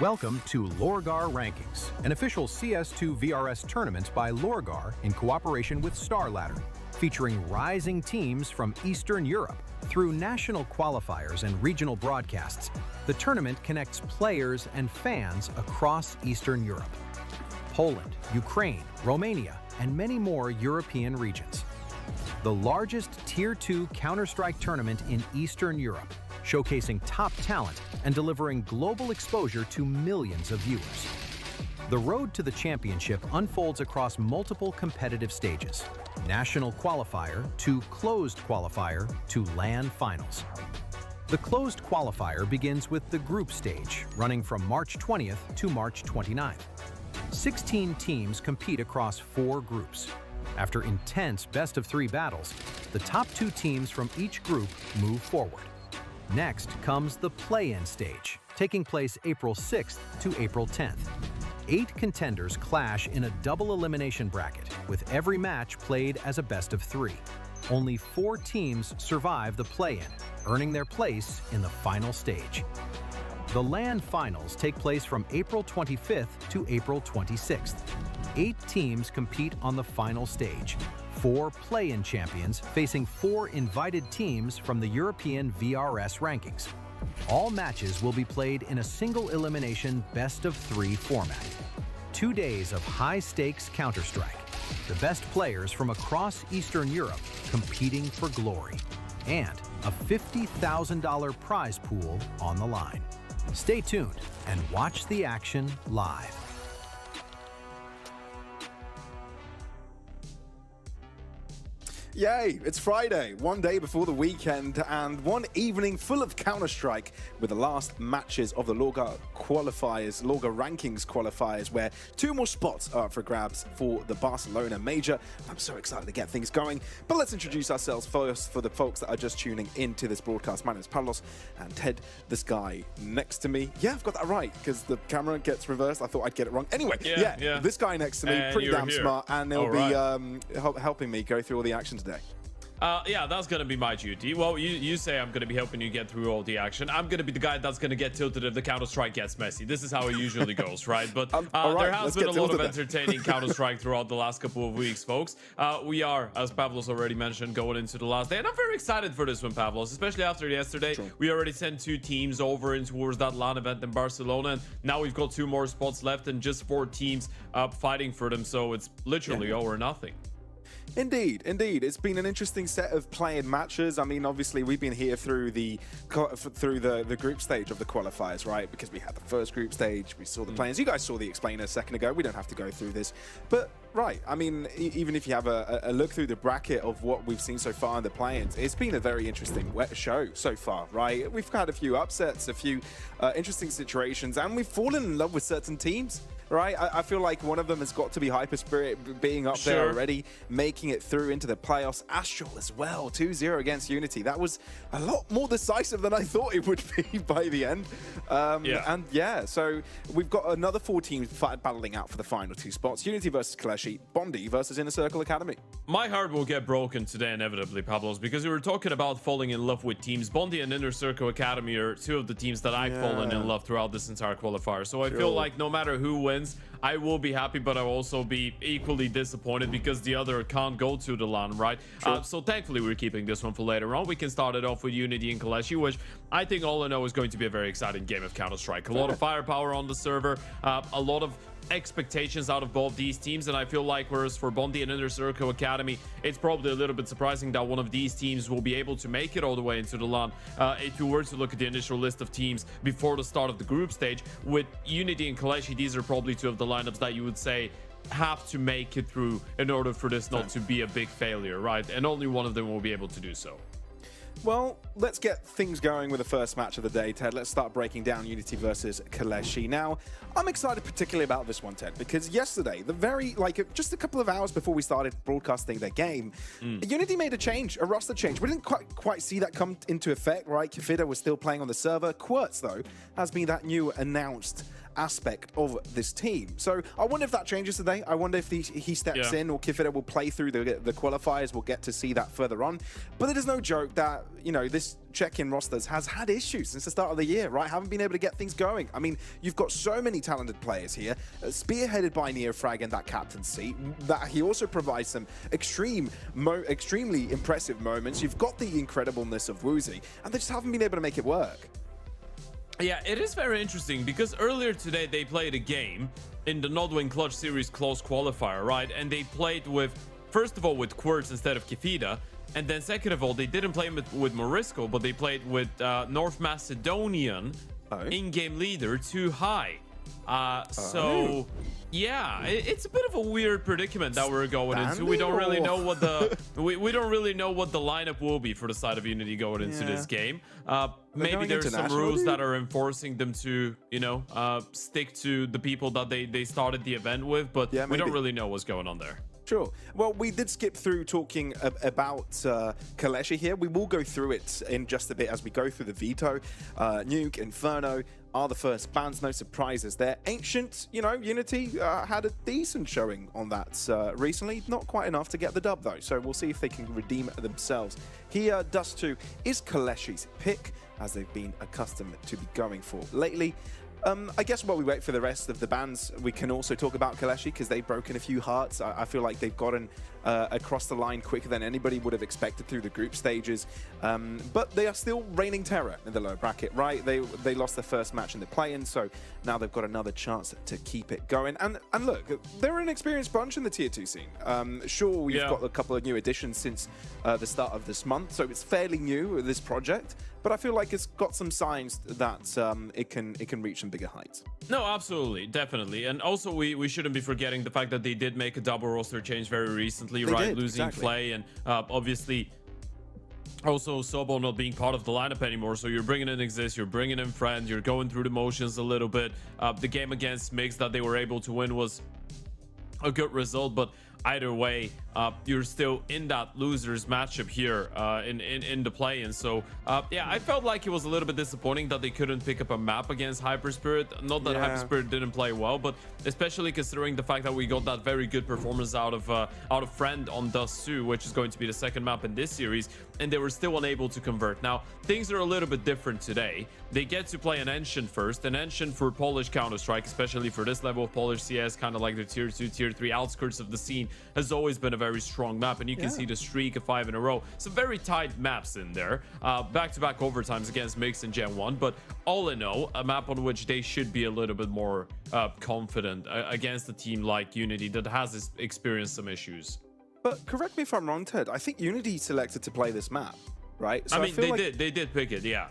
Welcome to LORGAR Rankings, an official CS2 VRS tournament by LORGAR in cooperation with StarLadder, featuring rising teams from Eastern Europe. Through national qualifiers and regional broadcasts, the tournament connects players and fans across Eastern Europe. Poland, Ukraine, Romania, and many more European regions. The largest Tier 2 Counter-Strike tournament in Eastern Europe, showcasing top talent and delivering global exposure to millions of viewers. The road to the championship unfolds across multiple competitive stages: National Qualifier to Closed Qualifier to LAN Finals. The Closed Qualifier begins with the group stage, running from March 20th to March 29th. 16 teams compete across 4 groups. After intense best-of-3 battles, the top 2 teams from each group move forward. Next comes the play-in stage, taking place April 6th to April 10th. 8 contenders clash in a double elimination bracket, with every match played as a best-of-3. Only 4 teams survive the play-in, earning their place in the final stage. The LAN Finals take place from April 25th to April 26th. 8 teams compete on the final stage, 4 play-in champions facing 4 invited teams from the European VRS rankings. All matches will be played in a single elimination best-of-3 format. 2 days of high-stakes Counter-Strike, the best players from across Eastern Europe competing for glory, and a $50,000 prize pool on the line. Stay tuned and watch the action live. Yay, it's Friday, one day before the weekend, and one evening full of Counter-Strike with the last matches of the LORGAR qualifiers, LORGAR rankings qualifiers, where 2 more spots are up for grabs for the Barcelona Major. I'm so excited to get things going, but let's introduce ourselves first for the folks that are just tuning into this broadcast. My name is Pavlos, and Ted, this guy next to me. Yeah, I've got that right, because the camera gets reversed. I thought I'd get it wrong. Anyway, yeah. This guy next to me, pretty damn smart, and he'll be helping me go through all the action today. Yeah, that's gonna be my duty. Well, you say I'm gonna be helping you get through all the action. I'm gonna be the guy that's gonna get tilted if the Counter-Strike gets messy. This is how it usually goes, right? But there has been a lot of entertaining Counter-Strike throughout the last couple of weeks, folks. We are, as Pavlos already mentioned, going into the last day, and I'm very excited for this one, Pavlos, especially after yesterday. Sure. We already sent 2 teams over in towards that LAN event in Barcelona, and now we've got 2 more spots left and just 4 teams fighting for them, so it's literally all or nothing. Indeed. It's been an interesting set of playing matches. I mean, obviously, we've been here through the group stage of the qualifiers, right? Because we had the first group stage, we saw the play-ins. You guys saw the explainer a second ago. We don't have to go through this. But, right, I mean, even if you have a look through the bracket of what we've seen so far in the play-ins, it's been a very interesting show so far, right? We've had a few upsets, a few interesting situations, and we've fallen in love with certain teams. Right, I feel like one of them has got to be HYPERSPIRIT being up there already, making it through into the playoffs. ASTRAL as well, 2-0 against Unity. That was a lot more decisive than I thought it would be by the end. And yeah, so we've got another 4 teams battling out for the final 2 spots. Unity versus KOLESIE, Bondi versus Inner Circle Academy. My heart will get broken today inevitably, Pavlos, because we were talking about falling in love with teams. Bondi and Inner Circle Academy are 2 of the teams that I've fallen in love throughout this entire qualifier. So I feel like no matter who wins, I will be happy, but I'll also be equally disappointed because the other can't go to the LAN, right? So thankfully we're keeping this one for later on. We can start it off with Unity and KOLESIE, which I think all in all is going to be a very exciting game of Counter-Strike. A lot of firepower on the server, a lot of expectations out of both these teams, and I feel like whereas for Bondi and Inner Circle Academy, it's probably a little bit surprising that one of these teams will be able to make it all the way into the LAN. If you were to look at the initial list of teams before the start of the group stage, with Unity and KOLESIE, these are probably 2 of the lineups that you would say have to make it through in order for this not to be a big failure, right? And only one of them will be able to do so. Well, let's get things going with the first match of the day, Ted. Let's start breaking down Unity versus KOLESIE. Now, I'm excited particularly about this one, Ted, because yesterday, just a couple of hours before we started broadcasting their game, Unity made a roster change. We didn't quite see that come into effect, right? Kafida was still playing on the server. Quertz, though, has been that new announced aspect of this team. So I wonder if that changes today. I wonder if he steps in, or Kifida will play through the qualifiers. We'll get to see that further on. But it is no joke that, you know, this check-in rosters has had issues since the start of the year, right? Haven't been able to get things going. I mean, you've got so many talented players here, spearheaded by Neofrag in that captain seat, that he also provides some extremely impressive moments. You've got the incredibleness of Woozy, and they just haven't been able to make it work. Yeah, it is very interesting because earlier today they played a game in the Nodwin Clutch Series close qualifier, right? And they played with, first of all, with Quirts instead of Kifida. And then second of all, they didn't play with Morisco, but they played with North Macedonian in-game leader Too High. So yeah, it's a bit of a weird predicament that we're going into. We don't really know what the we don't really know what the lineup will be for the side of Unity going into this game. Maybe there's some rules that are enforcing them to, you know, stick to the people that they started the event with, but we don't really know what's going on there. Sure. Well, we did skip through talking about KOLESIE here. We will go through it in just a bit as we go through the veto. Nuke, Inferno are the first bans, no surprises there. Ancient, you know, Unity had a decent showing on that recently. Not quite enough to get the dub, though, so we'll see if they can redeem themselves. Here, Dust 2 is KOLESIE's pick, as they've been accustomed to be going for lately. I guess while we wait for the rest of the bans, we can also talk about KOLESIE because they've broken a few hearts. I feel like they've gotten across the line quicker than anybody would have expected through the group stages. But they are still reigning terror in the lower bracket, right? They lost their first match in the play-in, so now they've got another chance to keep it going. And look, they're an experienced bunch in the Tier 2 scene. Sure, we've got a couple of new additions since the start of this month, so it's fairly new, this project. But I feel like it's got some signs that it can reach some bigger heights. No, absolutely, definitely. And also we shouldn't be forgetting the fact that they did make a double roster change very recently, right? Losing Flay and obviously also Sobo not being part of the lineup anymore. So you're bringing in Exist, you're bringing in Friend, you're going through the motions a little bit. The game against Mix that they were able to win was a good result, but either way, you're still in that losers matchup here in the play-in. So yeah, I felt like it was a little bit disappointing that they couldn't pick up a map against HYPERSPIRIT. Not that HYPERSPIRIT didn't play well, but especially considering the fact that we got that very good performance out of Friend on Dust 2, which is going to be the second map in this series, and they were still unable to convert. Now things are a little bit different today. They get to play an Ancient first, an Ancient for Polish Counter-Strike, especially for this level of Polish CS, kind of like the tier 2, tier 3 outskirts of the scene, has always been a very strong map, and you can see the streak of 5 in a row. Some very tight maps in there, back-to-back overtimes against Mix and Gen 1, but all in all, a map on which they should be a little bit more confident against a team like Unity that has experienced some issues. But correct me if I'm wrong, Ted, I think Unity selected to play this map, right? So I mean, they did pick it, yeah.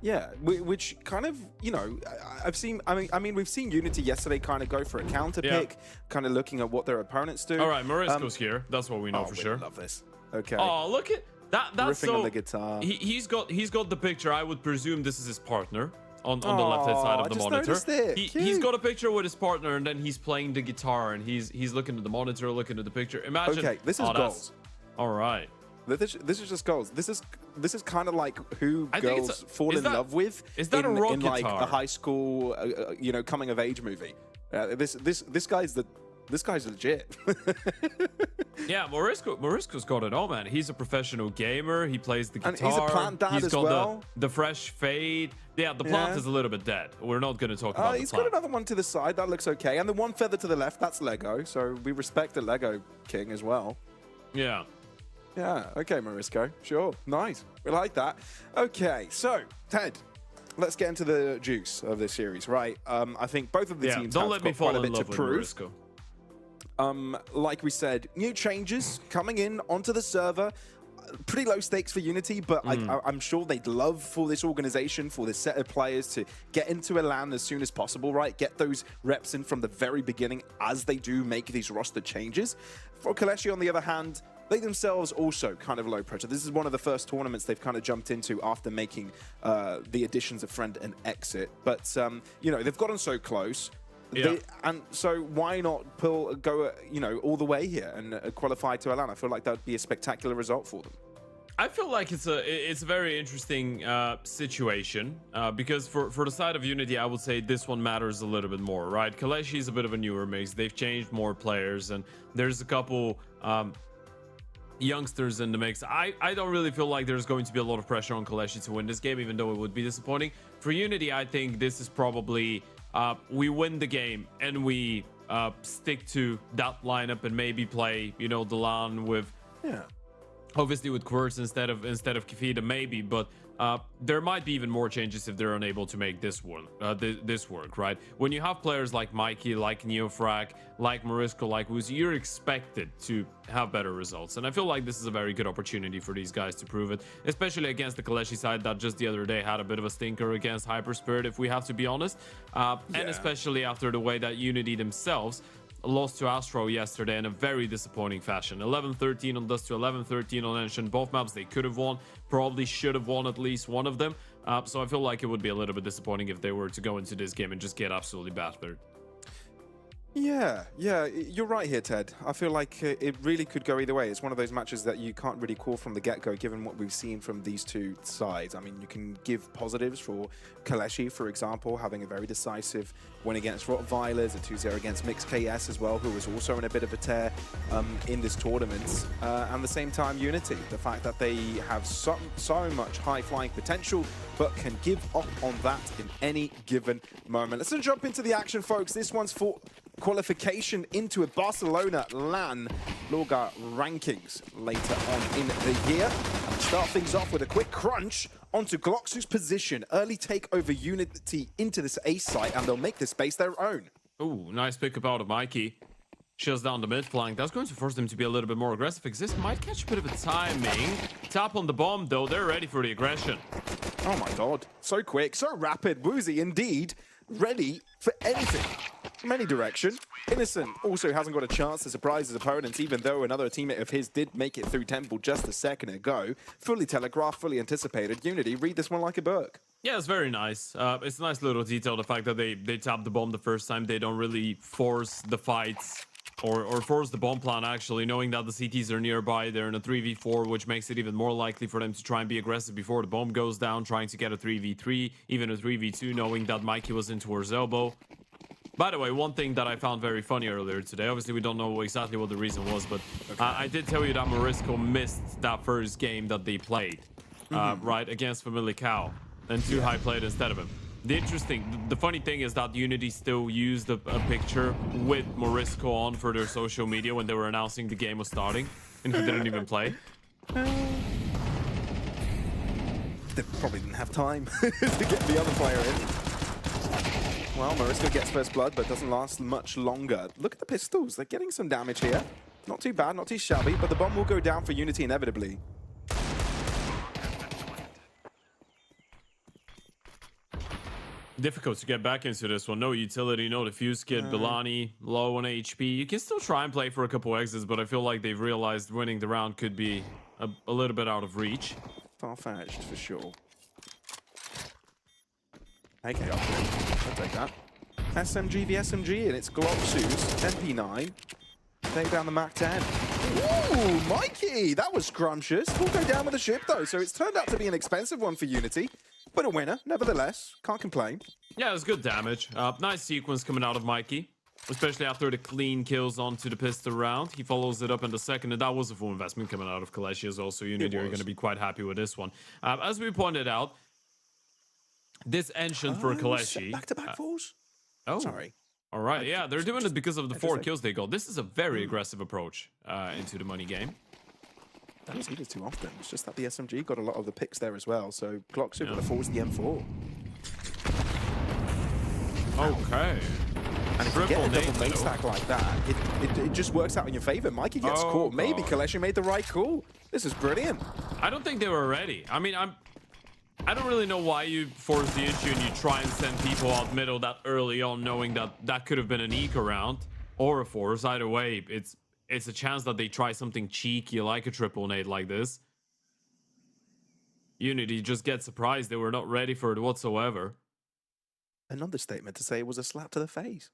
Yeah, which kind of, you know, I mean, we've seen Unity yesterday kind of go for a counter pick, kind of looking at what their opponents do. All right, Morisco's here. That's what we know for sure. Love this. Okay. Oh, look at that! That's riffing on the guitar. He's got the picture. I would presume this is his partner on the left-hand side of the monitor. He's got a picture with his partner, and then he's playing the guitar, and he's looking at the monitor, looking at the picture. Imagine. Okay, this is goals. All right. This is just goals. This is kind of like who girls fall in love with. Is that a rock guitar? Like a high school, you know, coming of age movie? This guy's legit. Yeah, Morisco's got it all, man. He's a professional gamer. He plays the guitar. And he's a plant dad as well. The fresh fade. Yeah, the plant is a little bit dead. We're not going to talk about the plant. He's got another one to the side. That looks okay. And the one feather to the left, that's Lego. So we respect the Lego king as well. Yeah. Yeah, okay, Morisco. Sure, nice. We like that. Okay, so, Ted, let's get into the juice of this series, right? I think both of the teams have got quite a bit to prove. Like we said, new changes coming in onto the server. Pretty low stakes for Unity, but I'm sure they'd love for this organization, for this set of players to get into a LAN as soon as possible, right? Get those reps in from the very beginning as they do make these roster changes. For KOLESIE, on the other hand, they themselves also kind of low pressure. This is one of the first tournaments they've kind of jumped into after making the additions of Friend and Exit. But, you know, they've gotten so close. Yeah. And so why not go, you know, all the way here and qualify to a LAN? I feel like that would be a spectacular result for them. I feel like it's a very interesting situation because for the side of Unity, I would say this one matters a little bit more, right? KOLESIE is a bit of a newer mix. They've changed more players, and there's a couple youngsters in the mix. I don't really feel like there's going to be a lot of pressure on KOLESIE to win this game, even though it would be disappointing. For Unity, I think this is probably we win the game and we stick to that lineup and maybe play, you know, the LAN with. Yeah. Obviously with Quirts instead of Kefida, maybe, but there might be even more changes if they're unable to make this one this work, right? When you have players like Mikey, like Neofrag, like Morisco, like Woozy, you're expected to have better results, and I feel like this is a very good opportunity for these guys to prove it, especially against the KOLESIE side that just the other day had a bit of a stinker against HYPERSPIRIT, if we have to be honest, and especially after the way that Unity themselves lost to ASTRAL yesterday in a very disappointing fashion. 11-13 on Dust to 11-13 on Ancient. Both maps they could have won, probably should have won at least one of them. So I feel like it would be a little bit disappointing if they were to go into this game and just get absolutely battered. Yeah, you're right here, Ted. I feel like it really could go either way. It's one of those matches that you can't really call from the get-go, given what we've seen from these two sides. I mean, you can give positives for KOLESIE, for example, having a very decisive win against Rottweilers, a 2-0 against Mixed KS as well, who was also in a bit of a tear in this tournament. And at the same time, Unity, the fact that they have so much high-flying potential, but can give up on that in any given moment. Let's jump into the action, folks. This one's for qualification into a Barcelona LAN LORGAR rankings later on in the year. And start things off with a quick crunch onto Gloxu's position. Early take over Unity into this A site, and they'll make this space their own. Ooh, nice pickup out of Mikey. Shuts down the mid flank. That's going to force them to be a little bit more aggressive, because this might catch a bit of a timing. Tap on the bomb, though. They're ready for the aggression. Oh my god. So quick, so rapid. Woozy, indeed, ready for anything from any direction. Innocent also hasn't got a chance to surprise his opponents, even though another teammate of his did make it through Temple just a second ago. Fully telegraphed, fully anticipated. Unity, read this one like a book. Yeah, it's very nice. It's a nice little detail, the fact that they tap the bomb the first time. They don't really force the fights or force the bomb plan, actually, knowing that the CTs are nearby. They're in a 3v4, which makes it even more likely for them to try and be aggressive before the bomb goes down, trying to get a 3v3, even a 3v2, knowing that Mikey was in towards elbow. By the way, one thing that I found very funny earlier today, obviously we don't know exactly what the reason was, but I did tell you that Morisco missed that first game that they played, right, against Famalicão, and 2High played instead of him. The funny thing is that Unity still used a picture with Morisco on for their social media when they were announcing the game was starting, and he didn't even play. They probably didn't have time to get the other player in. Well, Morisco gets first blood, but doesn't last much longer. Look at the pistols. They're getting some damage here. Not too bad, not too shabby, but the bomb will go down for Unity inevitably. Difficult to get back into this one. No utility, no defuse kit, Bilani, low on HP. You can still try and play for a couple exits, but I feel like they've realized winning the round could be a little bit out of reach. Far-fetched, for sure. Okay, I'll take that. SMG v SMG, and it's Gloxu's MP9. Take down the Mac 10. Ooh, Mikey! That was scrumptious. Will go down with the ship, though, so it's turned out to be an expensive one for Unity. But a winner, nevertheless. Can't complain. Yeah, it's good damage. Nice sequence coming out of Mikey, especially after the clean kills onto the pistol round. He follows it up in the second, and that was a full investment coming out of KOLESIE as well, so Unity are going to be quite happy with this one. As we pointed out, this Ancient for KOLESIE... Back-to-back falls? Oh. Sorry. All right, yeah, they're doing it because of the 4 kills they got. This is a very aggressive approach into the money game. That was needed too often. It's just that the SMG got a lot of the picks there as well, so Gloxu would have forced the M4. Okay. And if you get a double main stack like that, it just works out in your favor. Mikey gets caught. Maybe KOLESIE made the right call. This is brilliant. I don't think they were ready. I mean, I don't really know why you force the issue and you try and send people out middle that early on, knowing that that could have been an eco round or a force. Either way, it's a chance that they try something cheeky like a triple nade like this. Unity just get surprised. They were not ready for it whatsoever. An understatement to say it was a slap to the face.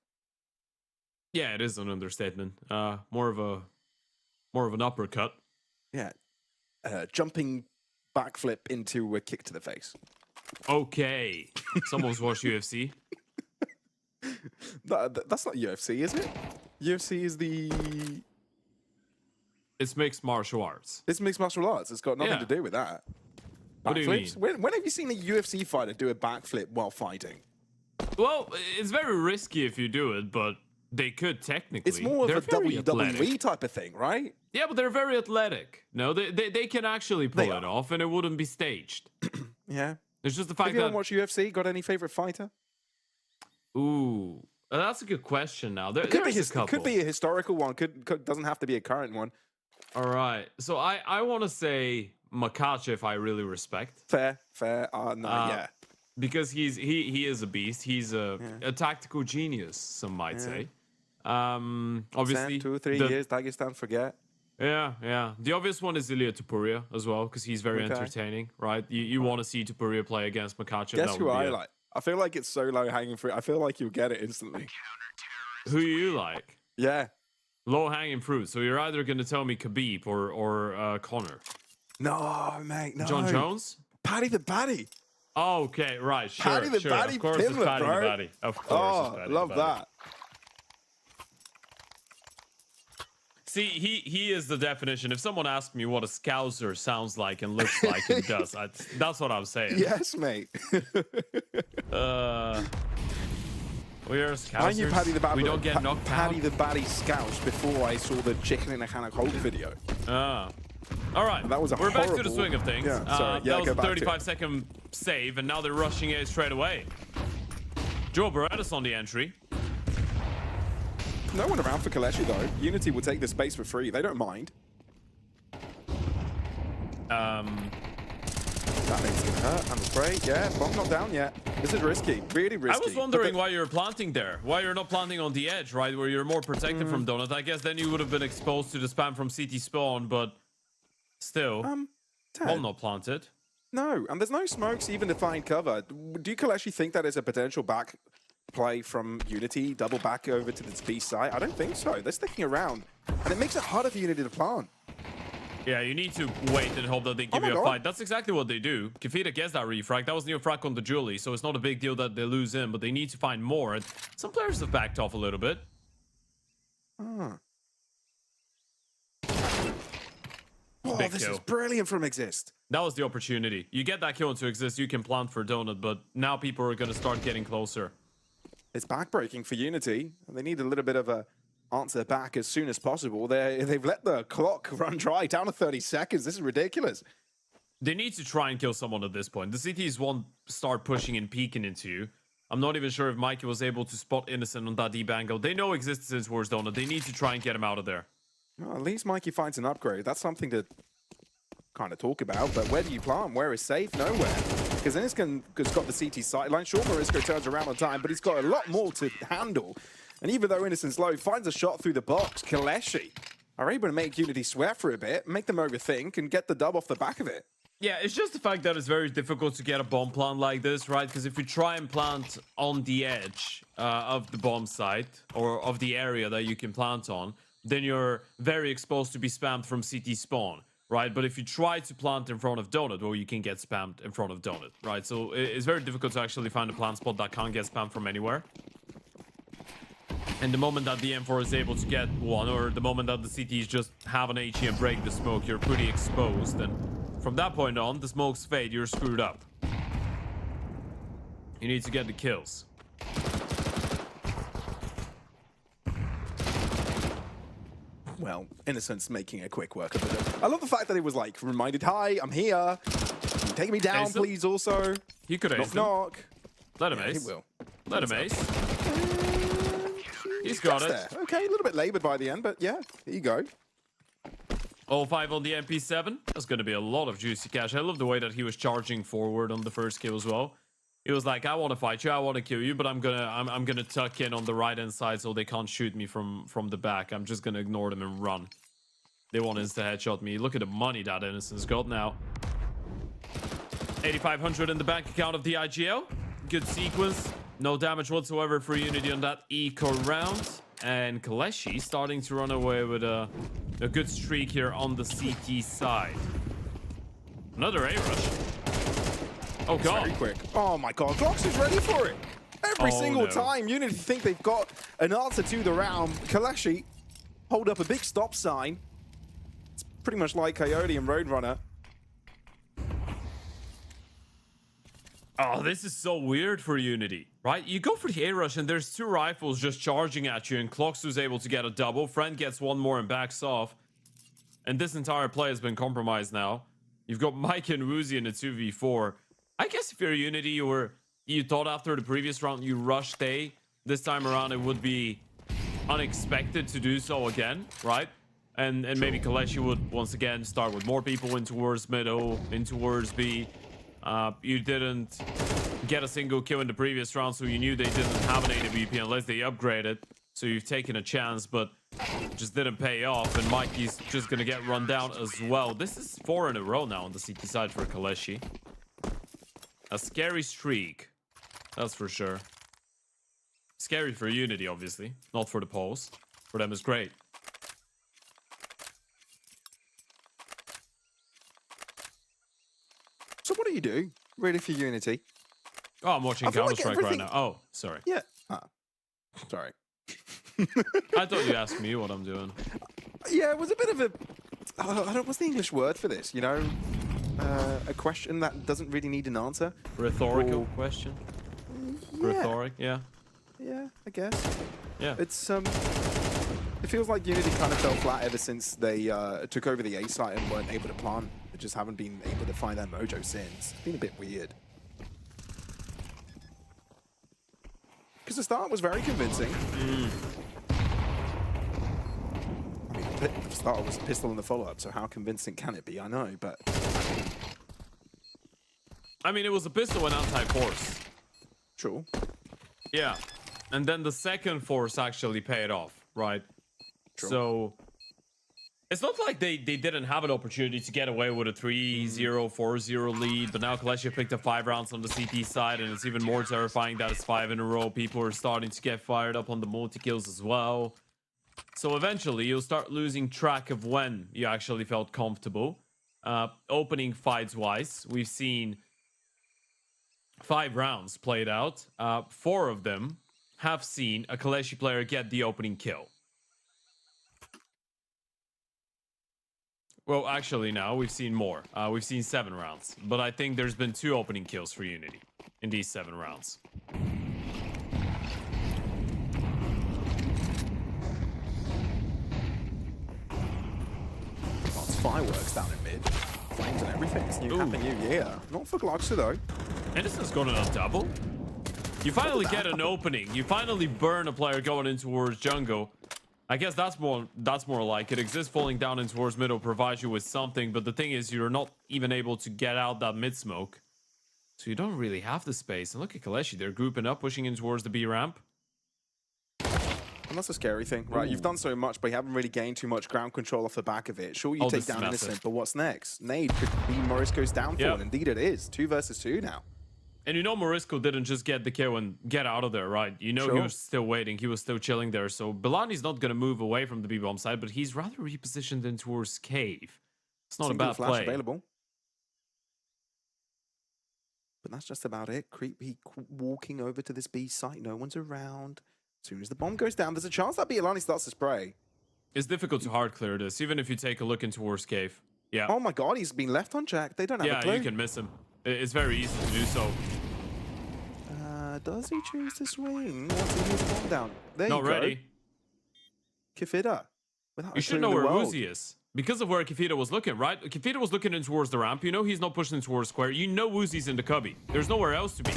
Yeah, it is an understatement. More of an uppercut. Yeah. Jumping backflip into a kick to the face. Okay. Someone's watched UFC. That's not UFC, is it? UFC is the... It's mixed martial arts. It's mixed martial arts. It's got nothing Yeah. to do with that. What do you mean? When have you seen a UFC fighter do a backflip while fighting? Well, it's very risky if you do it, but they could technically. It's more of a WWE type of thing, right? Yeah, but they're very athletic. No, they can actually pull it off, and it wouldn't be staged. Yeah. It's just the fact Have you that... ever watched UFC? Got any favorite fighter? Ooh, that's a good question now. It could be a historical one. Doesn't have to be a current one. All right. So I want to say Makachev I really respect. Fair. Yeah. Because he is a beast. He's a tactical genius, some might say. Obviously, 2 or 3 years, Dagestan, forget. Yeah. The obvious one is Ilya Tupuria as well, because he's very entertaining, right? You want to see Tupuria play against Makachev. Guess who I like? I feel like it's so low hanging fruit. I feel like you'll get it instantly. Who you like? Yeah. Low hanging fruit. So you're either going to tell me Khabib or Connor. No, mate, no. John Jones? Paddy the Baddy. Oh, okay, right, sure. Paddy the Baddy Of course, Pimlet, it's Paddy bro. the Baddy. Of course, Oh, it's Paddy love the Baddy. that. See, he is the definition. If someone asks me what a Scouser sounds like and looks like and does, that's what I'm saying. Yes, mate. We're Scousers. I knew Paddy the Baddy. We don't get knocked Paddy out. the Baddy Scouts before I saw the Chicken in a Can of Coke video. All right, And that was a we're back to the horrible- swing of things. Yeah, sorry. Yeah, that was go a back to it. 35-second save, and now they're rushing it straight away. Joe Berettas on the entry. No one around for KOLESIE though. Unity will take the space for free. They don't mind. That makes it hurt. I'm afraid. Yeah, bomb not down yet. This is risky. Really risky. I was wondering why you're planting there. Why you're not planting on the edge, right? Where you're more protected from Donut. I guess then you would have been exposed to the spam from CT spawn, but still. Bomb not planted. No, and there's no smokes even to find cover. Do KOLESIE think that is a potential back play from Unity, double back over to the B side? I don't think so. They're sticking around, and it makes it harder for Unity to plant. Yeah, you need to wait and hope that they give you a fight. That's exactly what they do. Kefita gets that refrag. That was near frag on the Julie, so it's not a big deal that they lose in, but they need to find more. And some players have backed off a little bit. Oh, Big this kill. is brilliant from Exist. That was the opportunity. You get that kill into Exist, you can plant for Donut, but now people are going to start getting closer. It's backbreaking for Unity. They need a little bit of a answer back as soon as possible. They've let the clock run dry down to 30 seconds. This is ridiculous. They need to try and kill someone at this point. The CTs won't start pushing and peeking into you. I'm not even sure if Mikey was able to spot Innocent on that deep angle. They know existence towards Donut. They need to try and get him out of there. Well, at least Mikey finds an upgrade. That's something to kind of talk about. But where do you plant? Where is safe? Nowhere. Because Innocent has got the CT sideline. Sure, Marisco turns around on time, but he's got a lot more to handle. And even though Innocent's low, finds a shot through the box. KOLESIE are able to make Unity sweat for a bit, make them overthink, and get the dub off the back of it. Yeah, it's just the fact that it's very difficult to get a bomb plant like this, right? Because if you try and plant on the edge of the bomb site, or of the area that you can plant on, then you're very exposed to be spammed from CT spawn, right? But if you try to plant in front of Donut, well, you can get spammed in front of Donut, right? So it's very difficult to actually find a plant spot that can't get spammed from anywhere. And the moment that the M4 is able to get one, or the moment that the CTs just have an HE and break the smoke, you're pretty exposed. And from that point on, the smokes fade, you're screwed up. You need to get the kills. Well, Innocent's making a quick work of it. I love the fact that it was like, reminded, hi, I'm here. Can you take me down, Ace him. please, also? He could ace Knock, him. knock. Let him Yeah, ace. he will. Let him ace. He's got it. There. Okay, a little bit labored by the end, but yeah, here you go. All 5 on the MP7. That's going to be a lot of juicy cash. I love the way that he was charging forward on the first kill as well. He was like, I want to fight you, I want to kill you, but I'm gonna tuck in on the right hand side so they can't shoot me from the back. I'm just gonna ignore them and run. They want insta headshot me. Look at the money that Innocent's got now. 8,500 in the bank account of the IGL. Good sequence. No damage whatsoever for Unity on that eco round. And KOLESIE starting to run away with a good streak here on the CT side. Another A rush. Oh god. Very quick. Oh my god, Glox is ready for it. Every single no. time Unity think they've got an answer to the round, KOLESIE hold up a big stop sign. It's pretty much like Coyote and Roadrunner. Oh, this is so weird for Unity, right? You go for the A rush and there's 2 rifles just charging at you, and Cloxus able to get a double. Friend gets 1 more and backs off. And this entire play has been compromised now. You've got Mike and Woozy in a 2v4. I guess if you're Unity, you thought after the previous round you rushed A. This time around it would be unexpected to do so again, right? And maybe KOLESIE would once again start with more people in towards middle, in towards B. You didn't get a single kill in the previous round, so you knew they didn't have an AWP unless they upgraded. So you've taken a chance, but just didn't pay off. And Mikey's just gonna get run down as well. This is 4 in a row now on the CT side for KOLESIE. A scary streak, that's for sure. Scary for Unity, obviously, not for the Poles. For them, it's great. So what do you do, really, for Unity? Oh, I'm watching Counter-Strike right now. Oh, sorry. Yeah. Sorry. I thought you asked me what I'm doing. Yeah, it was a bit of a... what's the English word for this, you know? A question that doesn't really need an answer. Rhetorical question? Yeah. Rhetoric, yeah. Yeah, I guess. Yeah. It's, it feels like Unity kind of fell flat ever since they took over the A site and weren't able to plant. They just haven't been able to find their mojo since. It's been a bit weird. Because the start was very convincing. I mean, the start was a pistol in the follow-up, so how convincing can it be? I know, but... I mean, it was a pistol and anti-force. True. Yeah. And then the second force actually paid off, right? True. So... It's not like they didn't have an opportunity to get away with a 3-0, 4-0 lead, but now KOLESIE picked up 5 rounds on the CT side, and it's even more terrifying that it's 5 in a row. People are starting to get fired up on the multi-kills as well. So eventually, you'll start losing track of when you actually felt comfortable. Opening fights-wise, we've seen 5 rounds played out. 4 of them have seen a KOLESIE player get the opening kill. Well, actually, now we've seen more. We've seen 7 rounds, but I think there's been 2 opening kills for Unity in these 7 rounds. Lots of fireworks down in mid. Flames and everything. It's new Happy New Year. Not for Gloxer, though. Anderson's going on a double. You finally get an opening. You finally burn a player going in towards jungle. I guess that's more like it. Exists falling down in towards middle provides you with something, but the thing is you're not even able to get out that mid smoke. So you don't really have the space. And look at KOLESIE, they're grouping up, pushing in towards the B ramp. And that's a scary thing, right? You've done so much, but you haven't really gained too much ground control off the back of it. Sure, you take down Innocent, but what's next? Nade could be Morisco's downfall, and indeed it is. 2 versus 2 now. And you know Morisco didn't just get the kill and get out of there, right? You know he was still waiting. He was still chilling there. So Belani's not going to move away from the B-bomb side, but he's rather repositioned in towards Cave. It's not a bad flash play. Available. But that's just about it. Creepy walking over to this B site. No one's around. As soon as the bomb goes down, there's a chance that Bialani starts to spray. It's difficult to hard clear this, even if you take a look in towards Cave. Yeah. Oh my god, he's been left unchecked. They don't have a clue. Yeah, you can miss him. It's very easy to do so. Does he choose to swing once he moves the bomb down? There Not you go. ready. Kifida. You should know where Woozy is. Because of where Kifida was looking, right? Kifida was looking in towards the ramp. You know he's not pushing towards square. You know Woozy's in the cubby. There's nowhere else to be.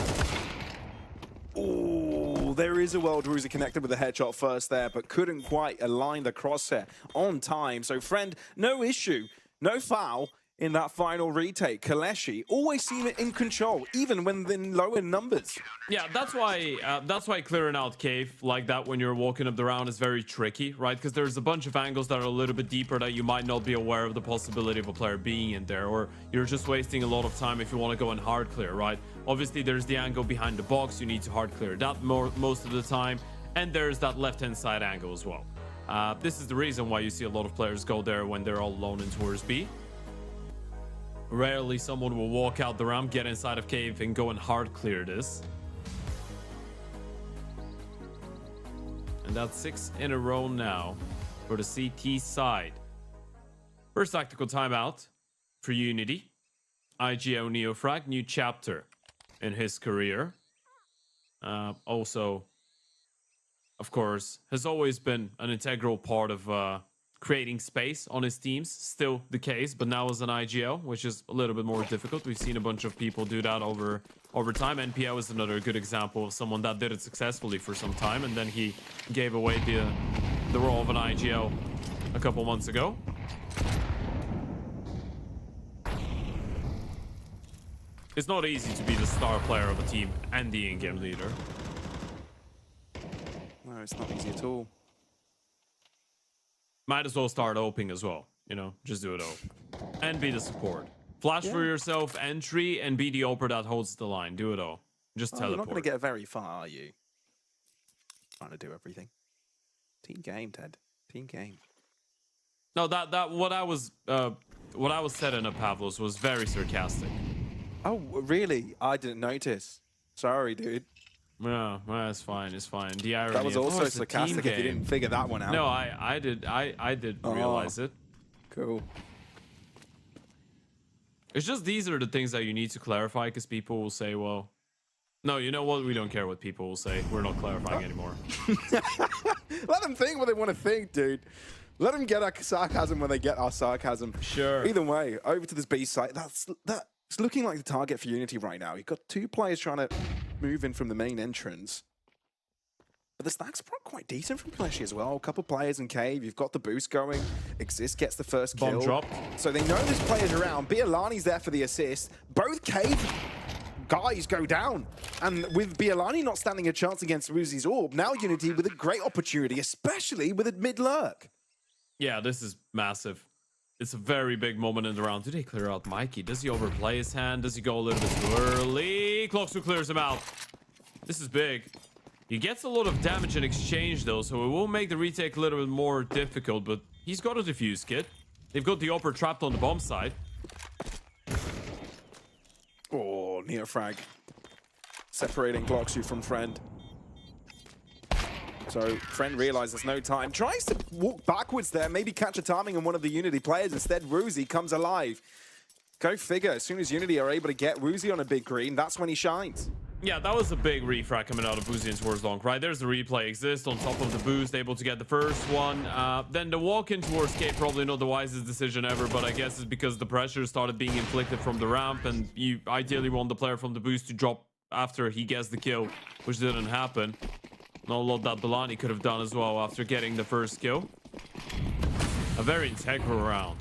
Oh, there is a world Woozy connected with the headshot first there, but couldn't quite align the crosshair on time. So, friend, no issue, no foul in that final retake. KOLESIE always seem in control, even when they're low in numbers. Yeah, that's why clearing out Cave like that when you're walking up the round is very tricky, right? Because there's a bunch of angles that are a little bit deeper that you might not be aware of the possibility of a player being in there, or you're just wasting a lot of time if you want to go and hard clear, right? Obviously, there's the angle behind the box. You need to hard clear that most of the time, and there's that left-hand side angle as well. This is the reason why you see a lot of players go there when they're all alone in towards B. Rarely someone will walk out the ramp, get inside of cave, and go and hard clear this. And that's 6 in a row now for the CT side. First tactical timeout for Unity. IGO Neofrag, new chapter in his career. Also, of course, has always been an integral part of creating space on his teams. Still the case, but now as an IGO, which is a little bit more difficult. We've seen a bunch of people do that over time. NPO is another good example of someone that did it successfully for some time, and then he gave away the role of an IGO a couple months ago. It's not easy to be the star player of a team and the in-game leader. No, it's not easy at all. Might as well start oping as well, you know, just do it all. And be the support. Flash for yourself entry and be the oper that holds the line. Do it all. Just teleport. You're not going to get very far, are you? Trying to do everything. Team game, Ted. Team game. No, what I was setting up, Pavlos, was very sarcastic. Oh, really? I didn't notice. Sorry, dude. Yeah, well, it's fine. It's fine. The irony That was of, also it's a sarcastic team if you game. didn't figure that one out. No, I did realize it. Cool. It's just these are the things that you need to clarify, because people will say, well, no, you know what? We don't care what people will say. We're not clarifying anymore. Let them think what they want to think, dude. Let them get our sarcasm when they get our sarcasm. Sure. Either way, over to this B site. It's looking like the target for Unity right now. You've got 2 players trying to move in from the main entrance. But the stacks are quite decent from KOLESIE as well. A couple players in cave. You've got the boost going. Exist gets the first kill. Bomb dropped. So they know there's players around. Bialani's there for the assist. Both cave guys go down. And with Bialani not standing a chance against Ruzi's orb, now Unity with a great opportunity, especially with a mid-lurk. Yeah, this is massive. It's a very big moment in the round. Do they clear out Mikey? Does he overplay his hand? Does he go a little bit too early? Cloxu clears him out. This is big. He gets a lot of damage in exchange, though, so it will make the retake a little bit more difficult, but he's got a defuse kit. They've got the Oper trapped on the bomb side. Oh, Neofrag. Separating Cloxu from Friend. So Friend realizes there's no time. Tries to walk backwards there, maybe catch a timing on one of the Unity players. Instead, Ruzi comes alive. Go figure. As soon as Unity are able to get Ruzi on a big green, that's when he shines. Yeah, that was a big refrag coming out of Boozy towards long, right? There's the replay exist on top of the boost, able to get the first one. Then the walk in towards K, probably not the wisest decision ever, but I guess it's because the pressure started being inflicted from the ramp, and you ideally want the player from the boost to drop after he gets the kill, which didn't happen. Not a lot that Bialani could have done as well after getting the first kill. A very integral round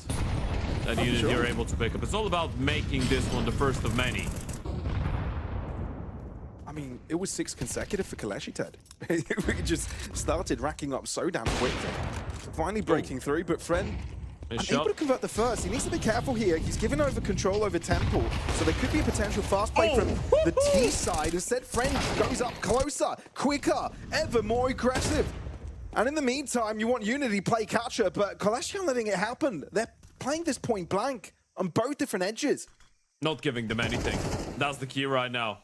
that Unity are able to pick up. It's all about making this one the first of many. I mean, it was 6 consecutive for KOLESIE, Ted. We just started racking up so damn quick. Finally breaking through, but Friend able to convert the first. He needs to be careful here. He's given over control over Temple, so there could be a potential fast play from the T side. Instead, Friend goes up closer, quicker, ever more aggressive. And in the meantime, you want Unity play catcher, but KOLESIE are letting it happen. They're playing this point blank on both different edges. Not giving them anything. That's the key right now.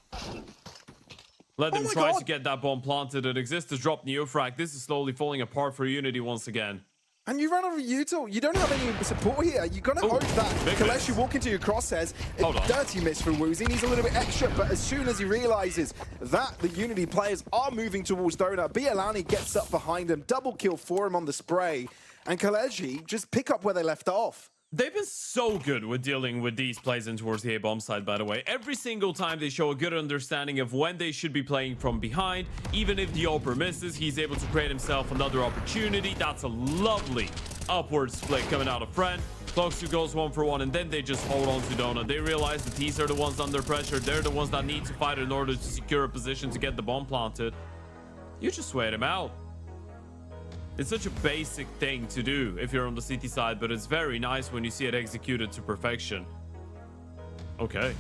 Let them try to get that bomb planted. It exists to drop Neofrag. This is slowly falling apart for Unity once again. And you run over util. You don't have any support here. You're going to hope that KOLESIE walk into your crosshairs. A dirty miss for Woozy. Needs a little bit extra, but as soon as he realizes that the Unity players are moving towards Donut, Bialani gets up behind him. Double kill for him on the spray. And KOLESIE just pick up where they left off. They've been so good with dealing with these plays in towards the A-bomb side, by the way. Every single time they show a good understanding of when they should be playing from behind. Even if the Oper misses, he's able to create himself another opportunity. That's a lovely upward split coming out of Friend. Cloxu goes 1 for 1, and then they just hold on to Donut. They realize that these are the ones under pressure. They're the ones that need to fight in order to secure a position to get the bomb planted. You just wait him out. It's such a basic thing to do if you're on the CT side, but it's very nice when you see it executed to perfection. Okay.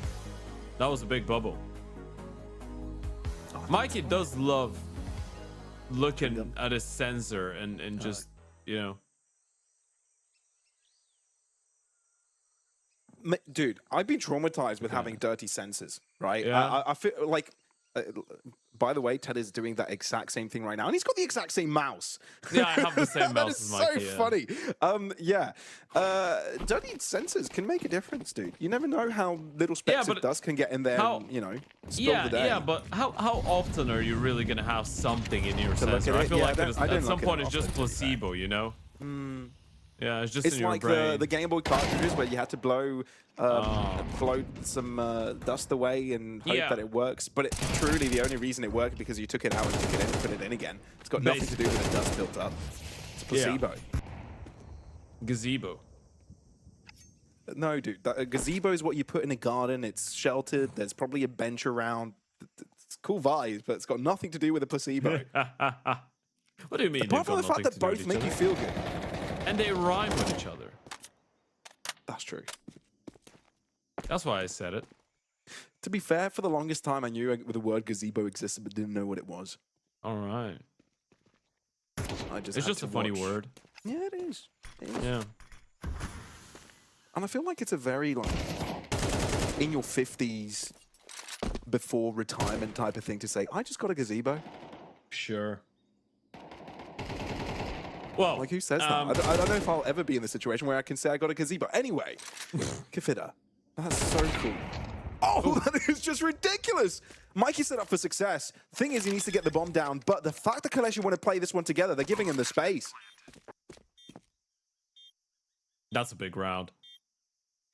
That was a big bubble. Mikey does love looking at his sensor and just, you know. Dude, I've been traumatized with having dirty sensors, right? Yeah. I feel like, by the way, Ted is doing that exact same thing right now, and he's got the exact same mouse. Yeah, I have the same That mouse is as so Mikey. funny. Yeah. Dirty sensors can make a difference, dude. You never know how little specks of dust can get in there and, you know, spill the day. Yeah, but how often are you really going to have something in your sensor? I feel like at some point it's just placebo, you know? Yeah, it's just in your brain. Like the Game Boy cartridges where you had to blow some dust away and hope that it works. But truly, the only reason it worked because you took it out and took it in and put it in again. It's got nothing to do with the dust built up. It's placebo. Gazebo. No, dude. A gazebo is what you put in a garden. It's sheltered. There's probably a bench around. It's cool vibes, but it's got nothing to do with a placebo. What do you mean? Apart from the fact that both make you feel good. And they rhyme with each other. That's true. That's why I said it. To be fair, for the longest time, I knew the word gazebo existed, but didn't know what it was. All right. It's just a funny word. Yeah, it is. Yeah. And I feel like it's a very, like, in your 50s, before retirement type of thing to say, I just got a gazebo. Sure. Well, like, who says that? I don't know if I'll ever be in the situation where I can say I got a gazebo. Anyway, Kafida, that's so cool. Oh, that is just ridiculous. Mikey's set up for success. Thing is, he needs to get the bomb down, but the fact that KOLESIE want to play this one together, they're giving him the space. That's a big round.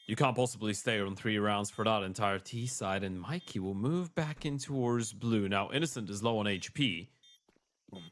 You can't possibly stay on 3 rounds for that entire T side, and Mikey will move back in towards blue. Now, Innocent is low on HP,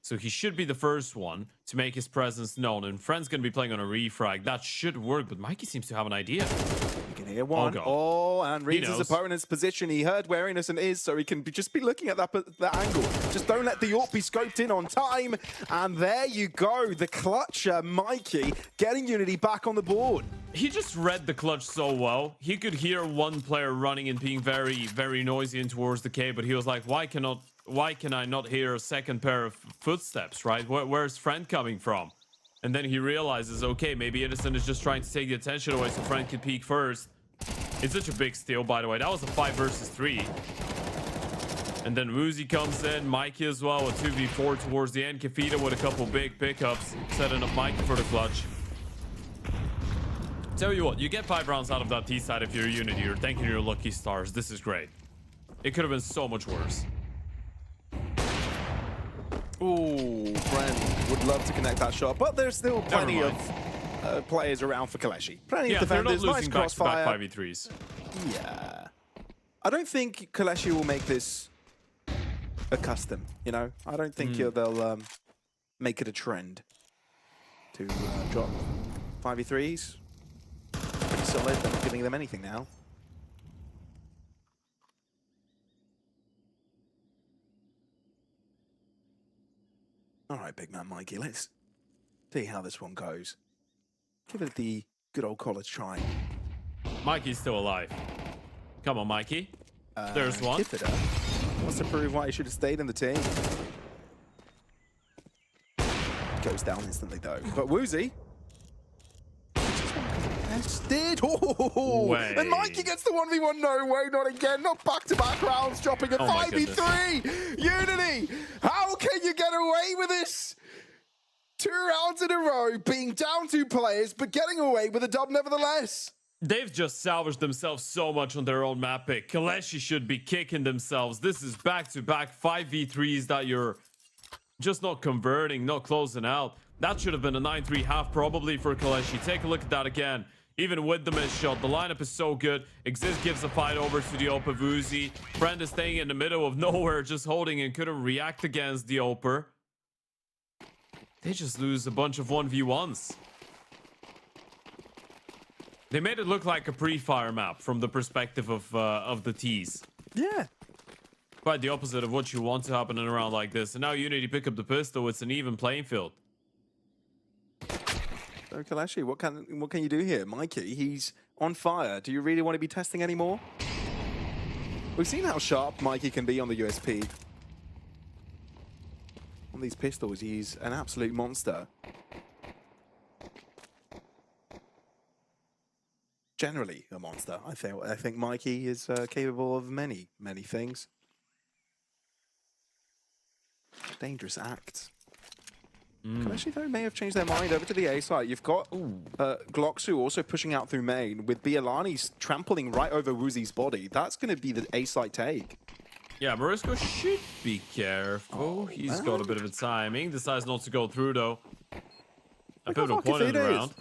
so he should be the first one to make his presence known, and Friend's going to be playing on a refrag. That should work, but Mikey seems to have an idea. You can hear one. Oh, and reads his opponent's position. He heard where Innocent is, so he can just be looking at that angle. Just don't let the AWP be scoped in on time. And there you go. The clutcher, Mikey, getting Unity back on the board. He just read the clutch so well. He could hear one player running and being very, very noisy in towards the K, but he was like, why can I not hear a second pair of footsteps, right? Where's Friend coming from? And then he realizes, okay, maybe Innocent is just trying to take the attention away so Friend can peek first. It's such a big steal, by the way. That was a 5 versus 3. And then Woozy comes in, Mikey as well, a 2v4 towards the end. Kafida with a couple big pickups, setting up Mikey for the clutch. Tell you what, you get 5 rounds out of that T side if you're Unity. You're thanking your lucky stars. This is great. It could have been so much worse. Ooh, Friend would love to connect that shot, but there's still plenty of players around for KOLESIE. Plenty of defenders, nice crossfire. 5v3s. Yeah. I don't think KOLESIE will make this a custom, you know? I don't think they'll make it a trend to drop 5v3s. Pretty solid. They're not giving them anything now. All right, big man Mikey, let's see how this one goes. Give it the good old college try. Mikey's still alive. Come on, Mikey. There's one. Wants to prove why he should have stayed in the team. Goes down instantly, though. But Woozy did. Oh, and Mikey gets the 1v1. No way, not again. Not back-to-back rounds, dropping a 5v3. Unity, how can you get away with this? 2 rounds in a row, being down 2 players, but getting away with a dub nevertheless. They've just salvaged themselves so much on their own map pick. KOLESIE should be kicking themselves. This is back-to-back 5v3s that you're just not converting, not closing out. That should have been a 9-3 half probably for KOLESIE. Take a look at that again. Even with the missed shot, the lineup is so good. Exist gives a fight over to the Opa Woozy. Friend is staying in the middle of nowhere, just holding and couldn't react against the Oper. They just lose a bunch of 1v1s. They made it look like a pre-fire map from the perspective of the T's. Yeah. Quite the opposite of what you want to happen in a round like this. And now Unity pick up the pistol. It's an even playing field. So KOLESIE, what can you do here? Mikey, he's on fire. Do you really want to be testing anymore? We've seen how sharp Mikey can be on the USP. On these pistols, he's an absolute monster. generally a monster. I think Mikey is capable of many things. Dangerous acts. Actually, though, may have changed their mind over to the A side. You've got Glocksu also pushing out through main with Bialani trampling right over Woozy's body. That's going to be the A side take. Yeah, Morisco should be careful. He's got a bit of a timing. Decides not to go through, though. A pivotal point in the round.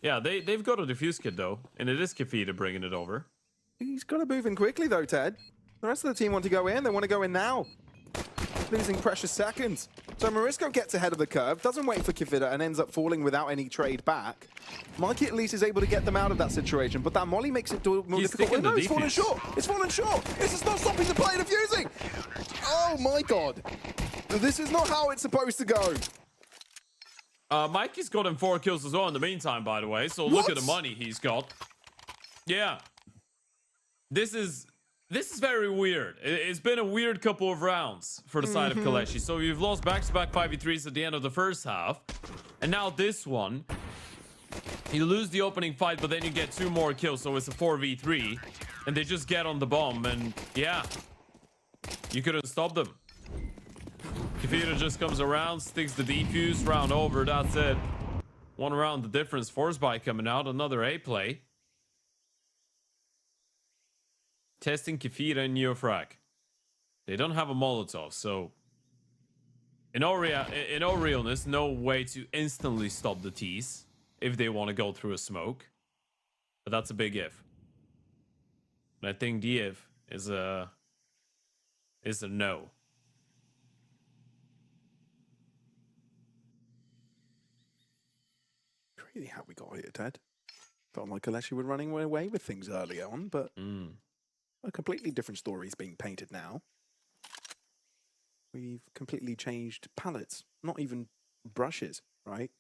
Yeah, they've got a defuse kit, though. And it is Kefita bringing it over. He's got to move in quickly, though, Ted. The rest of the team want to go in. They want to go in now. Losing precious seconds. So Morisco gets ahead of the curve, doesn't wait for Kefita, and ends up falling without any trade back. Mikey at least is able to get them out of that situation, but that molly makes it more difficult. Oh, no, it's fallen short. It's fallen short. This is not stopping the play defusing. Oh my god. This is not how it's supposed to go. Mikey's got him 4 kills as well in the meantime, by the way. So look at the money he's got. Yeah. This is very weird. It's been a weird couple of rounds for the side of KOLESIE. So you've lost back-to-back 5v3s at the end of the first half. And now this one. You lose the opening fight, but then you get 2 more kills. So it's a 4v3. And they just get on the bomb. And yeah. You couldn't stop them. Kefita just comes around, sticks the defuse, round over. That's it. 1 round the difference. Force by coming out. Another A play. Testing Kefita and Neofrag. They don't have a Molotov, so in all realness, no way to instantly stop the T's if they want to go through a smoke. But that's a big if. And I think the if is a no. Crazy how we got here, Ted. Felt like KOLESIE were running away with things early on, but a completely different story is being painted now. We've completely changed palettes, not even brushes, right?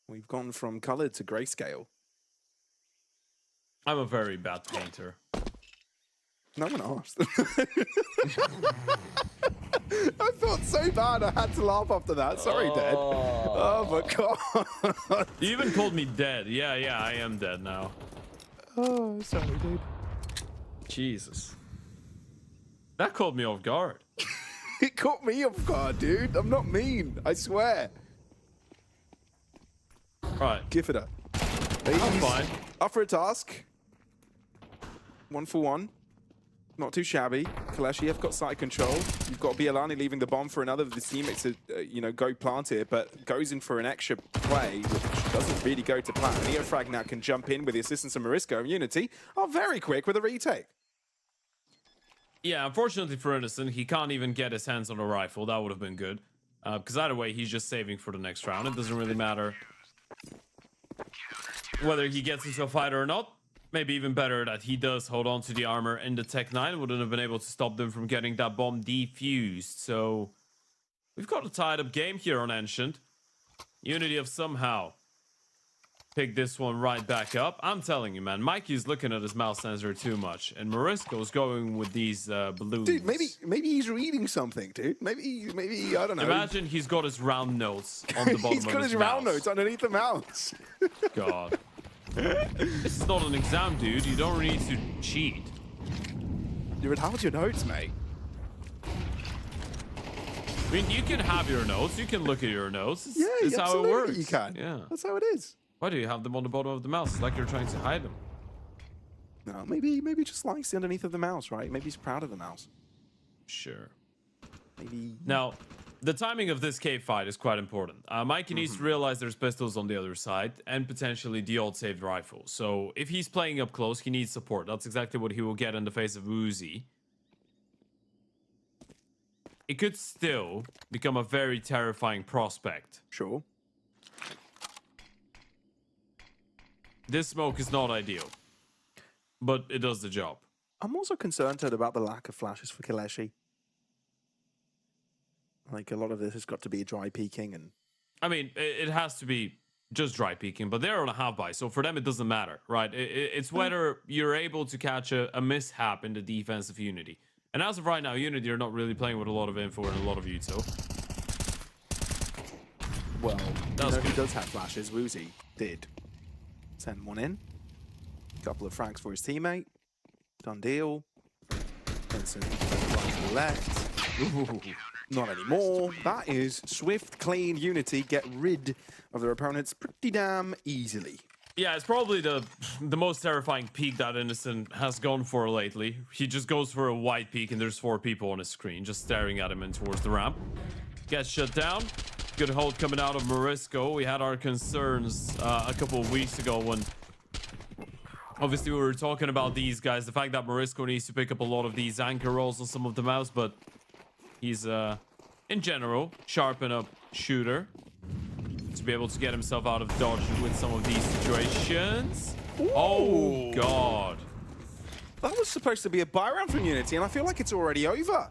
We've gone from color to grayscale. I'm a very bad painter. No one asked. I felt so bad I had to laugh after that. Sorry, Dad. Oh my god. You even called me dead. Yeah, I am dead now. Oh, sorry, dude. Jesus. That caught me off guard. It caught me off guard, dude. I'm not mean. I swear. Right. Kefita. I'm fine. Up for a task. 1 for 1. Not too shabby. KOLESIE have got side control. You've got Bialani leaving the bomb for another of his teammates to, go plant it, but goes in for an extra play, which doesn't really go to plan. Neofrag now can jump in with the assistance of Morisco and Unity. Are very quick with a retake. Yeah, unfortunately for Innocent, he can't even get his hands on a rifle. That would have been good. Because either way, he's just saving for the next round. It doesn't really matter whether he gets into a fight or not. Maybe even better that he does hold on to the armor, and the Tech 9 wouldn't have been able to stop them from getting that bomb defused. So we've got a tied up game here on Ancient. Unity have somehow picked this one right back up. I'm telling you, man, Mikey's looking at his mouse sensor too much, and Morisco's going with these balloons. Dude, maybe he's reading something, dude. Maybe I don't know. Imagine he's got his round notes on the bottom of his mouse. He's got his round notes underneath the mouse. God. This is not an exam, dude. You don't need to cheat. Dude, how's your notes, mate? I mean, you can have your notes. You can look at your notes. It's how absolutely it works. You can. Yeah. That's how it is. Why do you have them on the bottom of the mouse? It's like you're trying to hide them. No, maybe just likes the underneath of the mouse, right? Maybe he's proud of the mouse. Sure. Maybe. Now, the timing of this cave fight is quite important. Mikey needs to realize there's pistols on the other side and potentially the old saved rifle. So if he's playing up close, he needs support. That's exactly what he will get in the face of Woozy. It could still become a very terrifying prospect. Sure. This smoke is not ideal, but it does the job. I'm also concerned, Ted, about the lack of flashes for KOLESIE. Like, a lot of this has got to be dry peeking, and I mean, it has to be just dry peeking, but they're on a half buy, so for them it doesn't matter, right? It's whether you're able to catch a mishap in the defense of Unity. And as of right now, Unity are not really playing with a lot of info and a lot of util. Well, who does have flashes? Woozy did send one in. Couple of frags for his teammate. Done deal. Vincent right to the left. Ooh, not anymore. That is swift, clean Unity get rid of their opponents pretty damn easily. Yeah, it's probably the most terrifying peak that Innocent has gone for lately. He just goes for a wide peak and there's 4 people on his screen just staring at him and towards the ramp. Gets shut down. Good hold coming out of Morisco. We had our concerns a couple of weeks ago when obviously we were talking about these guys. The fact that Morisco needs to pick up a lot of these anchor rolls on some of the maps, but he's in general sharp enough shooter to be able to get himself out of dodge with some of these situations. Ooh. Oh god, that was supposed to be a buy round from Unity and I feel like it's already over.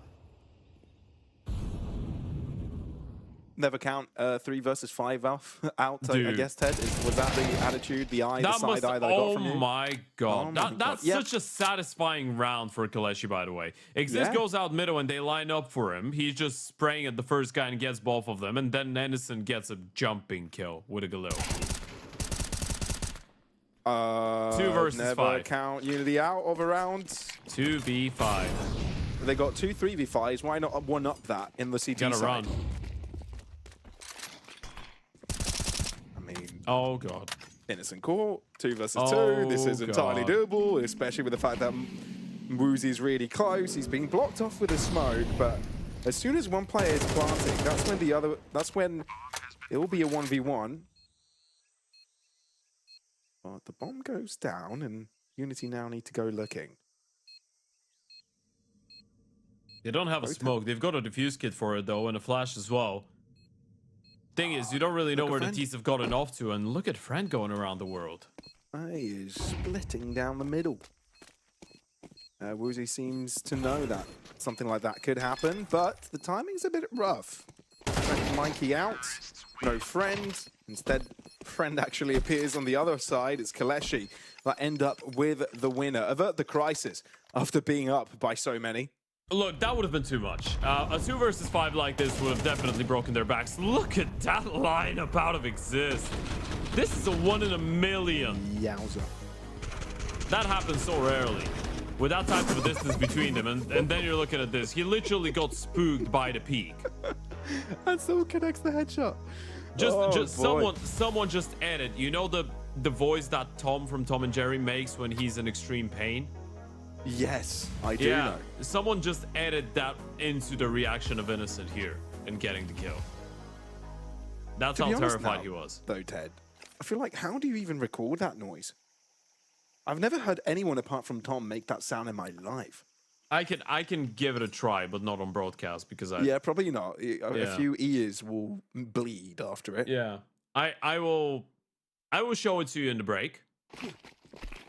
Never count 3 versus 5 out I guess, Ted. Was that the attitude, the eye, the side eye that I got from you? Oh my god. That's such a satisfying round for KOLESIE, by the way. Exist goes out middle and they line up for him. He's just spraying at the first guy and gets both of them. And then Innocent gets a jumping kill with a Galil. 2 versus 5. Never count Unity out of a round. 2v5. They got 2 3v5s. Why not 1-up that in the CT Gonna side? run. Oh god. Innocent call, 2 versus 2. This is entirely doable, especially with the fact that Woozy's really close. He's being blocked off with a smoke, but as soon as one player is planting, that's when it will be a 1v1. But the bomb goes down and Unity now need to go looking. They don't have a smoke. They've got a defuse kit for it though, and a flash as well. Thing is, you don't really know where the T's have gotten off to, and look at Friend going around the world. He is splitting down the middle. Woozy seems to know that something like that could happen, but the timing's a bit rough. Mikey out, no Friend. Instead, Friend actually appears on the other side. It's KOLESIE that end up with the winner. Avert the crisis after being up by so many. Look, that would have been too much. A 2 versus 5 like this would have definitely broken their backs. Look at that lineup out of Exist. This is a 1 in a million. Yowza. That happens so rarely. With that type of a distance between them, and then you're looking at this. He literally got spooked by the peak. And still connects the headshot. Someone just added, you know the voice that Tom from Tom and Jerry makes when he's in extreme pain? Yes, I do know. Someone just added that into the reaction of Innocent here and getting the kill. That's how terrified he was. Though, Ted, I feel like, how do you even record that noise? I've never heard anyone apart from Tom make that sound in my life. I can give it a try, but not on broadcast because I... Yeah, probably not. A few ears will bleed after it. Yeah. I will show it to you in the break.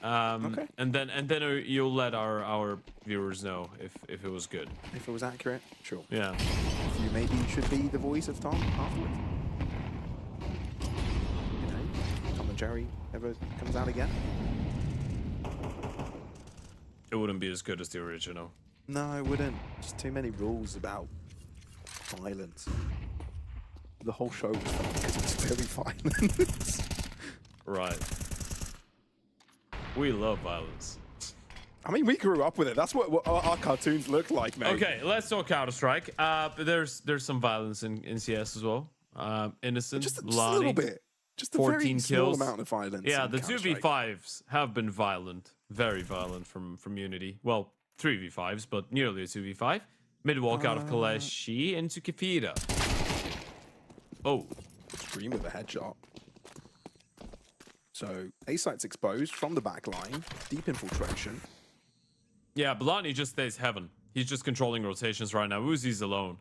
Okay. And then you'll let our viewers know if it was good. If it was accurate, sure. Yeah. If you maybe should be the voice of Tom afterwards. You know, Tom and Jerry ever comes out again? It wouldn't be as good as the original. No, it wouldn't. Just too many rules about violence. The whole show was fun because it's very violent. Right. We love violence. I mean, we grew up with it. That's what our cartoons look like, mate. Okay, let's talk Counter-Strike. There's some violence in CS as well. Innocent, just a little bit. Just a 14 very kills. small amount of violence. Yeah, the 2v5s have been violent. Very violent from Unity. Well, 3v5s, but nearly a 2v5. Mid walk out of KOLESIE into Kefira. Oh. Scream with a headshot. So, A-site's exposed from the back line. Deep infiltration. Yeah, Blani just stays heaven. He's just controlling rotations right now. Uzi's alone.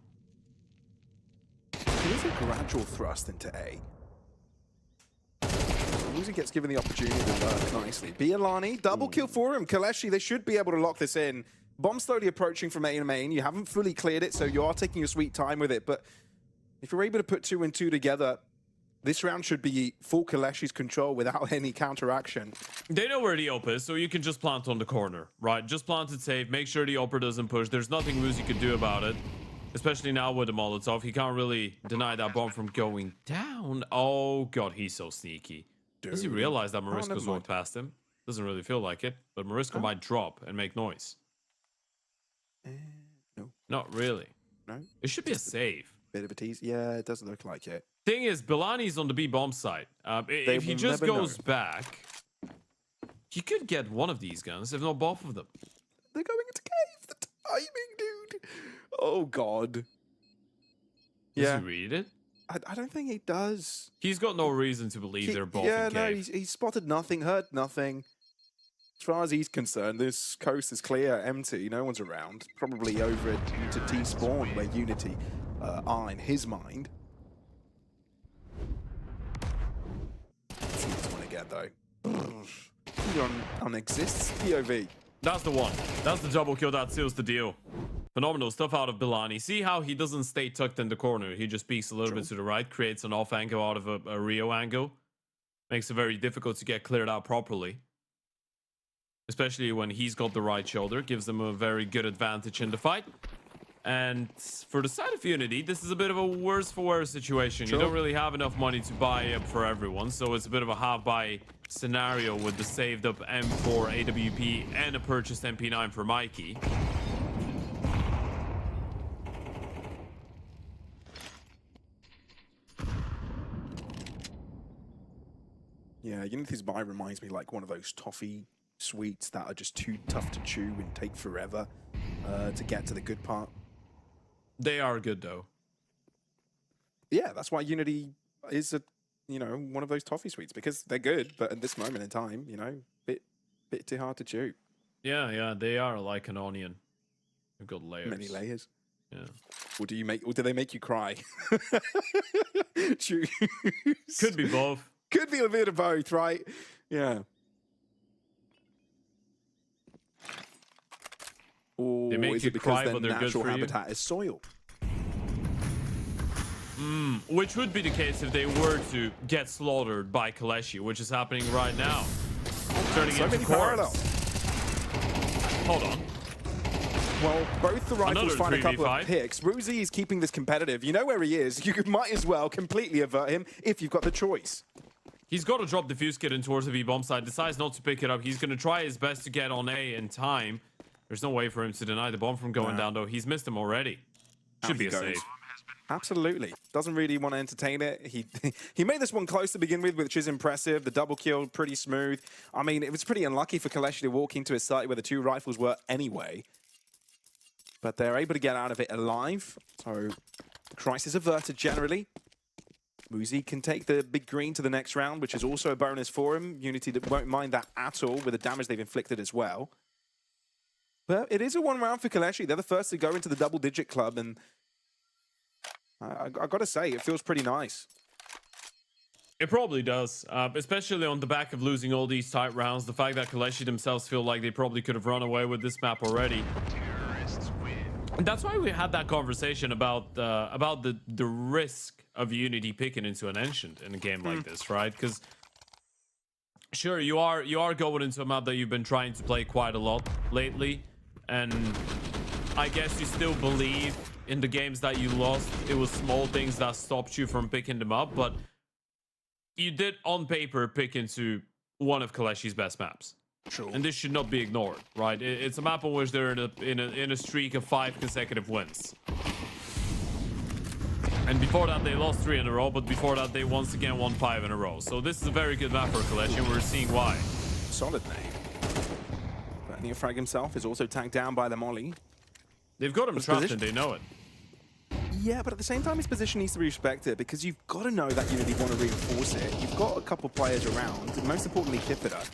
Here's a gradual thrust into A. Uzi gets given the opportunity to work nicely. Bialani, double kill for him. KOLESIE, they should be able to lock this in. Bomb slowly approaching from A to main. You haven't fully cleared it, so you are taking your sweet time with it. But if you're able to put 2 and 2 together, this round should be full KOLESIE's control without any counteraction. They know where the op is, so you can just plant on the corner, right? Just plant it safe. Make sure the opper doesn't push. There's nothing Uzi could do about it. Especially now with the Molotov. He can't really deny that bomb from going down. Oh, God, he's so sneaky. Does he realize that Morisco's walked past him? Doesn't really feel like it, but Mariska might drop and make noise. No. Not really. No. It should be a save. Bit of a tease. Yeah, it doesn't look like it. Thing is, Bilani's on the B bomb side. If he just goes back, he could get one of these guns, if not both of them. They're going into cave. The timing, dude. Oh, God. Does he read it? I don't think he does. He's got no reason to believe they're both in cave. No, he's spotted nothing, heard nothing. As far as he's concerned, this coast is clear, empty, no one's around. Probably over into T-spawn, where Unity are in his mind. Let's see this one again, though. On exists POV. That's the one. That's the double kill that seals the deal. Phenomenal stuff out of Bilani. See how he doesn't stay tucked in the corner. He just peeks a little bit to the right, creates an off angle out of a Rio angle. Makes it very difficult to get cleared out properly. Especially when he's got the right shoulder. Gives them a very good advantage in the fight. And for the side of Unity, this is a bit of a worse for wear situation. You don't really have enough money to buy up for everyone. So it's a bit of a half-buy scenario with the saved up M4 AWP and a purchased MP9 for Mikey. Yeah, Unity's buy reminds me like one of those toffee sweets that are just too tough to chew and take forever to get to the good part. They are good though. Yeah, that's why Unity is one of those toffee sweets, because they're good, but at this moment in time, bit too hard to chew. Yeah, they are like an onion. They've got layers. Many layers. Yeah. Or do they make you cry? Choose. Could be both. Could be a bit of both, right? Yeah. Or They make is you it because cry, their but they're good natural for you? habitat is soil? Which would be the case if they were to get slaughtered by KOLESIE, which is happening right now. Turning So into many corpse. parallels. Hold on. Well, both the rifles Another find a couple 3v5. of picks. Ruzi is keeping this competitive. You know where he is. You might as well completely avert him if you've got the choice. He's got to drop the fuse kit in towards the B-bomb side. Decides not to pick it up. He's going to try his best to get on A in time. There's no way for him to deny the bomb from going down, though. He's missed him already. Should be a save. Absolutely. Doesn't really want to entertain it. He made this one close to begin with, which is impressive. The double kill, pretty smooth. I mean, it was pretty unlucky for KOLESIE to walk into a site where the two rifles were anyway. But they're able to get out of it alive. So, crisis averted generally. Muzi can take the big green to the next round, which is also a bonus for him. Unity won't mind that at all with the damage they've inflicted as well. But it is a one round for KOLESIE. They're the first to go into the double-digit club, and I got to say, it feels pretty nice. It probably does, especially on the back of losing all these tight rounds. The fact that KOLESIE themselves feel like they probably could have run away with this map already. And that's why we had that conversation about the risk of Unity picking into an Ancient in a game like this, right? Because sure, you are going into a map that you've been trying to play quite a lot lately, and I guess you still believe in the games that you lost. It was small things that stopped you from picking them up, but you did on paper pick into one of KOLESIE's best maps. True. And this should not be ignored, right? It's a map on which they're in a streak of 5 consecutive wins. And before that, they lost 3 in a row, but before that, they once again won 5 in a row. So this is a very good map for KOLESIE, and we're seeing why. Solid name. But Neofrag himself is also tagged down by the molly. They've got him trapped and they know it. Yeah, but at the same time, his position needs to be respected, because you've got to know that Unity want to reinforce it. You've got a couple players around, and most importantly, Kipida.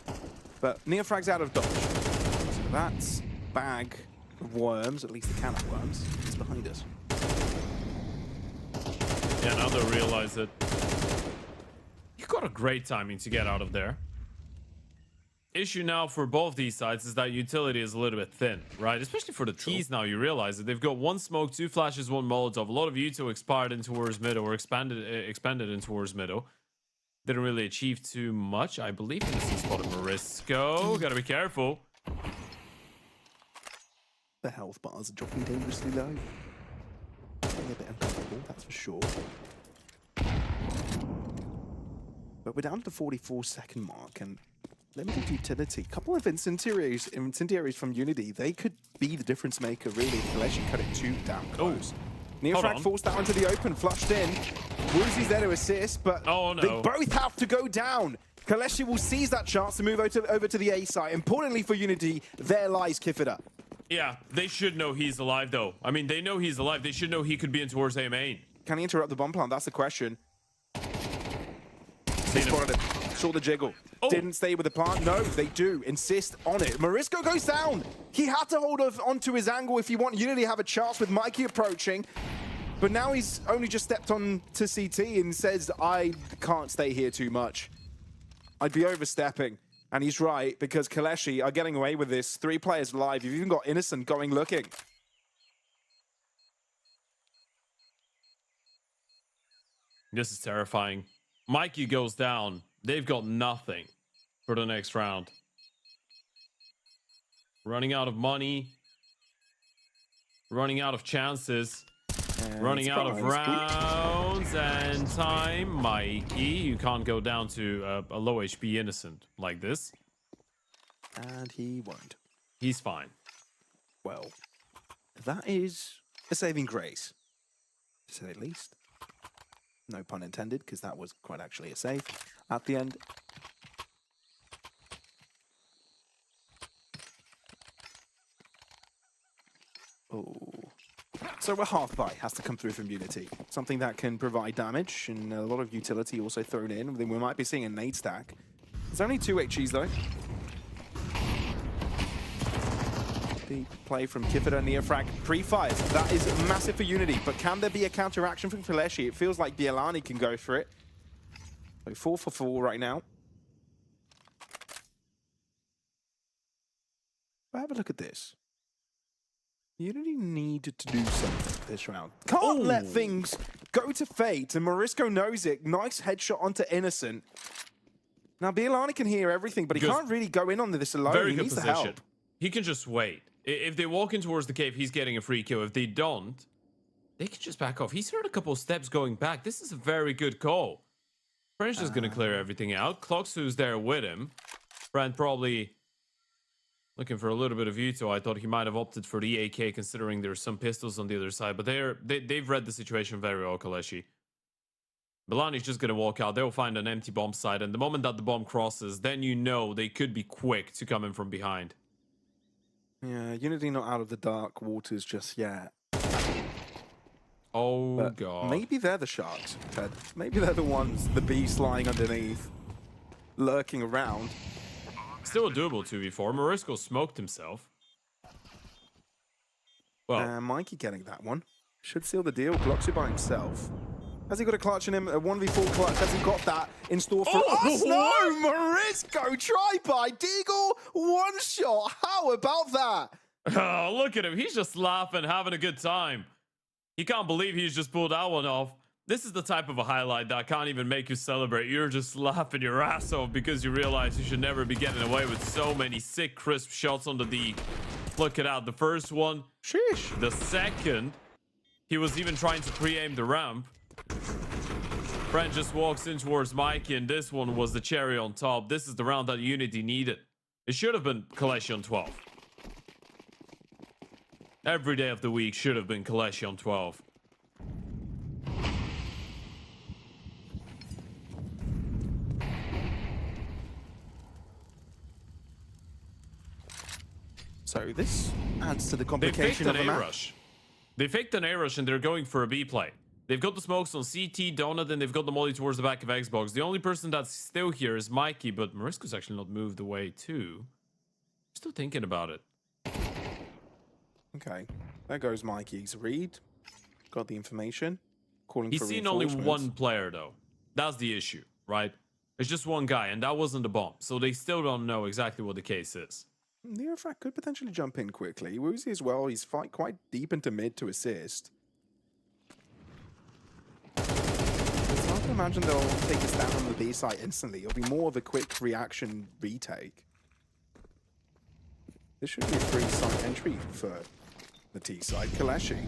But Neofrag's out of dodge. So that's bag of worms, at least the can of worms, is behind us. Yeah, now they'll realize it. You got a great timing to get out of there. Issue now for both these sides is that utility is a little bit thin, right? Especially for the T's now, you realize that they've got 1 smoke, 2 flashes, 1 Molotov. A lot of Uto expired in towards middle, or expanded in towards middle. Didn't really achieve too much, I believe. This is spot of Marisco. Gotta be careful. The health bars are dropping dangerously low. Getting a bit uncomfortable, that's for sure. But we're down to the 44-second mark, and limited utility. Couple of incendiaries from Unity. They could be the difference maker, really. KOLESIE cut it too damn close. Neofrag forced that into the open, flushed in. Woozie's there to assist, but they both have to go down. KOLESIE will seize that chance to move over to the A site. Importantly for Unity, there lies Kifida. Yeah, they should know he's alive, though. I mean, they know he's alive. They should know he could be in towards A main. Can he interrupt the bomb plant? That's the question. They spotted it. Saw the jiggle. Didn't stay with the plant. No, they do. Insist on it. Morisco goes down. He had to hold onto his angle if he want Unity to have a chance with Mikey approaching. But now he's only just stepped on to CT and says, I can't stay here too much. I'd be overstepping. And he's right, because KOLESIE are getting away with this. 3 players live. You've even got Innocent going looking. This is terrifying. Mikey goes down. They've got nothing for the next round. Running out of money. Running out of chances. Running out of rounds and time. Mikey, you can't go down to a low HP Innocent like this. And he won't. He's fine. Well, that is a saving grace, to say the least. No pun intended, because that was quite actually a save at the end. Oh. So a half buy has to come through from Unity. Something that can provide damage and a lot of utility also thrown in. Then we might be seeing a nade stack. There's only 2 HEs though. Deep play from Kifida, Neofrag, pre-fires. That is massive for Unity, but can there be a counteraction from KOLESIE? It feels like Bielani can go for it. So 4 for 4 right now. But have a look at this. Unity needed to do something this round. Can't let things go to fate, and Morisco knows it. Nice headshot onto Innocent. Now, Bielani can hear everything, but he can't really go in on this alone. Very he good needs position. the help. He can just wait. If they walk in towards the cave, he's getting a free kill. If they don't, they can just back off. He's heard a couple of steps going back. This is a very good call. French is going to clear everything out. Clocksu's there with him. Brand probably looking for a little bit of veto. I thought he might have opted for the AK, considering there's some pistols on the other side. But they've read the situation very well, KOLESIE. Bielani's just going to walk out. They'll find an empty bomb site. And the moment that the bomb crosses, then you know they could be quick to come in from behind. Yeah, Unity not out of the dark waters just yet. Oh, but God. Maybe they're the sharks, Ted. Maybe they're the ones, the beast lying underneath, lurking around. Still a doable 2v4. Morisco smoked himself. Well, Mikey getting that one. Should seal the deal. Glocks it by himself. Has he got a clutch in him? A 1v4 clutch. Has he got that in store for us? No! Morisco, try by Deagle, one shot. How about that? oh, look at him. He's just laughing, having a good time. He can't believe he's just pulled that one off. This is the type of a highlight that can't even make you celebrate. You're just laughing your ass off because you realize you should never be getting away with so many sick, crisp shots on the D. Look at that. The first one. Sheesh. The second, he was even trying to pre-aim the ramp. Brent just walks in towards Mikey, and this one was the cherry on top. This is the round that Unity needed. It should have been KOLESIE on 12. Every day of the week should have been KOLESIE on 12. So this adds to the complication of the match. Rush. They faked an A rush and they're going for a B play. They've got the smokes on CT, Donut, and they've got the molly towards the back of Xbox. The only person that's still here is Mikey, but Morisco's actually not moved away too. Still thinking about it. Okay, there goes Mikey's read. Got the information. Calling He's for seen only reinforcements. one player though. That's the issue, right? It's just one guy, and that wasn't a bomb. So they still don't know exactly what the case is. Neofrag could potentially jump in quickly. Woozie as well. He's quite deep into mid to assist. It's hard to imagine they'll take this down on the B site instantly. It'll be more of a quick reaction retake. This should be a free site entry for the T side. KOLESIE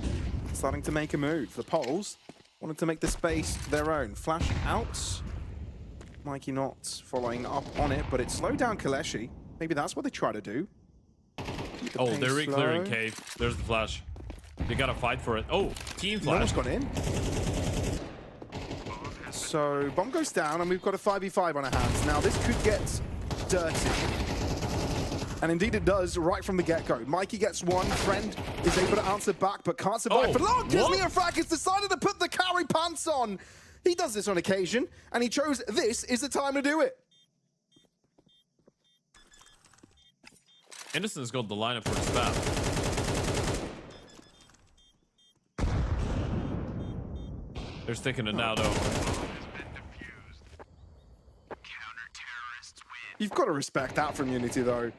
starting to make a move. The Poles wanted to make the space their own. Flash out. Mikey not following up on it, but it slowed down KOLESIE. Maybe that's what they try to do. Oh, they're re-clearing cave. There's the flash. They gotta fight for it. Oh, team flash. No one's gone in. So bomb goes down, and we've got a 5v5 on our hands. Now this could get dirty. And indeed it does, right from the get-go. Mikey gets one, Friend is able to answer back, but can't survive for long, because Neofrag has decided to put the carry pants on. He does this on occasion, and he chose this is the time to do it. Innocent's got the lineup for spam. They're sticking it now, though. You've got to respect that from Unity, though.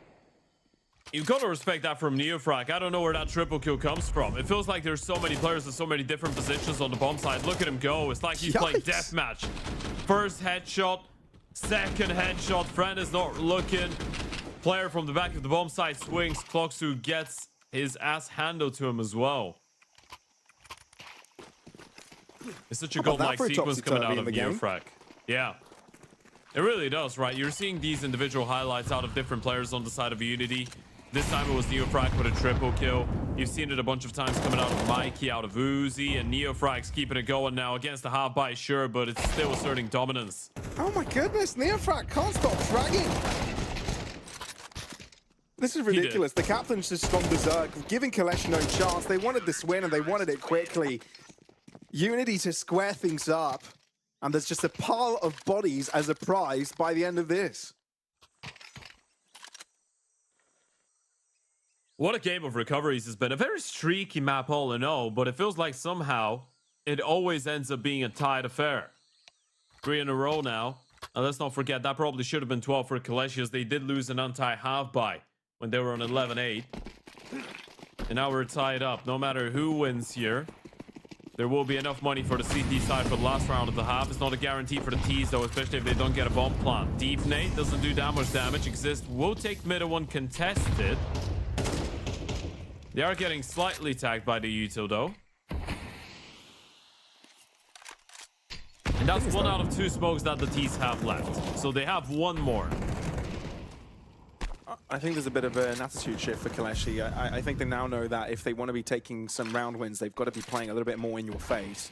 You've got to respect that from Neofrag. I don't know where that triple kill comes from. It feels like there's so many players in so many different positions on the bomb side. Look at him go. It's like he's playing deathmatch. First headshot, second headshot. Friend is not looking. Player from the back of the bomb side swings. KOLESIE gets his ass handled to him as well. It's such a godlike sequence coming out of Neofrag. Yeah. It really does, right? You're seeing these individual highlights out of different players on the side of Unity. This time it was Neofrag with a triple kill. You've seen it a bunch of times coming out of Mikey, out of Uzi, and Neofrag's keeping it going now against the half by sure, but it's still asserting dominance. Oh my goodness, Neofrag can't stop dragging. This is ridiculous. The captain's just gone berserk, giving KOLESIE no chance. They wanted this win and they wanted it quickly. Unity to square things up, and there's just a pile of bodies as a prize by the end of this. What a game of recoveries has been. A very streaky map all in all, but it feels like somehow it always ends up being a tied affair. 3 in a row now. And let's not forget, that probably should have been 12 for KOLESIE, as they did lose an untied half by when they were on 11-8. And now we're tied up. No matter who wins here, there will be enough money for the CT side for the last round of the half. It's not a guarantee for the T's, though, especially if they don't get a bomb plant. Deep Nate doesn't do that much damage. Exist will take middle one contested. They are getting slightly tagged by the util, though. And that's 1 out of 2 smokes that the T's have left. So they have one more. I think there's a bit of an attitude shift for KOLESIE. I think they now know that if they want to be taking some round wins, they've got to be playing a little bit more in your face.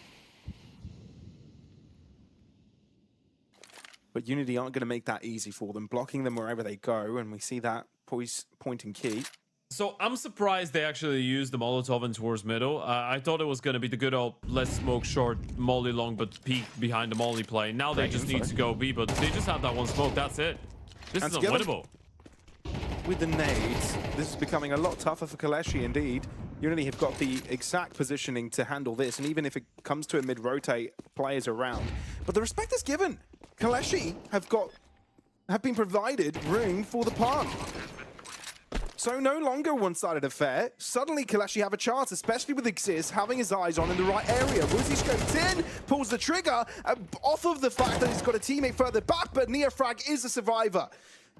But Unity aren't going to make that easy for them, blocking them wherever they go, and we see that point and key. So I'm surprised they actually used the Molotov in towards middle. I thought it was going to be the good old let's smoke short, molly long, but peek behind the molly play. Now they just need to go B, but they just have that one smoke. That's it. This is unwinnable. With the nades, this is becoming a lot tougher for KOLESIE indeed. Unity have got the exact positioning to handle this, and even if it comes to a mid-rotate, players around. But the respect is given. KOLESIE have been provided room for the pun. So no longer a one-sided affair. Suddenly KOLESIE have a chance, especially with Exist having his eyes on in the right area. Woozy scopes in, pulls the trigger, off of the fact that he's got a teammate further back, but Neofrag is a survivor.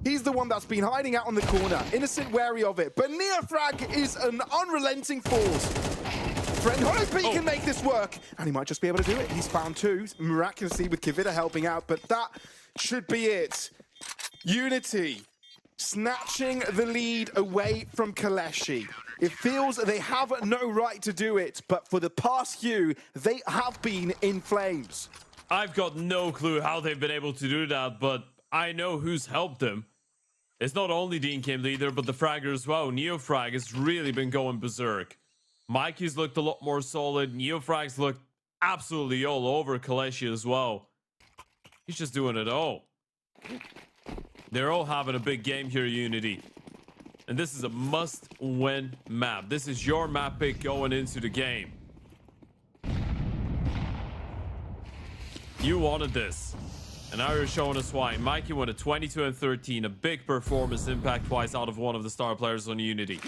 He's the one that's been hiding out on the corner. Innocent wary of it, but Neofrag is an unrelenting force. Friend hoping he can make this work, and he might just be able to do it. He's found 2, miraculously with Kivita helping out, but that should be it. Unity snatching the lead away from KOLESIE. It feels they have no right to do it, but for the past few, they have been in flames. I've got no clue how they've been able to do that, but I know who's helped them. It's not only the in-game leader, but the fragger as well. Neofrag has really been going berserk. Mikey's looked a lot more solid. Neofrag's looked absolutely all over KOLESIE as well. He's just doing it all. They're all having a big game here, Unity. And this is a must-win map. This is your map pick going into the game. You wanted this. And now you're showing us why. Mikey went a 22 and 13. A big performance impact-wise out of one of the star players on Unity.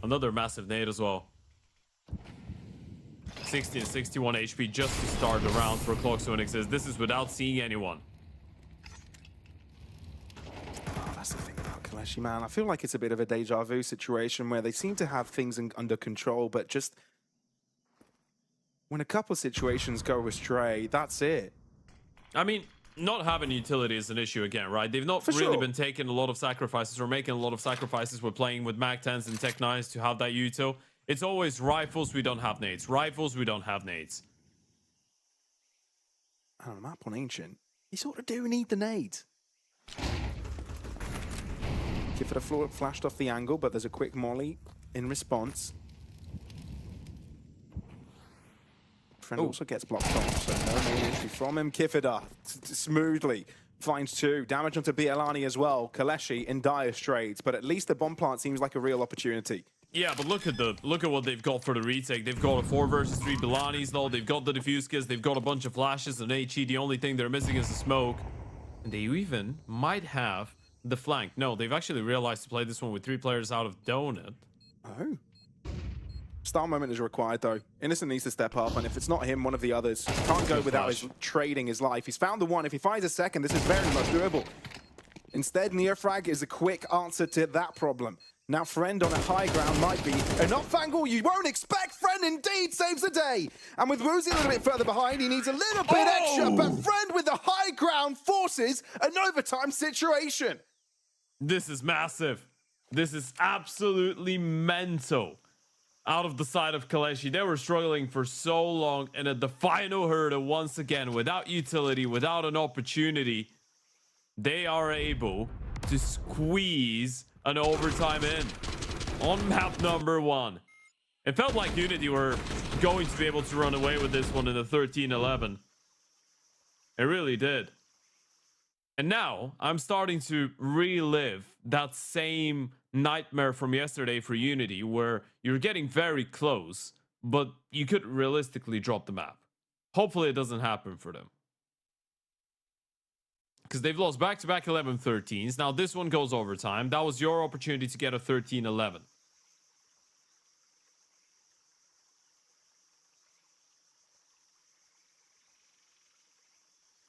Another massive nade as well. 60 and 61 HP just to start the round for KOLESIE and Exist. This is without seeing anyone. Oh, that's the thing about KOLESIE, man. I feel like it's a bit of a deja vu situation where they seem to have things under control, but just when a couple situations go astray, that's it. I mean, not having utility is an issue again, right? They've not really been taking a lot of sacrifices or making a lot of sacrifices with playing with Mac 10s and Tech 9s to have that util. It's always rifles, we don't have nades. Rifles, we don't have nades. On a map on Ancient, you sort of do need the nades. Give it a floor, flashed off the angle, but there's a quick molly in response. Friend also gets blocked off, so no main entry from him. Kifida smoothly finds 2. Damage onto Bielani as well. KOLESIE in dire straits, but at least the bomb plant seems like a real opportunity. Yeah, but look at what they've got for the retake. They've got a 4 versus 3 Bielanis though. They've got the diffuse kits. They've got a bunch of flashes and HE. The only thing they're missing is the smoke. And they even might have the flank. No, they've actually realized to play this one with 3 players out of Donut. Oh. Star moment is required, though. Innocent needs to step up, and if it's not him, one of the others. Can't go without trading his life. He's found the one. If he finds a second, this is very much doable. Instead, Neofrag is a quick answer to that problem. Now, Friend on a high ground might be enough angle you won't expect. Friend indeed saves the day. And with Woozy a little bit further behind, he needs a little bit extra, but Friend with the high ground forces an overtime situation. This is massive. This is absolutely mental. Out of the side of KOLESIE, they were struggling for so long, and at the final hurdle, once again, without utility, without an opportunity, they are able to squeeze an overtime in on map number 1. It felt like Unity were going to be able to run away with this one in the 13-11. It really did. And now I'm starting to relive that same nightmare from yesterday for Unity, where you're getting very close, but you could realistically drop the map. Hopefully it doesn't happen for them, because they've lost back-to-back 11-13s. Now this one goes overtime. That was your opportunity to get a 13-11.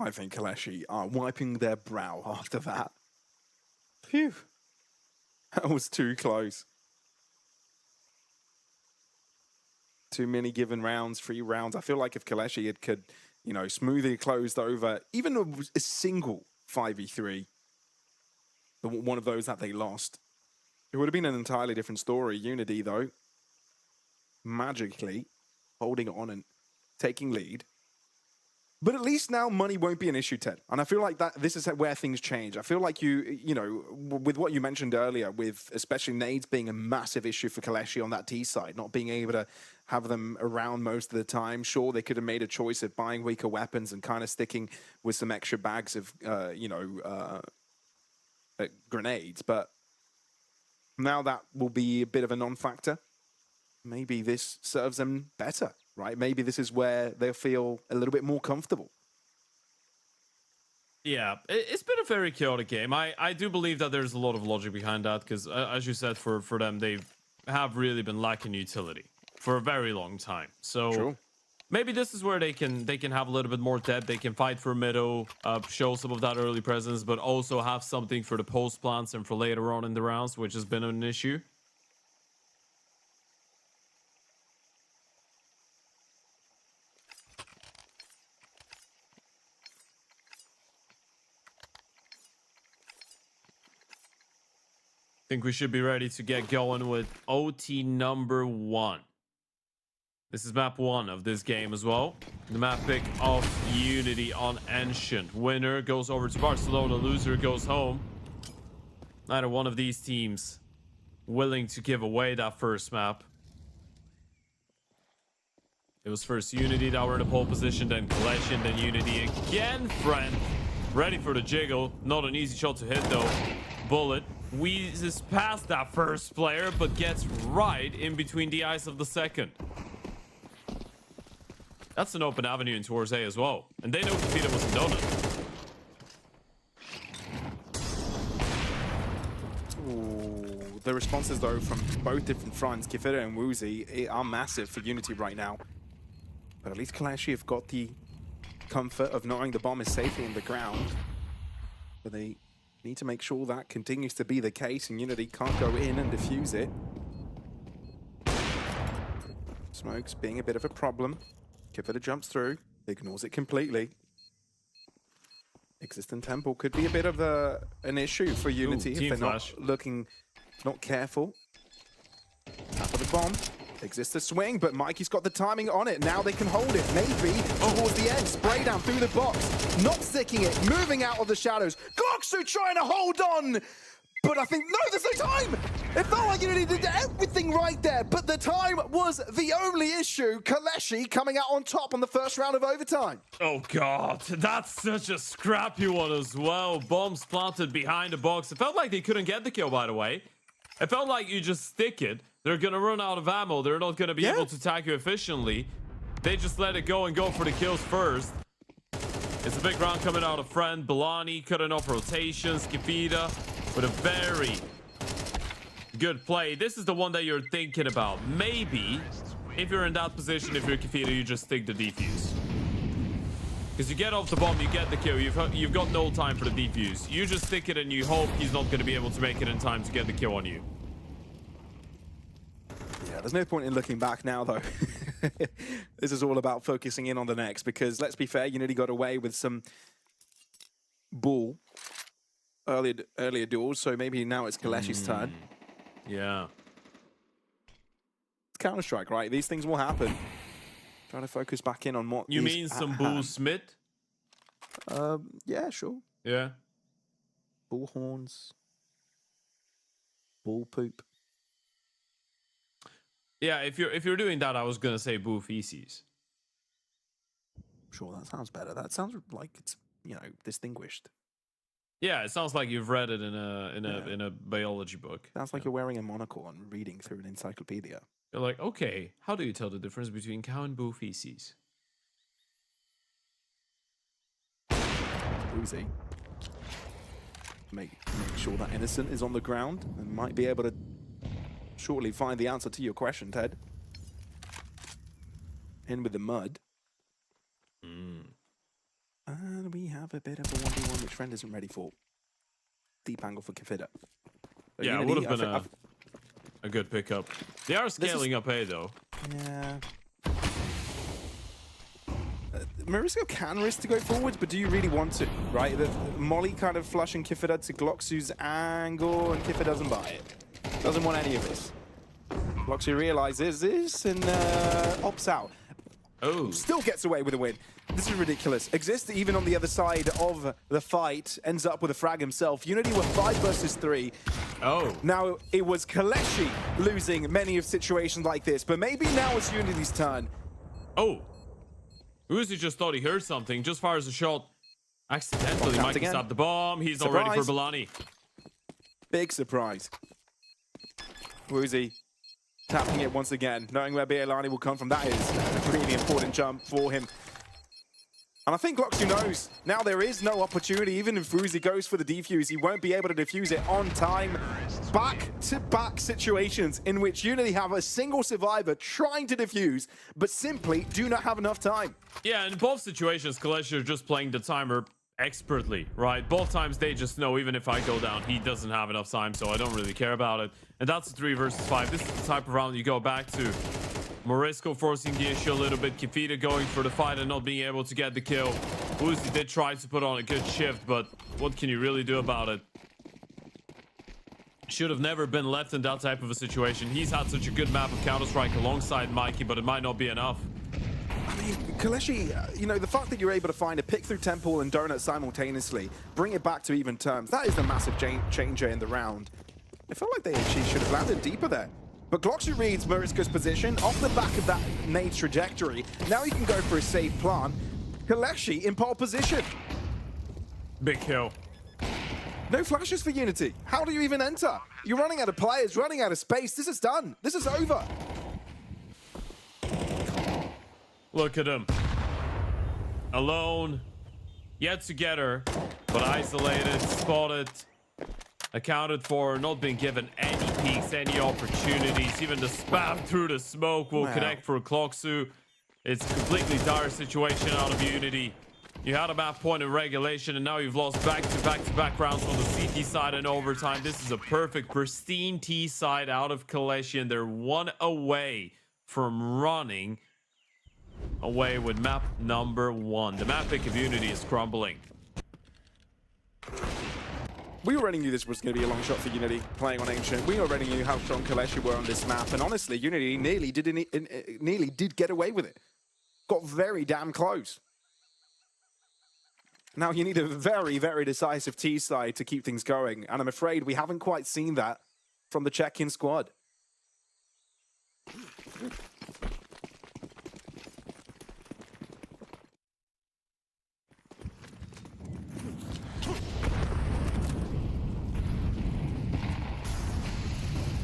I think KOLESIE are wiping their brow after that. Phew. That was too close. Too many given rounds, 3 rounds. I feel like if KOLESIE had could, you know, smoothly closed over even a single 5v3, one of those that they lost, it would have been an entirely different story. Unity, though, magically holding on and taking lead. But at least now money won't be an issue, Ted. And I feel like that this is where things change. I feel like you know, with what you mentioned earlier, with especially nades being a massive issue for KOLESIE on that T side, not being able to have them around most of the time. Sure, they could have made a choice of buying weaker weapons and kind of sticking with some extra bags of, grenades. But now that will be a bit of a non-factor. Maybe this serves them better. Right? Maybe this is where they'll feel a little bit more comfortable. Yeah, it's been a very chaotic game. I do believe that there's a lot of logic behind that, because as you said, for them, they have really been lacking utility for a very long time. So True. Maybe this is where they can have a little bit more depth. They can fight for middle, show some of that early presence, but also have something for the post plants and for later on in the rounds, which has been an issue. Think we should be ready to get going with OT number 1. This is map 1 of this game as well. The map pick of Unity on Ancient. Winner goes over to Barcelona, loser goes home. Neither one of these teams willing to give away that first map. It was first Unity that were in the pole position, then KOLESIE, and then Unity again. Friend ready for the jiggle. Not an easy shot to hit though. Bullet wheezes past that first player, but gets right in between the eyes of the second. That's an open avenue in towards A as well. And they know Kifida was a donut. Ooh, the responses, though, from both different fronts, Kifida and Woozy, are massive for Unity right now. But at least KOLESIE have got the comfort of knowing the bomb is safely in the ground. But they need to make sure that continues to be the case, and Unity can't go in and defuse it. Smokes being a bit of a problem. Kifida jumps through, ignores it completely. Existent Temple could be a bit of an issue for Unity if they're not careful. Tap of the bomb. Exists a swing, but Mikey's got the timing on it. Now they can hold it. Maybe towards the end. Spray down through the box. Not sticking it. Moving out of the shadows. Gloxu trying to hold on. But I think, no, there's no time. It felt like Unity did everything right there. But the time was the only issue. KOLESIE coming out on top on the first round of overtime. Oh, God. That's such a scrappy one as well. Bombs planted behind the box. It felt like they couldn't get the kill, by the way. It felt like you just stick it. They're going to run out of ammo. They're not going to be able to tag you efficiently. They just let it go and go for the kills first. It's a big round coming out of Friend. Balani cutting off rotations. Kifida with a very good play. This is the one that you're thinking about. Maybe, if you're in that position, if you're Kifida, you just stick the defuse. Because you get off the bomb, you get the kill. You've got no time for the defuse. You just stick it and you hope he's not going to be able to make it in time to get the kill on you. Yeah, there's no point in looking back now, though. This is all about focusing in on the next, because let's be fair, Unity got away with some bull earlier duels, so maybe now it's KOLESIE's turn. Yeah. It's Counter-Strike, right? These things will happen. Trying to focus back in on what you mean some bull Smith? Yeah, sure. Yeah. Bull horns. Bull poop. Yeah, if you're doing that, I was gonna say boo feces. Sure, that sounds better. That sounds like it's, you know, distinguished. Yeah, it sounds like you've read it in a biology book. Sounds like you're wearing a monocle and reading through an encyclopedia. You're like, okay, how do you tell the difference between cow and boo feces? Uzi. Make sure that Innocent is on the ground and might be able to shortly find the answer to your question, Ted. In with the mud. And we have a bit of a 1v1 which Friend isn't ready for. Deep angle for Kifida. So yeah, Unity, it would have been a good pickup. They are scaling up A, though. Yeah. Mauricio can risk to go forwards, but do you really want to, right? The Molly kind of flushing Kifida to Gloxu's angle, and Kifida doesn't buy it. Doesn't want any of this. Gloxu realizes this and opts out. Oh. Still gets away with a win. This is ridiculous. Exist even on the other side of the fight, ends up with a frag himself. Unity were 5 versus 3. Oh. Now it was KOLESIE losing many of situations like this, but maybe now it's Unity's turn. Oh. Uzi just thought he heard something, just fires a shot. Accidentally, Mikey stopped the bomb. He's not ready for Balani. Big surprise. Uzi tapping it once again, knowing where Bielani will come from. That is a really important jump for him. And I think Gloxu knows. Now there is no opportunity. Even if Uzi goes for the defuse, he won't be able to defuse it on time. Back-to-back situations in which Unity have a single survivor trying to defuse, but simply do not have enough time. Yeah, in both situations, KOLESIE are just playing the timer expertly, right? Both times they just know, even if I go down, he doesn't have enough time, so I don't really care about it. And that's a 3 versus 5. This is the type of round you go back to. Morisco forcing the issue a little bit. Kifida going for the fight and not being able to get the kill. Uzi did try to put on a good shift, but what can you really do about it? Should have never been left in that type of a situation. He's had such a good map of Counter-Strike alongside Mikey, but it might not be enough. I mean, KOLESIE, you know, the fact that you're able to find a pick through Temple and Donut simultaneously, bring it back to even terms, that is the massive changer in the round. It felt like they actually should have landed deeper there. But Gloxu reads Morisco's position off the back of that nade trajectory. Now he can go for a safe plan. KOLESIE in pole position. Big kill. No flashes for Unity. How do you even enter? You're running out of players, running out of space. This is done. This is over. Look at him. Alone. Yet together. But isolated, spotted, accounted for, not being given any peeks, any opportunities. Even the spam through the smoke will connect for Gloxu. It's a completely dire situation out of Unity. You had a map point in regulation, and now you've lost back-to-back rounds on the CT side in overtime. This is a perfect, pristine T side out of KOLESIE, and they're 1 away from running away with map number 1. The map pick of Unity is crumbling. We already knew this was going to be a long shot for Unity playing on Ancient. We already knew how strong KOLESIE were on this map. And honestly, Unity nearly did get away with it. Got very damn close. Now you need a very, very decisive T side to keep things going. And I'm afraid we haven't quite seen that from the check-in squad.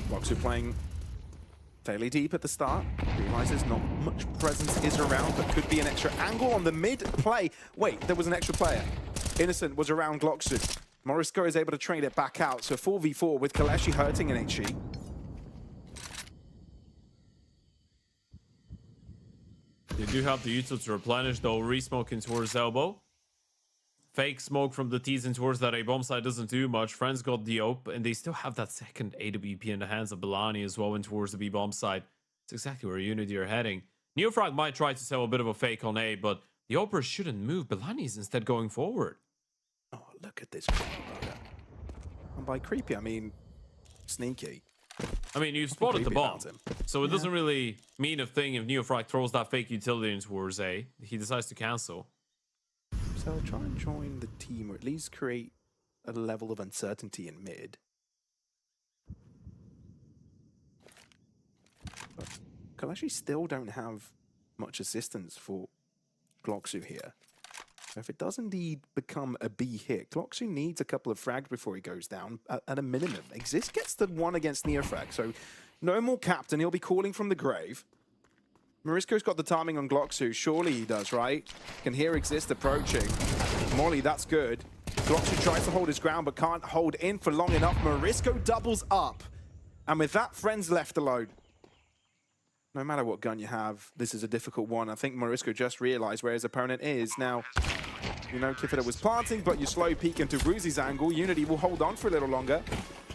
Boxu playing fairly deep at the start. Realizes not much presence is around, but could be an extra angle on the mid play. Wait, there was an extra player. Innocent was around Glocksu. Morisco is able to trade it back out. So 4v4 with KOLESIE hurting an HE. They do have the util to replenish, though. Re-smoking towards elbow. Fake smoke from the T's and towards that A bomb side doesn't do much. Friends got the op, and they still have that second AWP in the hands of Belani as well, and towards the B bomb side. It's exactly where Unity are heading. Neofrag might try to sell a bit of a fake on A, but the Opera shouldn't move. Belani's instead going forward. Oh, look at this. And by creepy, I mean sneaky. I mean, you've spotted the bomb, so it doesn't really mean a thing if Neofrag throws that fake utility in towards A. He decides to cancel. So I'll try and join the team, or at least create a level of uncertainty in mid. But KOLESIE still don't have much assistance for Glocksu here. So if it does indeed become a B hit, Glocksu needs a couple of frags before he goes down, at a minimum. Exist gets the one against Neofrag, so no more captain. He'll be calling from the grave. Morisco's got the timing on Glocksu. Surely he does, right? Can hear Exist approaching. Molly, that's good. Glocksu tries to hold his ground, but can't hold in for long enough. Morisco doubles up. And with that, Friends left alone. No matter what gun you have, this is a difficult one. I think Morisco just realized where his opponent is. Now, you know, Kifida was planting, but you slow peek into Bruzy's angle. Unity will hold on for a little longer.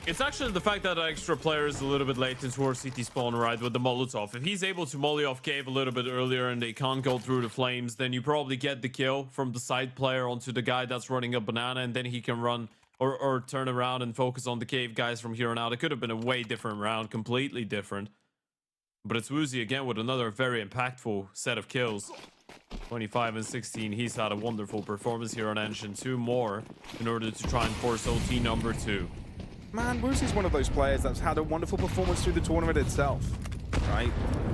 It's actually the fact that the extra player is a little bit late towards CT spawn, right, with the Molotov. If he's able to molly off cave a little bit earlier and they can't go through the flames, then you probably get the kill from the side player onto the guy that's running a banana, and then he can run or turn around and focus on the cave guys from here on out. It could have been a way different round, completely different. But it's Woozy again with another very impactful set of kills. 25 and 16. He's had a wonderful performance here on Engine. 2 more in order to try and force OT number 2. Man, Woozy's one of those players that's had a wonderful performance through the tournament itself, right?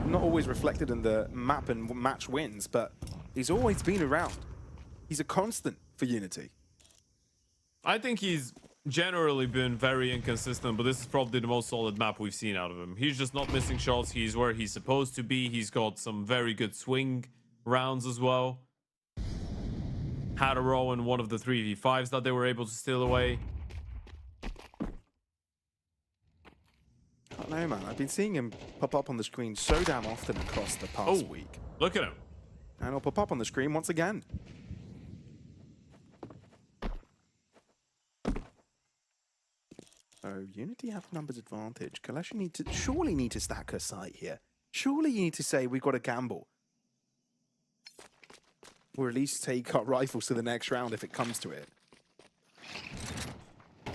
Not always reflected in the map and match wins, but he's always been around. He's a constant for Unity. I think he's generally been very inconsistent, but this is probably the most solid map we've seen out of him. He's just not missing shots. He's where he's supposed to be. He's got some very good swing rounds as well. Had a row in one of the 3v5s that they were able to steal away. I don't know, man. I've been seeing him pop up on the screen so damn often across the past week. Look at him. And he'll pop up on the screen once again. So Unity have numbers advantage. KOLESIE surely need to stack her site here. Surely you need to say we've got to gamble. Or at least take our rifles to the next round if it comes to it.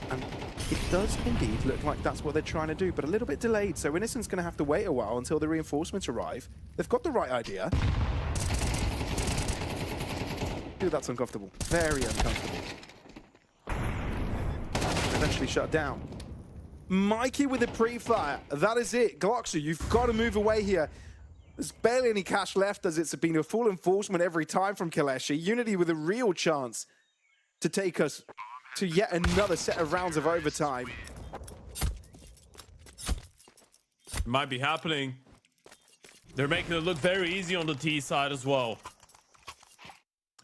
And it does indeed look like that's what they're trying to do, but a little bit delayed. So Innocent's going to have to wait a while until the reinforcements arrive. They've got the right idea. Dude, that's uncomfortable. Very uncomfortable. Eventually shut down. Mikey with a pre-fire. That is it. Glocksu, you've got to move away here. There's barely any cash left as it's been a full enforcement every time from KOLESIE. Unity with a real chance to take us to yet another set of rounds of overtime. It might be happening. They're making it look very easy on the T side as well.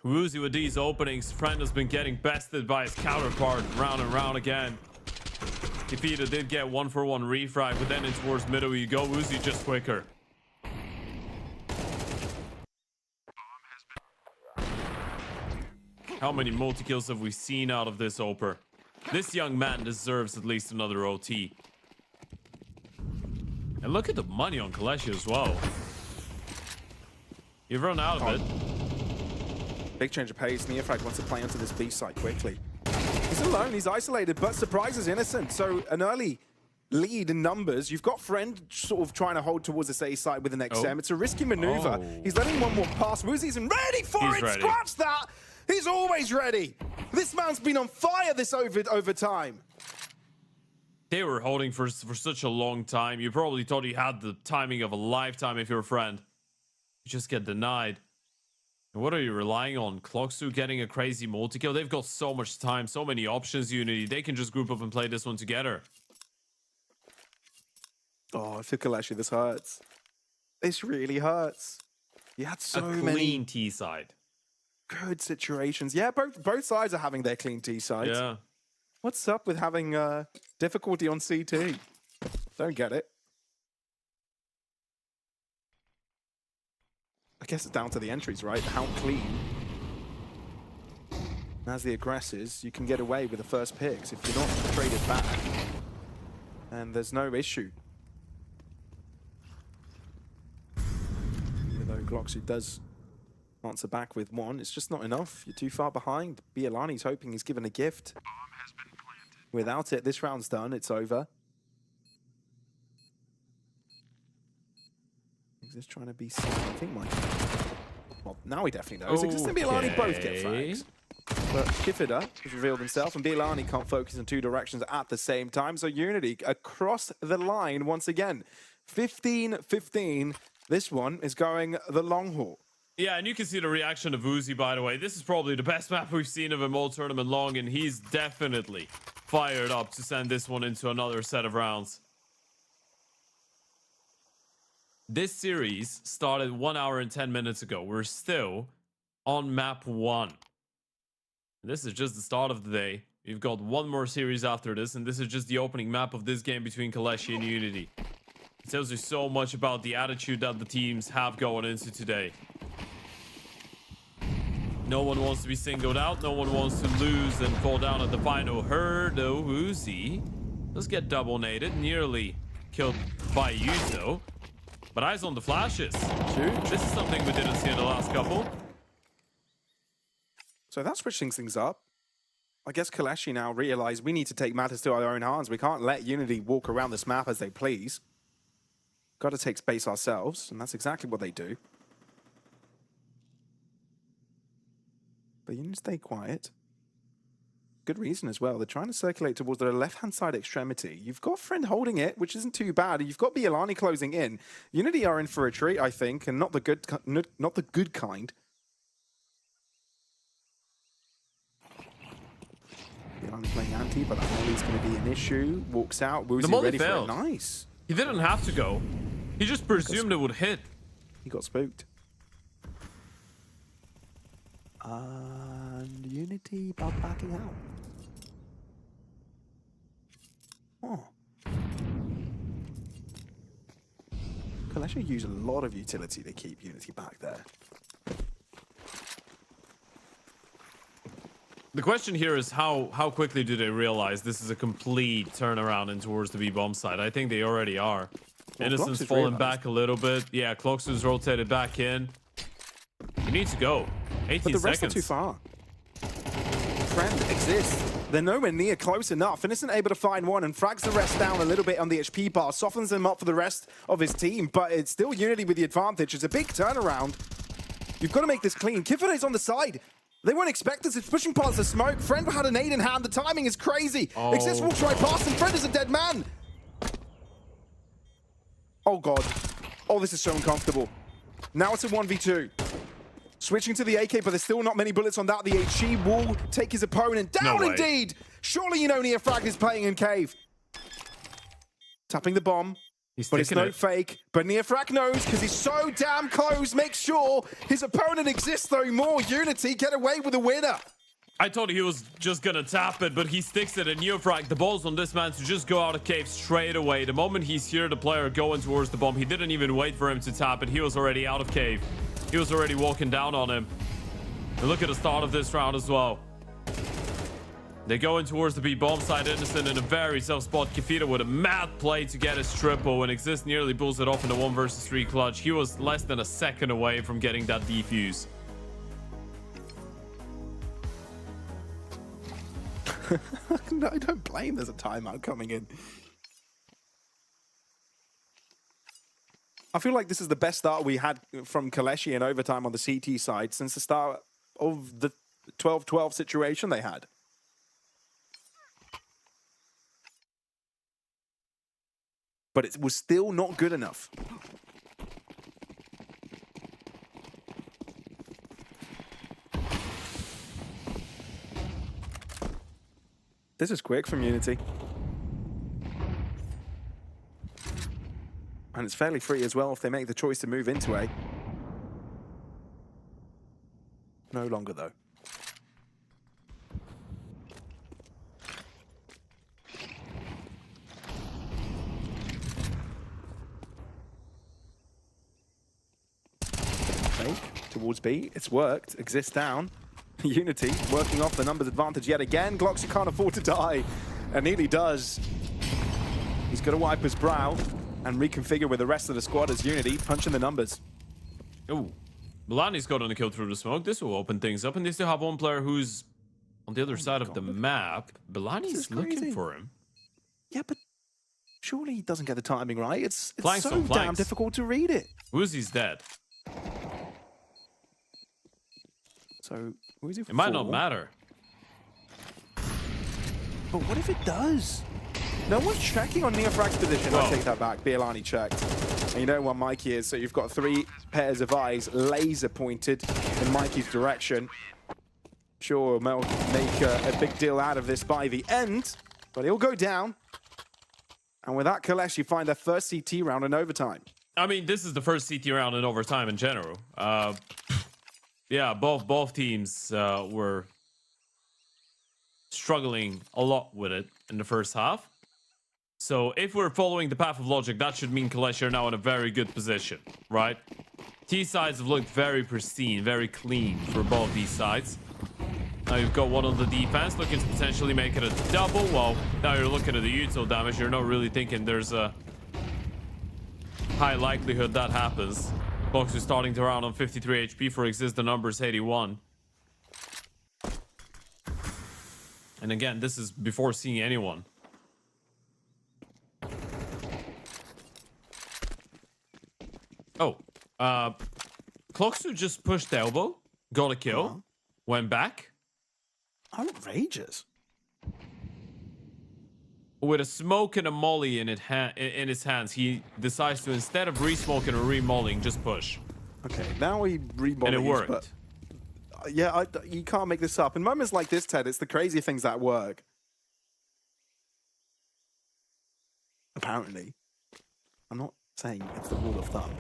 Woozy with these openings. Friend has been getting bested by his counterpart round and round again. Kifida did get 1-for-1 refrag, but then in towards middle you go. Woozy just quicker. How many multi-kills have we seen out of this Oper? This young man deserves at least another OT. And look at the money on KOLESIE as well. You've run out of it. Big change of pace. Neofrag wants to play onto this B side quickly. He's alone, he's isolated, but surprise is innocent. So an early lead in numbers. You've got Friend sort of trying to hold towards this A side with an XM. It's a risky maneuver. He's letting one more pass. Woozy's ready for it. Ready. Scratch that. He's always ready. This man's been on fire this over time. They were holding for such a long time. You probably thought he had the timing of a lifetime if you're a Friend. You just get denied. And what are you relying on? Clocksu getting a crazy multi-kill? They've got so much time, so many options, Unity. They can just group up and play this one together. Oh, I feel KOLESIE, this hurts. This really hurts. You had so clean many T side. good situations. Yeah, both sides are having their clean T sides. Yeah. What's up with having difficulty on CT? Don't get it. I guess it's down to the entries, right? How clean. As the aggressors, you can get away with the first picks if you're not traded back. And there's no issue. Even though Gloxy does answer back with one, it's just not enough. You're too far behind. Bialani's hoping he's given a gift. Without it, this round's done. It's over. He's just trying to be safe. I think Mike. Well, now he definitely knows. Because and Bialani both get frags. But Kifida has revealed himself, and Bialani can't focus in two directions at the same time. So Unity across the line once again. 15-15. This one is going the long haul. Yeah, and you can see the reaction of Uzi, by the way. This is probably the best map we've seen of him all tournament long, and he's definitely fired up to send this one into another set of rounds. This series started 1 hour and 10 minutes ago. We're still on map 1. This is just the start of the day. We've got one more series after this, and this is just the opening map of this game between KOLESIE and Unity. It tells you so much about the attitude that the teams have going into today. No one wants to be singled out. No one wants to lose and fall down at the final hurdle. Uzi does get double naded, nearly killed by Yuzo. But eyes on the flashes. This is something we didn't see in the last couple. So that switching things up. I guess KOLESIE now realize we need to take matters to our own hands. We can't let Unity walk around this map as they please. Got to take space ourselves, and that's exactly what they do. But you need to stay quiet. Good reason as well. They're trying to circulate towards the left-hand side extremity. You've got Friend holding it, which isn't too bad. You've got Bialani closing in. Unity are in for a treat, I think, and not the good kind. Bialani playing anti, but that molly's going to be an issue. Walks out. Woozy ready failed. for it. Nice. He didn't have to go. He just presumed it would hit. He got spooked. And Unity backing out. Oh. KOLESIE use a lot of utility to keep Unity back there. The question here is how quickly do they realize this is a complete turnaround in towards the B-bomb side? I think they already are. Well, Innocent's Clox fallen back a little bit. Yeah, Cloxu's rotated back in. You need to go. 18 but the rest seconds. are too far. Friend exists. They're nowhere near close enough. Innocent able to find one and frags the rest down a little bit on the HP bar. Softens them up for the rest of his team, but it's still Unity with the advantage. It's a big turnaround. You've got to make this clean. Kifida is on the side. They won't expect this. It's pushing past the smoke. Friend had a nade in hand. The timing is crazy. Exist walks right past him. Friend is a dead man. Oh, God. Oh, this is so uncomfortable. Now it's a 1v2. Switching to the AK, but there's still not many bullets on that. The HE will take his opponent down, No way. indeed. Surely you know Neofrag is playing in cave. Tapping the bomb. But it's no fake. But Neofrag knows because he's so damn close. Make sure his opponent exists, though. More Unity get away with a winner. I thought he was just gonna tap it, but he sticks it, and Neofrag, the ball's on this man to just go out of cave straight away. The moment he's here, the player going towards the bomb, he didn't even wait for him to tap it. He was already out of cave. He was already walking down on him. And look at the start of this round as well. They go in towards the B bomb side. Innocent in a very tough spot. Kefita with a mad play to get his triple, and Exist nearly pulls it off in the 1 versus 3 clutch. He was less than a second away from getting that defuse. No, I don't blame there's a timeout coming in. I feel like this is the best start we had from KOLESIE in overtime on the CT side since the start of the 12-12 situation they had. But it was still not good enough. This is quick from Unity. And it's fairly free as well if they make the choice to move into A. No longer, though. Fake towards B. It's worked. Exists down. Unity working off the numbers advantage yet again. Gloxy can't afford to die. And nearly does. He's got to wipe his brow and reconfigure with the rest of the squad as Unity punching the numbers. Oh, Milani's got on a kill through the smoke. This will open things up, and they still have one player who's on the other side of the map. Milani's looking for him. Yeah, but surely he doesn't get the timing right. It's Planks so on damn planks. difficult to read it. Uzi's dead. So Uzi for It might 4. not matter. But what if it does? No one's checking on Neofrag's position. Whoa. I take that back. Bialani checked. And you know what Mikey is, so you've got 3 pairs of eyes laser pointed in Mikey's direction. Sure, Mel make a big deal out of this by the end, but he'll go down. And with that, KOLESIE find their first CT round in overtime. I mean, this is the first CT round in overtime in general. Yeah, both teams were struggling a lot with it in the first half. So if we're following the path of logic, that should mean KOLESIE are now in a very good position, right? T sides have looked very pristine, very clean for both these sides. Now you've got one on the defense looking to potentially make it a double. Well, now you're looking at the util damage. You're not really thinking there's a high likelihood that happens. Box is starting to round on 53 HP for Exist. The number's 81. And again, this is before seeing anyone. Oh, Cloxu just pushed elbow, got a kill, went back. Outrageous. With a smoke and a molly in his hands, he decides to, instead of re-smoking or re-mollying, just push. Okay, now he remollies, And it worked. but yeah, you can't make this up. In moments like this, Ted, it's the crazy things that work. Apparently. I'm not saying it's the rule of thumb.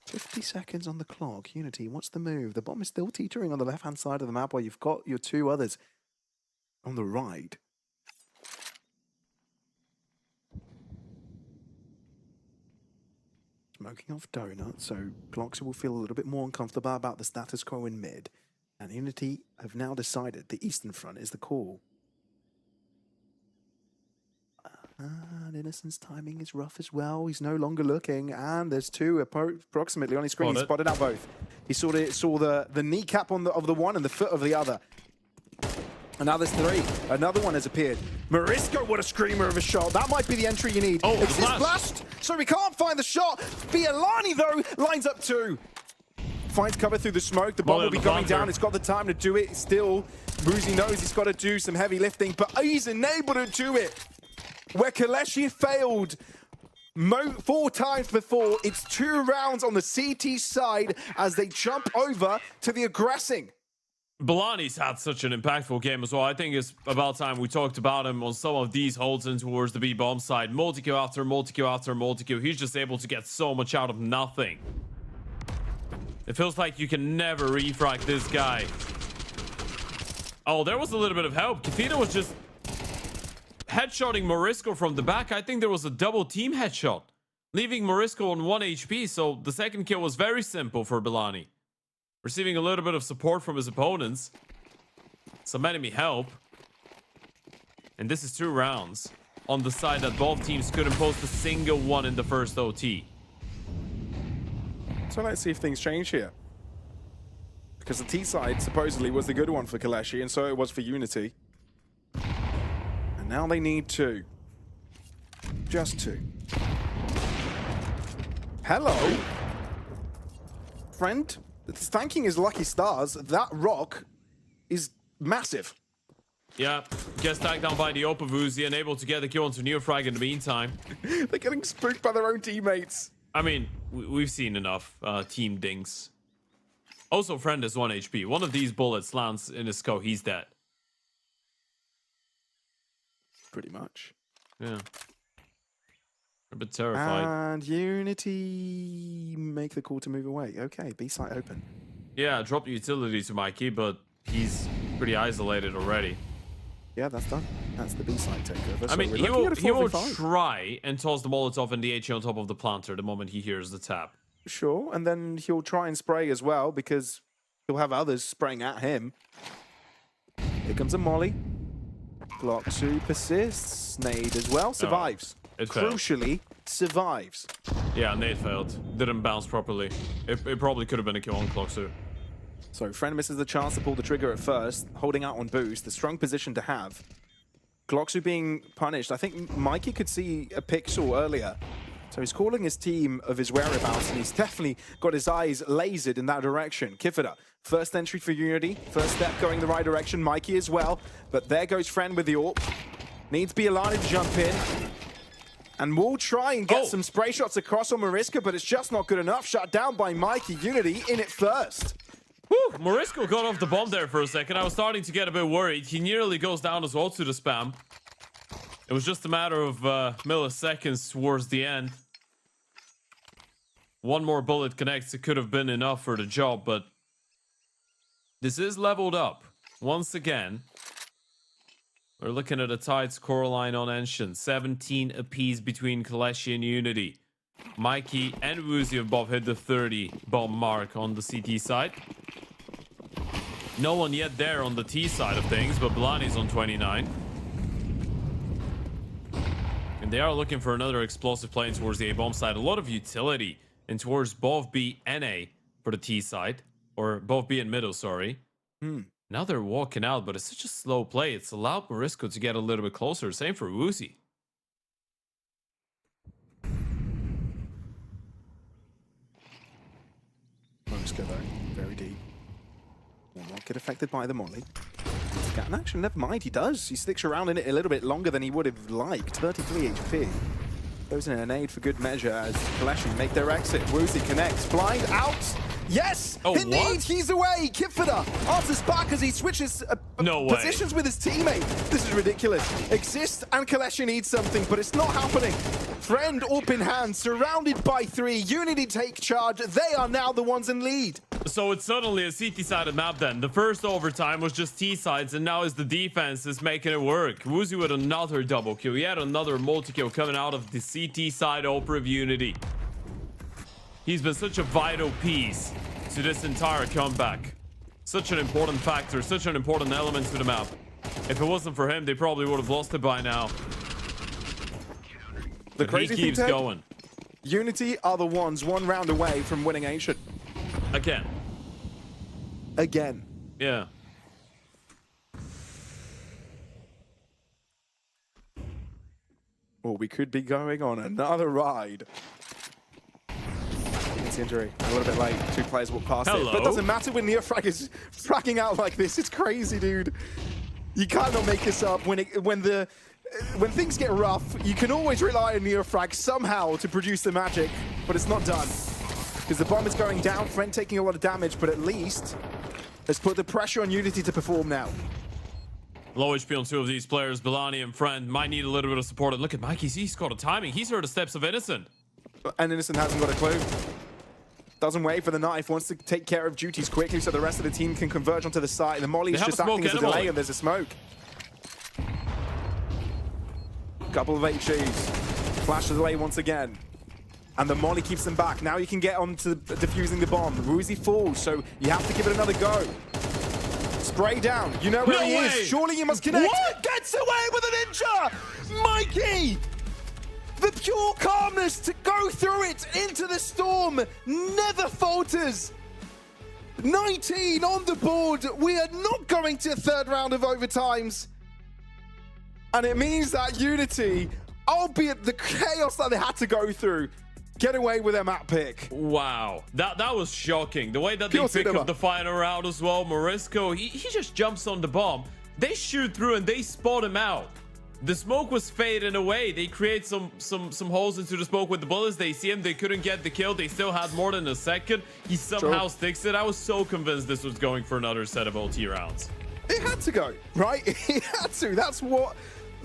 50 seconds on the clock. Unity, what's the move? The bomb is still teetering on the left-hand side of the map while you've got your 2 others on the right. Smoking off donut, so Gloxy will feel a little bit more uncomfortable about the status quo in mid. And Unity have now decided the Eastern Front is the call. And Innocent's timing is rough as well. He's no longer looking, and there's 2 approximately on his screen. He spotted out both. He saw the kneecap of the one and the foot of the other. And now there's 3. Another one has appeared. Morisco, what a screamer of a shot. That might be the entry you need. Oh, It's this blast, so we can't find the shot. Bialani, though, lines up 2. Finds cover through the smoke. The bomb will be going down. It's got the time to do it. Still, Boozy knows he's got to do some heavy lifting, but he's unable to do it. Where KOLESIE failed 4 times before, it's 2 rounds on the CT side as they jump over to the aggressing. Bialani's had such an impactful game as well. I think it's about time we talked about him on some of these holds in towards the B-bomb side. Multi-kill after multi-kill after multi-kill. He's just able to get so much out of nothing. It feels like you can never refrag this guy. Oh, there was a little bit of help. Kefita was just headshotting Morisco from the back. I think there was a double team headshot, leaving Morisco on 1 HP. So the second kill was very simple for Bialani. Receiving a little bit of support from his opponents. Some enemy help. And this is 2 rounds on the side that both teams couldn't post a single one in the first OT. So let's see if things change here. Because the T side supposedly was the good one for KOLESIE, and so it was for Unity. And now they need 2. Just 2. Hello. Friend, thanking his lucky stars, that rock is massive. Yeah, gets tagged down by the Opa Vuzi and able to get the kill onto Neofrag in the meantime. They're getting spooked by their own teammates. I mean, we've seen enough team dings. Also, friend is 1 HP. One of these bullets lands in his skull, he's dead. Pretty much. Yeah. A bit terrified. And Unity make the call to move away. Okay, B site open. Yeah, drop utility to Mikey, but he's pretty isolated already. Yeah, that's done. That's the B side takeover. I mean, he will try and toss the Molotov and the HE on top of the planter the moment he hears the tap. Sure, and then he'll try and spray as well because he'll have others spraying at him. Here comes a molly. Block 2 persists. Nade as well. Survives. It failed. Crucially, survives. Yeah, nade failed. Didn't bounce properly. It probably could have been a kill on clock too. So friend misses the chance to pull the trigger at first, holding out on boost. A strong position to have. Glocksu being punished. I think Mikey could see a pixel earlier. So he's calling his team of his whereabouts, and he's definitely got his eyes lasered in that direction. Kifida, first entry for Unity. First step going the right direction. Mikey as well. But there goes friend with the AWP. Needs Bialani to jump in. And we'll try and get some spray shots across on Mariska, but it's just not good enough. Shut down by Mikey. Unity in it first. Whew, Morisco got off the bomb there for a second. I was starting to get a bit worried. He nearly goes down as well to the spam. It was just a matter of milliseconds towards the end. One more bullet connects. It could have been enough for the job, but this is leveled up once again. We're looking at a tight scoreline on Ancient. 17 apiece between KOLESIE and Unity. Mikey and Woozy have both hit the 30 bomb mark on the CT side. No one yet there on the T side of things, but Blani's on 29. And they are looking for another explosive play towards the A-bomb side. A lot of utility in towards both B and A for the T side. Or both B and middle, sorry. Now they're walking out, but it's such a slow play. It's allowed Morisco to get a little bit closer. Same for Woozy. Morisco though, very deep. Will not get affected by the molly. Scan action, never mind, he does. He sticks around in it a little bit longer than he would have liked. 33 HP. Goes in a nade for good measure as KOLESIE make their exit. Woozy connects, blind out. Yes! Oh, Indeed, what? he's away! Kifida answers back as he switches No way. positions with his teammate. This is ridiculous. Exist and KOLESIE need something, but it's not happening. Friend up in hand, surrounded by 3. Unity take charge. They are now the ones in lead. So it's suddenly a CT-sided map then. The first overtime was just T-sides, and now is the defense is making it work. Woozy with another double kill. Yet another multi-kill coming out of the CT side over of Unity. He's been such a vital piece to this entire comeback. Such an important factor, such an important element to the map. If it wasn't for him, they probably would have lost it by now. The But crazy he thing, keeps Ted, going. Unity are the ones 1 round away from winning Ancient. Again. Again. Yeah. Well, we could be going on another ride. It's injury. A little bit late. 2 players walk past it. But it doesn't matter when Neofrag is fragging out like this. It's crazy, dude. You cannot make this up. When things get rough, you can always rely on Neofrag somehow to produce the magic, but it's not done. Because the bomb is going down, Friend taking a lot of damage, but at least has put the pressure on Unity to perform now. Low HP on 2 of these players. Bialani and Friend might need a little bit of support. And look at Mikey. He's got a timing. He's heard the steps of Innocent. And Innocent hasn't got a clue. Doesn't wait for the knife. Wants to take care of duties quickly so the rest of the team can converge onto the side. The molly is just acting as a delay, and there's a smoke. Couple of HEs. Flash the delay once again. And the molly keeps them back. Now you can get on to defusing the bomb. Woozy falls, so you have to give it another go. Spray down. You know where he is. Surely you must connect. What? Gets away with an ninja! Mikey! The pure calmness to go through it into the storm never falters. 19 on the board. We are not going to a third round of overtimes. And it means that Unity, albeit the chaos that they had to go through, get away with their map pick. Wow, that was shocking. The way that Pure they pick cinema. up the final round as well. Morisco, he just jumps on the bomb. They shoot through and they spot him out. The smoke was fading away. They create some holes into the smoke with the bullets. They see him. They couldn't get the kill. They still had more than a second. He somehow sticks it. I was so convinced this was going for another set of OT rounds. It had to go, right? It had to. That's what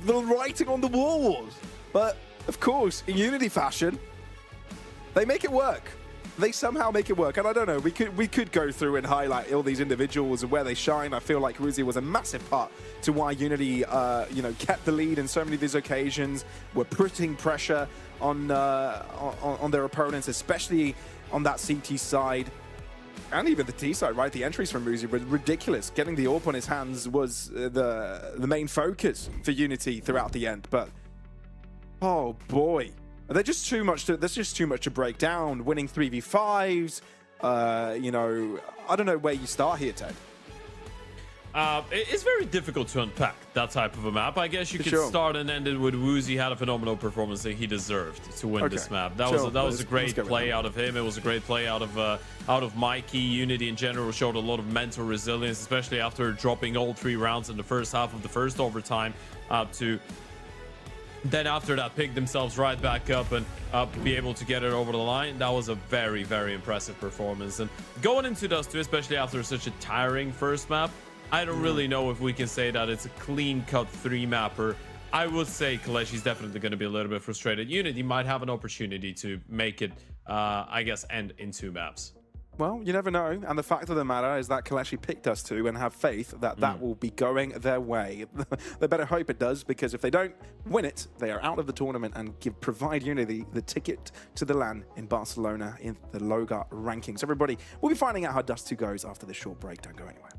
the writing on the wall was. But, of course, in Unity fashion, they make it work. They somehow make it work. And I don't know, we could go through and highlight all these individuals and where they shine. I feel like Ruzi was a massive part to why Unity, kept the lead in so many of these occasions. Were putting pressure on their opponents, especially on that CT side. And even the T side, right? The entries from Muzi were ridiculous. Getting the AWP on his hands was the main focus for Unity throughout the end. But, oh boy. There's just too much to break down. Winning 3v5s, I don't know where you start here, Ted. It's very difficult to unpack that type of a map. I guess you could start and end it with Woozy had a phenomenal performance that he deserved to win this map. That was a great play out of him. It was a great play out of Mikey. Unity in general showed a lot of mental resilience, especially after dropping all 3 rounds in the first half of the first overtime then after that pick themselves right back up and be able to get it over the line. That was a very, very impressive performance. And going into Dust 2, especially after such a tiring first map, I don't really know if we can say that it's a clean-cut 3-mapper. I would say KOLESIE's definitely going to be a little bit frustrated. Unity might have an opportunity to make it, end in 2 maps. Well, you never know. And the fact of the matter is that KOLESIE picked us to and have faith that that will be going their way. They better hope it does, because if they don't win it, they are out of the tournament and provide Unity the ticket to the LAN in Barcelona in the LORGAR rankings. Everybody, we'll be finding out how Dust 2 goes after this short break. Don't go anywhere.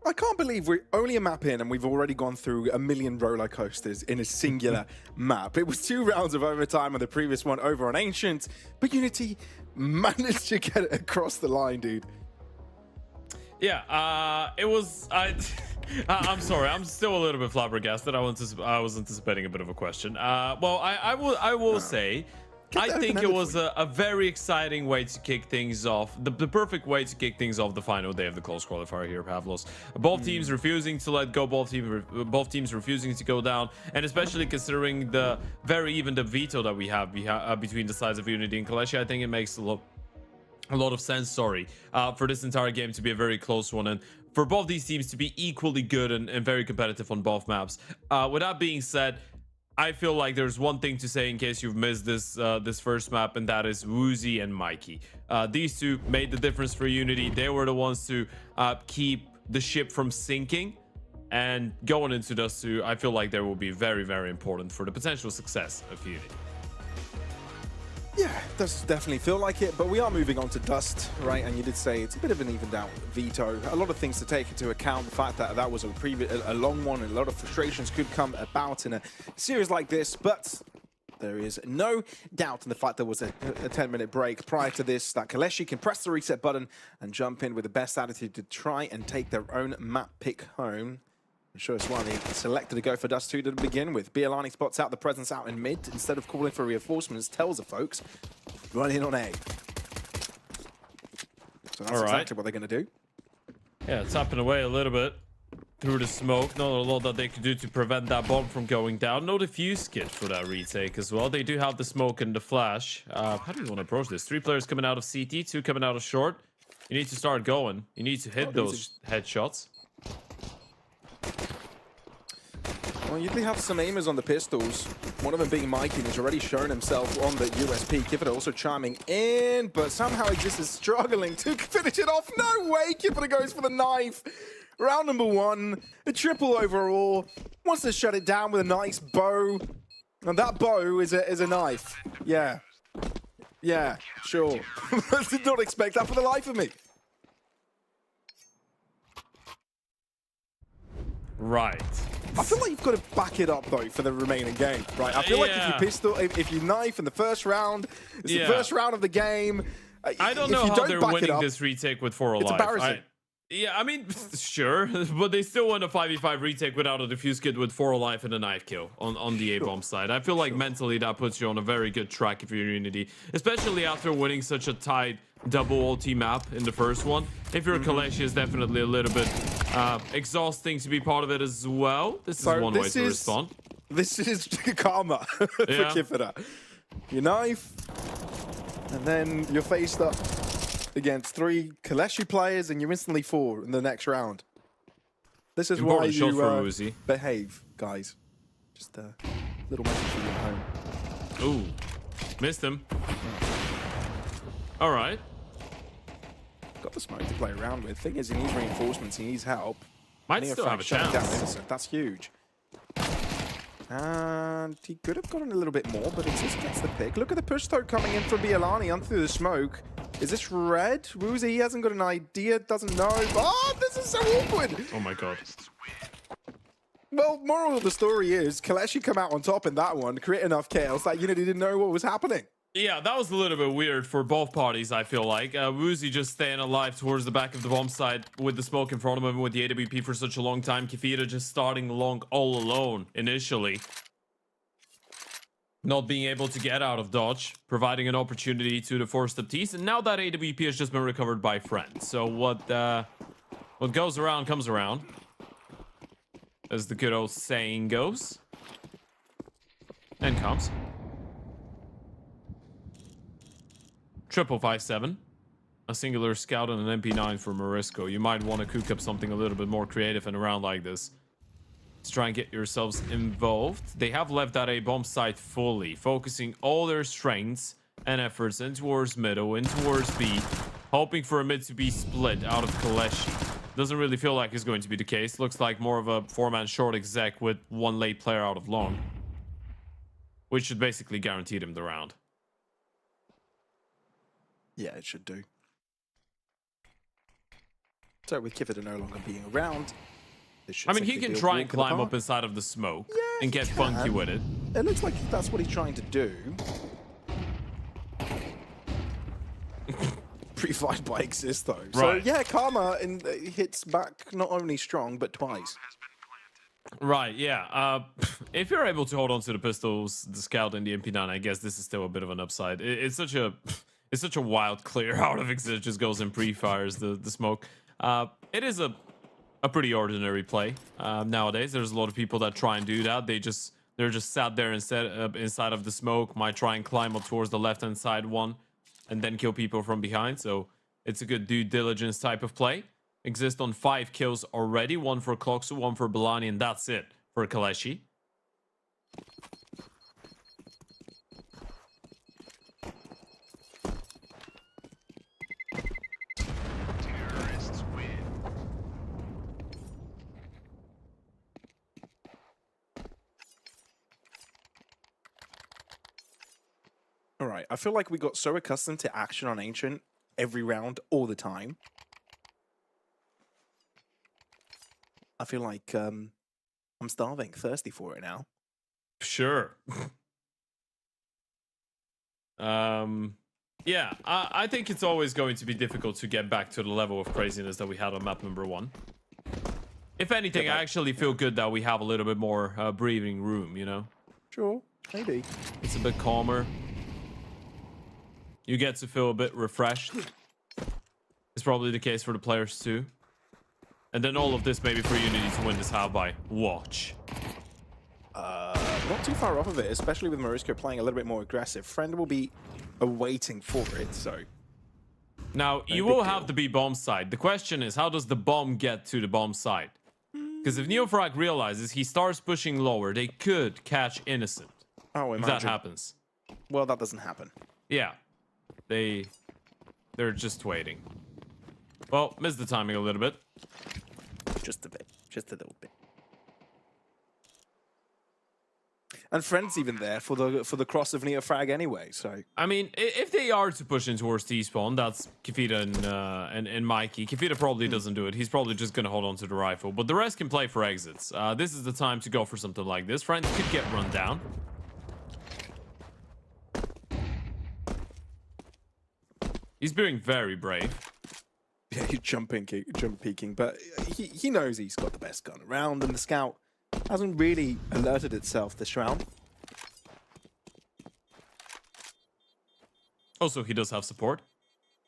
I can't believe we're only a map in and we've already gone through a million roller coasters in a singular map. It was 2 rounds of overtime on the previous one over on Ancient, but Unity managed to get it across the line, dude. Yeah, it was... I'm sorry, I'm still a little bit flabbergasted. I was anticipating a bit of a question. Well, I will say... I think it was a very exciting way to kick things off. The perfect way to kick things off the final day of the close qualifier here, Pavlos. Both teams refusing to let go, both teams refusing to go down, and especially considering the very even the veto that we have between the sides of Unity and KOLESIE, I think it makes a lot of sense, for this entire game to be a very close one, and for both these teams to be equally good and very competitive on both maps. With that being said, I feel like there's one thing to say in case you've missed this first map, and that is Woozy and Mikey. These two made the difference for Unity. They were the ones to keep the ship from sinking, and going into Dust 2, I feel like they will be very, very important for the potential success of Unity. Yeah, does definitely feel like it, but we are moving on to Dust, right? And you did say it's a bit of an evened out veto. A lot of things to take into account. The fact that that was a long one, and a lot of frustrations could come about in a series like this, but there is no doubt in the fact there was a 10-minute break prior to this, that KOLESIE can press the reset button and jump in with the best attitude to try and take their own map pick home. I'm sure it's why they selected to go for Dust 2 to begin with. Bialani spots out the presence out in mid. Instead of calling for reinforcements, tells the folks, run in on A. So that's exactly what they're going to do. Yeah, tapping away a little bit through the smoke. Not a lot that they could do to prevent that bomb from going down. No defuse kit for that retake as well. They do have the smoke and the flash. How do you want to approach this? 3 players coming out of CT, 2 coming out of short. You need to start going. You need to hit those headshots. Well, you do have some aimers on the pistols. One of them being Mikey, and he's already shown himself on the USP. Kipita also chiming in, but somehow Exist is struggling to finish it off. No way! Kipita goes for the knife. Round number 1, a triple overall. Wants to shut it down with a nice bow. And that bow is a knife. Yeah. Yeah, sure. I did not expect that for the life of me. Right. I feel like you've got to back it up, though, for the remaining game, right? I feel like if you knife in the first round, it's the first round of the game. I don't know how they're winning this retake with 4 alive. It's embarrassing. Yeah, I mean, sure, but they still won a 5v5 retake without a defuse kit with 4 alive and a knife kill on the A-bomb side. I feel like mentally that puts you on a very good track if you're Unity, especially after winning such a tight double ulti map in the first one. If you're a KOLESIE, it's definitely a little bit exhausting to be part of it as well. This is one way to respond. This is karma for Kipita. You knife, and then you're faced up against 3 KOLESIE players, and you're instantly 4 in the next round. This is why you behave, guys. Just a little message for you at home. Ooh, missed him. All right. Got the smoke to play around with. Thing is, he needs reinforcements. He needs help. Might still have a chance. That's huge. And he could have gotten a little bit more, but it just gets the pick. Look at the push though coming in from Bialani on through the smoke. Is this red? Woozy, he hasn't got an idea, doesn't know. Oh, this is so awkward. Oh my god. Well, moral of the story is KOLESIE come out on top in that one, create enough chaos that Unity didn't know what was happening. Yeah, that was a little bit weird for both parties, I feel like. Woozy just staying alive towards the back of the bomb site with the smoke in front of him with the AWP for such a long time. Kefita just starting long all alone initially. Not being able to get out of dodge, providing an opportunity to the four-step tease. And now that AWP has just been recovered by friends. So what goes around comes around, as the good old saying goes. And comes. 557. A singular scout and an MP9 for Morisco. You might want to cook up something a little bit more creative in a round like this. Let's try and get yourselves involved. They have left that A bomb site fully, focusing all their strengths and efforts in towards middle, in towards B, hoping for a mid to be split out of KOLESIE. Doesn't really feel like it's going to be the case. Looks like more of a four-man short exec with one late player out of long, which should basically guarantee them the round. Yeah, it should do. So with Kefita no longer being around, I mean, he can try and climb up inside of the smoke and get funky with it. It looks like that's what he's trying to do. Pre-fight by Exist though. Right. So yeah, Karma hits back not only strong but twice. Right, yeah. If you're able to hold on to the pistols, the scout, and the MP9, I guess this is still a bit of an upside. It's such a wild clear out of Exist. Just goes and pre-fires the smoke. It is a pretty ordinary play nowadays. There's a lot of people that try and do that. They're just sat there instead inside of the smoke. Might try and climb up towards the left-hand side one, and then kill people from behind. So it's a good due diligence type of play. Exist on 5 kills already. 1 for Kloxu, 1 for Balani, and that's it for KOLESIE. All right, I feel like we got so accustomed to action on Ancient every round, all the time. I feel like I'm starving, thirsty for it now. Sure. Yeah, I think it's always going to be difficult to get back to the level of craziness that we had on map number 1. If anything, I actually feel good that we have a little bit more breathing room, you know? Sure, maybe. It's a bit calmer. You get to feel a bit refreshed. It's probably the case for the players too. And then all of this maybe for Unity to win this half by watch. Not too far off of it, especially with Morisco playing a little bit more aggressive. Friend will be awaiting for it, so... Now, you will have the B bomb site. The question is, how does the bomb get to the bomb site? Because if Neofrag realizes he starts pushing lower, they could catch Innocent. Oh, if imagine. that happens. Well, that doesn't happen. Yeah. They're just waiting. Well, missed the timing a little bit. Just a bit. Just a little bit. And Friend's even there for the cross of Neofrag anyway, so... I mean, if they are to push in towards T-spawn, that's Kefita and Mikey. Kefita probably doesn't do it. He's probably just going to hold on to the rifle. But the rest can play for exits. This is the time to go for something like this. Friend could get run down. He's being very brave. Yeah, he's jump peeking, but he knows he's got the best gun around, and the scout hasn't really alerted itself this round. Also, he does have support,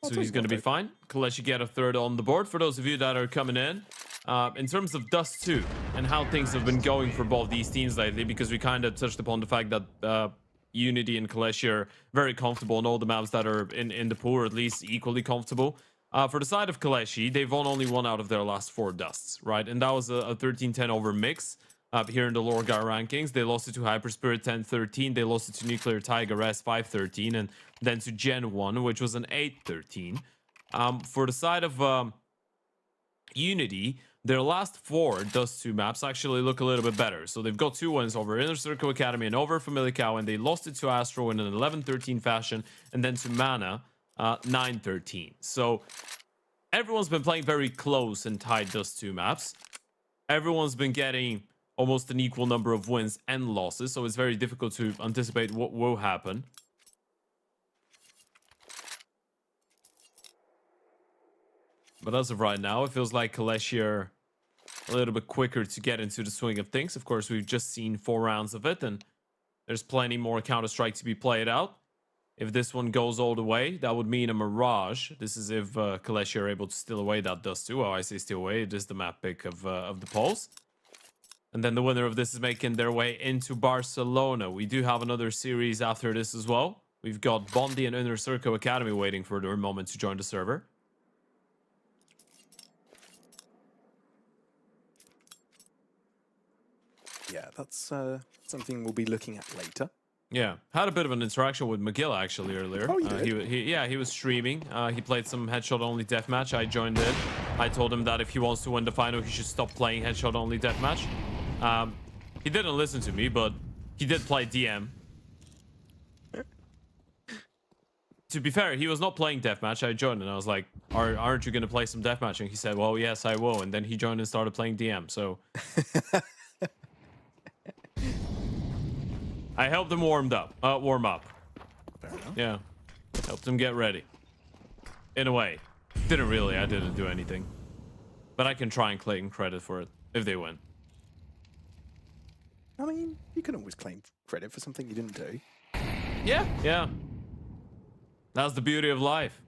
so he's going to be fine. KOLESIE get a third on the board. For those of you that are coming in terms of Dust 2 and how things have been going for both these teams lately, because we kind of touched upon the fact that Unity and KOLESIE are very comfortable in all the maps that are in the pool, or at least equally comfortable. For the side of KOLESIE, they've won only 1 out of their last 4 Dusts, right? And that was a 13-10 over mix here in the LORGAR rankings. They lost it to HYPERSPIRIT 10-13. They lost it to Nuclear Tiger S 5-13, and then to Gen 1, which was an 8-13. For the side of Unity, their last 4 Dust 2 maps actually look a little bit better. So they've got 2 wins over Inner Circle Academy and over Famalicão, and they lost it to ASTRAL in an 11-13 fashion, and then to Mana 9-13. So everyone's been playing very close and tight Dust 2 maps. Everyone's been getting almost an equal number of wins and losses, so it's very difficult to anticipate what will happen. But as of right now, it feels like KOLESIE are a little bit quicker to get into the swing of things. Of course, we've just seen 4 rounds of it, and there's plenty more Counter-Strike to be played out. If this one goes all the way, that would mean a Mirage. This is if KOLESIE are able to steal away that dust too. Well, I say steal away. It is the map pick of the polls. And then the winner of this is making their way into Barcelona. We do have another series after this as well. We've got Bondi and Inner Circle Academy waiting for their moment to join the server. Yeah, that's something we'll be looking at later. Yeah, had a bit of an interaction with McGill actually earlier. Oh, you did? He was streaming. He played some headshot-only deathmatch. I joined in. I told him that if he wants to win the final, he should stop playing headshot-only deathmatch. He didn't listen to me, but he did play DM. To be fair, he was not playing deathmatch. I joined and I was like, aren't you going to play some deathmatch? And he said, well, yes, I will. And then he joined and started playing DM. So I helped him warm up. Fair enough. Yeah. Helped him get ready. In a way. Didn't really. I didn't do anything. But I can try and claim credit for it if they win. I mean, you can always claim credit for something you didn't do. Yeah. Yeah. That's the beauty of life.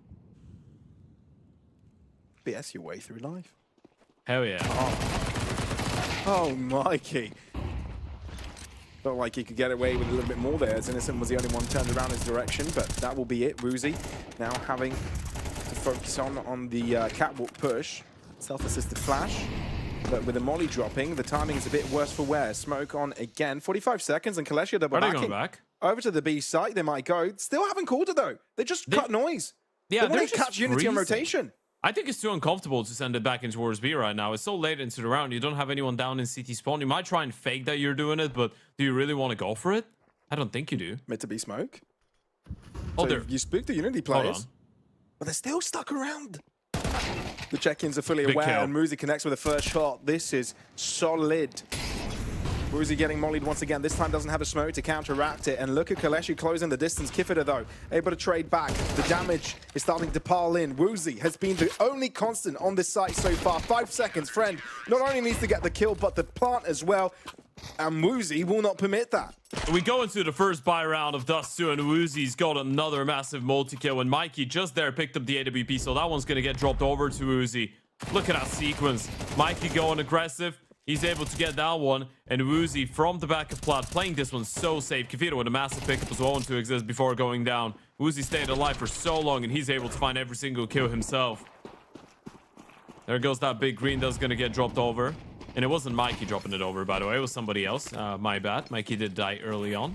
BS your way through life. Hell yeah. Oh, Mikey. Felt like he could get away with a little bit more there, as Innocent was the only one turned around his direction, but that will be it. Woozy now having to focus on the catwalk push. Self-assisted flash, but with the molly dropping, the timing is a bit worse for wear. Smoke on again. 45 seconds, and KOLESIE double Are they backing. going back? Over to the B site, they might go. Still haven't called it, though. They just cut noise. Yeah, they want to catch Unity on freezing. rotation. I think it's too uncomfortable to send it back in towards B right now. It's so late into the round. You don't have anyone down in CT spawn. You might try and fake that you're doing it, but do you really want to go for it? I don't think you do. Mid to B smoke. Oh, So you spooked the Unity players, on. but they're still stuck around. The check-ins are fully Big aware, kill. and Muzi connects with the first shot. This is solid. Muzi getting mollied once again. This time doesn't have a smoke to counteract it. And look at KOLESIE closing the distance. Kifida, though, able to trade back. The damage is starting to pile in. Woozy has been the only constant on this site so far. 5 seconds. Friend not only needs to get the kill, but the plant as well. And Woozy will not permit that. We go into the first buy round of Dust 2, and Woozy's got another massive multi-kill, and Mikey just there picked up the AWP, so that one's going to get dropped over to Woozy. Look at that sequence. Mikey going aggressive. He's able to get that one, and Woozy from the back of plat, playing this one so safe. Kefiro with a massive pickup as well to exist before going down. Woozy stayed alive for so long, and he's able to find every single kill himself. There goes that big green that's going to get dropped over. And it wasn't Mikey dropping it over, by the way. It was somebody else. My bad. Mikey did die early on.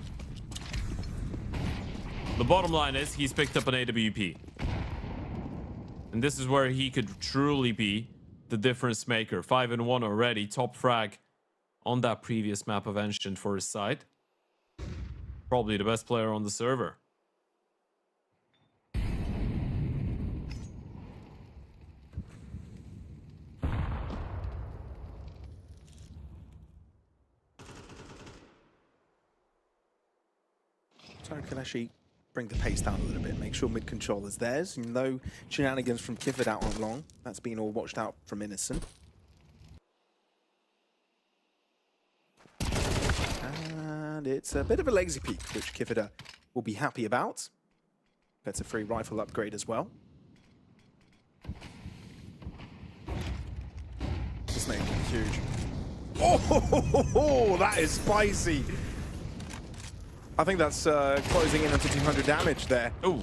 The bottom line is he's picked up an AWP. And this is where he could truly be the difference maker. 5-1 already. Top frag on that previous map of Ancient for his side. Probably the best player on the server. So KOLESIE bring the pace down a little bit, make sure mid control is theirs. No shenanigans from Kifid out on long. That's been all watched out from Innocent. And it's a bit of a lazy peek, which Kifida will be happy about. Gets a free rifle upgrade as well. This name is huge. Oh, that is spicy. I think that's closing in onto 200 damage there. Ooh.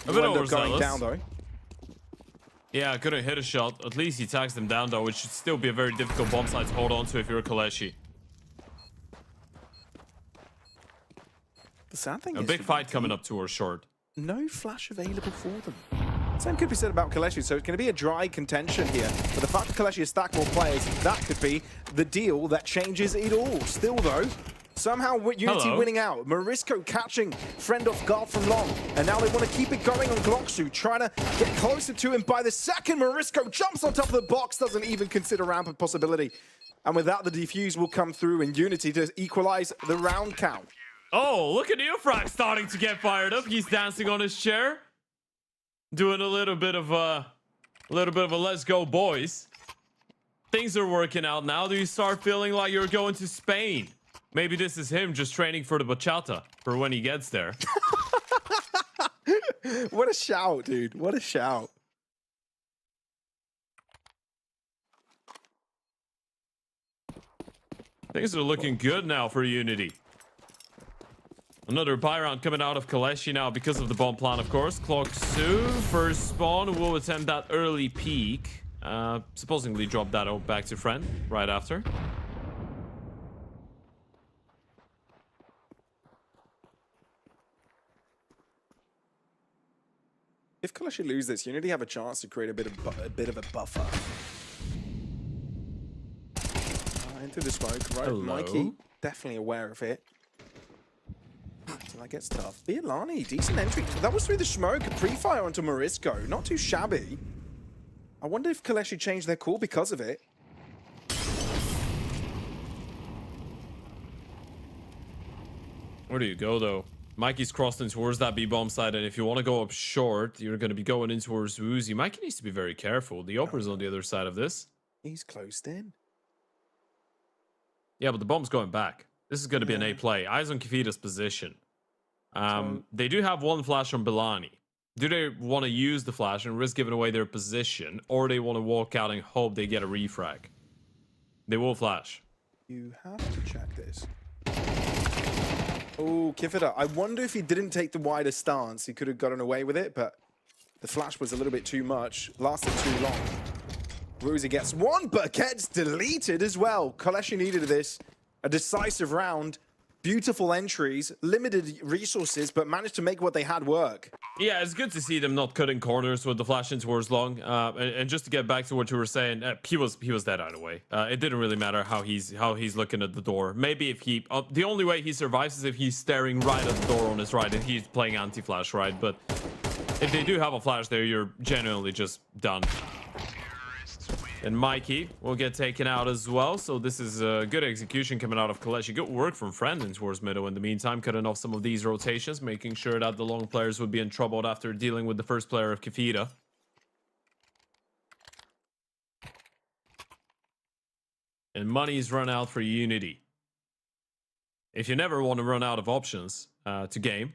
A bit Will end up going overzealous. down though. Yeah, couldn't hit a shot. At least he tags them down though, which should still be a very difficult bomb site to hold on to if you're a KOLESIE. The sad thing A is, big fight coming up towards short. no flash available for them. Same could be said about KOLESIE, so it's going to be a dry contention here. But the fact that KOLESIE has stacked more players, that could be the deal that changes it all. Still though, somehow Unity winning out. Morisco catching Friend off guard from long. And now they want to keep it going on Glocksu, trying to get closer to him by the second. Morisco jumps on top of the box, doesn't even consider ramp a possibility. And with that, the defuse will come through in Unity to equalize the round count. Oh, look at Neofrag starting to get fired up. He's dancing on his chair, doing a little bit of a let's go, boys. Things are working out now. Do you start feeling like you're going to Spain? Maybe this is him just training for the bachata for when he gets there. What a shout, dude. What a shout. Things are looking good now for Unity. Another buy round coming out of KOLESIE now because of the bomb plan, of course. KOLESIE, first spawn, will attempt that early peek. Supposedly drop that out back to friend right after. If KOLESIE lose this, Unity have a chance to create a bit of a buffer. Into the smoke, right? Hello. Mikey, definitely aware of it. So that gets tough. Bialani, decent entry. That was through the smoke. A pre-fire onto Morisco. Not too shabby. I wonder if KOLESIE changed their call because of it. Where do you go, though? Mikey's crossed in towards that B-bomb side, and if you want to go up short, you're going to be going in towards Woozy. Mikey needs to be very careful. The Opera's on the other side of this. He's closed in. Yeah, but the bomb's going back. This is going to be an A play. Eyes on Kifita's position. They do have one flash on Bialani. Do they want to use the flash and risk giving away their position, or they want to walk out and hope they get a refrag? They will flash. You have to check this. Oh, Kifita. I wonder if he didn't take the wider stance, he could have gotten away with it, but the flash was a little bit too much. Lasted too long. Rosie gets one, but gets deleted as well. KOLESIE needed this. A decisive round. Beautiful entries. Limited resources, but managed to make what they had work. Yeah, it's good to see them not cutting corners with the flash in towards long. And just to get back to what you were saying, he was dead either way. It didn't really matter how he's looking at the door. Maybe if he... the only way he survives is if he's staring right at the door on his right and he's playing anti-flash, right? But if they do have a flash there, you're genuinely just done. And Mikey will get taken out as well. So this is a good execution coming out of KOLESIE. Good work from Frendon towards middle in the meantime, cutting off some of these rotations, making sure that the long players would be in trouble after dealing with the first player of Kifita. And money's run out for Unity. If you never want to run out of options to game,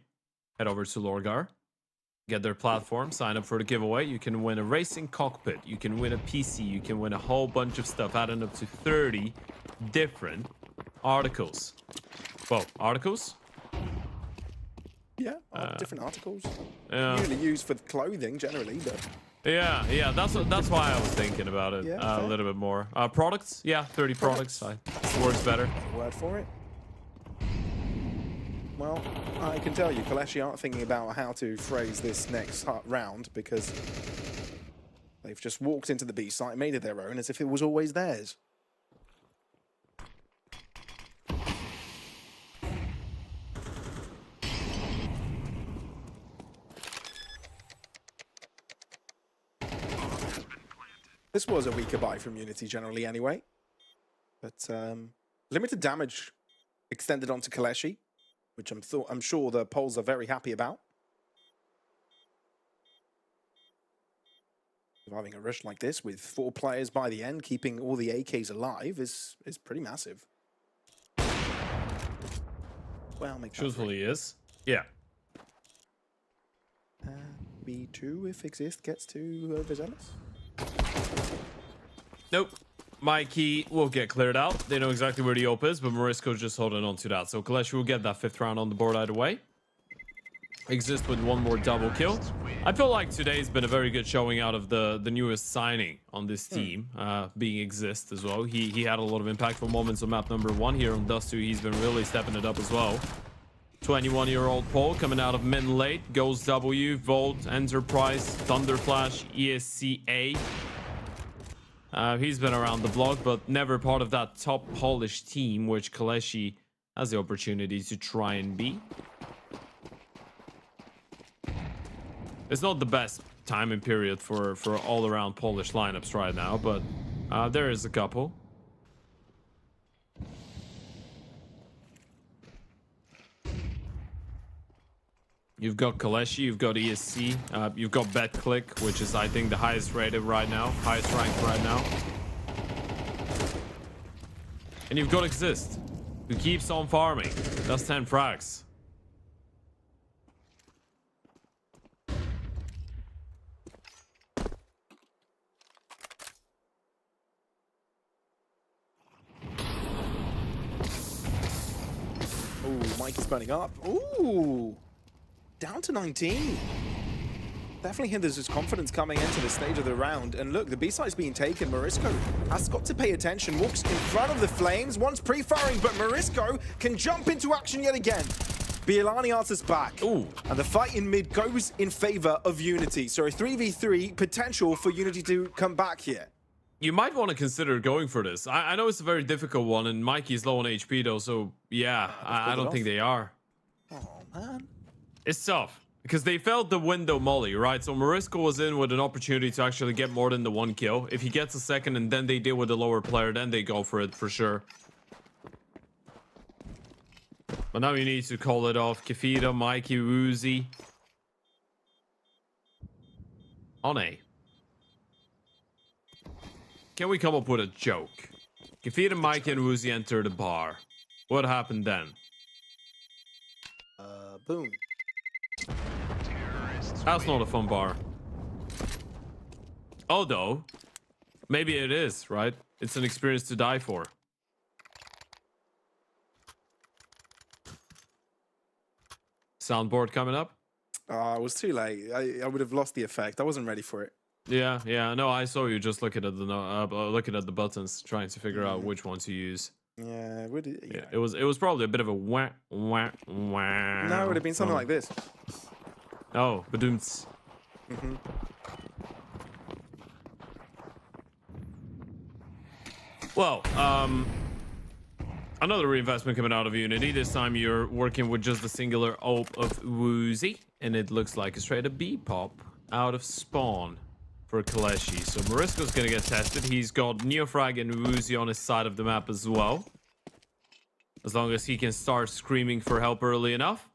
head over to LORGAR. Get their platform, sign up for the giveaway. You can win a racing cockpit, you can win a PC, you can win a whole bunch of stuff, adding up to 30 different articles. Well, articles? Yeah, different articles. Yeah. Usually used for clothing, generally, but... Yeah, that's why I was thinking about it a little bit more. Products? Yeah, 30 products. Works better. Word for it. Well, I can tell you, KOLESIE aren't thinking about how to phrase this next round because they've just walked into the B site, made it their own, as if it was always theirs. This was a weaker buy from Unity generally anyway, but limited damage extended onto KOLESIE, which I'm sure the polls are very happy about. Surviving a rush like this with 4 players by the end, keeping all the AKs alive is pretty massive. Well, make truthfully is. Yeah. B2 if Exist gets to overzealous. Nope. Mikey will get cleared out. They know exactly where the op is, but Morisco's just holding on to that. So KOLESIE will get that 5th round on the board either way. Exist with one more double kill. I feel like today's been a very good showing out of the newest signing on this team, being Exist as well. He had a lot of impactful moments on map number 1 here on Dust 2. He's been really stepping it up as well. 21-year-old Paul coming out of Min late, goes W, Volt, Enterprise, Thunderflash, ESCA. He's been around the block, but never part of that top Polish team, which KOLESIE has the opportunity to try and be. It's not the best timing period for all-around Polish lineups right now, but there is a couple. You've got KOLESIE, you've got ESC, you've got BetClick, which is, I think, the highest rated right now, highest ranked right now. And you've got Exist, who keeps on farming. That's 10 frags. Ooh, Mike is burning up. Ooh, down to 19. Definitely hinders his confidence coming into the stage of the round. And look, the B-side's being taken. Morisco has got to pay attention. Walks in front of the flames. One's pre-firing, but Morisco can jump into action yet again. Bielani answers back. Ooh. And the fight in mid goes in favor of Unity. So a 3v3 potential for Unity to come back here. You might want to consider going for this. I know it's a very difficult one, and Mikey's low on HP though, so yeah, I don't think they are. Oh, man. It's tough, because they failed the window molly, right? So Morisco was in with an opportunity to actually get more than the 1 kill. If he gets a second and then they deal with the lower player, then they go for it for sure. But now you need to call it off. Kefita, Mikey, Woozy. On A. Can we come up with a joke? Kefita, Mikey, and Woozy enter the bar. What happened then? Boom. That's not a fun bar. Although, maybe it is, right? It's an experience to die for. Soundboard coming up. It was too late. I would have lost the effect. I wasn't ready for it. Yeah. No, I saw you just looking at the buttons, trying to figure out which one to use. Yeah, Yeah, it was probably a bit of a wah wah wah. No, it would have been something like this. Oh, badoomts. Well, another reinvestment coming out of Unity. This time you're working with just the singular AWP of Woozy, and it looks like a straight up B pop out of spawn for KOLESIE. So Morisco's gonna get tested. He's got Neofrag and Woozy on his side of the map as well. As long as he can start screaming for help early enough,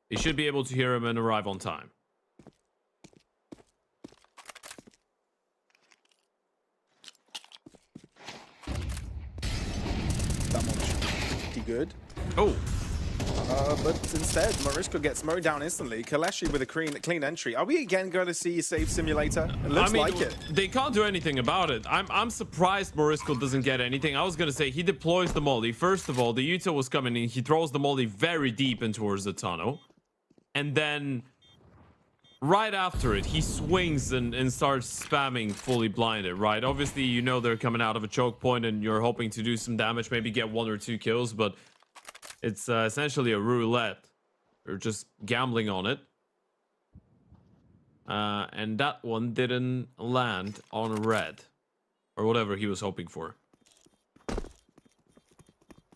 he should be able to hear him and arrive on time. That one's pretty good. Oh, But instead, Morisco gets mowed down instantly. KOLESIE with a clean entry. Are we again going to see a save simulator? It looks like it. They can't do anything about it. I'm surprised Morisco doesn't get anything. I was gonna say he deploys the molly. First of all, the Utah was coming in. He throws the molly very deep in towards the tunnel, and then right after it, he swings and starts spamming fully blinded. Right? Obviously, you know they're coming out of a choke point, and you're hoping to do some damage, maybe get 1 or 2 kills, but it's essentially a roulette. Or just gambling on it. And that one didn't land on red. Or whatever he was hoping for.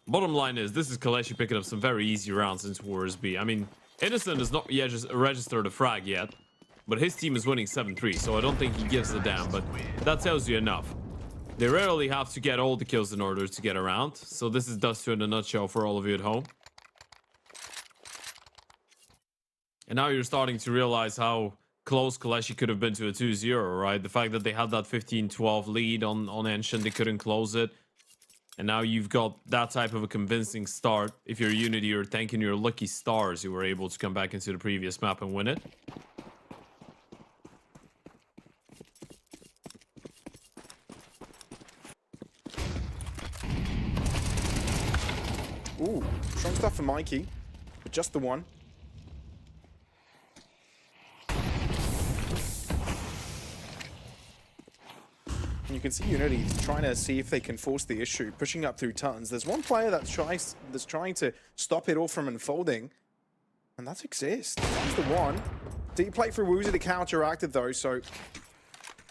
Bottom line is, this is KOLESIE picking up some very easy rounds into Wars B. I mean, Innocent has not yet just registered a frag yet. But his team is winning 7-3, so I don't think he gives a damn. But that tells you enough. They rarely have to get all the kills in order to get around. So this is Dust 2 in a nutshell for all of you at home. And now you're starting to realize how close KOLESIE could have been to a 2-0, right? The fact that they had that 15-12 lead on Ancient, they couldn't close it. And now you've got that type of a convincing start. If you're Unity, you're thanking your lucky stars you were able to come back into the previous map and win it. Ooh, strong stuff for Mikey. But just the one. And you can see Unity trying to see if they can force the issue, pushing up through tons. There's one player that's trying to stop it all from unfolding, and that's Exist. That's the one. Deep play for Woozy to counteract it though, so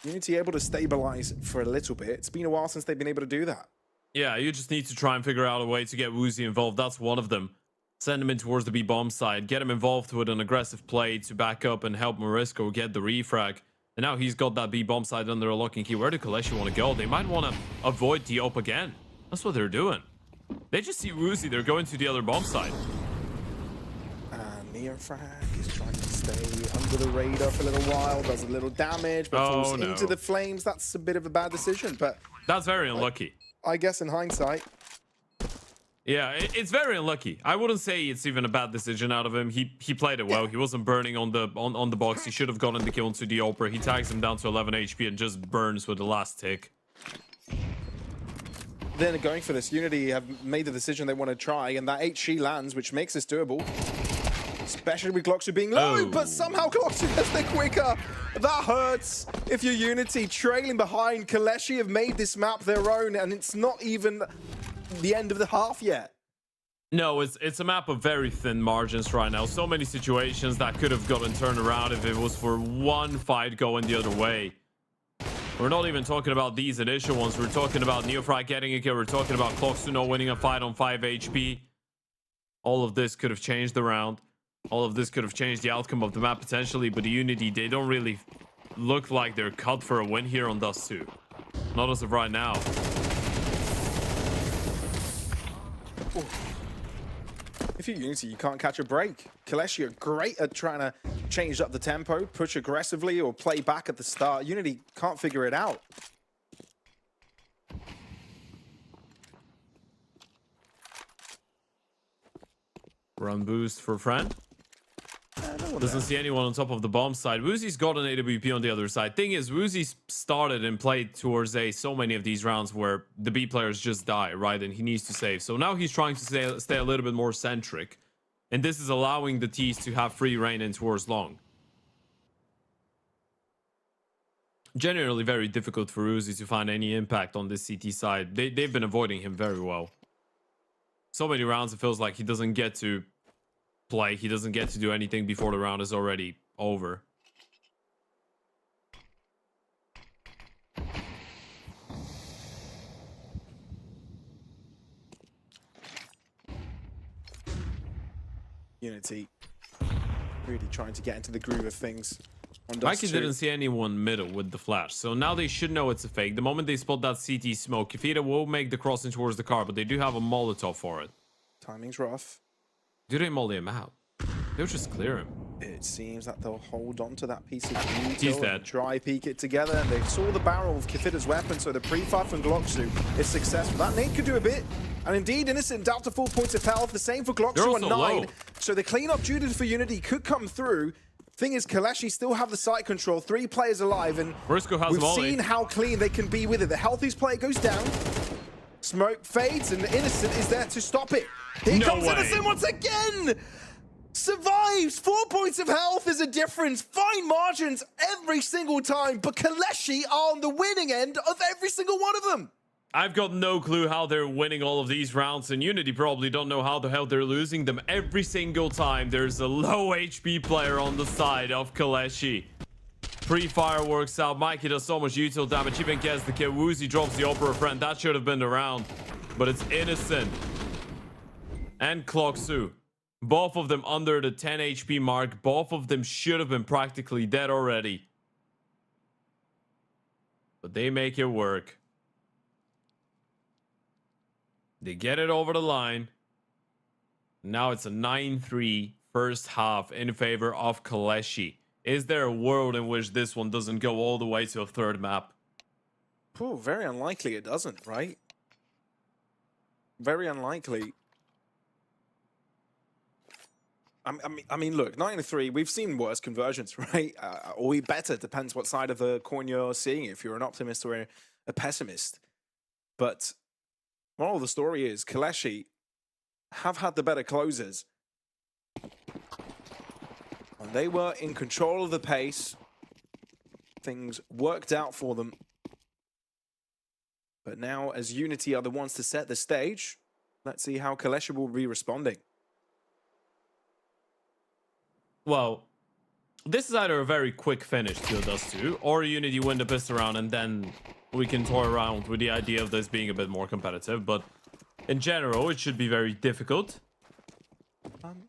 Unity able to stabilize for a little bit. It's been a while since they've been able to do that. Yeah, you just need to try and figure out a way to get Woozy involved. That's one of them. Send him in towards the B-bomb side. Get him involved with an aggressive play to back up and help Morisco get the refrag. And now he's got that B-bomb side under a locking key. Where do KOLESIE want to go? They might want to avoid the op again. That's what they're doing. They just see Woozy. They're going to the other bomb side. Neofrag is trying to stay under the radar for a little while, does a little damage, but falls into the flames. That's a bit of a bad decision, but... That's very unlucky. I guess in hindsight. Yeah, it's very unlucky. I wouldn't say it's even a bad decision out of him. He played it well. He wasn't burning on the box. He should have gotten the kill into the Opera. He tags him down to 11 HP and just burns with the last tick. Then going for this, Unity have made the decision they want to try, and that HE lands, which makes this doable. Especially with Glocksu being low, but somehow Glocksu gets there quicker. That hurts. If you're Unity trailing behind, KOLESIE have made this map their own, and it's not even the end of the half yet. No, it's a map of very thin margins right now. So many situations that could have gotten turned around if it was for one fight going the other way. We're not even talking about these initial ones. We're talking about Neofrag getting a kill. We're talking about Glocksu winning a fight on 5 HP. All of this could have changed the round. All of this could have changed the outcome of the map potentially, but the Unity, they don't really look like they're cut for a win here on Dust 2. Not as of right now. Ooh. If you're Unity, you can't catch a break. KOLESIE are great at trying to change up the tempo, push aggressively, or play back at the start. Unity can't figure it out. Run boost for Friend. Doesn't see anyone on top of the bomb side. Woozy's got an AWP on the other side. Thing is, Woozy started and played towards A so many of these rounds where the B players just die, right? And he needs to save. So now he's trying to stay a little bit more centric. And this is allowing the T's to have free reign in towards long. Generally very difficult for Woozy to find any impact on this CT side. They've been avoiding him very well. So many rounds it feels like he doesn't get to play. He doesn't get to do anything before the round is already over. Unity really trying to get into the groove of things. Mikey didn't see anyone middle with the flash, so now they should know it's a fake. The moment they spot that CT smoke, Kefita will make the crossing towards the car, but they do have a Molotov for it. Timing's rough. Do they molly him out? They'll just clear him. It seems that they'll hold on to that piece of He's util dead. and dry peek it together, and they saw the barrel of Kefita's weapon, so the pre-fire from Glocksu is successful. That nade could do a bit, and indeed, Innocent down to 4 points of health. The same for Glocksu on 9. Low. So the cleanup duty for Unity could come through. Thing is, KOLESIE still have the site control, 3 players alive, and we've seen how clean they can be with it. The healthiest player goes down, smoke fades, and Innocent is there to stop it. Here comes Innocent once again! Survives! 4 points of health is a difference. Fine margins every single time, but KOLESIE are on the winning end of every single one of them. I've got no clue how they're winning all of these rounds, and Unity probably don't know how the hell they're losing them every single time. There's a low HP player on the side of KOLESIE. Pre-fire works out. Mikey does so much util damage. Even gets the kill. Woozy drops the Opera Friend. That should have been the round, but it's Innocent and Glocksu. Both of them under the 10 HP mark. Both of them should have been practically dead already, but they make it work. They get it over the line. Now it's a 9-3 first half in favor of KOLESIE. Is there a world in which this one doesn't go all the way to a third map? Oh, very unlikely it doesn't, right? Very unlikely. I mean, look, 9-3, we've seen worse conversions, right? Or better, depends what side of the coin you're seeing, if you're an optimist or a pessimist. But moral of the story is KOLESIE have had the better closers. And they were in control of the pace. Things worked out for them. But now, as Unity are the ones to set the stage, let's see how KOLESIE will be responding. Well, this is either a very quick finish to Dust 2, or Unity win the pistol round, and then we can toy around with the idea of this being a bit more competitive. But in general, it should be very difficult.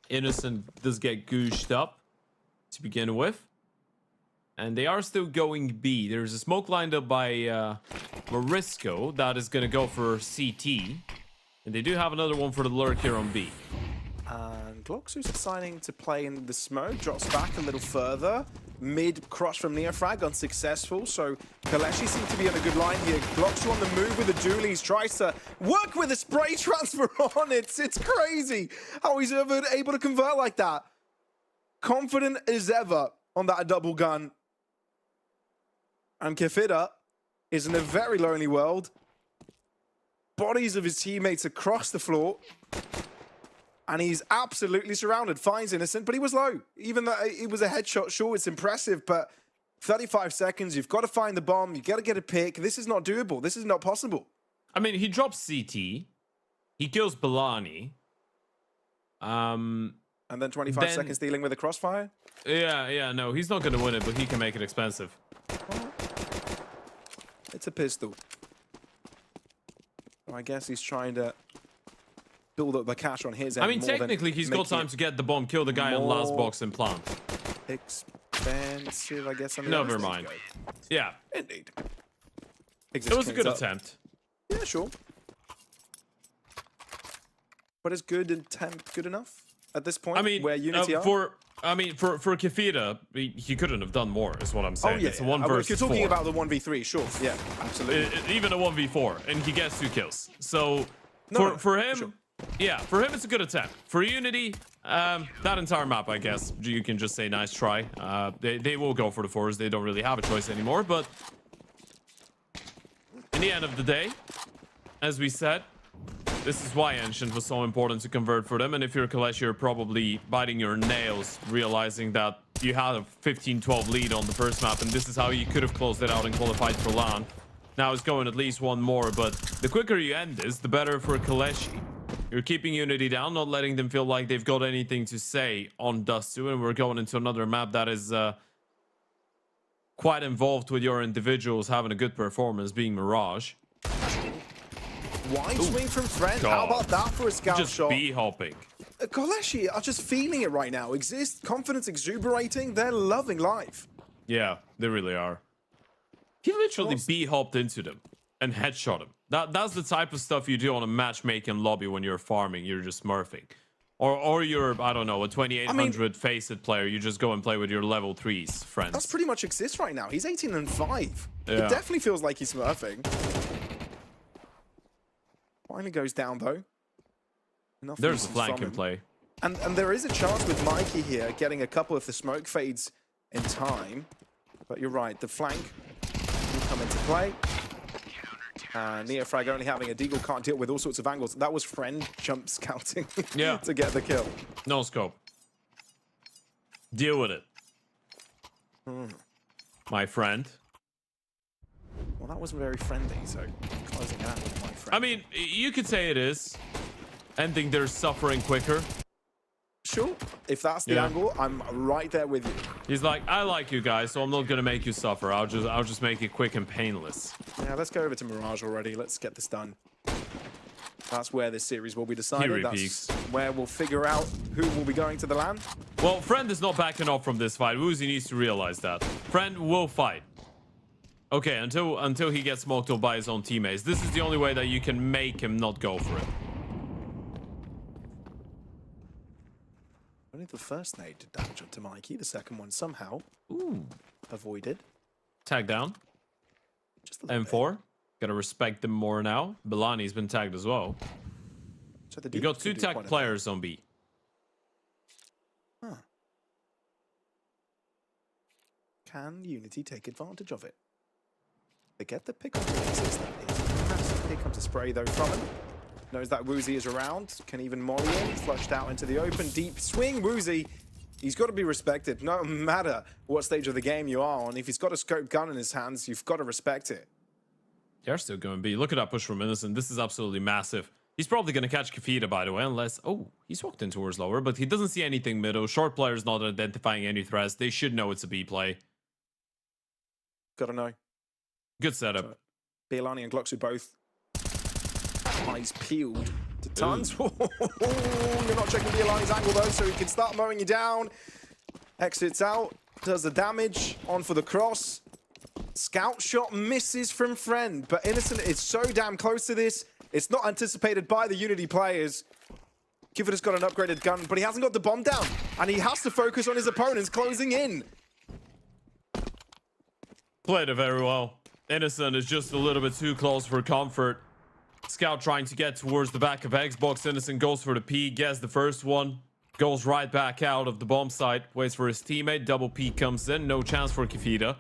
Innocent does get gooshed up to begin with. And they are still going B. There's a smoke lined up by Morisco that is going to go for CT. And they do have another one for the lurk here on B. And Gloxu's deciding to play in the smoke, drops back a little further. Mid cross from Neofrag, unsuccessful. So KOLESIE seem to be on a good line here. Gloxu on the move with the dualies, tries to work with a spray transfer on it. It's crazy how he's ever able to convert like that. Confident as ever on that double gun. And Kefida is in a very lonely world. Bodies of his teammates across the floor. And he's absolutely surrounded. Finds Innocent, but he was low. Even though it was a headshot, sure, it's impressive, but 35 seconds, you've got to find the bomb, you've got to get a pick. This is not doable. This is not possible. I mean, he drops CT. He kills Belani. And then 25 seconds dealing with a crossfire? Yeah, no, he's not going to win it, but he can make it expensive. It's a pistol. I guess he's trying to build up the cash on his end. I mean, technically, he's got time to get the bomb, kill the guy on last box and plant. Expensive, I guess. Never mind. Yeah. Indeed. It was a good attempt. Yeah, sure. But is good attempt good enough at this point? I mean, where Unity are? for Kefida, he couldn't have done more, is what I'm saying. Oh, yeah. It's a 1 versus 4. If you're talking about the 1v3, sure. Yeah, absolutely. Even a 1v4, and he gets 2 kills. So, for him... Sure. Yeah, for him, it's a good attempt. For Unity, that entire map, I guess, you can just say nice try. They will go for the 4s. They don't really have a choice anymore. But in the end of the day, as we said, this is why Ancient was so important to convert for them. And if you're KOLESIE, you're probably biting your nails, realizing that you had a 15-12 lead on the first map, and this is how you could have closed it out and qualified for LAN. Now it's going at least one more, but the quicker you end this, the better for KOLESIE. You're keeping Unity down, not letting them feel like they've got anything to say on Dust 2, and we're going into another map that is quite involved with your individuals having a good performance, being Mirage. Wide swing from Friend. How about that for a scout just shot? Just B-hopping. KOLESIE are just feeling it right now. Confidence exuberating. They're loving life. Yeah, they really are. He literally B-hopped into them and headshot him. That's the type of stuff you do on a matchmaking lobby when you're farming. You're just smurfing. Or you're, I don't know, a 2800 FACEIT player. You just go and play with your level 3s friends. That's pretty much exists right now. He's 18-5. Yeah. It definitely feels like he's smurfing. Finally goes down, though. There's a flank in play. And there is a chance with Mikey here getting a couple of the smoke fades in time. But you're right, the flank will come into play. And Neofrag only having a deagle, can't deal with all sorts of angles. That was Friend jump scouting to get the kill. No scope. Deal with it. My friend. Well, that wasn't very friendly, so closing out with my friend. I mean, you could say it is. Ending their suffering quicker. Sure. If that's the angle, I'm right there with you. He's like, I like you guys, so I'm not gonna make you suffer. I'll just make it quick and painless. Yeah, let's go over to Mirage already. Let's get this done. That's where this series will be decided. That's where we'll figure out who will be going to the LAN. Well, Friend is not backing off from this fight. Woozy needs to realize that. Friend will fight. Okay, until he gets smoked up by his own teammates. This is the only way that you can make him not go for it. Only the first nade did damage onto Mikey. The second one somehow avoided. Tag down. Just a little M4. Gotta respect them more now. Belani's been tagged as well. So you got 2 tagged players on B. Huh. Can Unity take advantage of it? They get the pick on the aces. That is a massive pick onto spray though from him. Knows that Woozy is around. Can even molly in. Flushed out into the open. Deep swing. Woozy. He's got to be respected. No matter what stage of the game you are on. If he's got a scoped gun in his hands, you've got to respect it. They're still going B. Look at that push from Innocent. This is absolutely massive. He's probably going to catch Kefida, by the way, unless... Oh, he's walked in towards lower, but he doesn't see anything middle. Short player's not identifying any threats. They should know it's a B play. Gotta know. Good setup. Bielani and Gloxu both eyes peeled to tons. You're not checking Bielani's angle though, so he can start mowing you down. Exits out, does the damage, on for the cross. Scout shot misses from Friend, but Innocent is so damn close to this. It's not anticipated by the Unity players. Kifida's got an upgraded gun, but he hasn't got the bomb down. And he has to focus on his opponents closing in. Played it very well. Innocent is just a little bit too close for comfort. Scout trying to get towards the back of Xbox. Innocent goes for the P, gets the first one. Goes right back out of the bomb site. Waits for his teammate. Double P comes in. No chance for Kifida.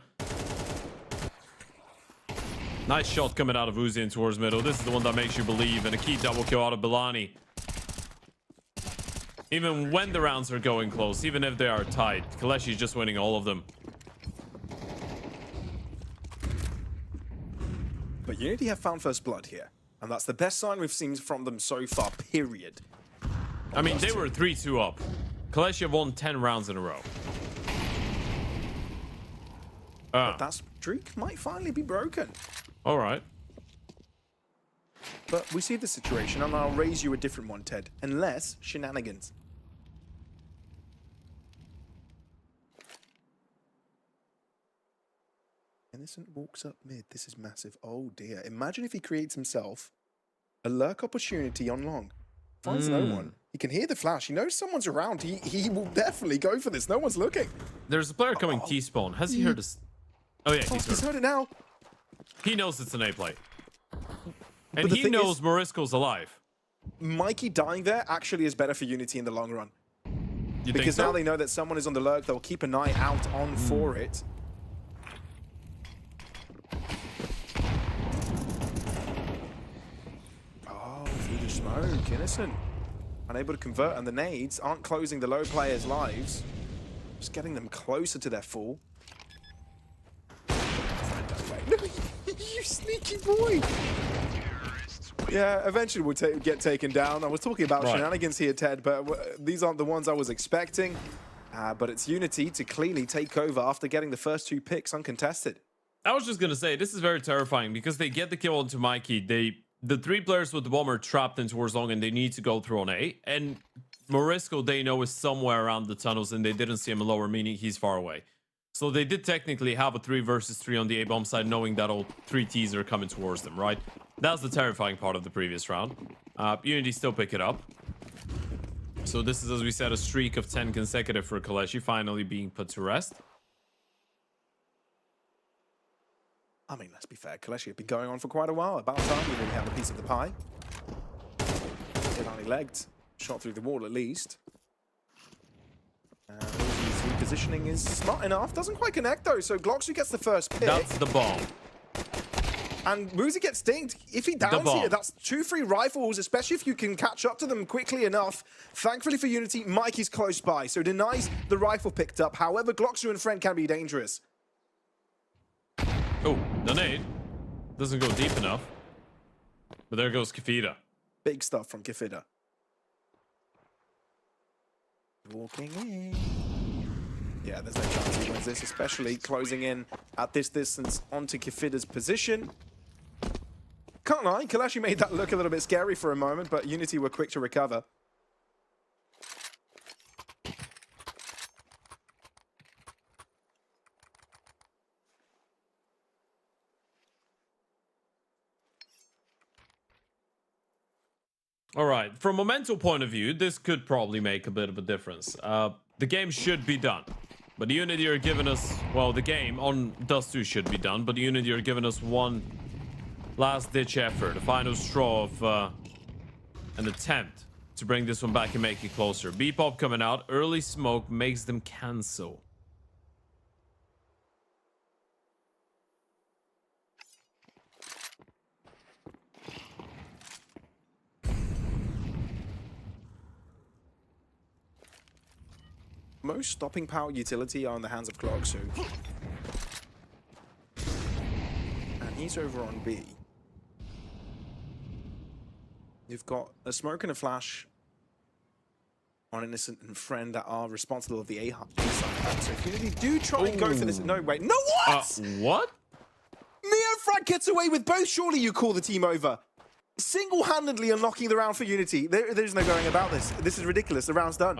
Nice shot coming out of Uzi in towards middle. This is the one that makes you believe. And a key double kill out of Belani. Even when the rounds are going close, even if they are tight, KOLESIE is just winning all of them. But Unity have found first blood here. And that's the best sign we've seen from them so far, period. I mean, they were 3-2 up. KOLESIE have won 10 rounds in a row. But that streak might finally be broken. All right. But we see the situation, and I'll raise you a different one, Ted. Unless shenanigans. Innocent walks up mid. This is massive. Oh dear. Imagine if he creates himself a lurk opportunity on long. Finds no one. He can hear the flash. He knows someone's around. He will definitely go for this. No one's looking. There's a player coming T-spawn. Has he heard this? Oh yeah, He's heard it now. He knows it's an A play. And the he thing knows is, Morisco's alive. Mikey dying there actually is better for Unity in the long run. You Because think so? now they know that someone is on the lurk. They'll keep an eye out on for it. Oh, through the smoke. Innocent. Unable to convert, and the nades aren't closing the low players' lives. Just getting them closer to their fall. You sneaky boy! Yeah, eventually we'll get taken down. I was talking about shenanigans here, Ted, but these aren't the ones I was expecting. But it's Unity to cleanly take over after getting the first 2 picks uncontested. I was just gonna say, this is very terrifying because they get the kill onto Mikey. The 3 players with the bomb are trapped in towards long and they need to go through on A. And Morisco, they know, is somewhere around the tunnels and they didn't see him lower, meaning he's far away. So they did technically have a 3 versus 3 on the A bomb side, knowing that all 3 Ts are coming towards them, right? That's the terrifying part of the previous round. Unity still pick it up. So this is, as we said, a streak of 10 consecutive for KOLESIE finally being put to rest. I mean, let's be fair, KOLESIE have been going on for quite a while. About time we really have a piece of the pie. Get only legged. Shot through the wall at least. And Uzi's repositioning is smart enough. Doesn't quite connect though, so Glocksu gets the first pick. That's the bomb. And Muzi gets dinged. If he downs here, that's 2 free rifles, especially if you can catch up to them quickly enough. Thankfully for Unity, Mikey's close by, so denies the rifle picked up. However, Glocksu and Friend can be dangerous. Oh, the nade doesn't go deep enough. But there goes Kifida. Big stuff from Kifida. Walking in. Yeah, there's no chance he wins this, especially closing in at this distance onto Kifida's position. Can't lie, KOLESIE made that look a little bit scary for a moment, but Unity were quick to recover. All right, from a momentum point of view, this could probably make a bit of a difference. The game should be done, but Unity are giving us, well, the game on Dust 2 should be done, but Unity are giving us one last-ditch effort, a final straw of an attempt to bring this one back and make it closer. B-Pop coming out, early smoke makes them cancel. Most stopping power utility are in the hands of Glocksu. And he's over on B. You've got a smoke and a flash on Innocent and Friend that are responsible of the A side. So if Unity do try and go for this... No, wait. No, what? What? Neofrag gets away with both. Surely you call the team over. Single-handedly unlocking the round for Unity. There's no going about this. This is ridiculous. The round's done.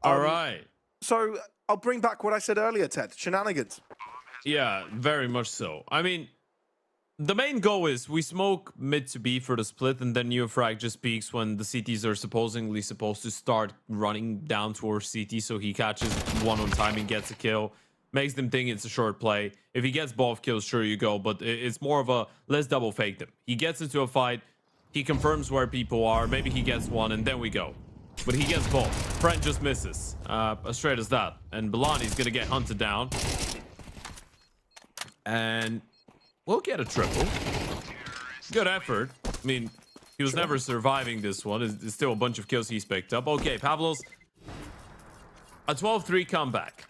All right. So I'll bring back what I said earlier, Ted. Shenanigans. Yeah, very much so. I mean, The main goal is we smoke mid to B for the split, and then Neofrag just peeks when the CTs are supposedly supposed to start running down towards CT, so he catches one on time and gets a kill. Makes them think it's a short play. If he gets both kills, sure you go, but it's more of a let's double fake them. He gets into a fight, he confirms where people are, maybe he gets one, and then we go. But he gets both. Friend just misses. As straight as that. And Belani's gonna get hunted down. And we'll get a triple. Good effort. I mean, he was never surviving this one. It's still a bunch of kills he's picked up. Okay, Pavlos. A 12-3 comeback.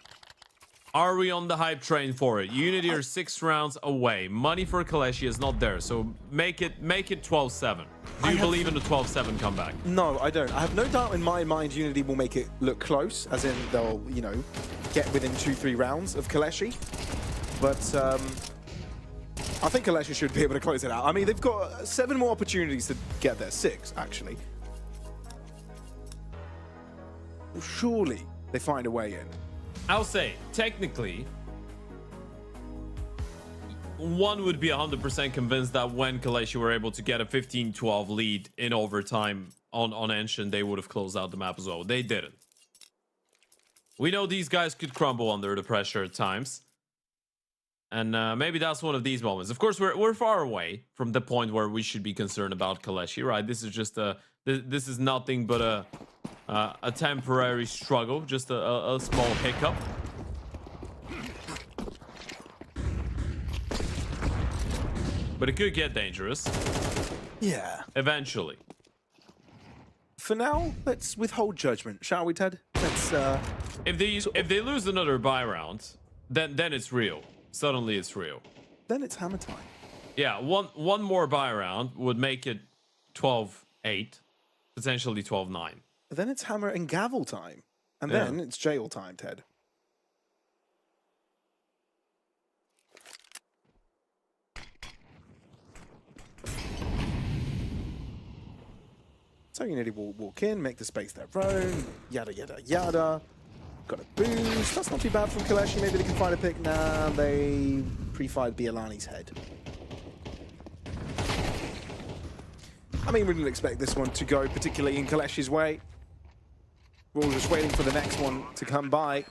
Are we on the hype train for it? Unity are 6 rounds away. Money for KOLESIE is not there, so make it 12-7. Do you believe in the 12-7 comeback? No, I don't. I have no doubt in my mind Unity will make it look close, as in they'll, you know, get within 2-3 rounds of KOLESIE. But I think KOLESIE should be able to close it out. I mean, they've got 7 more opportunities to get there. 6, actually. Well, surely they find a way in. I'll say, technically, one would be 100% convinced that when KOLESIE were able to get a 15-12 lead in overtime on Ancient, they would have closed out the map as well. They didn't. We know these guys could crumble under the pressure at times. And maybe that's one of these moments. Of course, we're far away from the point where we should be concerned about KOLESIE, right? This is just this is nothing but a temporary struggle, just a small hiccup. But it could get dangerous. Yeah. Eventually. For now, let's withhold judgment, shall we, Ted? Let's. If they lose another buy round, then it's real. Suddenly it's real. Then it's hammer time. Yeah, one more buy round would make it 12-8, potentially 12-9. Then it's hammer and gavel time. And then it's jail time, Ted. So Unity will walk in, make the space their own, yada, yada, yada. Got a boost. That's not too bad from KOLESIE. Maybe they can find a pick. Nah, they pre-fired Bialani's head. I mean, we didn't expect this one to go particularly in KOLESIE's way. We're all just waiting for the next one to come by.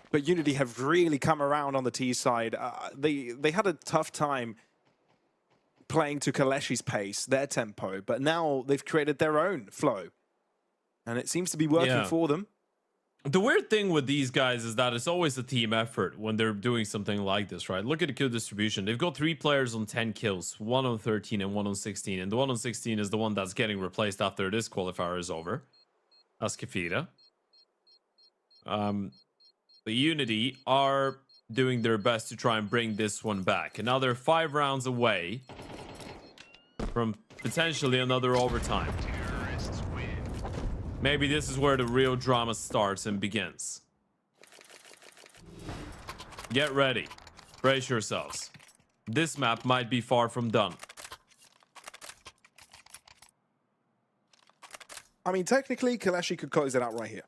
But Unity have really come around on the T side. They had a tough time playing to KOLESIE's pace, their tempo, but now they've created their own flow. And it seems to be working for them. The weird thing with these guys is that it's always a team effort when they're doing something like this, right? Look at the kill distribution. They've got 3 players on 10 kills, 1 on 13 and 1 on 16. And the 1 on 16 is the one that's getting replaced after this qualifier is over. That's Kefira. The Unity are doing their best to try and bring this one back. And now they're 5 rounds away from potentially another overtime. Maybe this is where the real drama starts and begins. Get ready. Brace yourselves. This map might be far from done. I mean, technically, KOLESIE could close it out right here.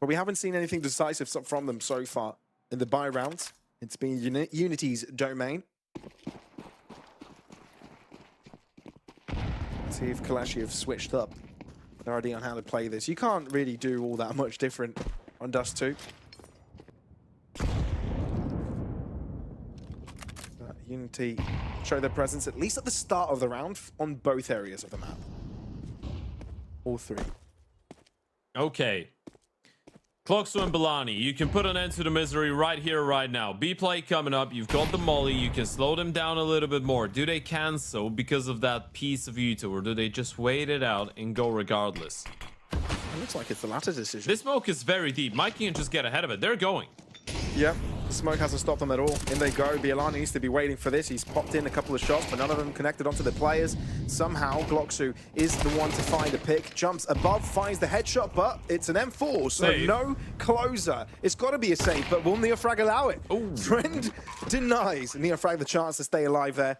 But we haven't seen anything decisive from them so far in the buy rounds. It's been Unity's domain. See if KOLESIE have switched up their idea on how to play this. You can't really do all that much different on Dust 2. Unity show their presence at least at the start of the round on both areas of the map. All 3. Okay. Cloxo and Belani, you can put an end to the misery right here, right now. B play coming up. You've got the molly. You can slow them down a little bit more. Do they cancel because of that piece of YouTube, or do they just wait it out and go regardless? It looks like it's the latter decision. This smoke is very deep. Mike can just get ahead of it. They're going. Yep. The smoke hasn't stopped them at all. In they go. Bialani needs to be waiting for this. He's popped in a couple of shots, but none of them connected onto the players. Somehow, Glocksu is the one to find a pick. Jumps above, finds the headshot, but it's an M4, so save. No closer. It's got to be a save, but will Neofrag allow it? Ooh. Friend denies Neofrag the chance to stay alive there.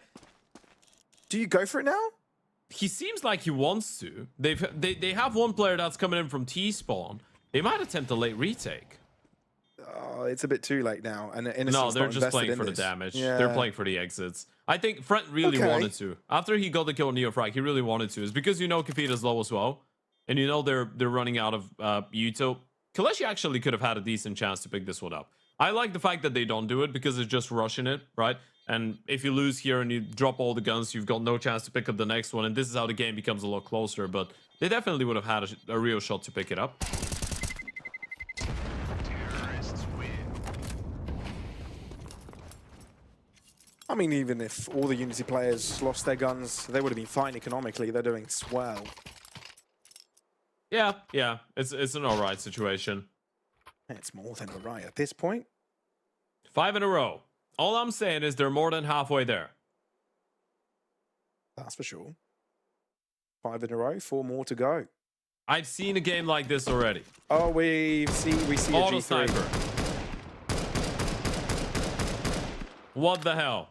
Do you go for it now? He seems like he wants to. They have one player that's coming in from T-spawn. They might attempt a late retake. it's a bit too late now. And No, they're just playing for the damage. Yeah. They're playing for the exits. I think Fred really wanted to. After he got the kill on Neofrag, he really wanted to. It's because you know Kafita's low as well. And you know they're running out of Yuto. KOLESIE actually could have had a decent chance to pick this one up. I like the fact that they don't do it because it's just rushing it, right? And if you lose here and you drop all the guns, you've got no chance to pick up the next one. And this is how the game becomes a lot closer. But they definitely would have had a real shot to pick it up. I mean, even if all the Unity players lost their guns, they would have been fine economically. They're doing swell. Yeah, it's an alright situation. It's more than alright at this point. 5 in a row. All I'm saying is they're more than halfway there. That's for sure. 5 in a row, 4 more to go. I've seen a game like this already. Oh, we see Auto a G3. sniper. What the hell?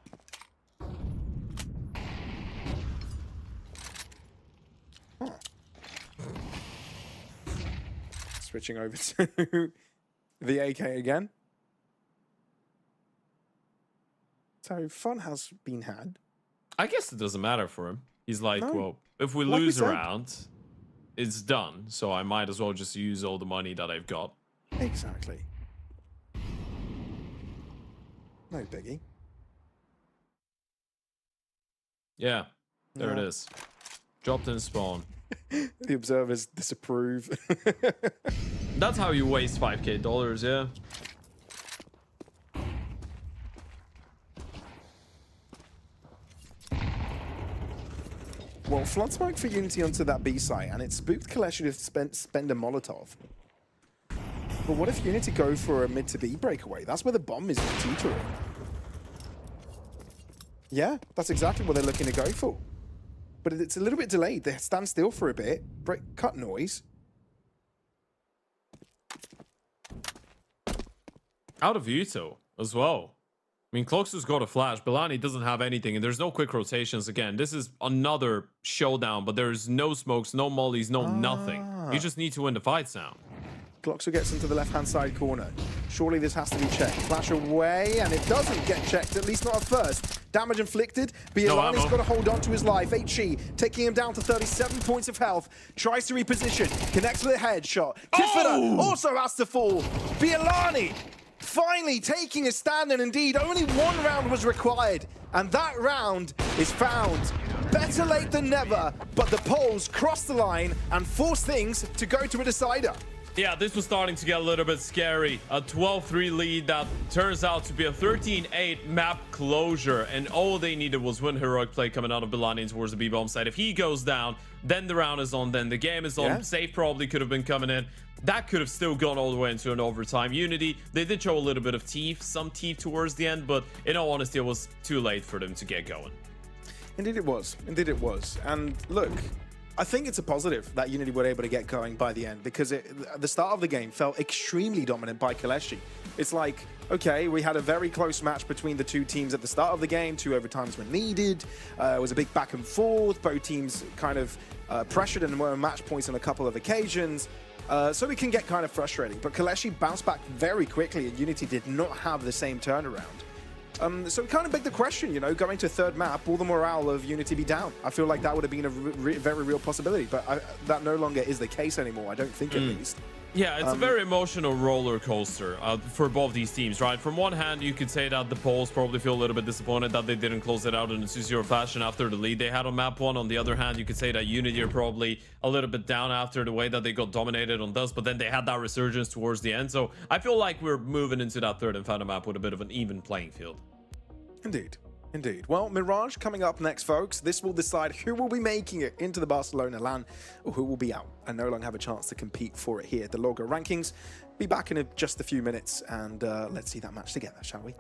Huh. Switching over to the AK again. So fun has been had. I guess it doesn't matter for him. He's like, No. well, if we Like we lose a said. round, it's done. So I might as well just use all the money that I've got. Exactly. No biggie. Yeah, there No. it is. Dropped in spawn. The observers disapprove. That's how you waste $5K, yeah. Well, flood smoke for Unity onto that B site, and it spooked KOLESIE to spend a Molotov. But what if Unity go for a mid to B breakaway? That's where the bomb is teetering. Yeah, that's exactly what they're looking to go for. But it's a little bit delayed. They stand still for a bit. Cut noise. Out of Yuto as well. I mean, Cloxus got a flash. Bellani doesn't have anything, and there's no quick rotations again. This is another showdown, but there's no smokes, no mollies, no nothing. You just need to win the fights now. Gloxer gets into the left-hand side corner. Surely this has to be checked. Flash away, and it doesn't get checked, at least not at first. Damage inflicted. Bielani's got to hold on to his life. HE taking him down to 37 points of health. Tries to reposition. Connects with a headshot. Kifida also has to fall. Bielani finally taking a stand, and indeed, only 1 round was required. And that round is found. Better late than never, but the Poles cross the line and force things to go to a decider. Yeah, this was starting to get a little bit scary. A 12-3 lead that turns out to be a 13-8 map closure. And all they needed was one heroic play coming out of Bellani towards the B-bomb side. If he goes down, then the round is on, then the game is on. Yeah. Safe probably could have been coming in. That could have still gone all the way into an overtime. Unity, they did show a little bit of teeth, some teeth towards the end, but in all honesty, it was too late for them to get going. Indeed it was. Indeed it was. And look, I think it's a positive that Unity were able to get going by the end, because the start of the game felt extremely dominant by KOLESIE. It's like, okay, we had a very close match between the two teams at the start of the game. 2 overtimes were needed. It was a big back and forth. Both teams kind of pressured and were match points on a couple of occasions. So it can get kind of frustrating. But KOLESIE bounced back very quickly, and Unity did not have the same turnaround. So it kind of begged the question, you know, going to 3rd map, will the morale of Unity be down? I feel like that would have been a very real possibility, but that no longer is the case anymore, I don't think at least. Yeah, it's a very emotional roller coaster for both these teams, right? From one hand, you could say that the Poles probably feel a little bit disappointed that they didn't close it out in a 2-0 fashion after the lead they had on map 1. On the other hand, you could say that Unity are probably a little bit down after the way that they got dominated on Dust, but then they had that resurgence towards the end. So I feel like we're moving into that 3rd and final map with a bit of an even playing field. Indeed. Indeed. Well, Mirage coming up next, folks. This will decide who will be making it into the Barcelona LAN or who will be out and no longer have a chance to compete for it here at the LORGAR rankings. Be back in just a few minutes, and let's see that match together, shall we?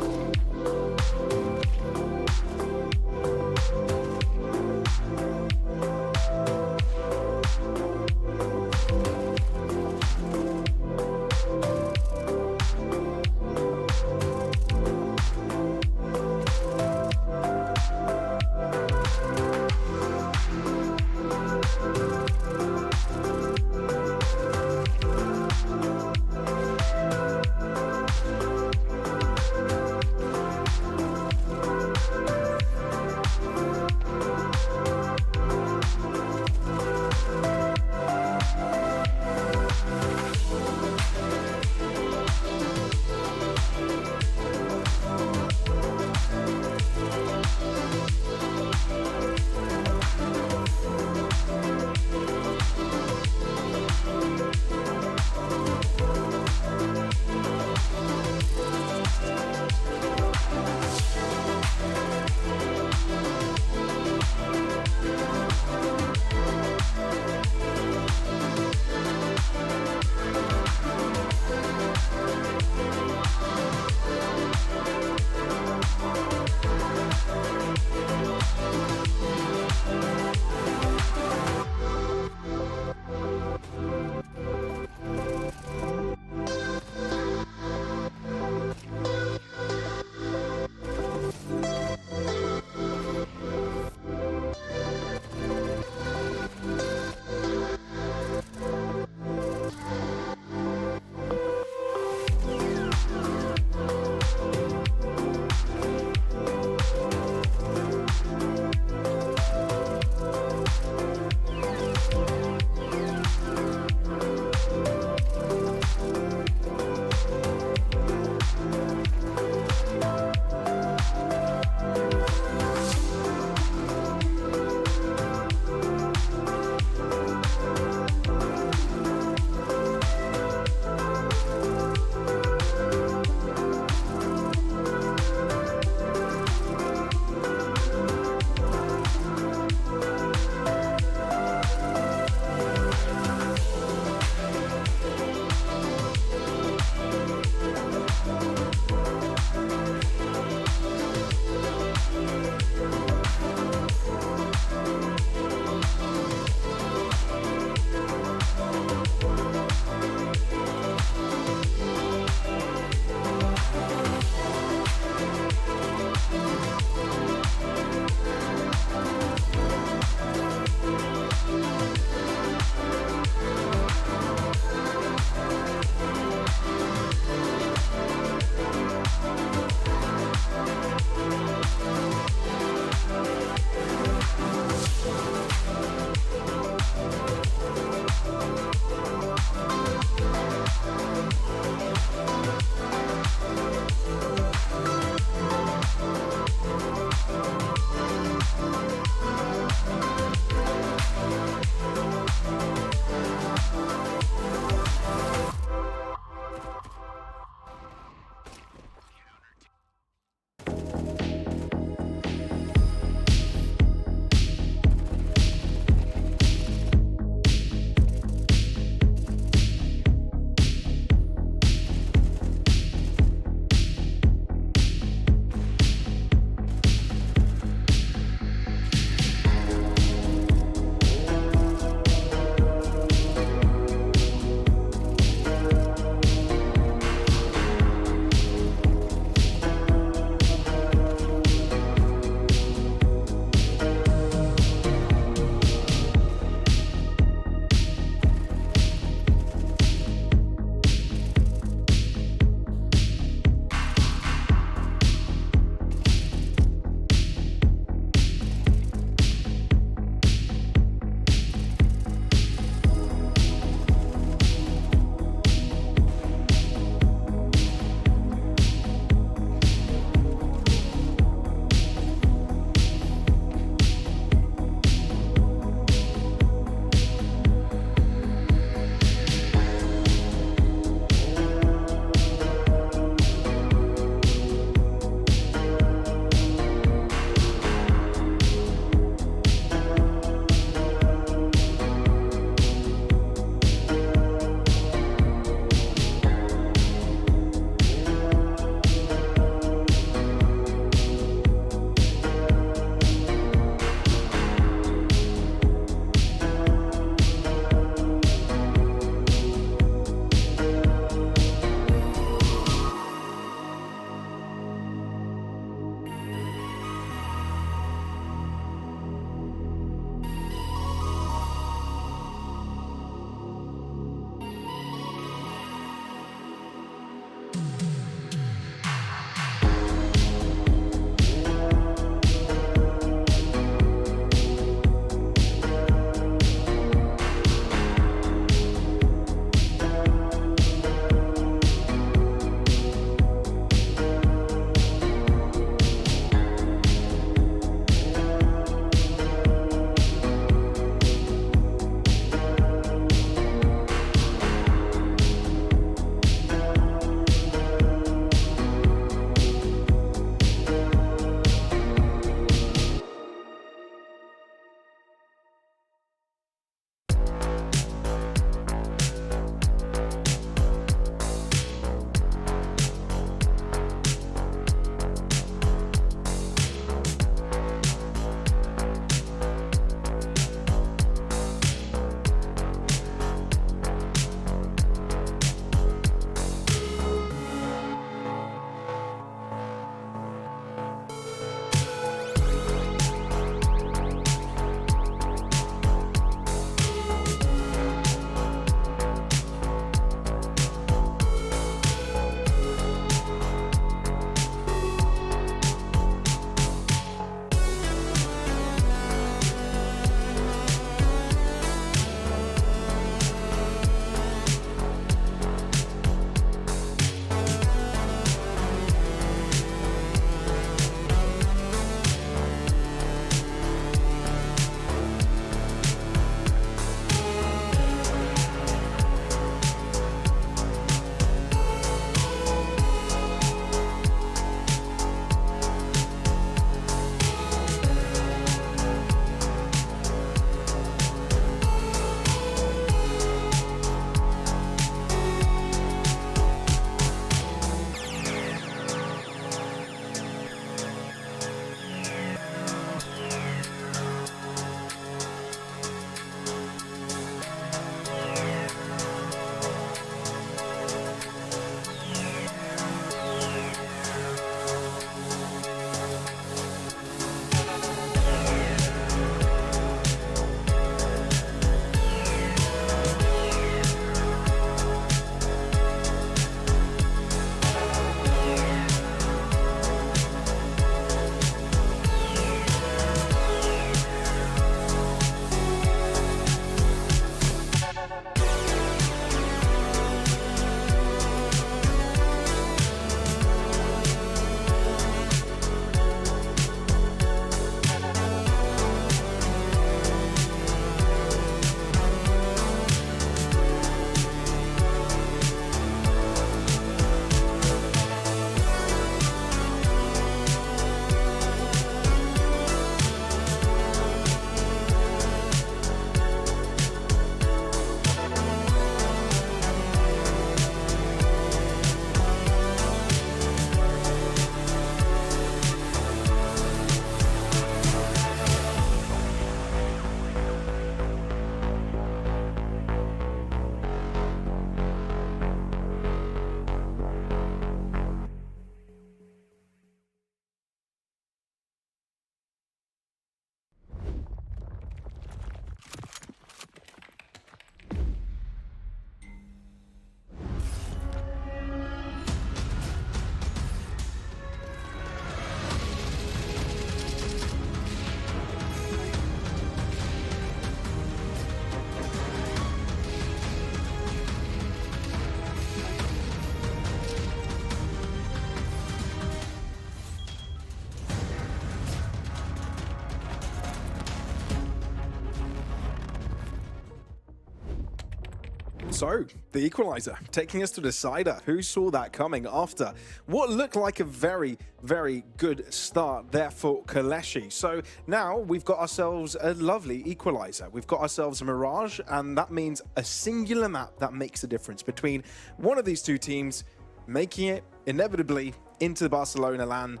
So, the equalizer, taking us to the decider. Who saw that coming after what looked like a very, very good start there for KOLESIE? So now we've got ourselves a lovely equalizer. We've got ourselves a Mirage, and that means a singular map that makes a difference between one of these two teams making it inevitably into the Barcelona LAN,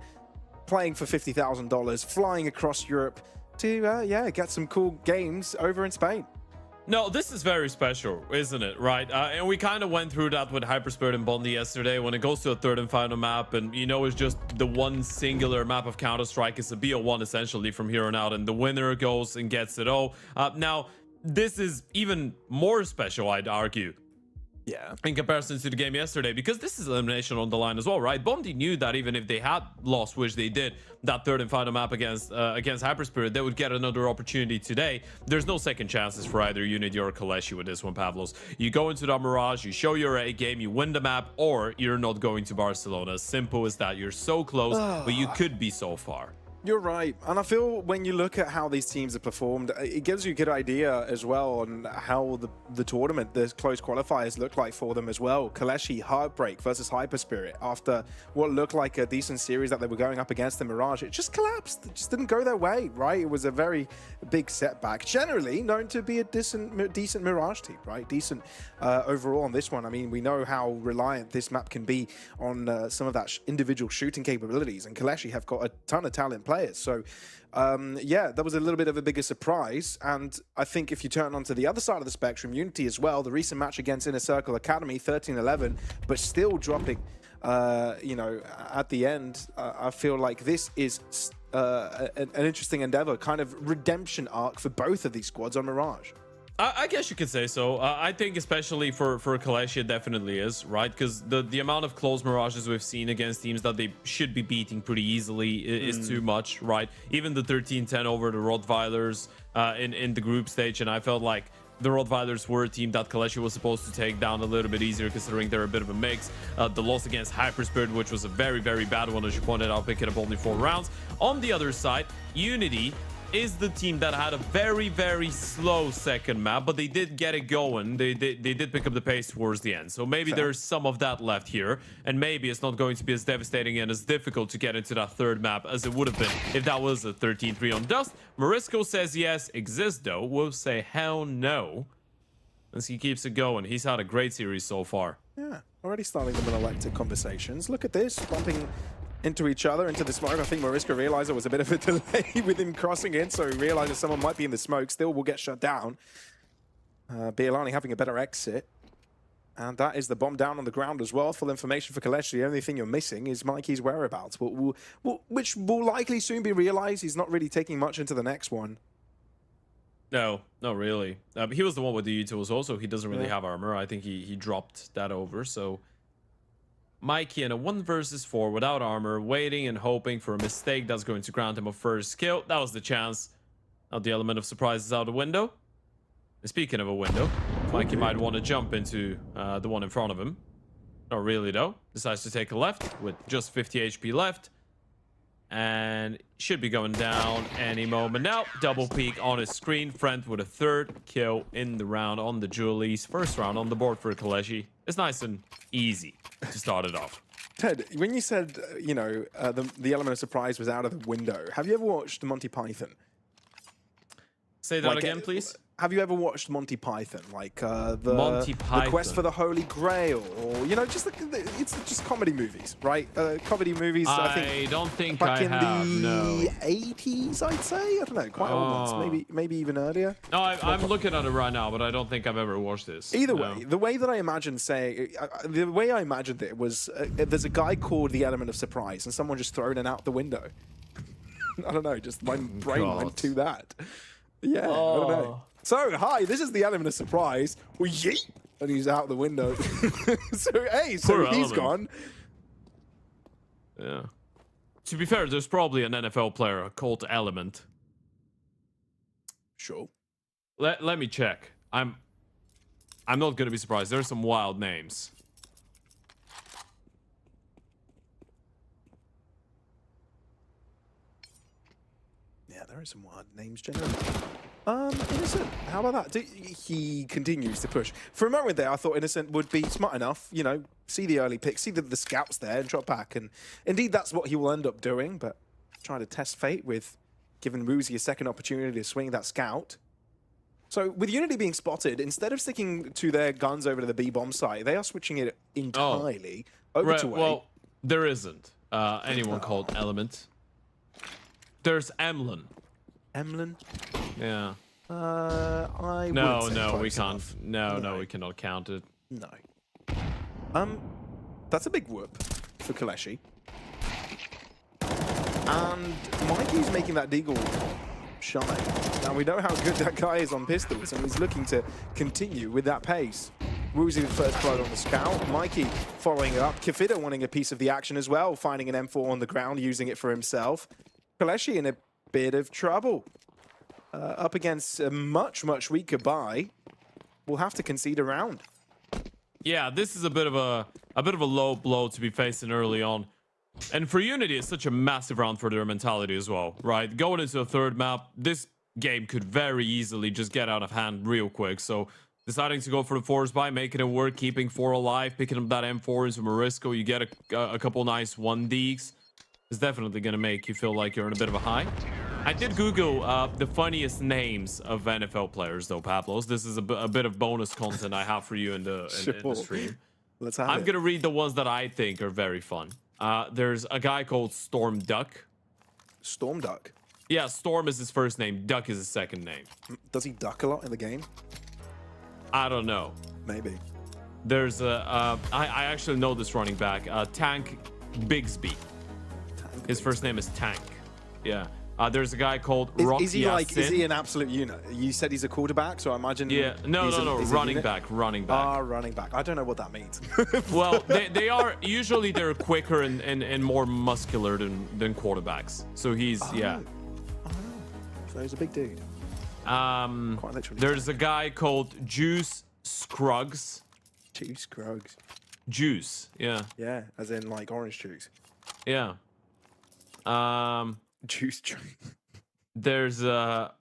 playing for $50,000, flying across Europe to, get some cool games over in Spain. No, this is very special, isn't it? Right? And we kind of went through that with HYPERSPIRIT and Bondi yesterday when it goes to a third and final map. And, you know, it's just the one singular map of Counter-Strike. It's a BO1 essentially from here on out. And the winner goes and gets it all. Now, this is even more special, I'd argue. Yeah, in comparison to the game yesterday, because this is elimination on the line as well, right? Bondi knew that even if they had lost, which they did, that third and final map against HYPERSPIRIT, they would get another opportunity today. There's no second chances for either Unity or KOLESIE with this one, Pavlos. You go into the Mirage, you show your A game, you win the map, or you're not going to Barcelona. As simple as that. You're so close, but you could be so far. You're right. And I feel when you look at how these teams have performed, it gives you a good idea as well on how the tournament, the close qualifiers look like for them as well. KOLESIE Heartbreak versus HYPERSPIRIT. After what looked like a decent series that they were going up against the Mirage, it just collapsed. It just didn't go their way, right? It was a very big setback. Generally known to be a decent Mirage team, right? Decent overall on this one. I mean, we know how reliant this map can be on some of that individual shooting capabilities, and KOLESIE have got a ton of talent players. So, yeah, that was a little bit of a bigger surprise. And I think if you turn onto the other side of the spectrum, Unity as well, the recent match against Inner Circle Academy, 13-11, but still dropping, you know, at the end. I feel like this is an interesting endeavor, kind of redemption arc for both of these squads on Mirage. I guess you could say so. I think especially for KOLESIE, it definitely is, right? Because the amount of close Mirages we've seen against teams that they should be beating pretty easily is too much, right? Even the 13-10 over the rottweilers in the group stage, and I felt like the rottweilers were a team that KOLESIE was supposed to take down a little bit easier, considering they're a bit of a mix. The loss against HYPERSPIRIT, which was a very, very bad one, as you pointed out, picking up only 4 rounds. On the other side, Unity is the team that had a very, very slow second map, but they did get it going. They did pick up the pace towards the end. So maybe there's some of that left here, and maybe it's not going to be as devastating and as difficult to get into that third map as it would have been if that was a 13-3 on Dust. Morisco says yes. Exists, though, will say hell no, as he keeps it going. He's had a great series so far. Yeah, already starting them in electric conversations. Look at this, bumping into each other, into the smoke. I think Morisco realized there was a bit of a delay with him crossing in, so he realized that someone might be in the smoke. Still will get shut down. Bialani having a better exit. And that is the bomb down on the ground as well. Full information for KOLESIE. The only thing you're missing is Mikey's whereabouts, which will likely soon be realized. He's not really taking much into the next one. No, not really. He was the one with the utils also. He doesn't really have armor. I think he dropped that over, so Mikey in a 1 versus 4 without armor, waiting and hoping for a mistake that's going to grant him a first kill. That was the chance. Now the element of surprise is out the window. And speaking of a window, Mikey might want to jump into the one in front of him. Not really, though. Decides to take a left with just 50 HP left. And should be going down any moment now. Double peek on his screen. Friend with a 3rd kill in the round on the Julies. First round on the board for KOLESIE. It's nice and easy to start it off. Ted, when you said, you know, the element of surprise was out of the window, have you ever watched Monty Python? Say that again, please. Have you ever watched Monty Python, like the Quest for the Holy Grail, or you know, just it's just comedy movies, right? Comedy movies. I don't think back in the 80s, I'd say. I don't know, quite old ones, maybe even earlier. No, I'm looking at it right now, but I don't think I've ever watched this. Either way, the way that I imagined it was there's a guy called the Element of Surprise, and someone just throwing it out the window. I don't know, just my brain went to that. Yeah, I don't know. So, hi, this is the Element of Surprise. Well, yeet! And he's out the window. So, hey, so he's gone. Yeah. To be fair, there's probably an NFL player called Element. Sure. Let me check. I'm not going to be surprised. There's some wild names. Yeah, there are some wild names generally. Innocent, how about that? He continues to push. For a moment there, I thought Innocent would be smart enough, you know, see the early picks, see the scouts there and drop back. And indeed, that's what he will end up doing, but trying to test fate with giving Woozy a second opportunity to swing that scout. So with Unity being spotted, instead of sticking to their guns over to the B-bomb site, they are switching it entirely over to A. Well, there isn't anyone called Element. There's Emlyn. Emlyn? Yeah. I No, wouldn't say we close can't. enough. No, we cannot count it. No. That's a big whoop for KOLESIE. And Mikey's making that deagle shine. Now we know how good that guy is on pistols, and he's looking to continue with that pace. Woozy the first blood on the scout. Mikey following it up. Kefida wanting a piece of the action as well, finding an M4 on the ground, using it for himself. KOLESIE in a bit of trouble. Up against a much weaker buy. We'll have to concede a round. Yeah, this is a bit of a low blow to be facing early on. And for Unity, it's such a massive round for their mentality as well, right? Going into a third map, this game could very easily just get out of hand real quick. So deciding to go for the force buy, making it work, keeping 4 alive, picking up that M4 into Morisco, you get a couple nice 1Ds. It's definitely going to make you feel like you're in a bit of a high. I did Google the funniest names of NFL players, though, Pablos. This is a bit of bonus content I have for you in the stream. Let's have I'm going to read the ones that I think are very fun. There's a guy called Storm Duck. Storm Duck? Yeah, Storm is his first name. Duck is his second name. Does he duck a lot in the game? I don't know. Maybe. There's I actually know this running back. Tank Bigsby. His first name is Tank. Yeah. There's a guy called Rock. Is he an absolute unit? You said he's a quarterback, so I imagine. Yeah. No. Running back. Running back. I don't know what that means. Well, they are usually they're quicker and more muscular than quarterbacks. So he's yeah. Oh. So he's a big dude. Quite literally. There's a guy called Juice Scruggs. Juice Scruggs. Juice. Yeah. Yeah, as in like orange juice. Yeah. Juice drink. There's a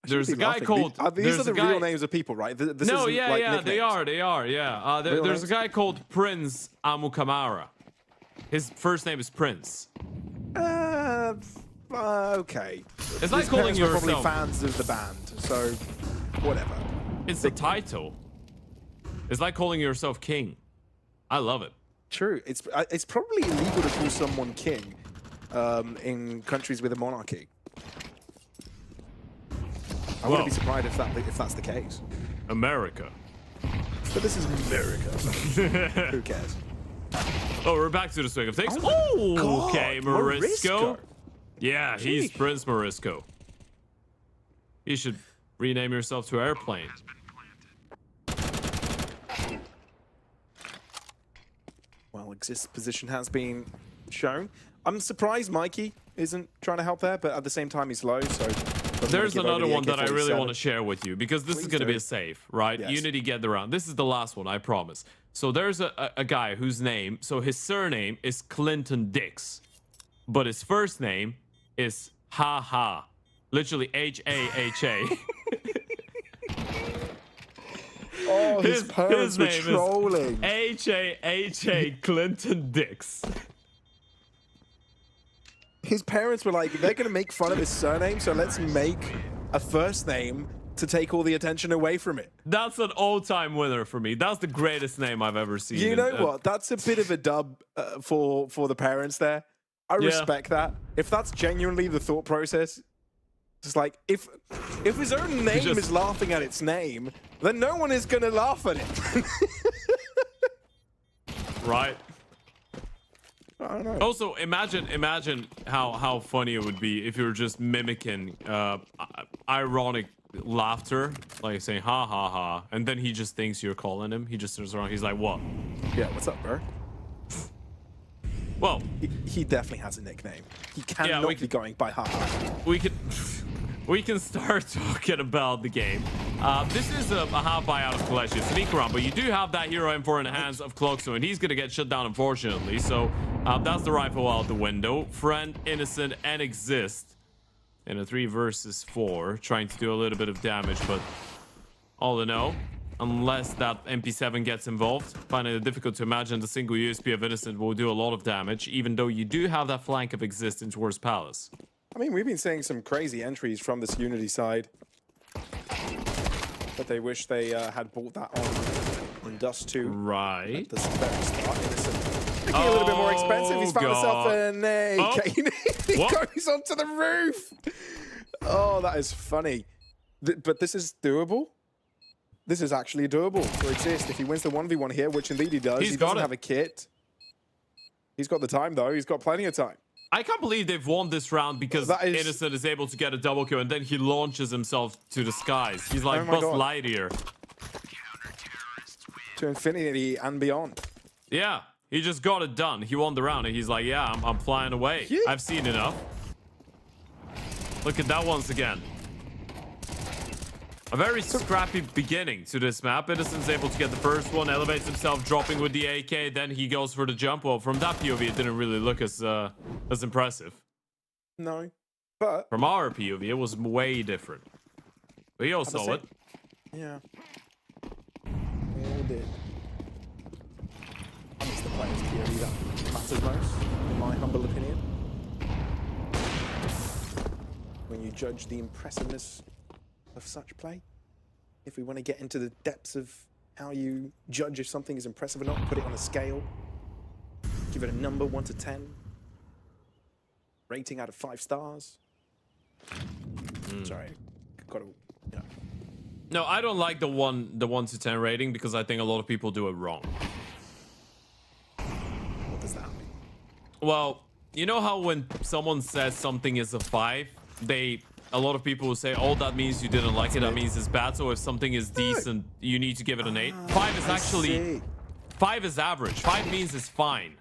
guy called. These are the real names of people, right? This no, isn't, yeah, like, yeah, nicknames. they are, yeah. There's a guy called Prince Amukamara. His first name is Prince. Okay. It's like calling yourself. Probably fans of the band, so whatever. It's the title. It's like calling yourself king. I love it. True. It's probably illegal to call someone king in countries with a monarchy. I wouldn't be surprised if that's the case. America. But this is America. Who cares? Oh, we're back to the swing of things. Oh, God, okay, Morisco. Morisco. Yeah, he's Prince Morisco. You should rename yourself to Airplane. Well, exist position has been shown. I'm surprised Mikey isn't trying to help there, but at the same time he's low, so... There's another one that I really want to share with you, because this is going to be a save, right? Yes. Unity get the round. This is the last one, I promise. So there's a guy whose name, so his surname is Clinton Dix, but his first name is Ha Ha. Literally H-A-H-A. Oh, his parents were trolling. H-A-H-A Clinton Dix. His parents were like, they're going to make fun of his surname, so let's make a first name to take all the attention away from it. That's an all-time winner for me. That's the greatest name I've ever seen. You know what? That's a bit of a dub for the parents there. I respect that. If that's genuinely the thought process, just like, if his own name is laughing at its name, then no one is going to laugh at it. Right. I don't know. Also, imagine how funny it would be if you were just mimicking ironic laughter, like saying ha ha ha, and then he just thinks you're calling him. He just turns around. He's like, "What? Yeah, what's up, bro?" Well, he definitely has a nickname. He cannot be going by ha ha. We can start talking about the game. This is a half buy out of KOLESIE, sneak around, but you do have that hero M4 in the hands of Cloxo, and he's going to get shut down, unfortunately. So that's the rifle out the window. Friend, Innocent, and Exist in a 3 versus 4, trying to do a little bit of damage, but all in all, unless that MP7 gets involved, finding it difficult to imagine the single USP of Innocent will do a lot of damage, even though you do have that flank of Existence towards Palace. I mean, we've been seeing some crazy entries from this Unity side, but they wish they had bought that on Dust 2. Right. At the very start. Innocent making it a little bit more expensive. He's found himself an AK. He goes onto the roof. Oh, that is funny. But this is doable. This is actually doable for Exist. If he wins the 1v1 here, which indeed he does, he doesn't have a kit. He's got the time, though. He's got plenty of time. I can't believe they've won this round because Innocent is able to get a double kill and then he launches himself to the skies. He's like Buzz Lightyear. To infinity and beyond. Yeah, he just got it done. He won the round and he's like, yeah, I'm flying away. Yeah. I've seen enough. Look at that once again. A very scrappy beginning to this map. Innocent's able to get the first one, elevates himself, dropping with the AK, then he goes for the jump. Well, from that POV, it didn't really look as impressive. No, but... From our POV, it was way different. We all saw it. Yeah. We all did. I miss the players' POV that matters most, in my humble opinion. When you judge the impressiveness of such play, if we want to get into the depths of how you judge if something is impressive or not, put it on a scale, give it a number 1 to 10, rating out of 5 stars. Sorry, got to, yeah. No, I don't like the 1 to 10 rating because I think a lot of people do it wrong. What does that mean? Well, you know how when someone says something is a 5, a lot of people will say, oh, that means you didn't like it. That means it's bad. So if something is decent, you need to give it an 8. 5 is actually... 5 is average. 5 means it's fine.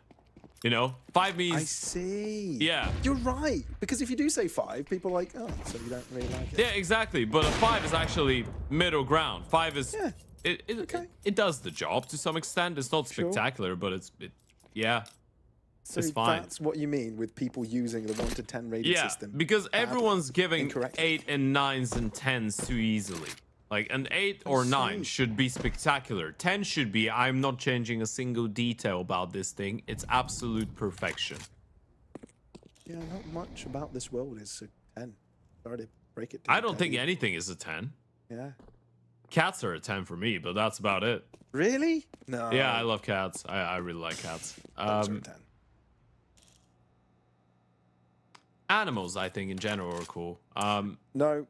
You know? 5 means... I see. Yeah. You're right. Because if you do say 5, people are like, oh, so you don't really like it. Yeah, exactly. But a 5 is actually middle ground. 5 is... Yeah. It does the job to some extent. It's not spectacular, but yeah. So it's fine. That's what you mean with people using the 1 to 10 rating system. Yeah, because everyone's giving 8 and 9s and 10s too easily. Like an 8 or 9 should be spectacular. 10 should be, I'm not changing a single detail about this thing. It's absolute perfection. Yeah, not much about this world is a 10. Sorry to break it down. I don't think anything is a 10. Yeah. Cats are a 10 for me, but that's about it. Really? No. Yeah, I love cats. I really like cats. Dogs are a 10. Animals, I think, in general are cool. No.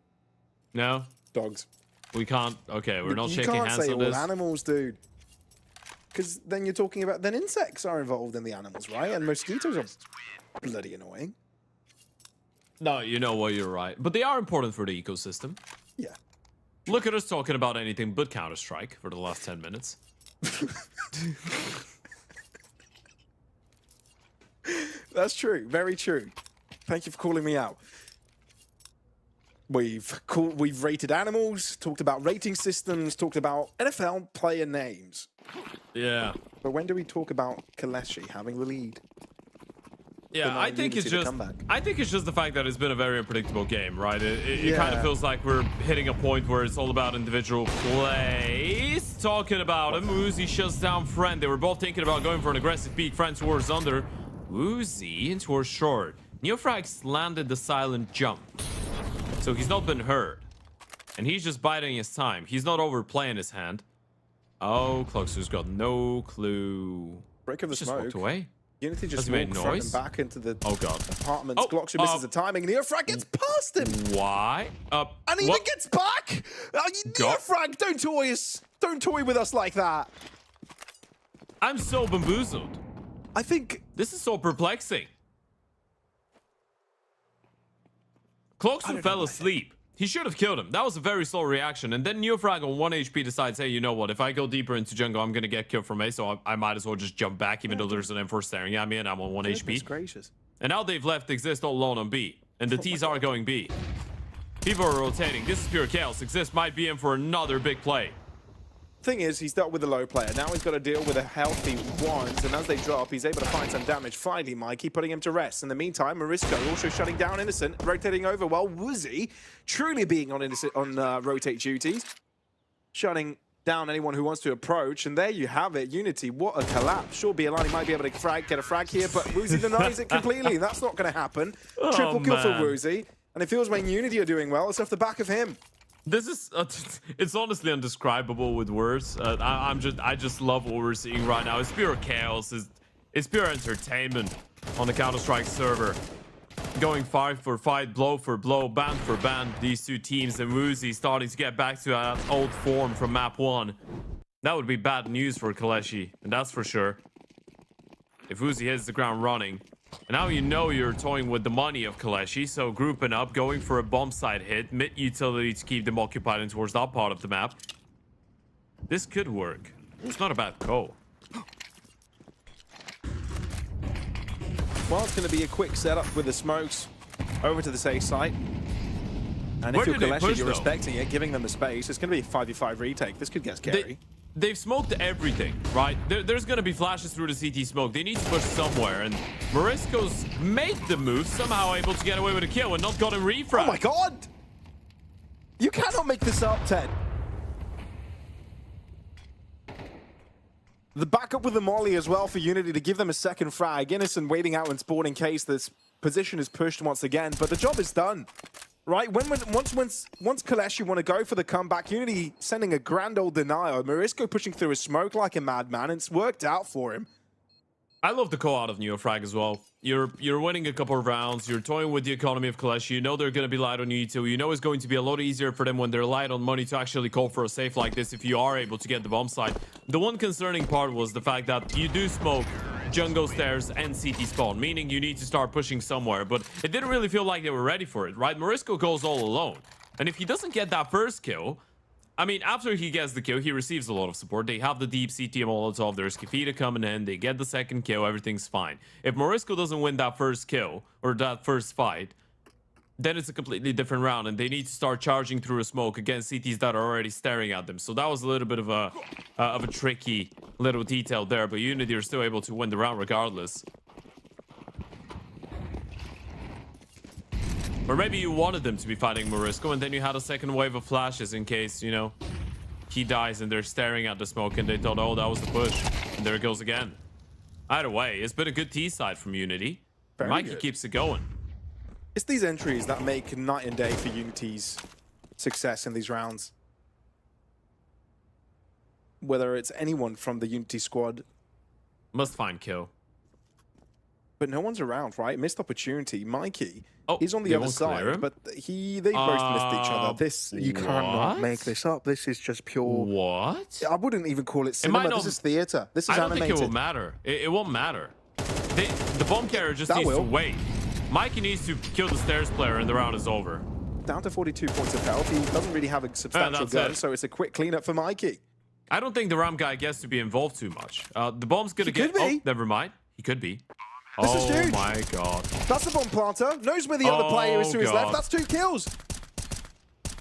No? Dogs. We can't... Okay, we're not shaking hands on this. You can't say all animals, dude. Because then you're talking about... Then insects are involved in the animals, right? And mosquitoes are bloody annoying. No, you know what, you're right. But they are important for the ecosystem. Yeah. Look at us talking about anything but Counter-Strike for the last 10 minutes. That's true. Very true. Thank you for calling me out. We've rated animals, talked about rating systems, talked about NFL player names. Yeah. But when do we talk about KOLESIE having the lead? Yeah, I think it's just the fact that it's been a very unpredictable game, right? It kind of feels like we're hitting a point where it's all about individual plays. Talking about him, Uzi shuts down Friend. They were both thinking about going for an aggressive peek. Friend towards under. Uzi towards short. Neofrax landed the silent jump. So he's not been heard. And he's just biding his time. He's not overplaying his hand. Oh, Cloxer's got no clue. Break of the just smoke. Walked away. Unity just walked front and back into the apartments. Gloxer misses the timing. Neofrag gets past him. Why? And he even gets back. Neofrag, don't toy with us like that. I'm so bamboozled. I think this is so perplexing. Cloxer fell asleep. He should have killed him. That was a very slow reaction. And then Neofrag on 1 HP decides, hey, you know what? If I go deeper into jungle, I'm going to get killed from A, so I might as well just jump back, even though there's an M4 staring at me and I'm on 1 HP. Gracious. And now they've left Exist all alone on B. And the T's are going B. People are rotating. This is pure chaos. Exist might be in for another big play. thing is, he's dealt with a low player. Now he's got to deal with a healthy ones, and as they drop, he's able to find some damage. Finally, Mikey putting him to rest. In the meantime, Morisco also shutting down Innocent, rotating over, while Woozy truly being on rotate duties, shutting down anyone who wants to approach. And there you have it, Unity. What a collapse. Sure, Bialani might be able to get a frag here, but Woozy denies it completely. That's not going to happen. Triple kill for Woozy, and it feels when Unity are doing well, it's off the back of him. This is it's honestly undescribable with words. I just love what we're seeing right now. It's pure chaos. It's pure entertainment on the Counter-Strike server. Going fight for fight, blow for blow, band for band. These two teams, and Woozy starting to get back to that old form from map 1. That would be bad news for KOLESIE, and that's for sure. If Woozy hits the ground running. And now you know you're toying with the money of KOLESIE, so grouping up, going for a bomb site hit, mid-utility to keep them occupied and towards that part of the map. This could work. It's not a bad call. Well, it's going to be a quick setup with the smokes over to the safe site. And if you're KOLESIE, you're respecting it, giving them the space. It's going to be a 5v5 retake. This could get scary. They've smoked everything, right? There's going to be flashes through the CT smoke. They need to push somewhere, and Morisco's made the move, somehow able to get away with a kill and not got a refrag. Oh my god! You cannot make this up, Ted. The backup with the molly as well for Unity to give them a second frag. Innocent waiting out and spawn in case this position is pushed once again, but the job is done. Right, once KOLESIE want to go for the comeback, Unity sending a grand old denial. Morisco pushing through his smoke like a madman. It's worked out for him. I love the call out of Neofrag as well. You're winning a couple of rounds. You're toying with the economy of KOLESIE. You know they're going to be light on you too. You know it's going to be a lot easier for them when they're light on money to actually call for a safe like this if you are able to get the bomb site. The one concerning part was the fact that you do smoke jungle stairs and CT spawn, meaning you need to start pushing somewhere, but it didn't really feel like they were ready for it, right? Morisco goes all alone, and if he doesn't get that first kill, I mean, after he gets the kill, he receives a lot of support. They have the deep CT Molotov, there's Kefita coming in, they get the second kill, everything's fine. If Morisco doesn't win that first kill, or that first fight, then it's a completely different round, and they need to start charging through a smoke against CTs that are already staring at them. So that was a little bit of a tricky little detail there, but Unity are still able to win the round regardless. Or maybe you wanted them to be fighting Morisco, and then you had a second wave of flashes in case, you know, he dies and they're staring at the smoke and they thought, oh, that was the push. And there it goes again. Either way, it's been a good T side from Unity. Mikey keeps it going. It's these entries that make night and day for Unity's success in these rounds. Whether it's anyone from the Unity squad. Must find kill. But no one's around, right? Missed opportunity. Mikey, oh, he's on the other side, but they both missed each other. This, you cannot make this up. This is just pure... What? I wouldn't even call it cinema. This is theater. This is animated. I don't think it will matter. It won't matter. The bomb carrier just needs to wait. Mikey needs to kill the stairs player and the round is over. Down to 42 points of health. He doesn't really have a substantial gun, so it's a quick cleanup for Mikey. I don't think the Ram guy gets to be involved too much. The bomb's gonna get... Oh, never mind. He could be. This is huge. Oh my god. That's the bomb planter. Knows where the other player is to his left. That's 2 kills.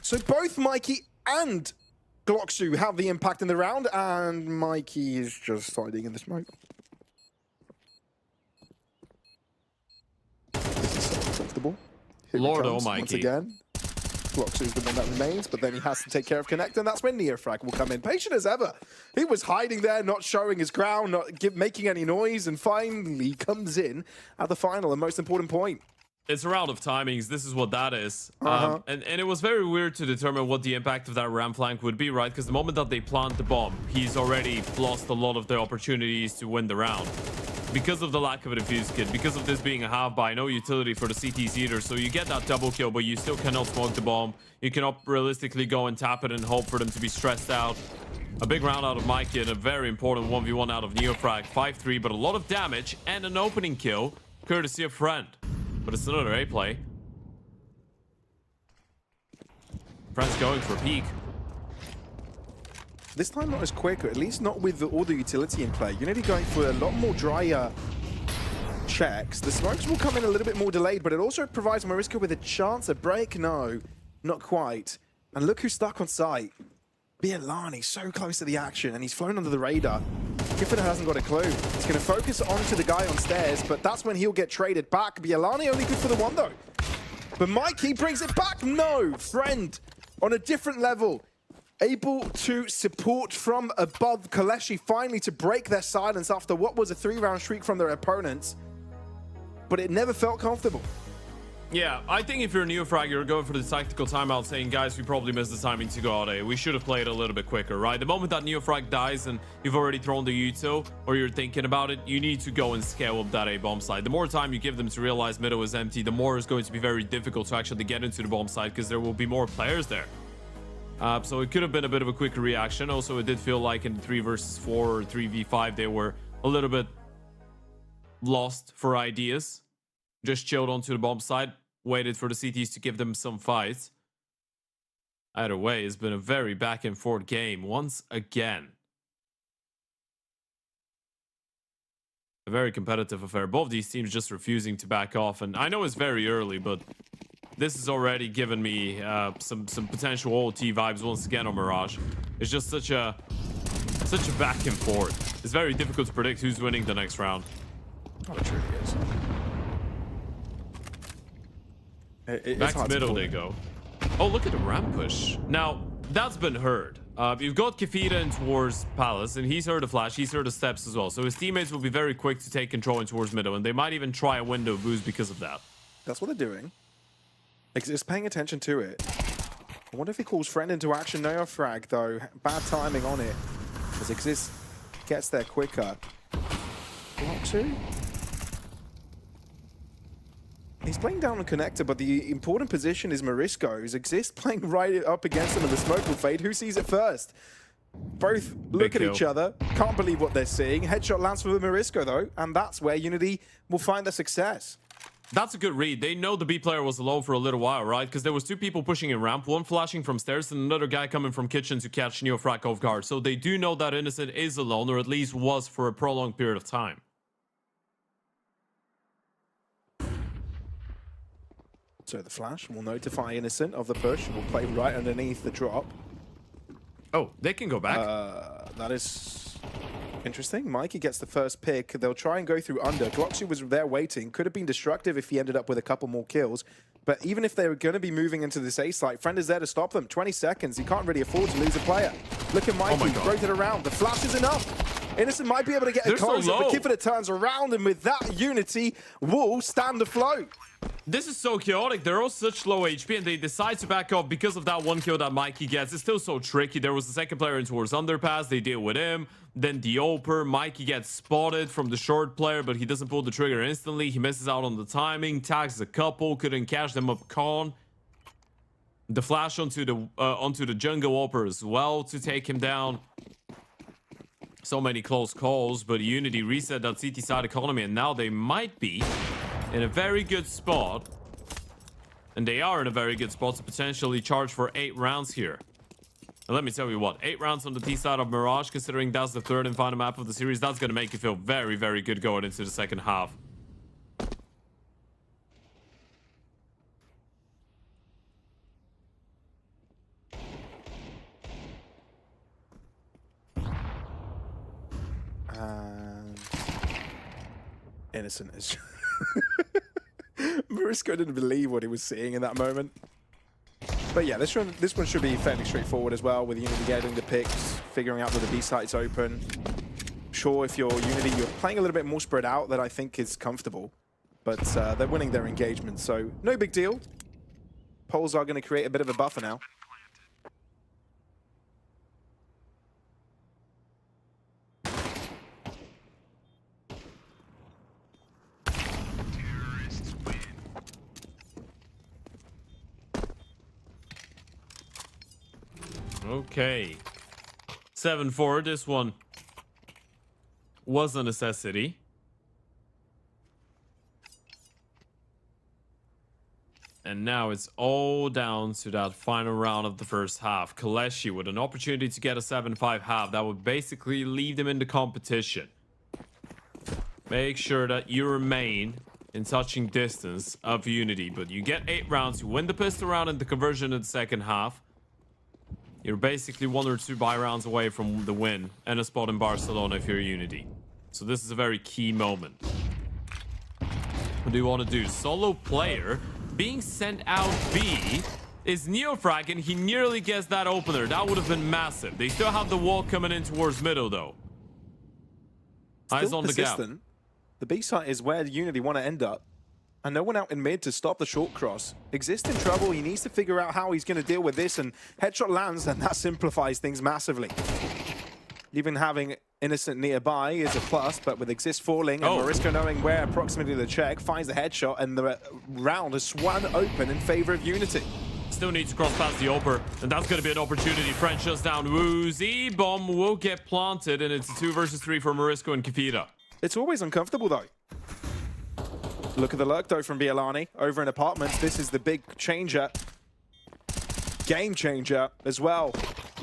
So both Mikey and Glocksu have the impact in the round, and Mikey is just hiding in the smoke. This is so uncomfortable. Lord Mikey. Once again. Glocksu is the one that remains, but then he has to take care of Connect, and that's when Neofrag will come in. Patient as ever. He was hiding there, not showing his crown, not making any noise, and finally comes in at the final, the most important point. It's a round of timings. This is what that is. And it was very weird to determine what the impact of that ram flank would be, right? Because the moment that they plant the bomb, he's already lost a lot of the opportunities to win the round. Because of the lack of a defuse kit, because of this being a half buy, no utility for the CTs either, so you get that double kill, but you still cannot smoke the bomb. You cannot realistically go and tap it and hope for them to be stressed out. A big round out of Mikey and a very important 1v1 out of Neofrag. 5-3, but a lot of damage and an opening kill, courtesy of Friend. But it's another A play. Friend's going for a peek. This time not as quick, or at least not with all the utility in play. Unity going for a lot more drier checks. The smokes will come in a little bit more delayed, but it also provides Morisco with a chance, a break. No, not quite. And look who's stuck on site. Bialani so close to the action, and he's flown under the radar. Giffen hasn't got a clue. He's going to focus onto the guy on stairs, but that's when he'll get traded back. Bialani only good for the one, though. But Mikey brings it back. No, friend, on a different level. Able to support from above. KOLESIE finally to break their silence after what was a 3-round streak from their opponents. But it never felt comfortable. Yeah, I think if you're a Neofrag, you're going for the tactical timeout saying, guys, we probably missed the timing to go out A. We should have played a little bit quicker, right? The moment that Neofrag dies and you've already thrown the Uto, or you're thinking about it, you need to go and scale up that A bomb site. The more time you give them to realize middle is empty, the more it's going to be very difficult to actually get into the bomb site because there will be more players there. So it could have been a bit of a quicker reaction. Also, it did feel like in 3 versus 4 or 3v5, they were a little bit lost for ideas. Just chilled onto the bomb site. Waited for the CTs to give them some fights. Either way, it's been a very back and forth game once again. A very competitive affair. Both these teams just refusing to back off. And I know it's very early, but this has already given me some potential OT vibes once again on Mirage. It's just such a back and forth. It's very difficult to predict who's winning the next round. Oh, it truly is. Back to middle they go. Oh, look at the ramp push. Now, that's been heard. You've got Kefita in towards Palace, and he's heard a flash. He's heard the steps as well. So his teammates will be very quick to take control in towards middle, and they might even try a window boost because of that. That's what they're doing. Just paying attention to it. I wonder if he calls friend into action. No frag, though. Bad timing on it. As Exist gets there quicker. Block 2? He's playing down on connector, but the important position is Marisco's. Exist playing right up against him, and the smoke will fade. Who sees it first? Both look at each other. Can't believe what they're seeing. Headshot lands for the Marisco, though, and that's where Unity will find their success. That's a good read. They know the B player was alone for a little while, right? Because there was 2 people pushing in ramp, one flashing from stairs, and another guy coming from kitchen to catch Neofrag off guard. So they do know that Innocent is alone, or at least was for a prolonged period of time. So the flash will notify Innocent of the push. Will play right underneath the drop. Oh, they can go back. That is interesting. Mikey gets the first pick. They'll try and go through under. Gloxy was there waiting. Could have been destructive if he ended up with a couple more kills. But even if they were going to be moving into this A site, Friend is there to stop them. 20 seconds. He can't really afford to lose a player. Look at Mikey. Rotate around. The flash is enough. Innocent might be able to get a close, but Kiffer turns around, and with that, Unity will stand afloat. This is so chaotic. They're all such low HP, and they decide to back off because of that one kill that Mikey gets. It's still so tricky. There was the second player in towards underpass. They deal with him. Then the Oper. Mikey gets spotted from the short player, but he doesn't pull the trigger instantly. He misses out on the timing. Tags a couple. Couldn't catch them up. Con. The flash onto the jungle Oper as well to take him down. So many close calls, but Unity reset that CT side economy, and now they might be in a very good spot. And they are in a very good spot to potentially charge for 8 rounds here. And let me tell you what, 8 rounds on the T side of Mirage, considering that's the 3rd and final map of the series, that's going to make you feel very, very good going into the second half. Innocent is... Marisco didn't believe what he was seeing in that moment. But yeah, this one should be fairly straightforward as well, with Unity getting the picks, figuring out where the B site's open. Sure, if you're Unity, you're playing a little bit more spread out, that I think is comfortable. But they're winning their engagement, so no big deal. Poles are going to create a bit of a buffer now. Okay. 7-4. This one was a necessity. And now it's all down to that final round of the first half. KOLESIE with an opportunity to get a 7-5 half. That would basically leave them in the competition. Make sure that you remain in touching distance of Unity. But you get 8 rounds. You win the pistol round and the conversion in the second half. You're basically 1 or 2 buy rounds away from the win and a spot in Barcelona if you're Unity. So this is a very key moment. What do you want to do? Solo player being sent out B is Neofrag, and he nearly gets that opener. That would have been massive. They still have the wall coming in towards middle, though. Eyes on the gap. The B site is where Unity want to end up. And no one out in mid to stop the short cross. Exist in trouble. He needs to figure out how he's going to deal with this. And headshot lands, and that simplifies things massively. Even having Innocent nearby is a plus, but with Exist falling and Morisco knowing where approximately the check, finds the headshot, and the round has swung open in favor of Unity. Still needs to cross past the Oper, and that's going to be an opportunity. French shuts down Woozy. Bomb will get planted, and it's a 2 versus 3 for Morisco and Kefira. It's always uncomfortable, though. Look at the lurk, though, from Bialani. Over in apartments, this is the big changer. Game changer as well.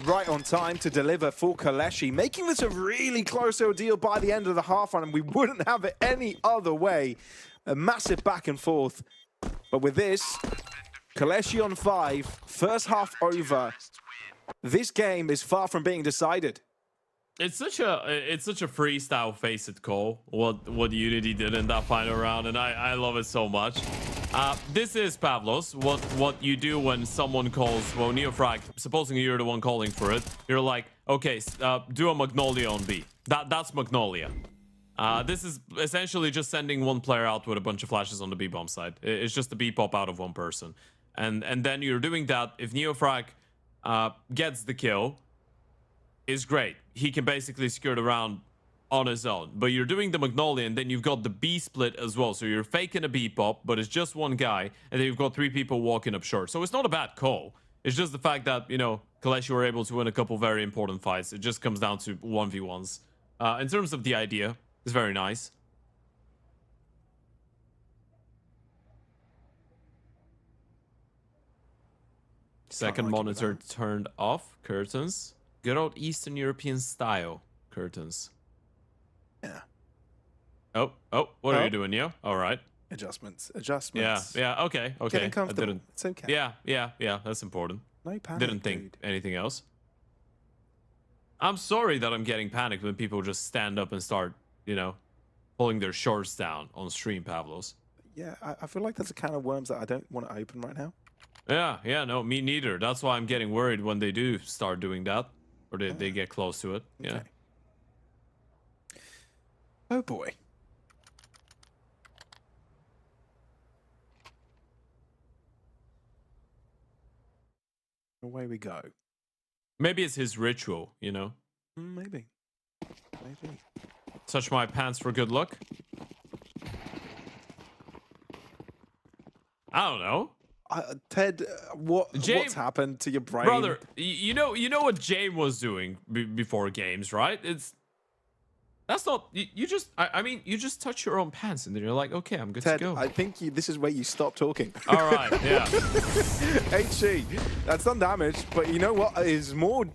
Right on time to deliver for KOLESIE, making this a really close ordeal by the end of the half run, and we wouldn't have it any other way. A massive back and forth. But with this, KOLESIE on 5, first half over. This game is far from being decided. It's such a freestyle FACEIT call, what Unity did in that final round, and I love it so much. This is Pavlos, what you do when someone calls, well, Neofrag, supposing you're the one calling for it, you're like, okay, do a Magnolia on B. That's Magnolia. This is essentially just sending one player out with a bunch of flashes on the B-bomb side. It's just a B-pop out of one person. And then you're doing that. If Neofrag gets the kill, is great. He can basically secure the round on his own. But you're doing the Magnolia, and then you've got the B split as well. So you're faking a B pop, but it's just one guy, and then you've got 3 people walking up short. So it's not a bad call. It's just the fact that, you know, KOLESIE were able to win a couple very important fights. It just comes down to 1v1s. In terms of the idea, it's very nice. Second monitor turned off. Curtains. Good old Eastern European style curtains. Yeah. Oh, what are you doing, yo? All right. Adjustments. Yeah, okay. Getting comfortable. It's okay. Yeah, that's important. No panic, Didn't think anything else. I'm sorry that I'm getting panicked when people just stand up and start, you know, pulling their shorts down on stream, Pavlos. Yeah, I feel like that's a can of worms that I don't want to open right now. Yeah, no, me neither. That's why I'm getting worried when they do start doing that. Or they get close to it. Yeah. Okay. Oh boy. Away we go. Maybe it's his ritual, you know? Maybe. Touch my pants for good luck? I don't know. Ted, what's happened to your brain? Brother, you know what James was doing before games, right? That's not you just I mean you just touch your own pants and then you're like, okay, I'm good Ted, to go. I think this is where you stop talking. All right, yeah. HG, that's done damage, but you know what is more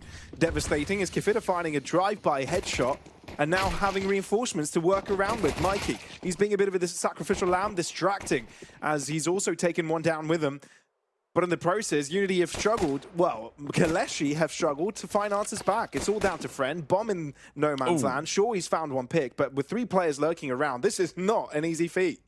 devastating is Kefira finding a drive-by headshot and now having reinforcements to work around with. Mikey, he's being a bit of a sacrificial lamb, distracting, as he's also taken one down with him. But in the process, Unity have struggled, well, KOLESIE have struggled to find answers back. It's all down to Friend, Bomb in no man's land. Sure, he's found one pick, but with 3 players lurking around, this is not an easy feat.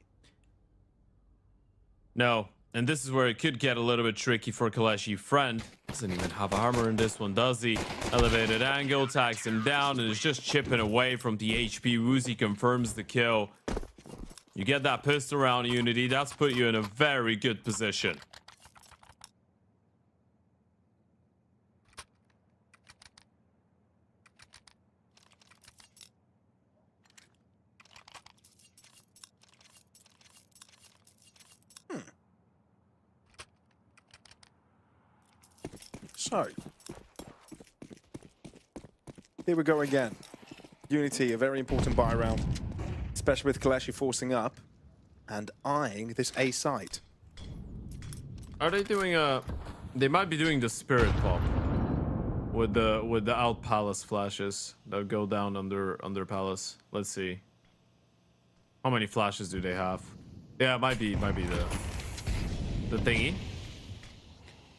No, and this is where it could get a little bit tricky for KOLESIE. Friend doesn't even have armor in this one, does he? Elevated angle, tags him down, and is just chipping away from the HP. Woozy confirms the kill. You get that pistol round, Unity. That's put you in a very good position. So, here we go again. Unity, a very important buy round, especially with KOLESIE forcing up and eyeing this A site. Are they doing a? They might be doing the spirit pop with the out palace flashes that go down under palace. Let's see. How many flashes do they have? Yeah, it might be the thingy.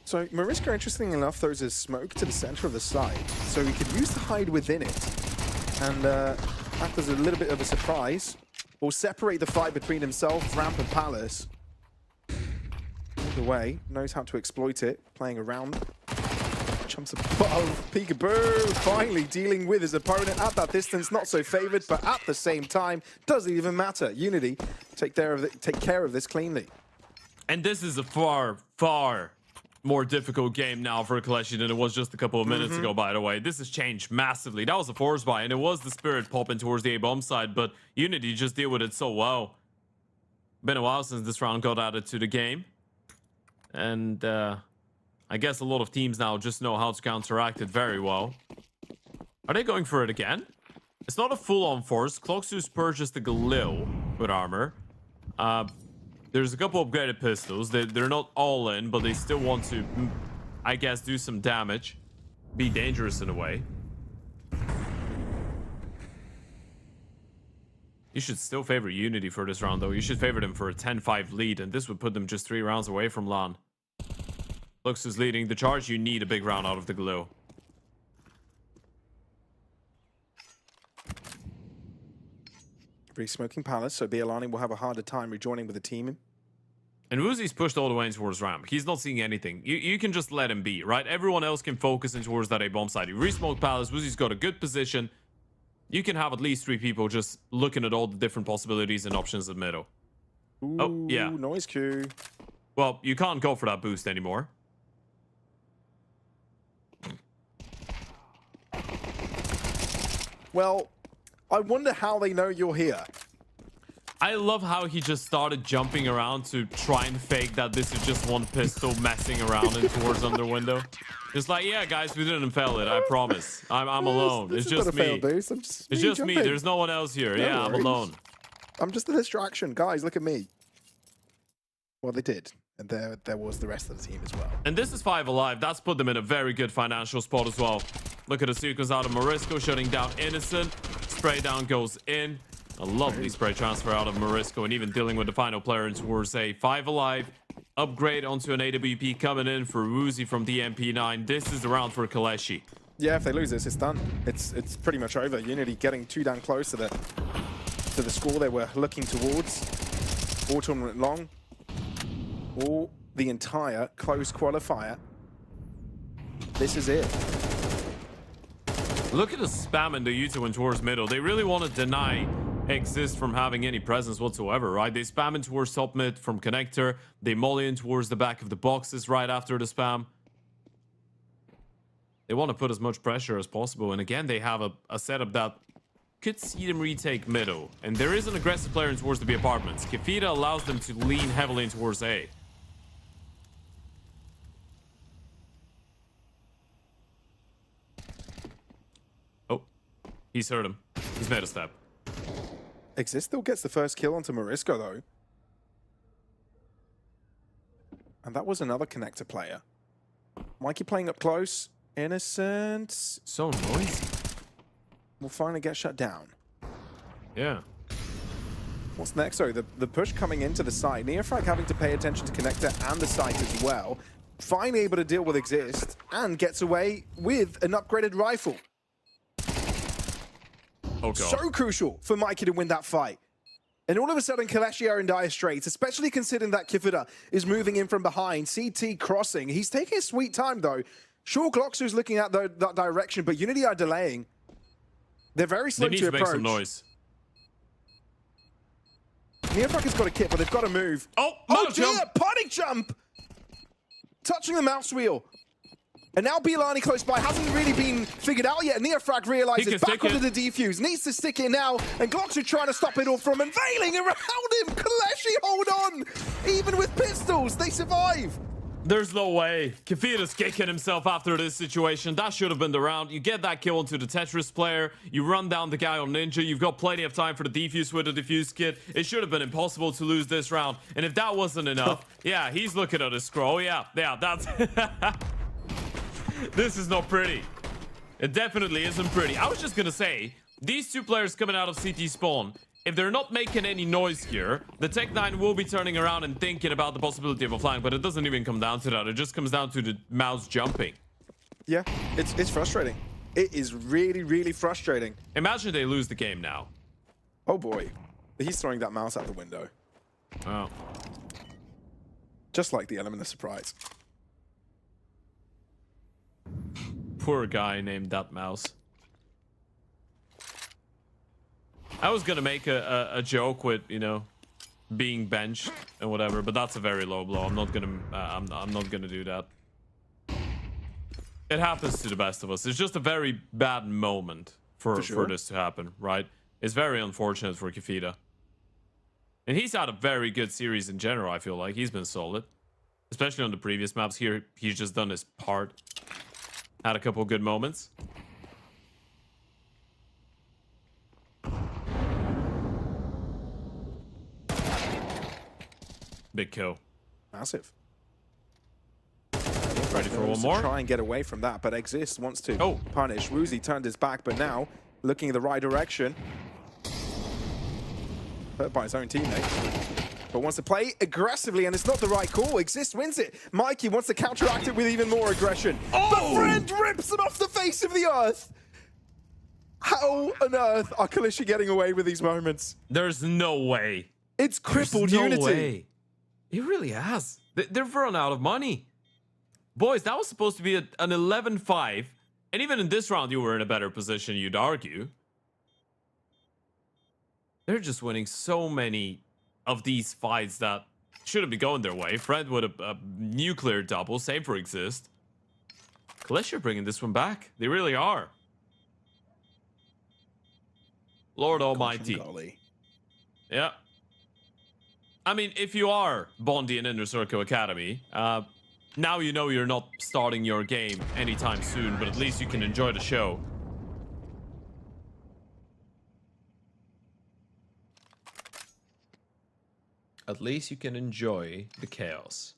So Mariska, interestingly enough, throws a smoke to the center of the site, so he could use the hide within it, and act as a little bit of a surprise, or separate the fight between himself, Ramp, and Palace. Either way, knows how to exploit it, playing around. Jumps above, peekaboo, finally dealing with his opponent at that distance, not so favored, but at the same time, doesn't even matter. Unity take care of this cleanly. And this is a far, far more difficult game now for KOLESIE than it was just a couple of minutes ago, by the way. This has changed massively. That was a force buy, and it was the Spirit popping towards the A-bomb side, but Unity just deal with it so well. Been a while since this round got added to the game. And I guess a lot of teams now just know how to counteract it very well. Are they going for it again? It's not a full-on force. KOLESIE purchased the Galil with armor. There's a couple upgraded pistols. They're not all in, but they still want to, I guess, do some damage. Be dangerous in a way. You should still favor Unity for this round, though. You should favor them for a 10-5 lead, and this would put them just 3 rounds away from LAN. Lux is leading the charge. You need a big round out of the Galil. Re-smoking Palace, so Bialani will have a harder time rejoining with the team. And Woozy's pushed all the way in towards Ramp. He's not seeing anything. You can just let him be, right? Everyone else can focus in towards that A-bomb side. You re-smoke Palace. Woozy's got a good position. You can have at least 3 people just looking at all the different possibilities and options in middle. Ooh, oh, yeah. Noise queue. Well, you can't go for that boost anymore. Well, I wonder how they know you're here. I love how he just started jumping around to try and fake that this is just one pistol messing around in towards under window. Just like, yeah, guys, we didn't fail it. I promise. I'm alone. It's just me. It's just me. There's no one else here. Yeah, I'm alone. I'm just a distraction. Guys, look at me. Well, they did. And there was the rest of the team as well. And this is 5 alive. That's put them in a very good financial spot as well. Look at the sequence out of Morisco, shutting down Innocent. Spray down goes in. A lovely spray transfer out of Morisco, and even dealing with the final player towards a 5 alive. Upgrade onto an AWP coming in for Woozy from the MP9. This is the round for KOLESIE. Yeah, if they lose this, it's done. It's pretty much over. Unity getting too damn close to the score they were looking towards. All tournament long. All the entire close qualifier. This is it. Look at the spam in the U2 and towards middle. They really want to deny Exist from having any presence whatsoever, right? They spam in towards top mid from connector. They molly in towards the back of the boxes right after the spam. They want to put as much pressure as possible. And again, they have a setup that could see them retake middle. And there is an aggressive player in towards the B apartments. Kefita allows them to lean heavily in towards A. Oh, he's heard him. He's made a step. Exist still gets the first kill onto Morisco, though. And that was another connector player. Mikey playing up close. Innocent. So noisy. Will finally get shut down. Yeah. What's next, though? The push coming into the side. Neofrag having to pay attention to connector and the site as well. Finally able to deal with Exist and gets away with an upgraded rifle. Oh, God. So crucial for Mikey to win that fight. And all of a sudden, KOLESIE are in dire straits, especially considering that Kifida is moving in from behind. CT crossing. He's taking a sweet time, though. Sure, Gloxu's looking at that direction, but Unity are delaying. They're very slow to approach. They need to make some noise. Neofrag has got a kit, but they've got to move. Oh dear! Potty jump! Touching the mouse wheel. And now Bialani close by, hasn't really been figured out yet. Neofrag realizes back onto the defuse, needs to stick it now, and Gloxu trying to stop it all from unveiling around him. KOLESIE hold on! Even with pistols, they survive. There's no way. Kefita's kicking himself after this situation. That should have been the round. You get that kill onto the Tetris player. You run down the guy on Ninja. You've got plenty of time for the defuse with the defuse kit. It should have been impossible to lose this round. And if that wasn't enough, yeah, he's looking at his scroll. Yeah, that's... This is not pretty. It definitely isn't pretty. I was just gonna say, these two players coming out of CT spawn, if they're not making any noise here, the Tech9 will be turning around and thinking about the possibility of a flank, but it doesn't even come down to that. It just comes down to the mouse jumping. Yeah, it's frustrating. It is really, really frustrating. Imagine they lose the game now. Oh boy. He's throwing that mouse out the window. Oh. Just like the element of surprise. Poor guy named that mouse. I was gonna make a joke with, you know, being benched and whatever, but that's a very low blow. I'm not gonna I'm not gonna do that. It happens to the best of us. It's just a very bad moment for this to happen, right? It's very unfortunate for Kefita. And he's had a very good series in general, I feel like. He's been solid. Especially on the previous maps. Here, he's just done his part. Had a couple of good moments. Big kill. Massive. Ready for one more? Try and get away from that, but Exist wants to Oh. punish. Woozy turned his back, but now looking in the right direction. Hurt by his own teammate. But wants to play aggressively, and it's not the right call. Exist wins it. Mikey wants to counteract it with even more aggression. Oh! But Friend rips him off the face of the earth. How on earth are KOLESIE getting away with these moments? There's no way. It's crippled There's no Unity. way. It really has. They've run out of money. Boys, that was supposed to be an 11-5. And even in this round, you were in a better position, you'd argue. They're just winning so many of these fights that shouldn't be going their way. Fred with a nuclear double. Same for Exist. KOLESIE are bringing this one back. They really are. Lord Almighty. Golly. Yeah. I mean, if you are Bondi and Inner Circle Academy, now you know you're not starting your game anytime soon, but at least you can enjoy the show. At least you can enjoy the chaos.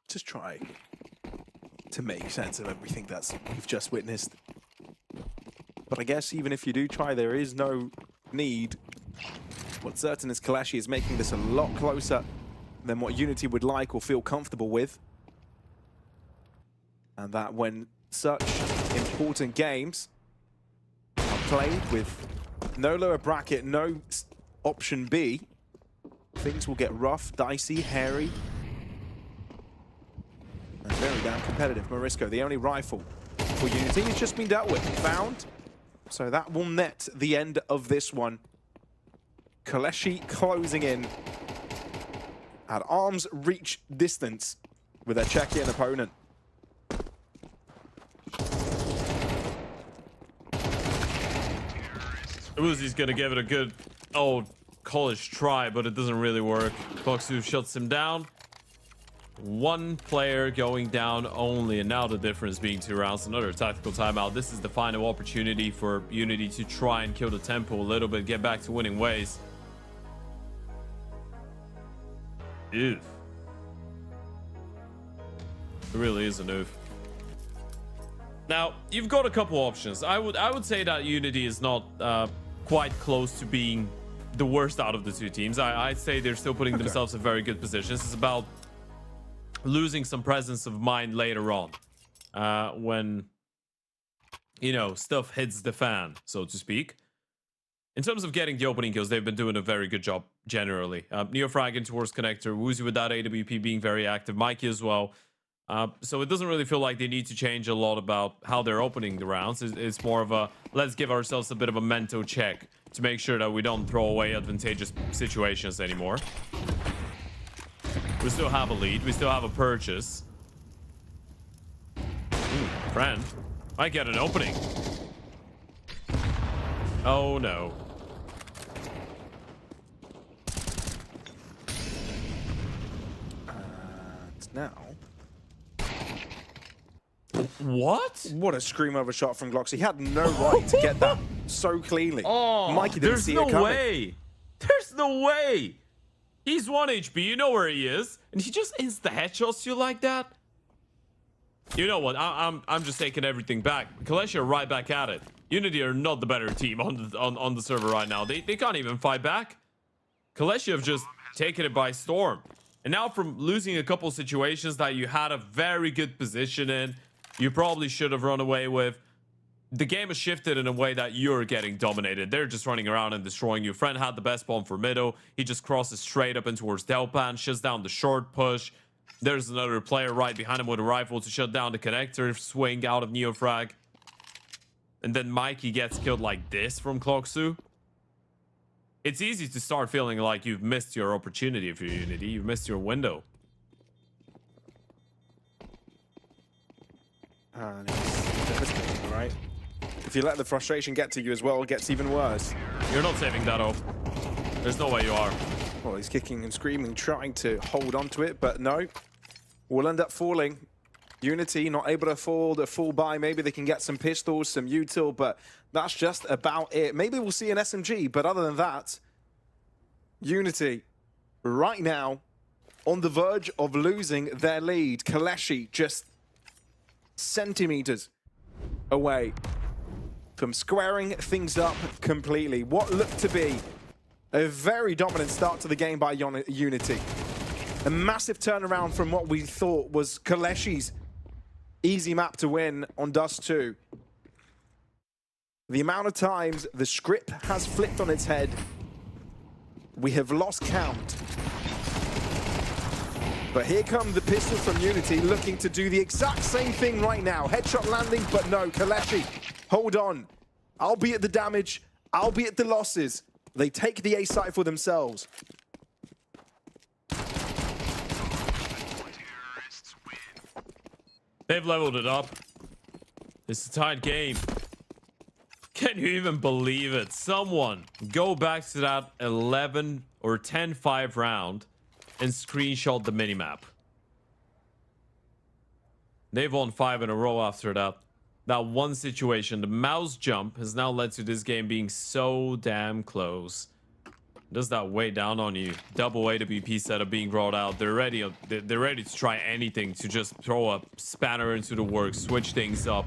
Just try to make sense of everything that you've just witnessed. But I guess even if you do try, there is no need. What's certain is KOLESIE is making this a lot closer than what Unity would like or feel comfortable with. And that when such important games are played with no lower bracket, no option B, things will get rough, dicey, hairy, and very damn competitive. Morisco, the only rifle for Unity, has just been dealt with, found. So that will net the end of this one. KOLESIE closing in at arm's reach distance with a Czechian opponent. Uzi's gonna give it a good old college try, but it doesn't really work. Boxu shuts him down. One player going down only, and now the difference being 2 rounds. Another tactical timeout. This is the final opportunity for Unity to try and kill the tempo a little bit, get back to winning ways. Oof. It really is an oof. Now, you've got a couple options. I would say that Unity is not quite close to being the worst out of the two teams. I'd say they're still putting themselves in very good positions. It's about losing some presence of mind later on, when, you know, stuff hits the fan, so to speak. In terms of getting the opening kills, they've been doing a very good job generally. Neofrag in towards connector, Woozy with that AWP being very active, Mikey as well. So it doesn't really feel like they need to change a lot about how they're opening the rounds. It's more of a, let's give ourselves a bit of a mental check to make sure that we don't throw away advantageous situations anymore. We still have a lead. We still have a purchase. Friend might get an opening. Oh no. Now. What? What a scream of a shot from Glox. He had no right to get that so cleanly. Oh, Mikey didn't see it coming. Way. There's no no way. He's 1 HP. You know where he is. And he just insta-headshots you like that? You know what? I'm just taking everything back. KOLESIE are right back at it. Unity are not the better team on the server right now. They can't even fight back. KOLESIE have just taken it by storm. And now from losing a couple situations that you had a very good position in, you probably should have run away with, the game has shifted in a way that you're getting dominated. They're just running around and destroying you. Friend had the best bomb for middle. He just crosses straight up in towards Delpan, shuts down the short push. There's another player right behind him with a rifle to shut down the connector swing out of Neofrag. And then Mikey gets killed like this from KOLESIE. It's easy to start feeling like you've missed your opportunity for Unity. You've missed your window. And it's devastating, right? If you let the frustration get to you as well, it gets even worse. You're not saving that up. There's no way you are. Well, he's kicking and screaming, trying to hold on to it, but no. We'll end up falling. Unity not able to afford a full buy. Maybe they can get some pistols, some util, but that's just about it. Maybe we'll see an SMG, but other than that, Unity right now on the verge of losing their lead. KOLESIE just centimeters away from squaring things up completely. What looked to be a very dominant start to the game by Unity. A massive turnaround from what we thought was KOLESIE's easy map to win on Dust 2. The amount of times the script has flipped on its head, we have lost count. But here come the pistols from Unity looking to do the exact same thing right now. Headshot landing, but no, KOLESIE, hold on. Albeit the damage, albeit the losses, they take the A site for themselves. They've leveled it up. It's a tight game. Can you even believe it? Someone go back to that 11 or 10-5 round and screenshot the minimap. They've won 5 in a row after that. That one situation, the mouse jump, has now led to this game being so damn close. Does that weigh down on you? Double AWP setup being brought out. They're ready to try anything to just throw a spanner into the works, switch things up.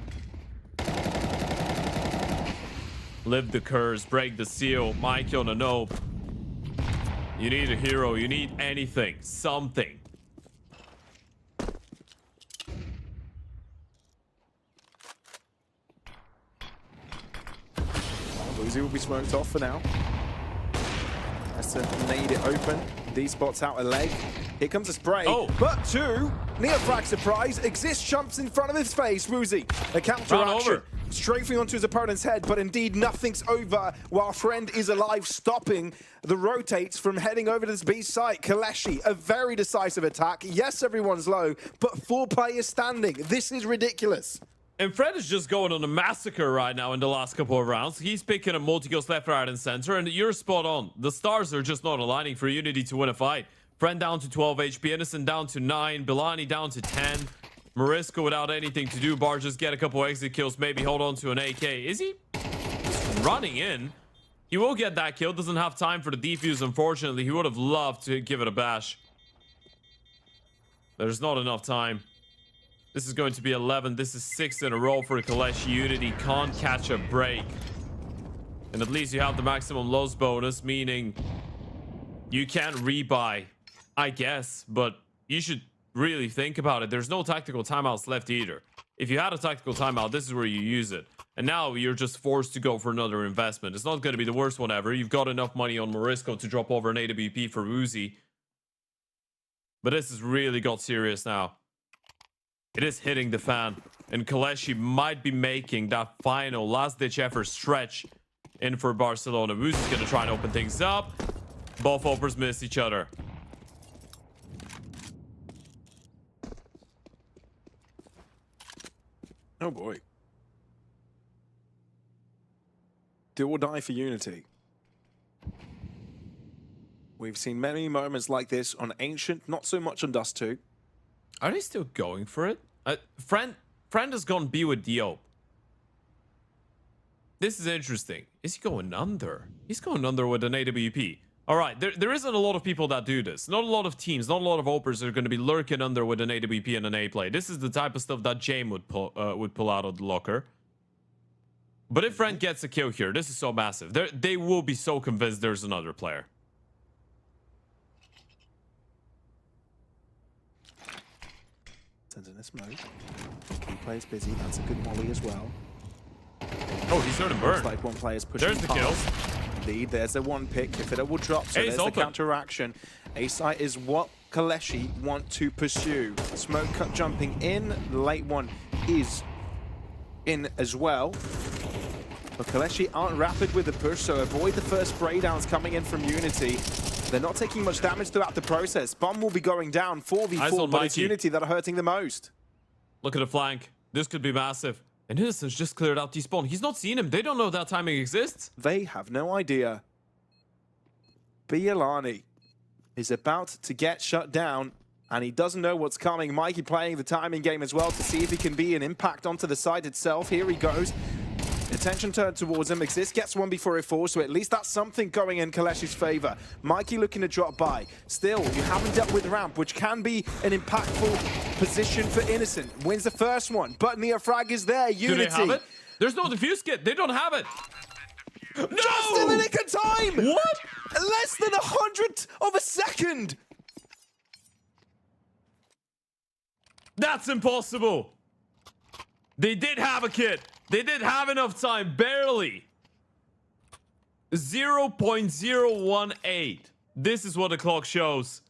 Live the curse, break the seal. Mikey on a nope. You need a hero. You need anything, something. Luzi will be smoked off for now. Has to nade it open. D spots out a leg. Here comes a spray. Oh. But two. Neofrag surprise. Exist jumps in front of his face. Woozy. A counter action. Strafing onto his opponent's head, but indeed nothing's over while Friend is alive, stopping the rotates from heading over to this B site. KOLESIE, a very decisive attack. Yes, everyone's low, but 4 players standing. This is ridiculous. And Fred is just going on a massacre right now in the last couple of rounds. He's picking up multi-kills left, right, and center, and you're spot on. The stars are just not aligning for Unity to win a fight. Friend down to 12 HP, Innocent down to 9, Bilani down to 10. Mariska without anything to do. Bar just get a couple exit kills, maybe hold on to an AK. Is he running in? He will get that kill. Doesn't have time for the defuse, unfortunately. He would have loved to give it a bash. There's not enough time. This is going to be 11. This is 6 in a row for KOLESIE. Unity can't catch a break. And at least you have the maximum loss bonus, meaning you can rebuy, I guess, but you should really think about it. There's no tactical timeouts left either. If you had a tactical timeout, this is where you use it. And now you're just forced to go for another investment. It's not going to be the worst one ever. You've got enough money on Mariska to drop over an AWP for Uzi. But this has really got serious now. It is hitting the fan. And KOLESIE might be making that final last-ditch effort stretch in for Barcelona. Uzi's going to try and open things up. Both opers miss each other. Oh boy. Do or die for Unity. We've seen many moments like this on Ancient, not so much on Dust 2. Are they still going for it? Friend has gone B with Dio. This is interesting. Is he going under? He's going under with an AWP. All right, there isn't a lot of people that do this. Not a lot of teams, not a lot of opers are going to be lurking under with an AWP and an A play. This is the type of stuff that Jame would pull out of the locker. But if Rent gets a kill here, this is so massive. They will be so convinced there's another player. Sends in a smoke. Key player's busy. That's a good molly as well. Oh, he's starting to burn. Looks like one player's pushing There's the past. kill. Indeed, there's the one pick. If it will drop, so Ace there's open. the counteraction. A-site is what KOLESIE want to pursue. Smoke cut jumping in. The late one is in as well. But KOLESIE aren't rapid with the push, so avoid the first spray downs coming in from Unity. They're not taking much damage throughout the process. Bomb will be going down 4v4, but it's Unity that are hurting the most. Look at the flank. This could be massive. And Innocence just cleared out despawn. He's not seen him. They don't know that timing exists. They have no idea. Bialani is about to get shut down, and he doesn't know what's coming. Mikey playing the timing game as well to see if he can be an impact onto the site itself. Here he goes. Attention turned towards him. Exist gets one before it falls, so at least that's something going in KOLESIE's favor. Mikey looking to drop by. Still, you haven't dealt with ramp, which can be an impactful position for Innocent. Wins the first one, but Neofrag is there. Unity. Do they have it? There's no defuse kit. They don't have it. No! Just in the nick of time! What? Less than 100th of a second! That's impossible. They did have a kit. They did have enough time, barely. 0.018. This is what the clock shows.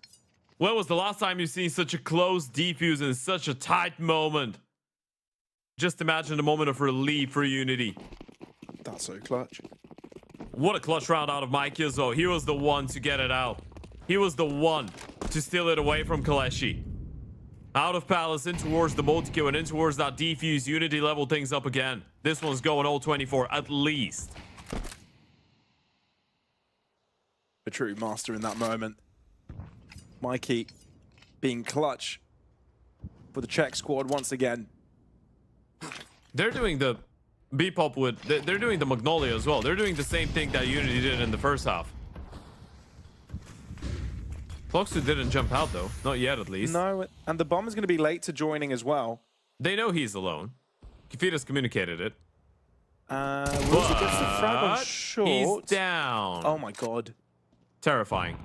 When was the last time you've seen such a close defuse in such a tight moment? Just imagine the moment of relief for Unity. That's so clutch. What a clutch round out of Mikey as well. He was the one to get it out. He was the one to steal it away from KOLESIE. Out of Palace, in towards the multi-kill, and in towards that defuse. Unity level things up again. This one's going all 24 at least. A true master in that moment. Mikey being clutch for the Czech squad once again. They're doing the B-pop with... They're doing the Magnolia as well. They're doing the same thing that Unity did in the first half. Clocksu didn't jump out though. Not yet, at least. No, and the bomb is going to be late to joining as well. They know he's alone. Kifita's communicated it. Wilson gets the frag on short. He's down. Oh my god. Terrifying.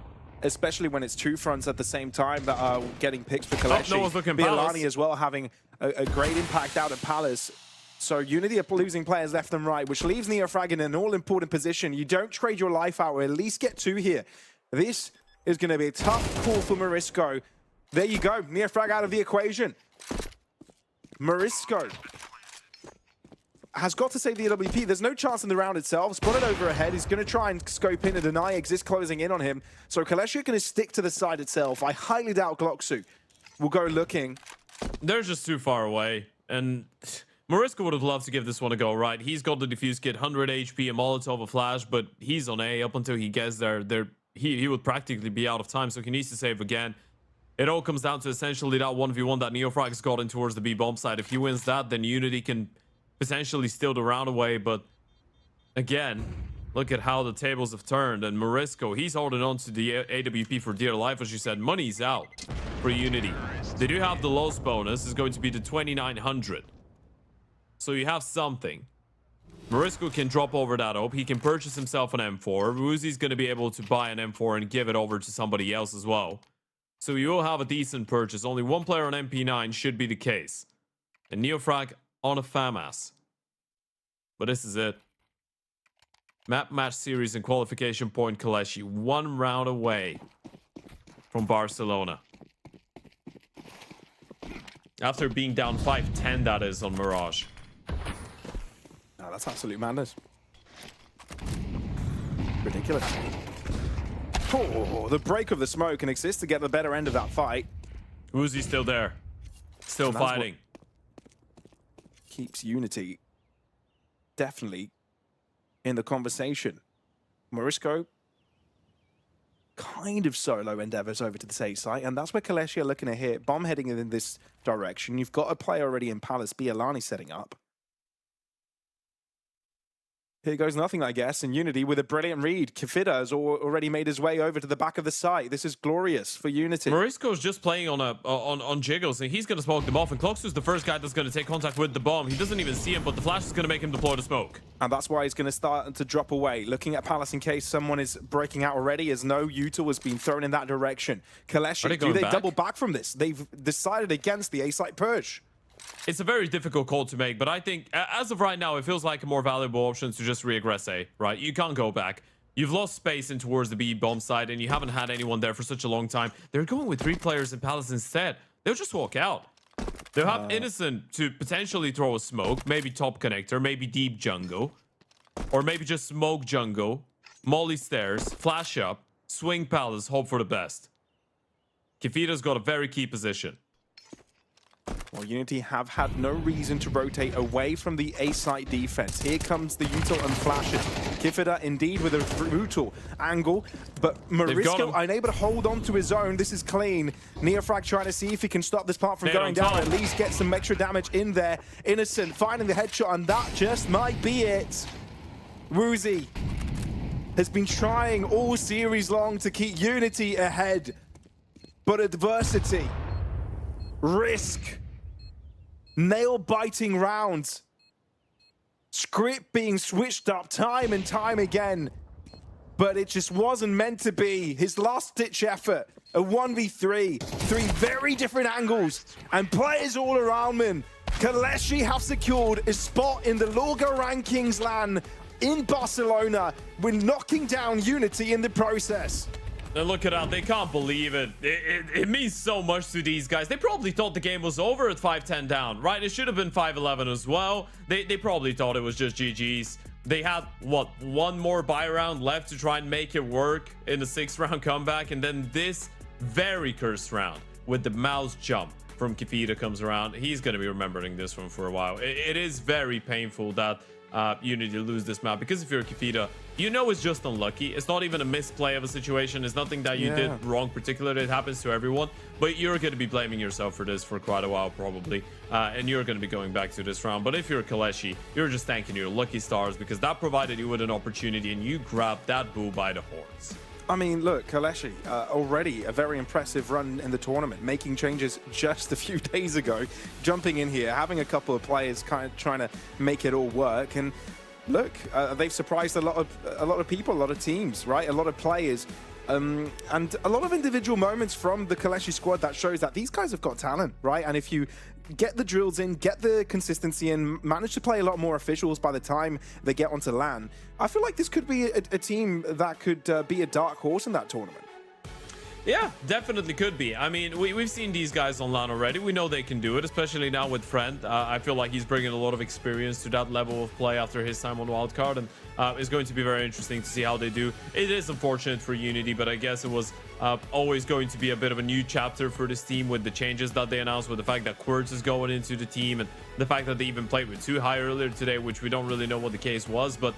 Especially when it's two fronts at the same time that are getting picks for KOLESIE. no one's looking Bialani Palace. as well having a great impact out at Palace. So Unity are losing players left and right, which leaves Neofrag in an all-important position. You don't trade your life out, or at least get two here. This is going to be a tough call for Morisco. There you go, Neofrag out of the equation. Morisco has got to save the AWP. There's no chance in the round itself. Spotted over ahead. He's going to try and scope in and deny Exist closing in on him. So KOLESIE are going to stick to the side itself. I highly doubt Glocksu will go looking. They're just too far away. And Morisco would have loved to give this one a go, right? He's got the defuse kit, 100 HP, a Molotov, a flash, but he's on A up until he gets there. He would practically be out of time, so he needs to save again. It all comes down to essentially that 1v1 that Neofrag's got in towards the B bomb side. If he wins that, then Unity can potentially steal the round away. But again, look at how the tables have turned. And Morisco, he's holding on to the AWP for dear life. As you said, money's out for Unity. They do have the loss bonus. It's going to be the 2,900. So you have something. Morisco can drop over that up. He can purchase himself an M4. Woozy's going to be able to buy an M4 and give it over to somebody else as well. So you will have a decent purchase. Only one player on MP9 should be the case. And Neofrag on a FAMAS. But this is it. Map match series and qualification point KOLESIE. One round away from Barcelona. After being down 5-10, that is, on Mirage. Oh, that's absolute madness. Ridiculous. Oh, the break of the smoke can exist to get the better end of that fight. Woozy's still there. Still fighting. Keeps Unity definitely in the conversation. Morisco kind of solo endeavors over to the safe site, and that's where KOLESIE are looking to hit. Bomb heading in this direction. You've got a player already in Palace, Bialani setting up. Here goes nothing, I guess. And Unity with a brilliant read. Kefida has already made his way over to the back of the site. This is glorious for Unity. Morisco's just playing on jiggles, and he's going to smoke them off. And Cloxu's the first guy that's going to take contact with the bomb. He doesn't even see him, but the flash is going to make him deploy the smoke. And that's why he's going to start to drop away. Looking at Palace in case someone is breaking out already, as no util has been thrown in that direction. KOLESIE, do they double back from this? They've decided against the A-site push. It's a very difficult call to make, but I think as of right now, it feels like a more valuable option to just regress A, right? You can't go back. You've lost space in towards the B bomb side, and you haven't had anyone there for such a long time. They're going with 3 players in Palace instead. They'll just walk out. They'll have Innocent to potentially throw a smoke, maybe top connector, maybe deep jungle, or maybe just smoke jungle, molly stairs, flash up, swing Palace, hope for the best. Kefida's got a very key position. Well, Unity have had no reason to rotate away from the A-site defense. Here comes the util and flashes. Kefida indeed with a brutal angle, but Morisco unable to hold on to his own. This is clean. Neofrag trying to see if he can stop this part from going down, at least get some extra damage in there. Innocent finding the headshot, and that just might be it. Woozy has been trying all series long to keep Unity ahead, but adversity, risk, nail-biting rounds, script being switched up time and time again, but it just wasn't meant to be. His last-ditch effort, a 1v3, 3 very different angles, and players all around him. KOLESIE have secured a spot in the LORGAR rankings LAN in Barcelona. We're knocking down Unity in the process. And look at that, they can't believe it. It means so much to these guys. They probably thought the game was over at 5-10 down, right? It should have been 5-11 as well. They probably thought it was just GG's. They had, what, 1 more buy round left to try and make it work in the 6th round comeback. And then this very cursed round with the mouse jump from Kefida comes around. He's going to be remembering this one for a while. It is very painful that Unity lose this map, because if you're Kefida, you know it's just unlucky. It's not even a misplay of a situation. It's nothing that you did wrong particularly. It happens to everyone, but you're going to be blaming yourself for this for quite a while probably, and you're going to be going back to this round. But if you're KOLESIE, you're just thanking your lucky stars, because that provided you with an opportunity and you grabbed that bull by the horns. I mean, look, KOLESIE, already a very impressive run in the tournament, making changes just a few days ago, jumping in here, having a couple of players kind of trying to make it all work. And look, they've surprised a lot of people, a lot of teams, right? A lot of players, and a lot of individual moments from the KOLESIE squad that shows that these guys have got talent, right? And if you get the drills in, get the consistency in, manage to play a lot more officials by the time they get onto LAN, I feel like this could be a team that could be a dark horse in that tournament. Yeah, definitely could be. I mean, we've seen these guys on LAN already. We know they can do it, especially now with Friend. I feel like he's bringing a lot of experience to that level of play after his time on Wildcard, and it's going to be very interesting to see how they do. It is unfortunate for Unity, but I guess it was always going to be a bit of a new chapter for this team with the changes that they announced, with the fact that Quirts is going into the team, and the fact that they even played with 2 high earlier today, which we don't really know what the case was. But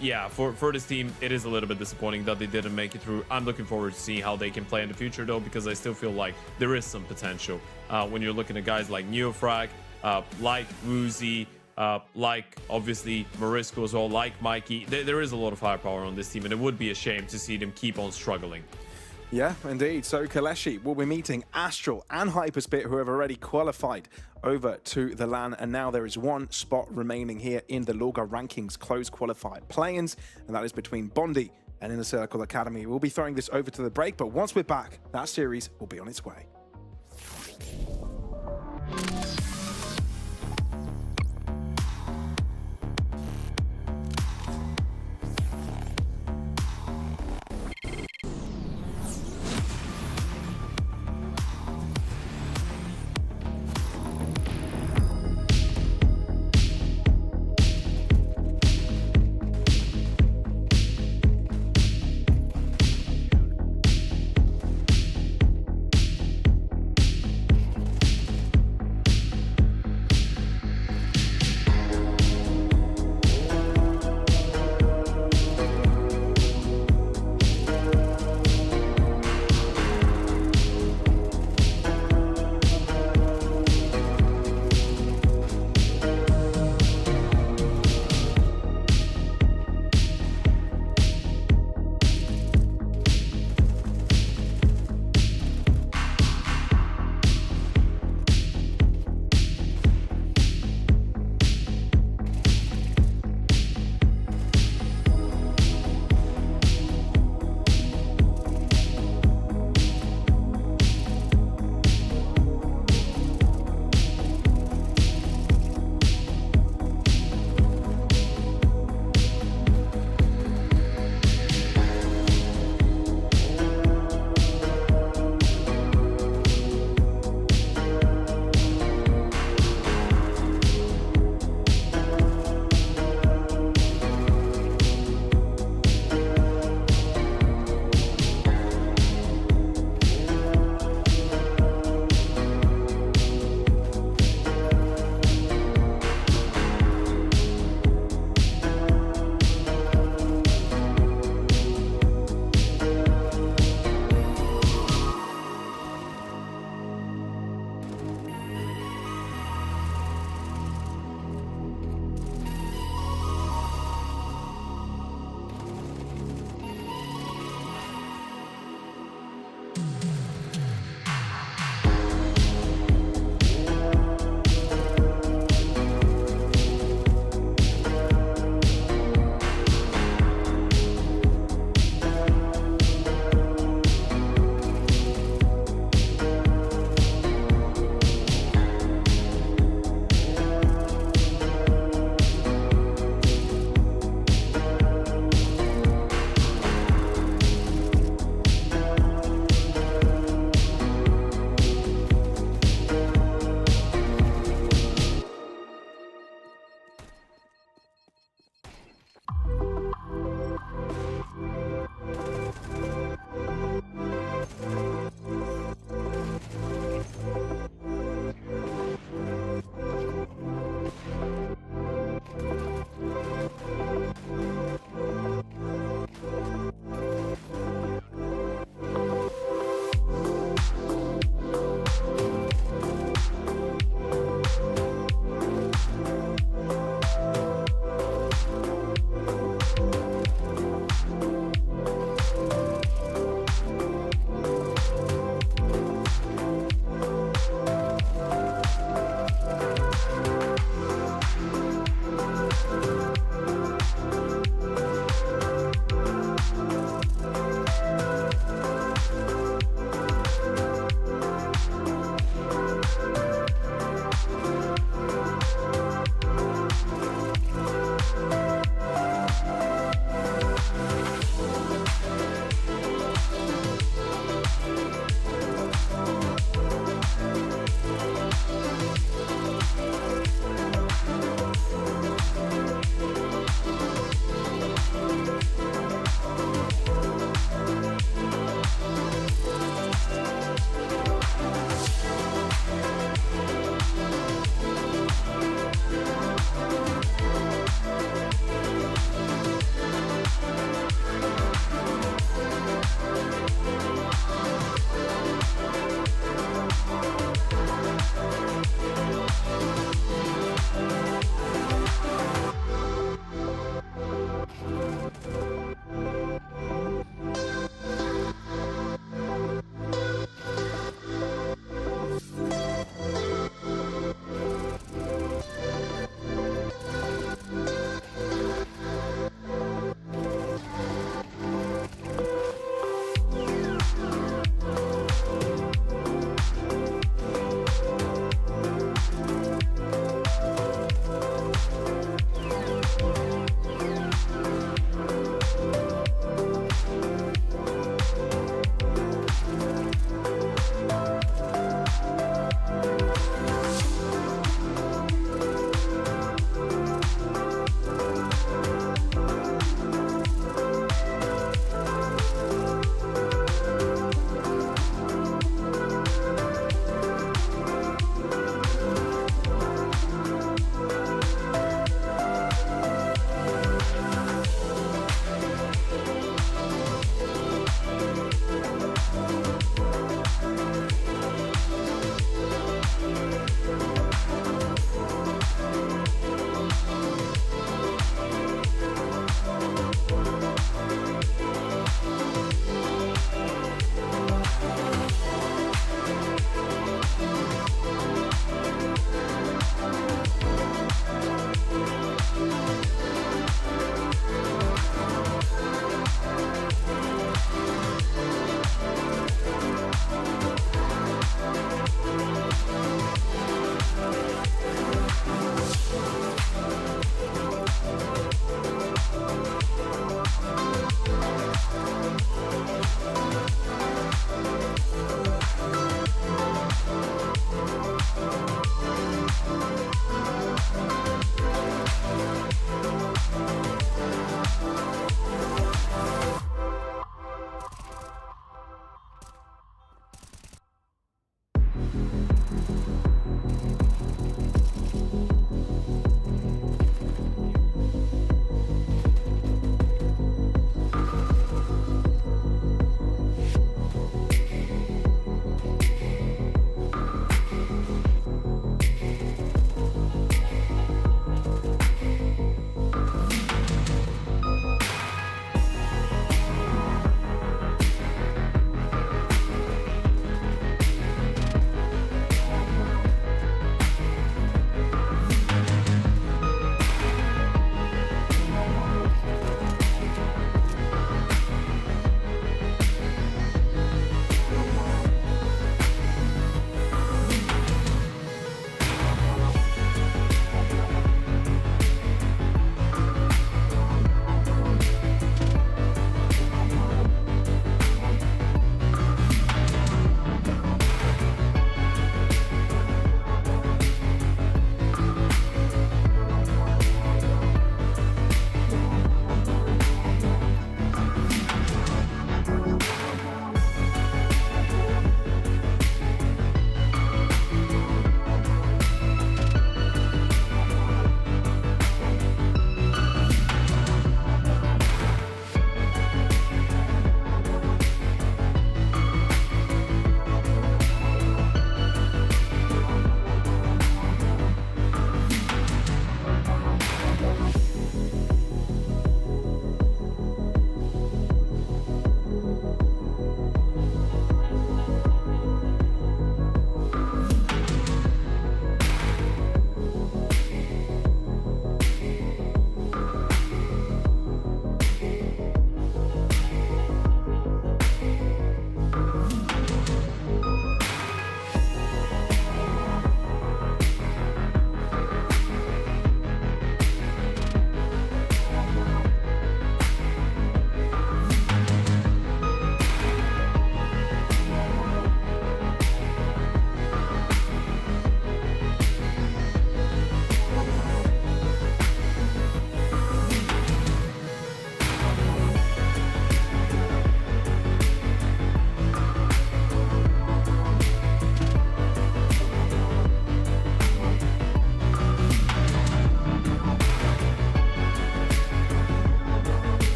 yeah, for this team, it is a little bit disappointing that they didn't make it through. I'm looking forward to seeing how they can play in the future though, because I still feel like there is some potential when you're looking at guys like Neofrag, like Woozy, like obviously Morisco as well, like Mikey. There is a lot of firepower on this team, and it would be a shame to see them keep on struggling. Yeah, indeed. So KOLESIE will be meeting ASTRAL and HYPERSPIRIT, who have already qualified over to the LAN, and now there is 1 spot remaining here in the LORGAR rankings closed qualified play-ins, and that is between Bondi and Inner Circle Academy. We'll be throwing this over to the break, but once we're back, that series will be on its way.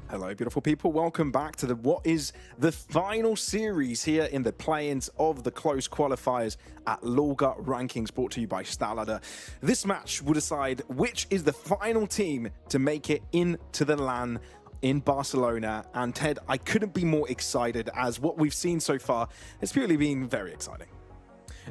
Hello, beautiful people. Welcome back to what is the final series here in the play-ins of the close qualifiers at LORGAR Rankings, brought to you by StarLadder. This match will decide which is the final team to make it into the LAN in Barcelona. And Ted, I couldn't be more excited, as what we've seen so far has purely been very exciting.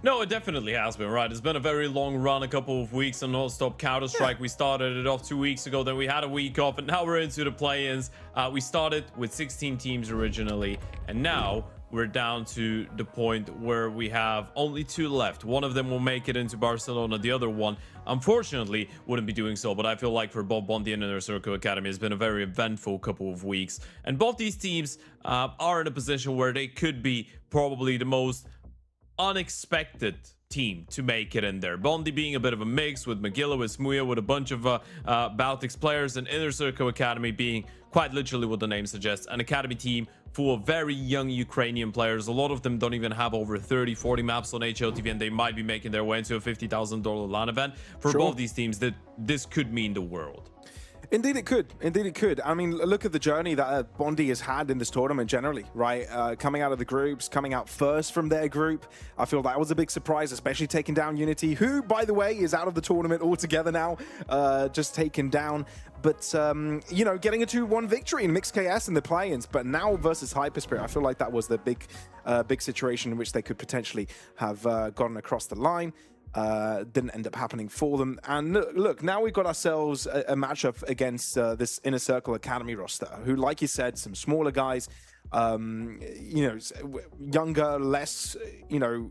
No, it definitely has been, right? It's been a very long run, a couple of weeks on non-stop Counter-Strike. We started it off 2 weeks ago, then we had a week off, and now we're into the play-ins. We started with 16 teams originally, and now we're down to the point where we have only 2 left. One of them will make it into Barcelona. The other one, unfortunately, wouldn't be doing so. But I feel like for both Bondi and Inner Circle Academy, it's been a very eventful couple of weeks. And both these teams are in a position where they could be probably the most unexpected team to make it in there. Bondi being a bit of a mix with Magilla, with Smuya, with a bunch of Baltics players, and Inner Circle Academy being quite literally what the name suggests, an academy team full of very young Ukrainian players. A lot of them don't even have over 30-40 maps on HLTV, and they might be making their way into a $50,000 LAN event. For both these teams, that this could mean the world. Indeed it could. Indeed it could. I mean, look at the journey that Bondi has had in this tournament generally, right? Coming out of the groups, coming out first from their group. I feel that was a big surprise, especially taking down Unity, who, by the way, is out of the tournament altogether now, just taken down. But, you know, getting a 2-1 victory in Mixed KS in the play-ins, but now versus HYPERSPIRIT, I feel like that was the big situation in which they could potentially have gotten across the line. Didn't end up happening for them. And look, now we've got ourselves a matchup against this Inner Circle Academy roster, who, like you said, some smaller guys, you know, younger, less, you know,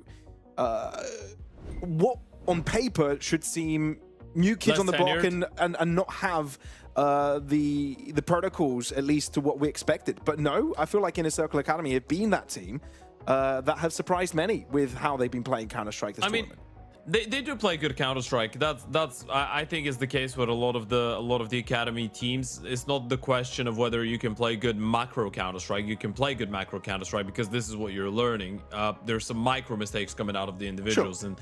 what on paper should seem new kids on the block and not have the protocols, at least to what we expected. But no, I feel like Inner Circle Academy have been that team that have surprised many with how they've been playing Counter-Strike this tournament. They do play good Counter-Strike. That's I think is the case with a lot of the academy teams. It's not the question of whether you can play good macro Counter-Strike. You can play good macro Counter-Strike because this is what you're learning. There's some micro mistakes coming out of the individuals, and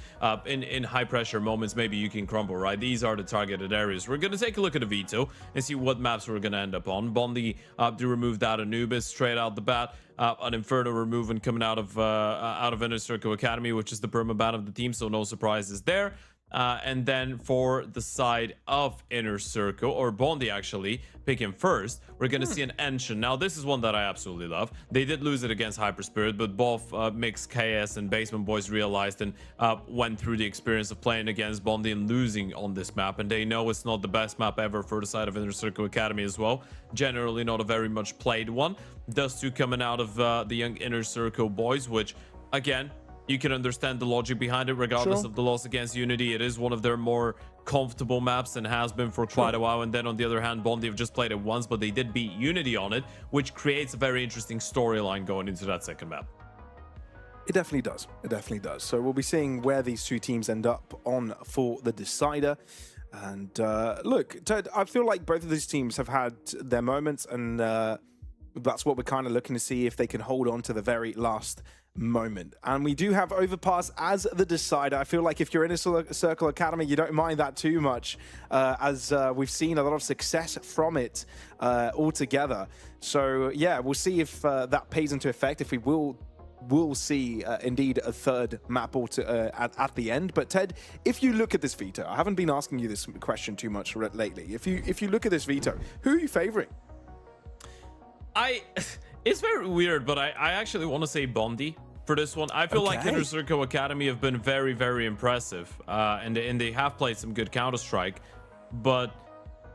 in high pressure moments, maybe you can crumble. Right, these are the targeted areas. We're gonna take a look at the veto and see what maps we're gonna end up on. Bondi to remove that Anubis straight out the bat. An Inferno removal coming out of Inner Circle Academy, which is the permaban of the team, so no surprises there. And then for the side of Inner Circle, or Bondi actually, picking first, we're going to see an Ancient. Now, this is one that I absolutely love. They did lose it against HYPERSPIRIT, but both Mixed KS and Basement Boys realized and went through the experience of playing against Bondi and losing on this map. And they know it's not the best map ever for the side of Inner Circle Academy as well. Generally not a very much played one. Dust2 coming out of the young Inner Circle boys, which, again, you can understand the logic behind it regardless of the loss against Unity. It is one of their more comfortable maps and has been for quite a while. And then on the other hand, Bondi have just played it once, but they did beat Unity on it, which creates a very interesting storyline going into that second map. It definitely does. It definitely does. So we'll be seeing where these two teams end up on for the decider. And look, Ted, I feel like both of these teams have had their moments, and that's what we're kind of looking to see if they can hold on to the very last moment. And we do have Overpass as the decider. I feel like if you're in a Circle Academy, you don't mind that too much, as we've seen a lot of success from it altogether. So yeah, we'll see if that pays into effect, if we will see indeed a third map at the end. But Ted, if you look at this veto, I haven't been asking you this question too much lately. If you look at this veto, who are you favoring? It's very weird, but I actually want to say Bondi for this one. I feel like Inner Circle Academy have been very, very impressive, and they have played some good Counter-Strike. But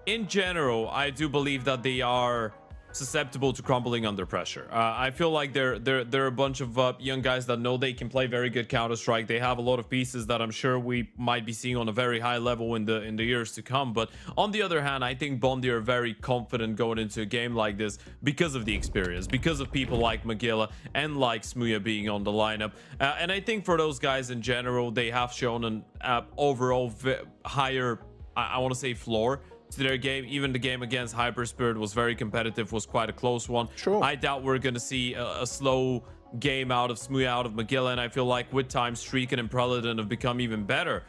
in general, I do believe that they are susceptible to crumbling under pressure. I feel like they're a bunch of young guys that know they can play very good Counter-Strike. They have a lot of pieces that I'm sure we might be seeing on a very high level in the years to come. But on the other hand, I think Bondi are very confident going into a game like this because of the experience, because of people like Magilla and like Smuya being on the lineup. And I think for those guys in general, they have shown an overall higher, I want to say, floor to their game. Even the game against HYPERSPIRIT was very competitive, was quite a close one. I doubt we're gonna see a slow game out of Smuya, out of Magilla, and I feel like with time, Streakin and Preladin have become even better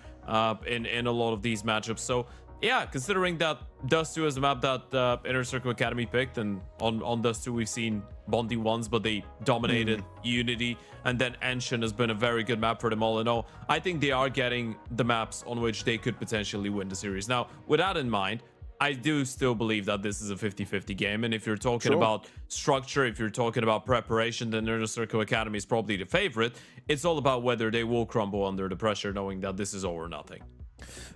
in a lot of these matchups. So yeah, considering that Dust2 is a map that Inner Circle Academy picked, and on Dust2 we've seen Bondi once, but they dominated Unity, and then Ancient has been a very good map for them all in all. I think they are getting the maps on which they could potentially win the series. Now, with that in mind, I do still believe that this is a 50-50 game, and if you're talking about structure, if you're talking about preparation, then Inner Circle Academy is probably the favorite. It's all about whether they will crumble under the pressure, knowing that this is all or nothing.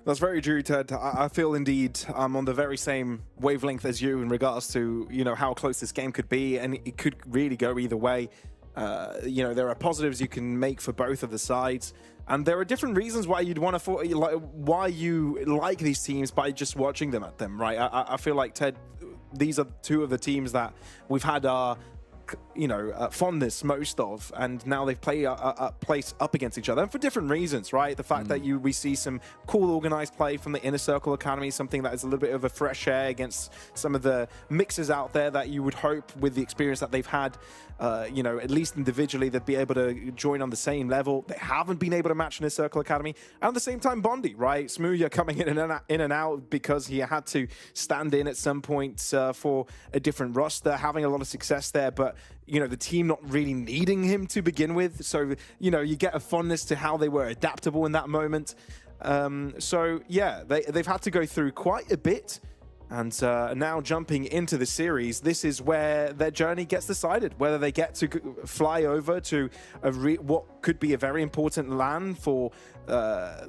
That's very true, Ted. I feel indeed I'm on the very same wavelength as you in regards to, you know, how close this game could be, and it could really go either way. You know, there are positives you can make for both of the sides. And there are different reasons why you'd want to, why you like these teams by just watching them at them, right? I feel like, Ted, these are two of the teams that we've had our, you know, fondness most of, and now they've played a place up against each other, and for different reasons, right? The fact that we see some cool organized play from the Inner Circle Academy, something that is a little bit of a fresh air against some of the mixers out there that you would hope, with the experience that they've had, you know, at least individually, they'd be able to join on the same level. They haven't been able to match Inner Circle Academy, and at the same time, Bondi, right? Smooya coming in and out because he had to stand in at some point for a different roster, having a lot of success there, but you know, the team not really needing him to begin with. So, you know, you get a fondness to how they were adaptable in that moment. So, yeah, they've had to go through quite a bit. And now jumping into the series, this is where their journey gets decided, whether they get to fly over to what could be a very important LAN for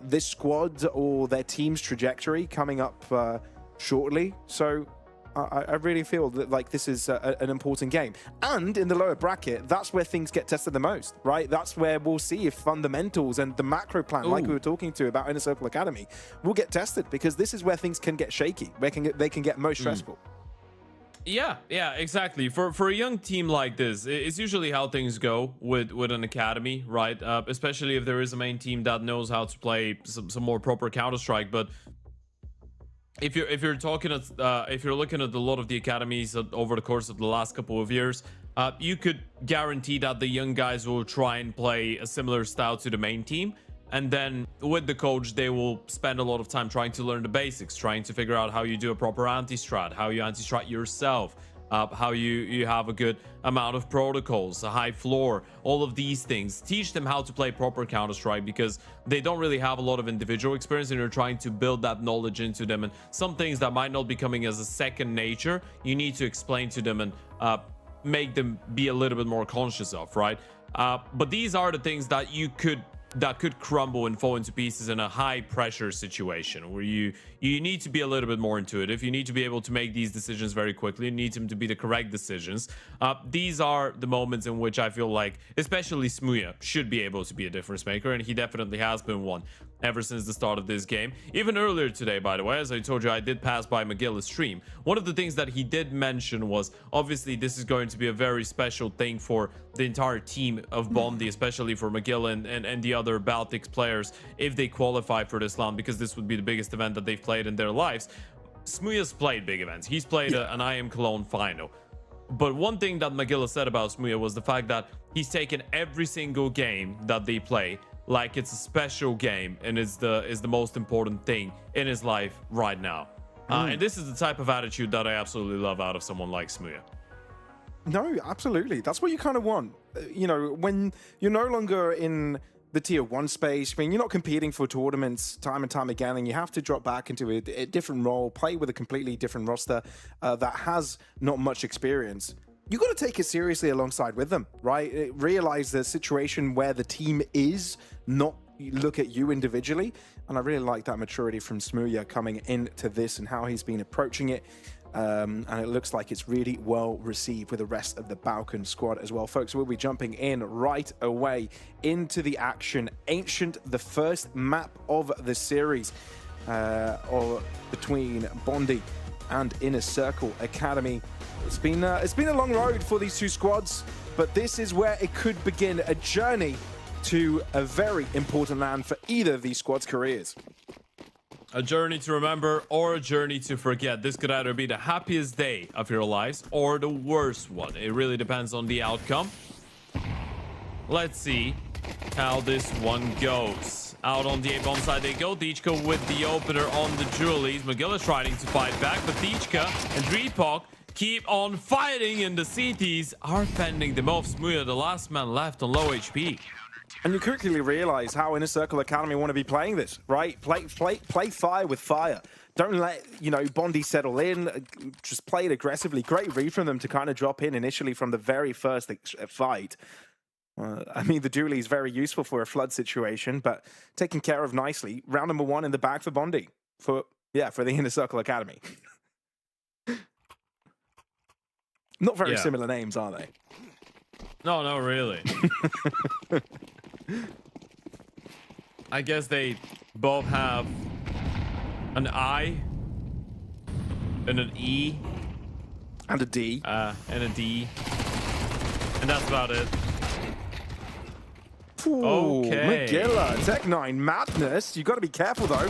this squad or their team's trajectory coming up shortly. So I really feel that like this is an important game. And in the lower bracket, that's where things get tested the most, right? That's where we'll see if fundamentals and the macro plan, like we were talking to about Inner Circle Academy, will get tested, because this is where things can get shaky, where they can get most stressful. Yeah, exactly. For a young team like this, it's usually how things go with an academy, right? Especially if there is a main team that knows how to play some more proper Counter-Strike. But if you're looking at a lot of the academies over the course of the last couple of years, you could guarantee that the young guys will try and play a similar style to the main team, and then with the coach they will spend a lot of time trying to learn the basics, trying to figure out how you do a proper anti-strat, how you anti-strat yourself, how you have a good amount of protocols, a high floor, all of these things. Teach them how to play proper Counter-Strike, because they don't really have a lot of individual experience, and you're trying to build that knowledge into them. And some things that might not be coming as a second nature, you need to explain to them and make them be a little bit more conscious of, right? But these are the things that could crumble and fall into pieces in a high pressure situation, where you need to be a little bit more intuitive. You need to be able to make these decisions very quickly. You need them to be the correct decisions. These are the moments in which I feel like especially Smooya should be able to be a difference maker, and he definitely has been one ever since the start of this game. Even earlier today, by the way, as I told you, I did pass by Magilla's stream. One of the things that he did mention was, obviously this is going to be a very special thing for the entire team of Bondi, especially for Magilla and the other Baltics players, if they qualify for this LAN, because this would be the biggest event that they've played in their lives. Smooya's played big events. He's played an I Am Cologne final. But one thing that Magilla said about Smooya was the fact that he's taken every single game that they play like it's a special game, and is the most important thing in his life right now. And this is the type of attitude that I absolutely love out of someone like Smooya. No, absolutely. That's what you kind of want. You know, when you're no longer in the tier 1 space, I mean, you're not competing for tournaments time and time again, and you have to drop back into a different role, play with a completely different roster that has not much experience. You got to take it seriously alongside with them, right? Realize the situation where the team is, not look at you individually. And I really like that maturity from Smooya coming into this and how he's been approaching it. And it looks like it's really well received with the rest of the Balkan squad as well. Folks, we'll be jumping in right away into the action. Ancient, the first map of the series between Bondi and Inner Circle Academy. It's been a long road for these two squads, but this is where it could begin a journey to a very important LAN for either of these squads' careers. A journey to remember or a journey to forget. This could either be the happiest day of your lives or the worst one. It really depends on the outcome. Let's see how this one goes. Out on the A-bomb side they go. Dichka with the opener on the Julies. Magilla trying to fight back, but Dichka and Dreepok keep on fighting, and the CTs are fending them off. Smooya, the last man left on low HP. And you quickly realize how Inner Circle Academy want to be playing this, right? Play fire with fire. Don't let, you know, Bondi settle in. Just play it aggressively. Great read from them to kind of drop in initially from the very first fight. I mean, the dually is very useful for a flood situation, but taken care of nicely. Round number 1 in the bag for Bondi. For the Inner Circle Academy. Not very similar names, are they? No, no, really. I guess they both have an I and an E And a D. and a D, and that's about it. Ooh, Okay. Magilla, Tech9, madness. You got to be careful though.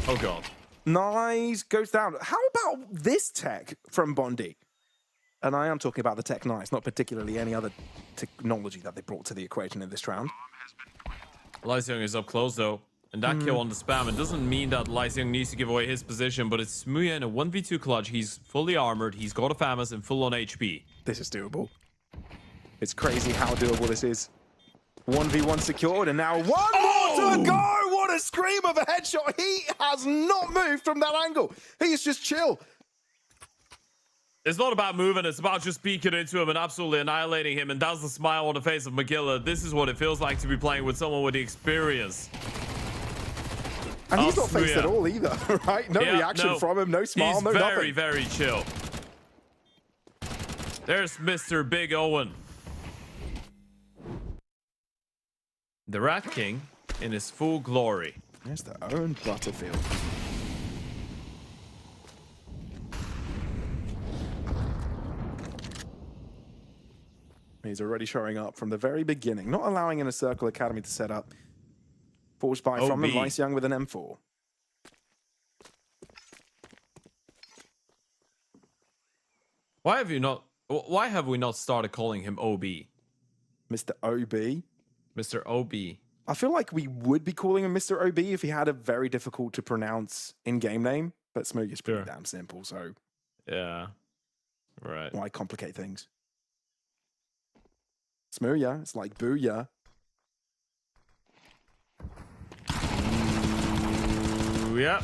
Oh god. Nice, goes down. How about this tech from Bondi? And I am talking about the Tech Nice, not particularly any other technology that they brought to the equation in this round. Lyseung is up close though, and that kill on the spam. It doesn't mean that Lyseung needs to give away his position, but it's Smooya in a 1v2 clutch. He's fully armored, he's got a FAMAS and full on HP. This is doable. It's crazy how doable this is. 1v1 secured, and now one more to go! What a scream of a headshot! He has not moved from that angle. He is just chill. It's not about moving, it's about just peeking into him and absolutely annihilating him, and that's the smile on the face of Magilla. This is what it feels like to be playing with someone with the experience. And he's not faced at all either, right? No reaction from him, no smile, he's no very, nothing. very chill. There's Mr. Big Owen. The Rat King in his full glory. There's their own Butterfield. He's already showing up from the very beginning, not allowing Inner Circle Academy to set up. Forged by from him, Lyseung with an M4. Why have we not started calling him OB? Mr. OB. Mr. OB. I feel like we would be calling him Mr. OB if he had a very difficult to pronounce in-game name, but Smooya is pretty damn simple, so Yeah. Right. why complicate things? Smooya, it's like Booyah. Yep.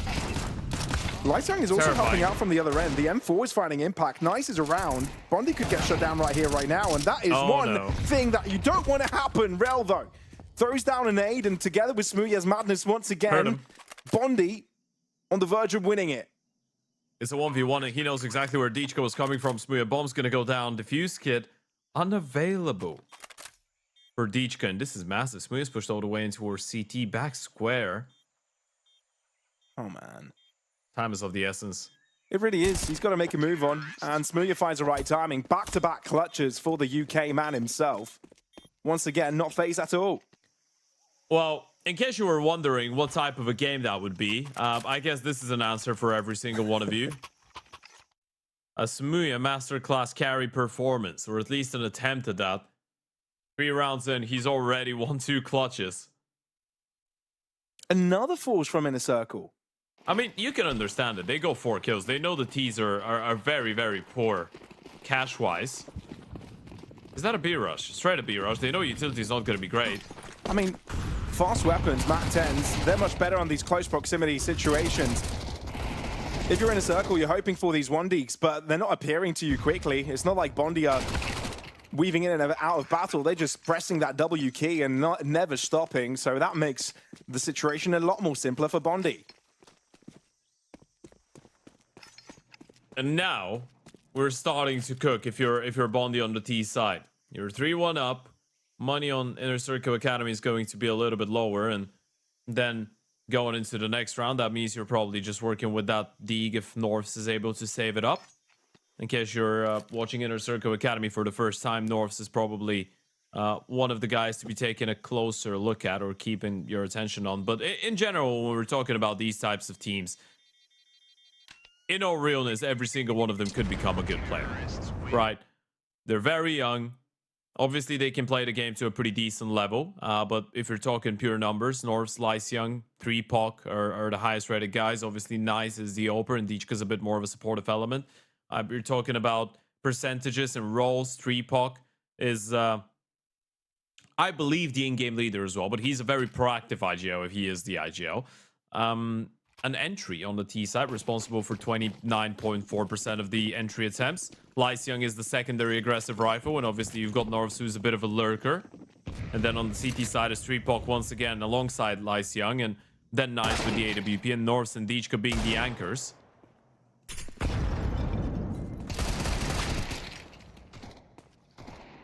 Lyseung is also Terrifying. helping out from the other end. The M4 is finding impact. Nice is around. Bondi could get shut down right here, right now, and that is one thing that you don't want to happen. Rel, though, throws down an aid, and together with Smooya's madness once again, Bondi on the verge of winning it. It's a 1v1, and he knows exactly where Deechka was coming from. Smooya bomb's gonna go down. Diffuse kit unavailable for Deechka, and this is massive. Smooya's pushed all the way into our CT back square. Oh, man. Time is of the essence. It really is. He's got to make a move on, and Smooya finds the right timing. Back-to-back clutches for the UK man himself. Once again, not phased at all. Well, in case you were wondering what type of a game that would be, I guess this is an answer for every single one of you. A Smooya masterclass carry performance, or at least an attempt at that. 3 rounds in, he's already won 2 clutches. Another force from Inner Circle. I mean, you can understand it. They go 4 kills. They know the T's are very, very poor cash-wise. Is that a B-rush? Straight a B-rush. They know utility's not going to be great. I mean, fast weapons, Mat 10s, they're much better on these close proximity situations. If you're in a circle, you're hoping for these 1-deeks, but they're not appearing to you quickly. It's not like Bondi are weaving in and out of battle. They're just pressing that W key and never stopping, so that makes the situation a lot more simpler for Bondi. And now we're starting to cook if you're Bondi on the T side. You're 3-1 up. Money on Inner Circle Academy is going to be a little bit lower, and then going into the next round, that means you're probably just working with that Deeg if Norths is able to save it up. In case you're watching Inner Circle Academy for the first time, Norths is probably one of the guys to be taking a closer look at or keeping your attention on. But in general, when we're talking about these types of teams, in all realness, every single one of them could become a good player, right? They're very young. Obviously, they can play the game to a pretty decent level. But if you're talking pure numbers, Norths, Lyseung, 3POC are the highest rated guys. Obviously, Nice is the oper, and Deechka's a bit more of a supportive element. You're talking about percentages and roles. 3POC is, I believe, the in-game leader as well. But he's a very proactive IGL if he is the IGL. An entry on the T side, responsible for 29.4% of the entry attempts. Lyseung is the secondary aggressive rifle, and obviously you've got Norths, who's a bit of a lurker. And then on the CT side is 3POC once again alongside Lyseung, and then Nice with the AWP, and Norths and Deechka being the anchors.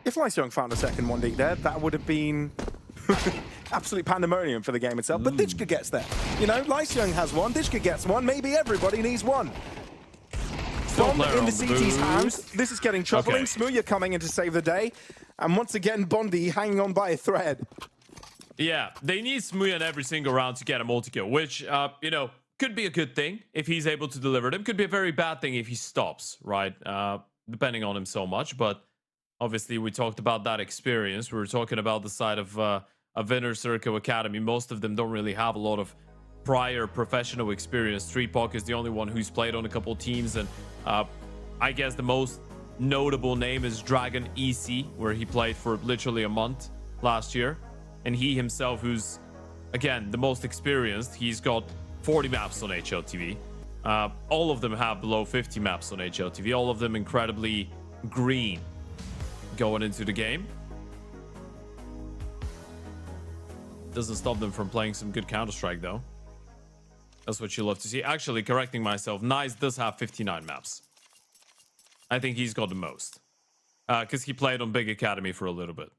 If Young found a second 1D there, that would have been absolute pandemonium for the game itself. But Ditchka gets there. You know, Young has one, Ditchka gets one, maybe everybody needs one. Bomb in the CT's hands. This is getting troubling. Okay. Smooya coming in to save the day. And once again, Bondi hanging on by a thread. Yeah, they need Smooya in every single round to get a multi-kill, which, you know, could be a good thing if he's able to deliver them. Could be a very bad thing if he stops, right? Depending on him so much. But obviously, we talked about that experience. We were talking about the side of Inner Circle Academy. Most of them don't really have a lot of prior professional experience. Streetpok is the only one who's played on a couple teams, and I guess the most notable name is Dragon EC, where he played for literally a month last year. And he himself, who's, again, the most experienced, he's got 40 maps on HLTV. All of them have below 50 maps on HLTV. All of them incredibly green going into the game. Doesn't stop them from playing some good Counter-Strike, though. That's what you love to see. Actually, correcting myself, Nice does have 59 maps. I think he's got the most. Because he played on Big Academy for a little bit.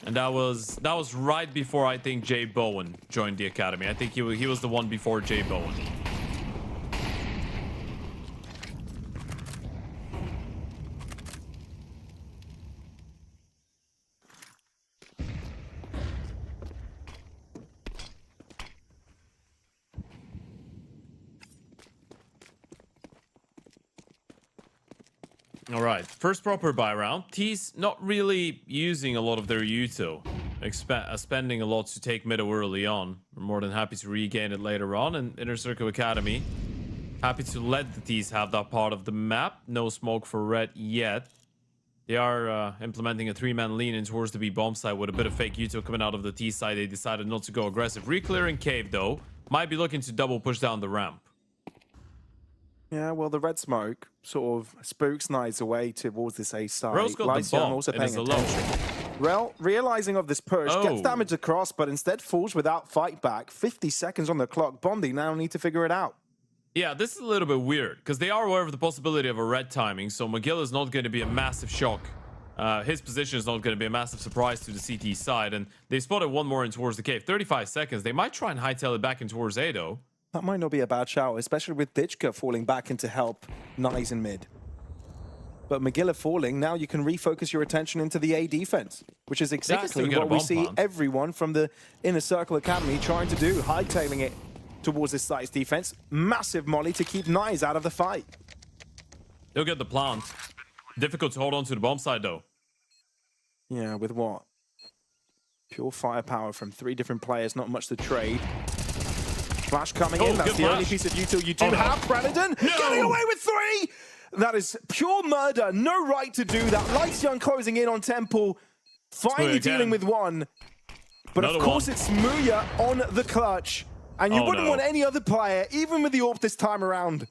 And that was right before, I think, Jay Bowen joined the academy. I think he was the one before Jay Bowen. All right, first proper buy round. T's not really using a lot of their util, spending a lot to take middle early on. We're more than happy to regain it later on. And Inner Circle Academy, happy to let the T's have that part of the map. No smoke for red yet. They are implementing a 3-man lean in towards the B bomb side with a bit of fake util coming out of the T side. They decided not to go aggressive. Reclearing cave, though. Might be looking to double push down the ramp. Yeah, well, the red smoke sort of spooks Knights away towards this A side. Rose got the bomb, also and it's paying alone. attention. Well, realizing of this push, gets damage across, but instead falls without fight back. 50 seconds on the clock. Bondi now need to figure it out. Yeah, this is a little bit weird, because they are aware of the possibility of a red timing, so McGill is not going to be a massive shock. His position is not going to be a massive surprise to the CT side, and they spotted one more in towards the cave. 35 seconds. They might try and hightail it back in towards A, though. That might not be a bad shout, especially with Ditchka falling back in to help Nice in mid. But McGill falling, now you can refocus your attention into the A defense, which is exactly what we see everyone from the Inner Circle Academy trying to do, hightailing it towards this site's defense. Massive molly to keep Nice out of the fight. They'll get the plant. Difficult to hold on to the bomb side, though. Yeah, with what? Pure firepower from 3 different players, not much to trade. Flash coming in, that's the only piece of util you do have. Brannigan getting away with 3! That is pure murder, no right to do that. Young closing in on Temple, finally dealing with 1. But of course it's Smooya on the clutch. And you wouldn't want any other player, even with the AWP this time around.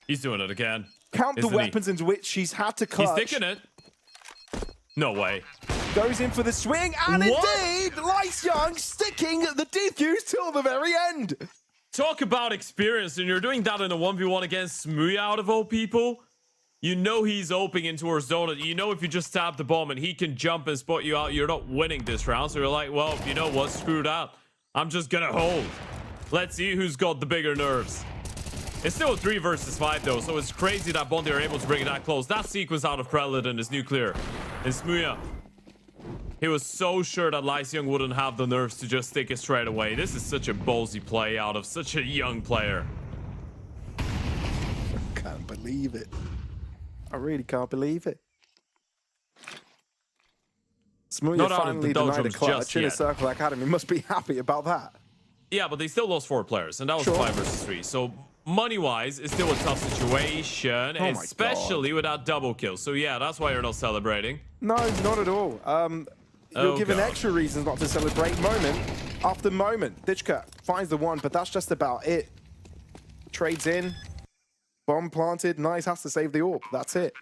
He's doing it again. Count the weapons into which she's had to clutch. He's sticking it. No way. Goes in for the swing, and indeed, Young sticking the defuse till the very end. Talk about experience, and you're doing that in a 1v1 against Smooya out of all people. You know he's opening in towards donut. You know if you just tap the bomb and he can jump and spot you out, you're not winning this round. So you're like, well, you know what? Screw that. I'm just gonna hold. Let's see who's got the bigger nerves. It's still a 3 versus 5 though, so it's crazy that Bondi are able to bring it that close. That sequence out of Prelude is nuclear. And Smooya, he was so sure that Young wouldn't have the nerves to just stick it straight away. This is such a ballsy play out of such a young player. I can't believe it. I really can't believe it. Smooya finally denied a clutch. Inner Circle Academy must be happy about that. Yeah, but they still lost 4 players, and that was 5 versus 3. So money-wise, it's still a tough situation, especially without double kills. So yeah, that's why you're not celebrating. No, not at all. You're given extra reasons not to celebrate moment after moment. Ditchka finds the 1, but that's just about it. Trades in. Bomb planted. Nice has to save the AWP. That's it.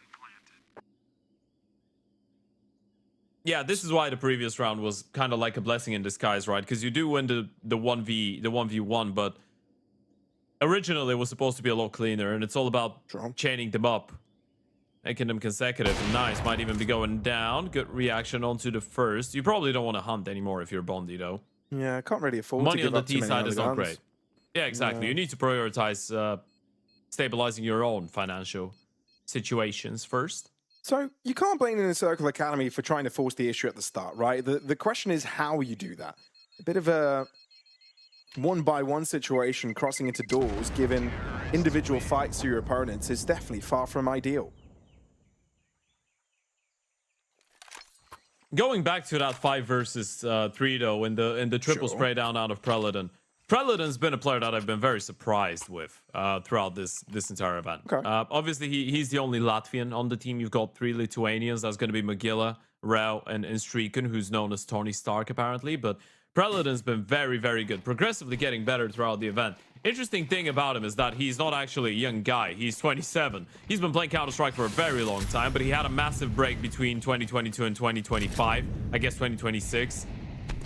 Yeah, this is why the previous round was kind of like a blessing in disguise, right? Because you do win the 1v1, but originally it was supposed to be a lot cleaner, and it's all about chaining them up, making them consecutive. And nice, might even be going down. Good reaction onto the first. You probably don't want to hunt anymore if you're Bondi, though. Yeah, I can't really afford money to give on the up too T many side is not guns. great. Yeah, exactly. You need to prioritize stabilizing your own financial situations first. So you can't blame Inner Circle Academy for trying to force the issue at the start, right? The question is how you do that. A bit of a one-by-one situation crossing into doors, given individual fights to your opponents, is definitely far from ideal. Going back to that 5 versus 3 though, in the triple spray down out of Preledon. Preledon's been a player that I've been very surprised with throughout this entire event. Okay. Obviously, he's the only Latvian on the team. You've got 3 Lithuanians. That's going to be Magilla, Rao, and Streaken, who's known as Tony Stark apparently. But Preledon's been very, very good, progressively getting better throughout the event. Interesting thing about him is that he's not actually a young guy. He's 27. He's been playing Counter-Strike for a very long time, but he had a massive break between 2022 and 2025. I guess 2026.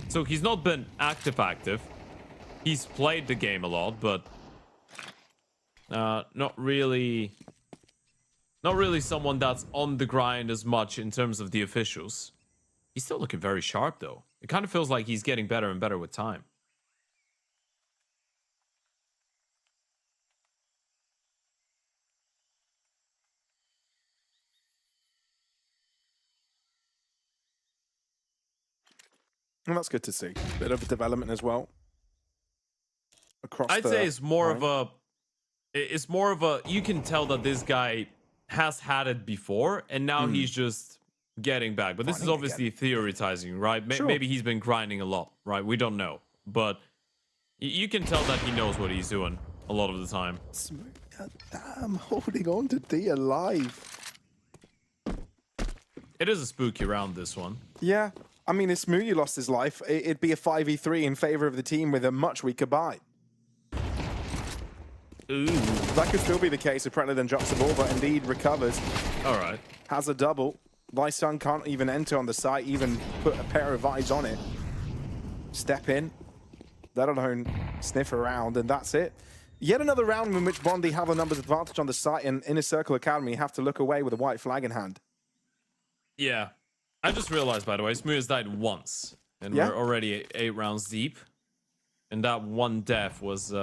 So he's not been active. He's played the game a lot, but not really someone that's on the grind as much in terms of the officials. He's still looking very sharp, though. It kind of feels like he's getting better and better with time. And that's good to see. Bit of development as well. I'd say it's more of a you can tell that this guy has had it before and now he's just getting back. But this is obviously theorizing, right? Maybe he's been grinding a lot, right? We don't know, but you can tell that he knows what he's doing a lot of the time. Damn, holding on to D alive. It is a spooky round, this one. Yeah, I mean, if Smoothie lost his life, it'd be a 5v3 in favor of the team with a much weaker buy. Ooh. That could still be the case if Predator then drops the ball, but indeed recovers. All right. Has a double. Lysun can't even enter on the site, even put a pair of eyes on it. Step in, let alone sniff around, and that's it. Yet another round in which Bondi have a numbers advantage on the site, and Inner Circle Academy have to look away with a white flag in hand. Yeah. I just realized, by the way, Smooth has died once, and we're already 8 rounds deep. And that one death was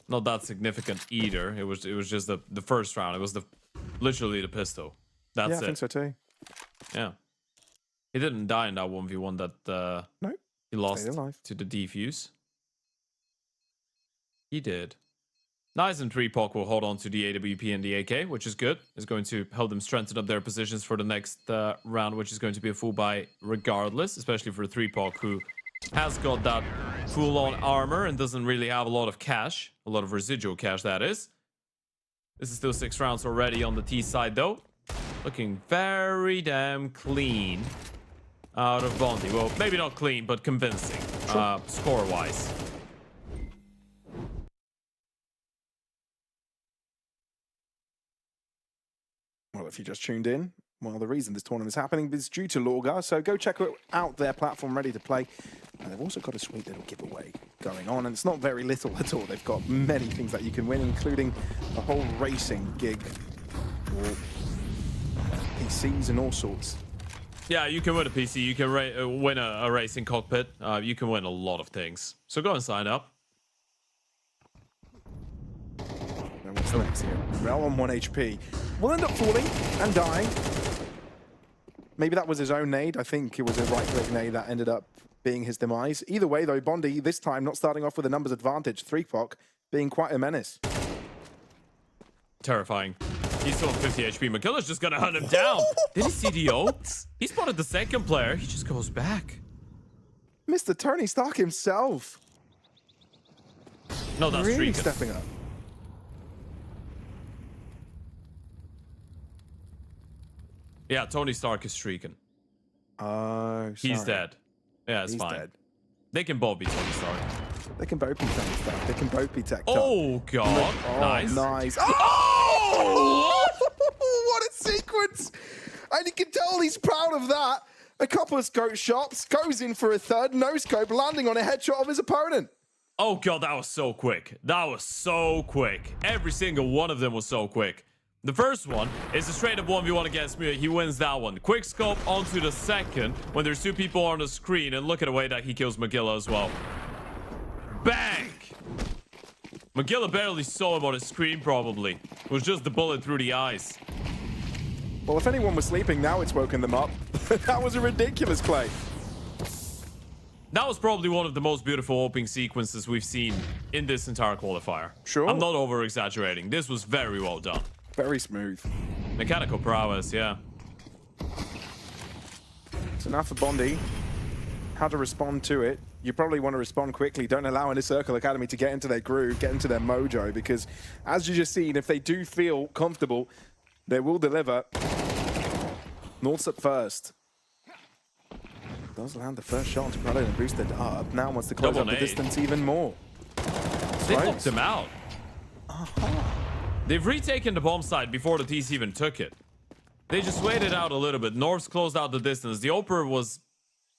not that significant either. It was just the first round. It was literally the pistol. That's it. Yeah, I think so too. Yeah. He didn't die in that 1v1 that nope. He lost to the defuse. He did. Nice, and 3POC will hold on to the AWP and the AK, which is good. It's going to help them strengthen up their positions for the next round, which is going to be a full buy regardless, especially for 3POC, who has got that full-on armor and doesn't really have a lot of cash. A lot of residual cash, that is. This is still 6 rounds already on the T side, though. Looking very damn clean out of Bondi. Well, maybe not clean, but convincing, score-wise. Well, if you just tuned in, well, the reason this tournament is happening is due to LORGAR, so go check out their platform ready to play. And they've also got a sweet little giveaway going on, and it's not very little at all. They've got many things that you can win, including a whole racing gig for PCs and all sorts. Yeah, you can win a PC, you can win a racing cockpit, you can win a lot of things. So go and sign up. And what's next here? Rel on 1 HP. Will end up falling and dying. Maybe that was his own nade. I think it was a right-click nade that ended up being his demise. Either way, though, Bondi, this time not starting off with a numbers advantage. 3POC being quite a menace. Terrifying. He's still on 50 HP. McKiller's just gonna hunt him down. Did he see the ult? He spotted the second player. He just goes back. Mr. Tony Stark himself. No, that's really Streaken. Stepping up. Yeah, Tony Stark is streaking. Oh, he's dead. Yeah, it's fine. Dead. They can both be Tony Stark. They can both be Tony Stark. They can both be Tech. Oh, God. Oh, nice. Nice. Oh! What a sequence! And you can tell he's proud of that. A couple of scope shots, goes in for a third, no scope, landing on a headshot of his opponent. Oh god, that was so quick. That was so quick. Every single one of them was so quick. The first one is a straight up 1v1 against me. He wins that one. Quick scope onto the second when there's 2 people on the screen, and look at the way that he kills Magilla as well. Bang! Magilla barely saw him on his screen, probably. It was just the bullet through the eyes. Well, if anyone was sleeping, now it's woken them up. That was a ridiculous play. That was probably one of the most beautiful opening sequences we've seen in this entire qualifier. Sure. I'm not over-exaggerating. This was very well done. Very smooth. Mechanical prowess, yeah. So now for Bondi, how to respond to it. You probably want to respond quickly. Don't allow Inner Circle Academy to get into their groove, get into their mojo, because as you just seen, if they do feel comfortable, they will deliver. North's up first. Does land the first shot to Prado and boost it up. Now wants to close up the distance even more. They knocked him out. They've retaken the bomb site before the T's even took it. They just waited out a little bit. North's closed out the distance. The Oper was,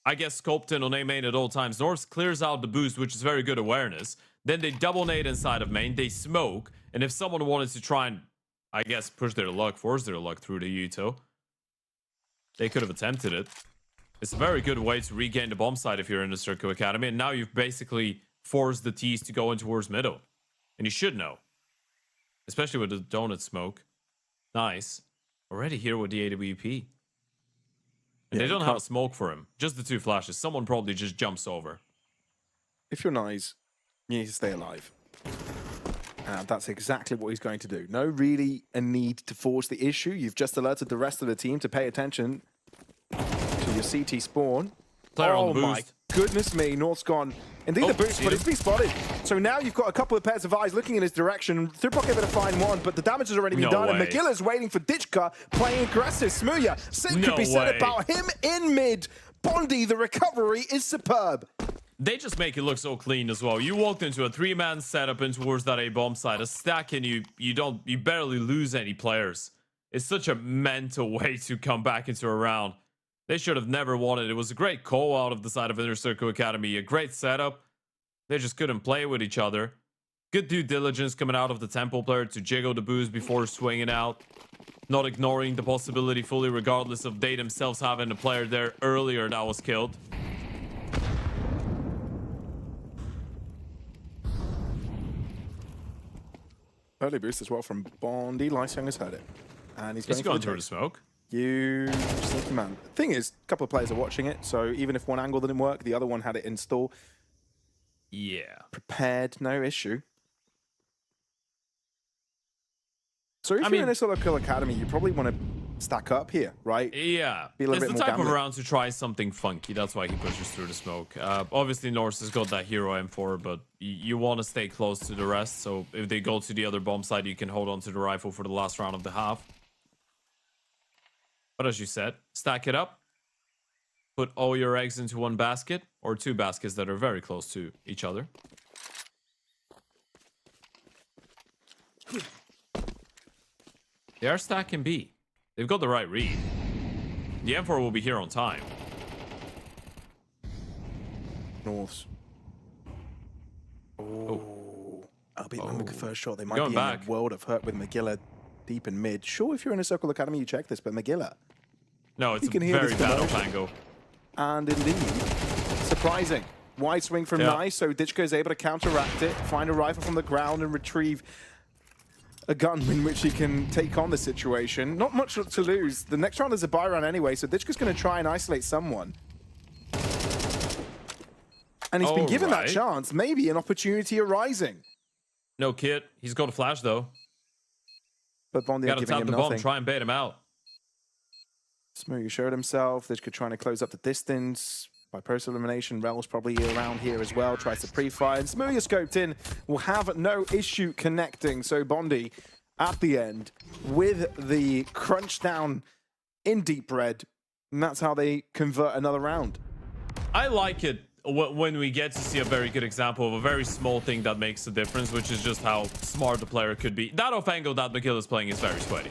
I guess, scoped in on A main at all times. North clears out the boost, which is very good awareness. Then they double nade inside of main. They smoke. And if someone wanted to try and, I guess, push their luck, force their luck through the Yuto, they could have attempted it. It's a very good way to regain the bomb site if you're in the Circo Academy. And now you've basically forced the T's to go in towards middle. And you should know. Especially with the donut smoke. Nice. Already here with the AWP. And they don't have a smoke for him. Just the 2 flashes. Someone probably just jumps over. If you're nice, you need to stay alive. And that's exactly what he's going to do. No really a need to force the issue. You've just alerted the rest of the team to pay attention to your CT spawn. Player on the boost. My goodness me, North's gone. Indeed, the boost, but it's been spotted. So now you've got a couple of pairs of eyes looking in his direction. Thurpok able to find one, but the damage has already been done. And Magilla's waiting for Ditchka, playing aggressive. Smooya, same could be said about him in mid. Bondi, the recovery is superb. They just make it look so clean as well. You walked into a 3-man setup in towards that A bomb site, a stack, and you barely lose any players. It's such a mental way to come back into a round. They should have never won it. It was a great call out of the side of Inner Circle Academy. A great setup. They just couldn't play with each other. Good due diligence coming out of the Temple player to jiggle the boost before swinging out. Not ignoring the possibility fully, regardless of they themselves having a player there earlier that was killed. Early boost as well from Bondi. Lyseung has heard it. And he's going through the smoke. You sneaky man. Thing is, a couple of players are watching it, so even if one angle didn't work, the other one had it in store. Yeah. Prepared, no issue. So if you're in a solo kill academy, you probably want to stack up here, right? Yeah. Be a little it's bit the more type of gambling. round to try something funky. That's why he pushes through the smoke. Obviously, Norse has got that hero M4, but you want to stay close to the rest. So if they go to the other bomb side, you can hold on to the rifle for the last round of the half. But as you said, stack it up. Put all your eggs into one basket, or 2 baskets that are very close to each other. They are stacking B. They've got the right read. The M4 will be here on time. Norths. Oh. I'll be the first shot. They might Going be back. in a world of hurt with Magilla deep in mid. Sure, if you're in a Circle Academy, you check this, but Magilla. No, it's You a can hear very this bad commotion. angle. And indeed, surprising. Wide swing from Nice, so Ditchka is able to counteract it, find a rifle from the ground and retrieve a gun in which he can take on the situation. Not much to lose. The next round is a buy round anyway, so Ditchka's going to try and isolate someone. And he's been given that chance. Maybe an opportunity arising. No kit. He's got a flash, though. But Bondi Gotta giving tap him the nothing. bomb, try and bait him out. Smooth showed himself. Ditchka trying to close up the distance. By personal elimination, Rel's probably around here as well. Tries to pre-fire. And Smooth scoped in. Will have no issue connecting. So Bondi, at the end, with the crunch down in deep red. And that's how they convert another round. I like it when we get to see a very good example of a very small thing that makes a difference, which is just how smart the player could be. That off angle that Magill is playing is very sweaty.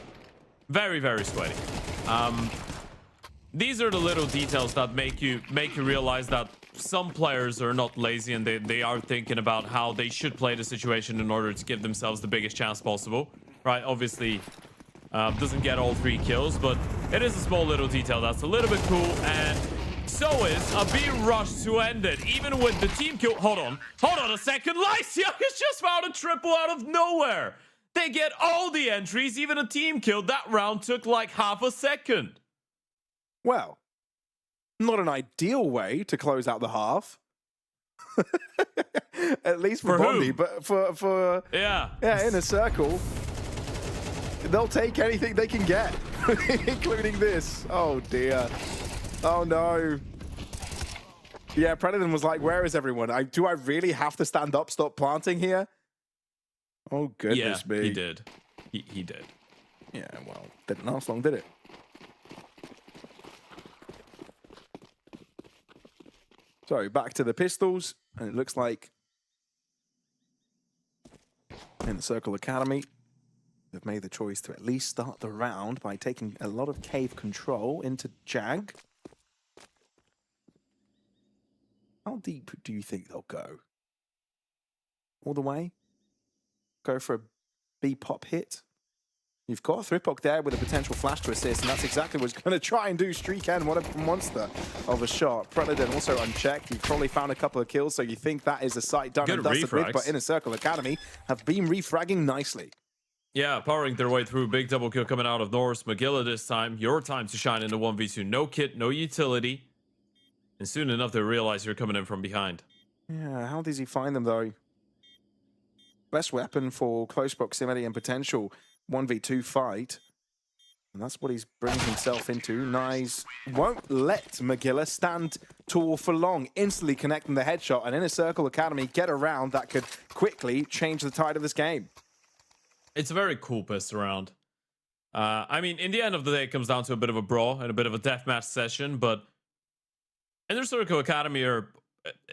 Very, very sweaty. these are the little details that make you realize that some players are not lazy and they are thinking about how they should play the situation in order to give themselves the biggest chance possible, right? Obviously, doesn't get all 3 kills, but it is a small little detail that's a little bit cool. And so is a B rush to end it, even with the team kill. Hold on a second. Lysia has just found a triple out of nowhere. They get all the entries, even a team kill. That round took like half a second. Well, not an ideal way to close out the half. At least for Bondi, but for yeah, Inner Circle, they'll take anything they can get, including this. Oh dear. Oh no. Yeah, Predator was like, where is everyone? Do I really have to stand up, stop planting here? Oh goodness me. He did. He did. Yeah, well, didn't last long, did it? So back to the pistols, and it looks like in the Circle Academy, they've made the choice to at least start the round by taking a lot of cave control into Jag. How deep do you think they'll go? All the way? Go for a B-pop hit? You've got a Thripok there with a potential flash to assist, and that's exactly what he's going to try and do. Streaken, what a monster of a shot. Predator also unchecked. You've probably found a couple of kills, so you think that is a sight done and dusted with, but Inner Circle Academy have been refragging nicely. Yeah, powering their way through. Big double kill coming out of Norse. Magilla this time. Your time to shine in the 1v2. No kit, no utility. And soon enough, they realize you're coming in from behind. Yeah, how does he find them, though? Best weapon for close proximity and potential 1v2 fight. And that's what he's bringing himself into. Nyes won't let Magilla stand tall for long. Instantly connecting the headshot. And Inner Circle Academy get around that could quickly change the tide of this game. It's a very cool pistol round. I mean, in the end of the day, it comes down to a bit of a brawl and a bit of a deathmatch session, but Inner Circle Academy are,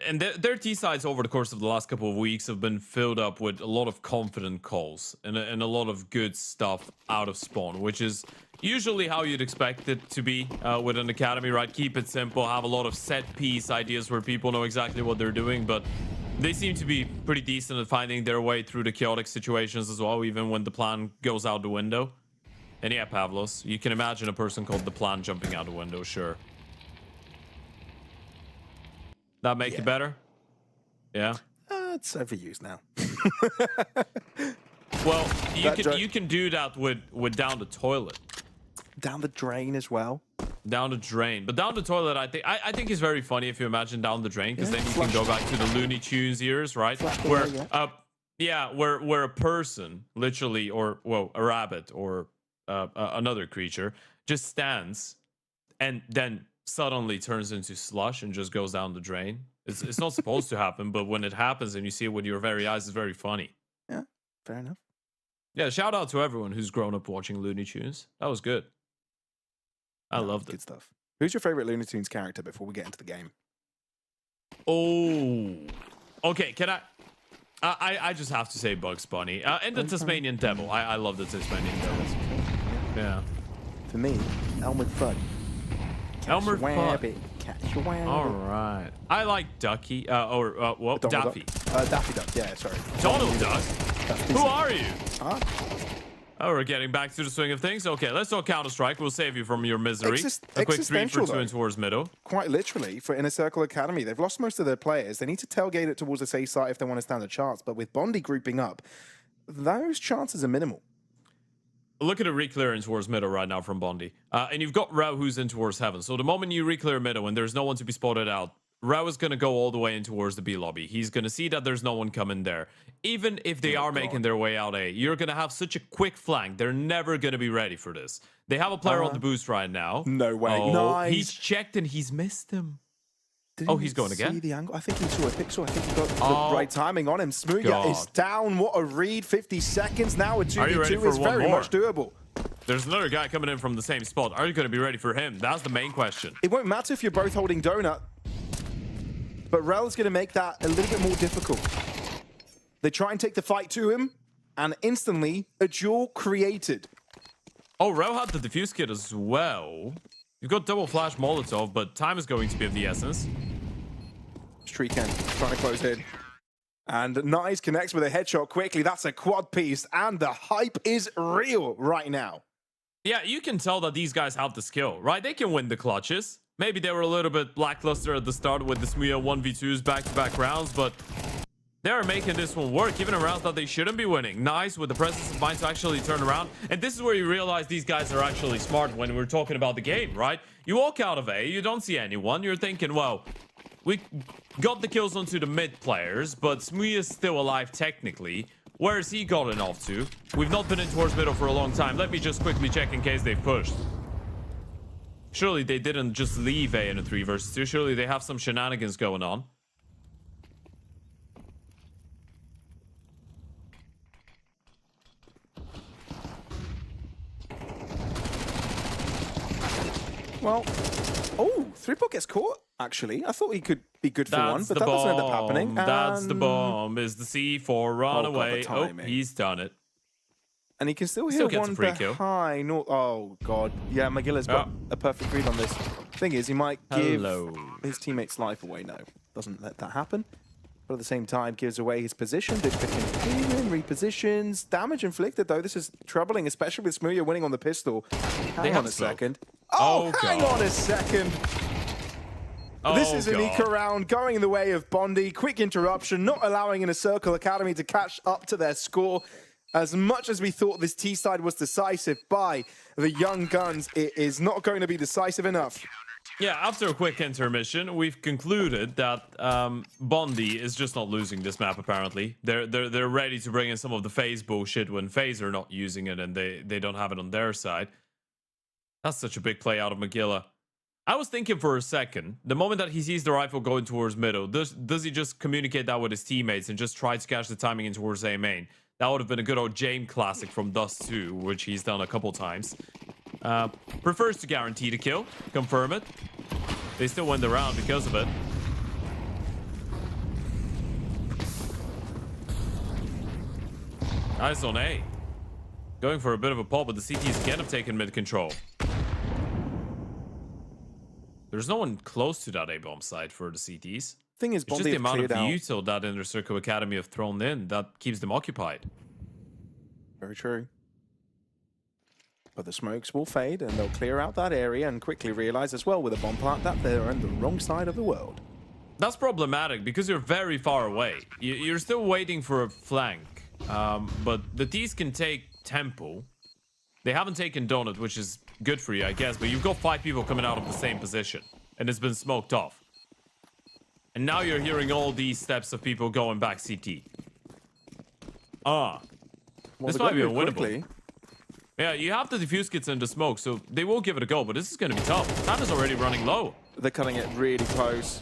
and their T-sides over the course of the last couple of weeks have been filled up with a lot of confident calls and a lot of good stuff out of spawn, which is usually how you'd expect it to be with an academy, right? Keep it simple, have a lot of set-piece ideas where people know exactly what they're doing, but they seem to be pretty decent at finding their way through the chaotic situations as well, even when the plan goes out the window. And yeah, Pavlos, you can imagine a person called the plan jumping out the window, sure. That make it better? Yeah. It's overused now. Well, you can do that with down the toilet. Down the drain as well. Down the drain, but down the toilet, I think is very funny if you imagine down the drain, because then you can go back to the Looney Tunes years, right? Where where a person literally, or well, a rabbit or another creature just stands and then suddenly turns into slush and just goes down the drain. It's not supposed to happen, but when it happens and you see it with your very eyes, it's very funny. Yeah, fair enough. Yeah, shout out to everyone who's grown up watching Looney Tunes. That was good. I loved it. Good stuff. Who's your favorite Looney Tunes character before we get into the game? Oh, okay. Can I just have to say Bugs Bunny and the Tasmanian Devil. I love the Tasmanian Devil. Yeah. For me, Elmer Fudd. Elmer Fudd. Catch a wabbit. All right. I like Ducky. Well, Daffy. Daffy Duck. Yeah, sorry. Donald Duck. Who are you? Huh? Oh, we're getting back to the swing of things. Okay, let's talk Counter-Strike. We'll save you from your misery. A quick 3 for 2 in towards middle. Quite literally, for Inner Circle Academy, they've lost most of their players. They need to tailgate it towards the safe side if they want to stand a chance. But with Bondi grouping up, those chances are minimal. Look at a re-clear in towards middle right now from Bondi. And you've got Rao who's in towards heaven. So the moment you re-clear middle and there's no one to be spotted out, Rao is going to go all the way in towards the B lobby. He's going to see that there's no one coming there. Even if they are making their way out A, you're going to have such a quick flank. They're never going to be ready for this. They have a player on the boost right now. No way. Oh, nice. He's checked and he's missed him. He's going again? See the angle? I think he saw a pixel. I think he got the right timing on him. Smooga is down. What a read. 50 seconds now. A 2v2 is very much doable. There's another guy coming in from the same spot. Are you going to be ready for him? That's the main question. It won't matter if you're both holding donut. But Rel's going to make that a little bit more difficult. They try and take the fight to him, and instantly, a duel created. Oh, Rel had the defuse kit as well. You've got double flash Molotov, but time is going to be of the essence. Streaken trying to close in. And Nice connects with a headshot quickly. That's a quad piece, and the hype is real right now. Yeah, you can tell that these guys have the skill, right? They can win the clutches. Maybe they were a little bit lackluster at the start with the Smuya 1v2s back-to-back rounds, but they're making this one work, even in rounds that they shouldn't be winning. Nice with the presence of mind to actually turn around. And this is where you realize these guys are actually smart when we're talking about the game, right? You walk out of A, you don't see anyone. You're thinking, well, we got the kills onto the mid players, but Smuya is still alive technically. Where has he gotten off to? We've not been in towards middle for a long time. Let me just quickly check in case they've pushed. Surely they didn't just leave A in a 3 versus 2. Surely they have some shenanigans going on. Well, oh, 3-bot gets caught, actually. I thought he could be good for one, but that doesn't end up happening. That's the bomb. Is the C4 run away? Oh, he's done it. And he can still hear gets one a free kill. behind. Oh, God. Yeah, Magilla's got a perfect read on this. Thing is, he might give his teammate's life away. No, doesn't let that happen. But at the same time, gives away his position. Ditch picking repositions. Damage inflicted, though. This is troubling, especially with Smuya winning on the pistol. Hang on a second. Oh, hang on a second. This is an eco round going in the way of Bondi. Quick interruption, not allowing Inner Circle Academy to catch up to their score. As much as we thought this T side was decisive by the Young Guns, it is not going to be decisive enough. Yeah, after a quick intermission, we've concluded that Bondi is just not losing this map, apparently. They're ready to bring in some of the FaZe bullshit when FaZe are not using it and they don't have it on their side. That's such a big play out of Magilla. I was thinking for a second, the moment that he sees the rifle going towards middle, does he just communicate that with his teammates and just try to catch the timing in towards A main? That would have been a good old James classic from Dust 2, which he's done a couple times. Prefers to guarantee the kill, confirm it. They still win the round because of it. Nice on A. Going for a bit of a pop, but the CTs again have taken mid control. There's no one close to that A-bomb site for the CTs. Thing is, it's just the amount of util that Inner Circle Academy have thrown in that keeps them occupied. Very true. But the smokes will fade and they'll clear out that area and quickly realize as well with a bomb plant that they're on the wrong side of the world. That's problematic because you're very far away. You're still waiting for a flank. But the T's can take tempo. They haven't taken donut, which is good for you, I guess. But you've got 5 people coming out of the same position. And it's been smoked off. And now you're hearing all these steps of people going back CT. Well, this might be unwinnable. Yeah, you have the defuse kits in the smoke, so they will give it a go, but this is going to be tough. Time is already running low. They're cutting it really close.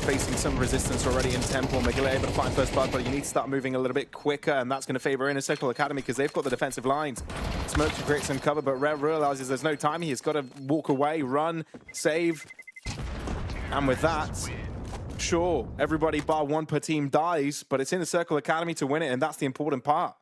Facing some resistance already in tempo. Magilla able to find first blood, but you need to start moving a little bit quicker, and that's going to favor Inner Circle Academy because they've got the defensive lines. Smoke to create some cover, but Rev realizes there's no time. He's got to walk away, run, save. And with that, sure, everybody bar one per team dies, but it's Inner Circle Academy to win it, and that's the important part.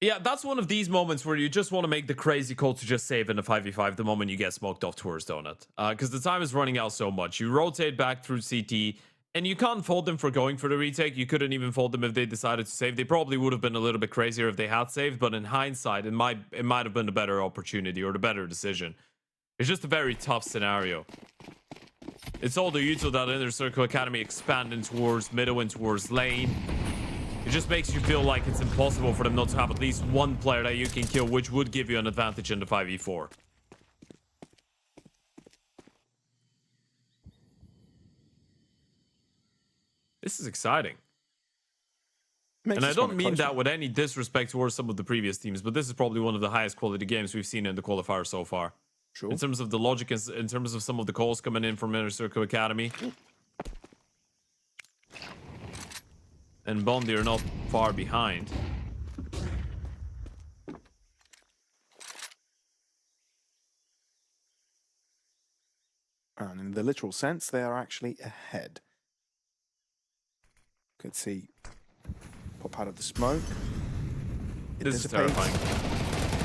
Yeah, that's one of these moments where you just want to make the crazy call to just save in a 5v5 the moment you get smoked off towards donut. Because the time is running out so much. You rotate back through CT, and you can't fault them for going for the retake. You couldn't even fault them if they decided to save. They probably would have been a little bit crazier if they had saved, but in hindsight, it might have been the better opportunity or the better decision. It's just a very tough scenario. It's all the util that Inner Circle Academy expanding towards middle and towards lane. It just makes you feel like it's impossible for them not to have at least one player that you can kill, which would give you an advantage in the 5v4. This is exciting. And I don't mean that with any disrespect towards some of the previous teams, but this is probably one of the highest quality games we've seen in the qualifier so far. True. In terms of the logic, in terms of some of the calls coming in from Inner Circle Academy. And Bondi are not far behind. And in the literal sense, they are actually ahead. Could see pop out of the smoke. This is terrifying.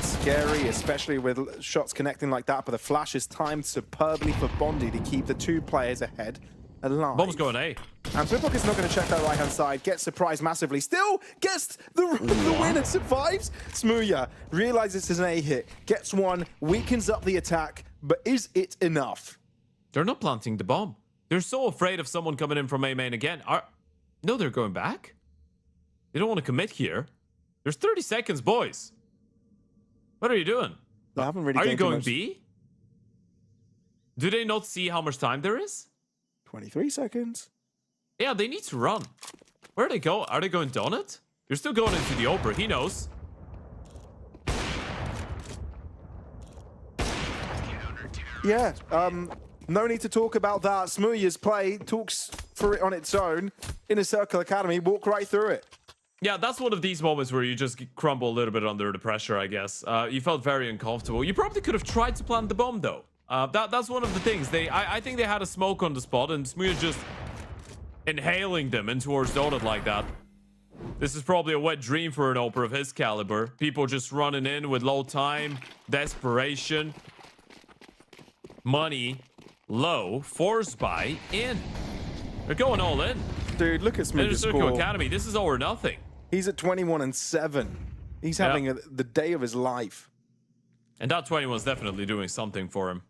scary, especially with shots connecting like that, but the flash is timed superbly for Bondi to keep the 2 players ahead alive. Bomb's going A. And Twinblock is not going to check that right-hand side, gets surprised massively, still gets the win and survives. Smooya realizes it's an A hit, gets one, weakens up the attack, but is it enough? They're not planting the bomb. They're so afraid of someone coming in from A main again. No, they're going back. They don't want to commit here. There's 30 seconds, boys. What are you doing? They haven't really Are you gained too going much. B? Do they not see how much time there is? 23 seconds. Yeah, they need to run. Where do they go? Are they going donut? They're still going into the Oprah. He knows. Yeah, no need to talk about that. Smooya's play talks for it on its own. Inner Circle Academy walk right through it. Yeah, that's one of these moments where you just crumble a little bit under the pressure, I guess. You felt very uncomfortable. You probably could have tried to plant the bomb, though. That's one of the things. I think they had a smoke on the spot, and Smooya's just inhaling them in towards donut like that. This is probably a wet dream for an Oprah of his caliber. People just running in with low time, desperation, money, low, force buy, in. They're going all in. Dude, look at Smooya's Circle score. Academy, this is all or nothing. He's at 21-7. He's having the day of his life. And that 21's definitely doing something for him.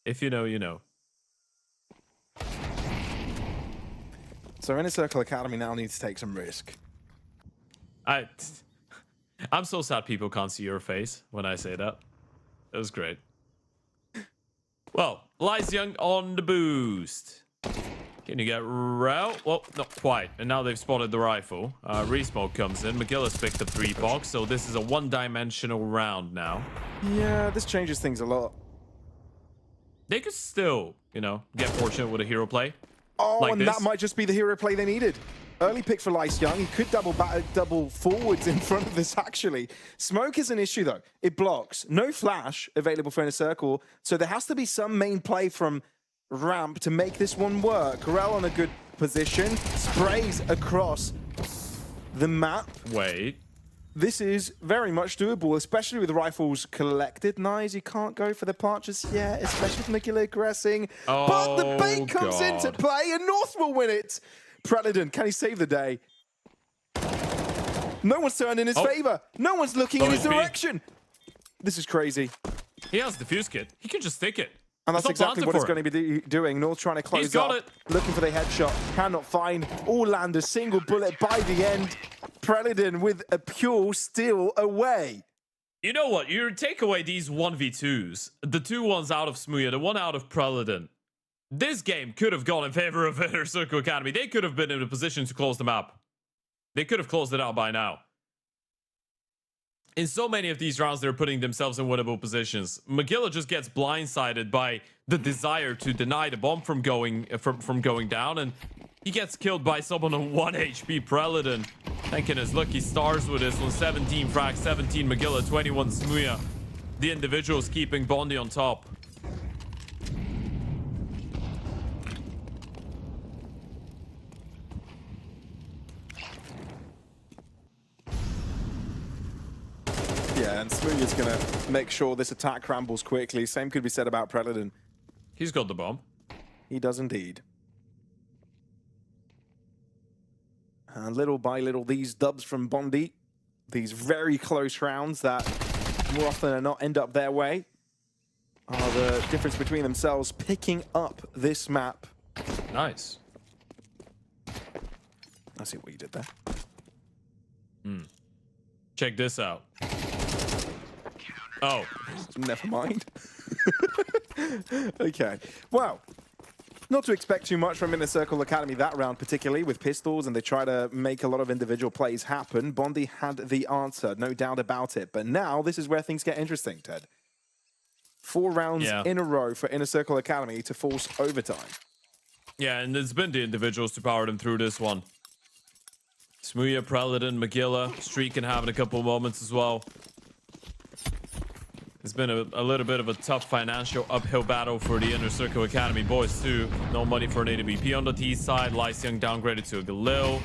If you know, you know. So Inner Circle Academy now needs to take some risk. I'm so sad people can't see your face when I say that. It was great. Well, Lice Young on the boost. Can you get route? Well, not quite. And now they've spotted the rifle. Resmoke comes in. McGillis picked up 3 box, so this is a one-dimensional round now. Yeah, this changes things a lot. They could still, you know, get fortunate with a hero play. Oh, like and this. that might just be the hero play they needed. Early pick for Lice Young. He could double forwards in front of this, actually. Smoke is an issue, though. It blocks. No flash available for Inner Circle, so there has to be some main play from ramp to make this one work. Corel on a good position. Sprays across the map. Wait. This is very much doable, especially with the rifles collected. Nice, you can't go for the plant just yet, especially with McGill aggressing. But the bait comes into play, and North will win it. Preledon, can he save the day? No one's turned in his favor. No one's looking in his direction. This is crazy. He has the fuse kit. He can just stick it. And that's exactly what it's going to be doing. North trying to close up, looking for the headshot. Cannot find. All land a single bullet by the end. Preledon with a pure steal away. You know what? You take away these 1v2s, the 2 ones out of Smooya, the 1 out of Preledon. This game could have gone in favor of Inner Circle Academy. They could have been in a position to close the map. They could have closed it out by now. In so many of these rounds, they're putting themselves in winnable positions. McGilla just gets blindsided by the desire to deny the bomb from going down, and he gets killed by someone on 1 HP. Preledon thanking his lucky stars with this one. 17 frags, 17 McGilla, 21 Smooya. The individuals keeping Bondi on top. Yeah, and Smooya's going to make sure this attack crumbles quickly. Same could be said about Preledon. He's got the bomb. He does indeed. And little by little, these dubs from Bondi, these very close rounds that more often than not end up their way, are the difference between themselves picking up this map. Nice. I see what you did there. Check this out. Oh. Never mind. Okay. Well, not to expect too much from Inner Circle Academy that round, particularly with pistols, and they try to make a lot of individual plays happen. Bondi had the answer, no doubt about it. But now, this is where things get interesting, Ted. 4 rounds in a row for Inner Circle Academy to force overtime. Yeah, and it's been the individuals to power them through this one. Smooya, Preledon, McGilla, streaking, having a couple moments as well. It's been a little bit of a tough financial uphill battle for the Inner Circle Academy boys too. No money for an AWP on the T side. Lice Young downgraded to a Galil.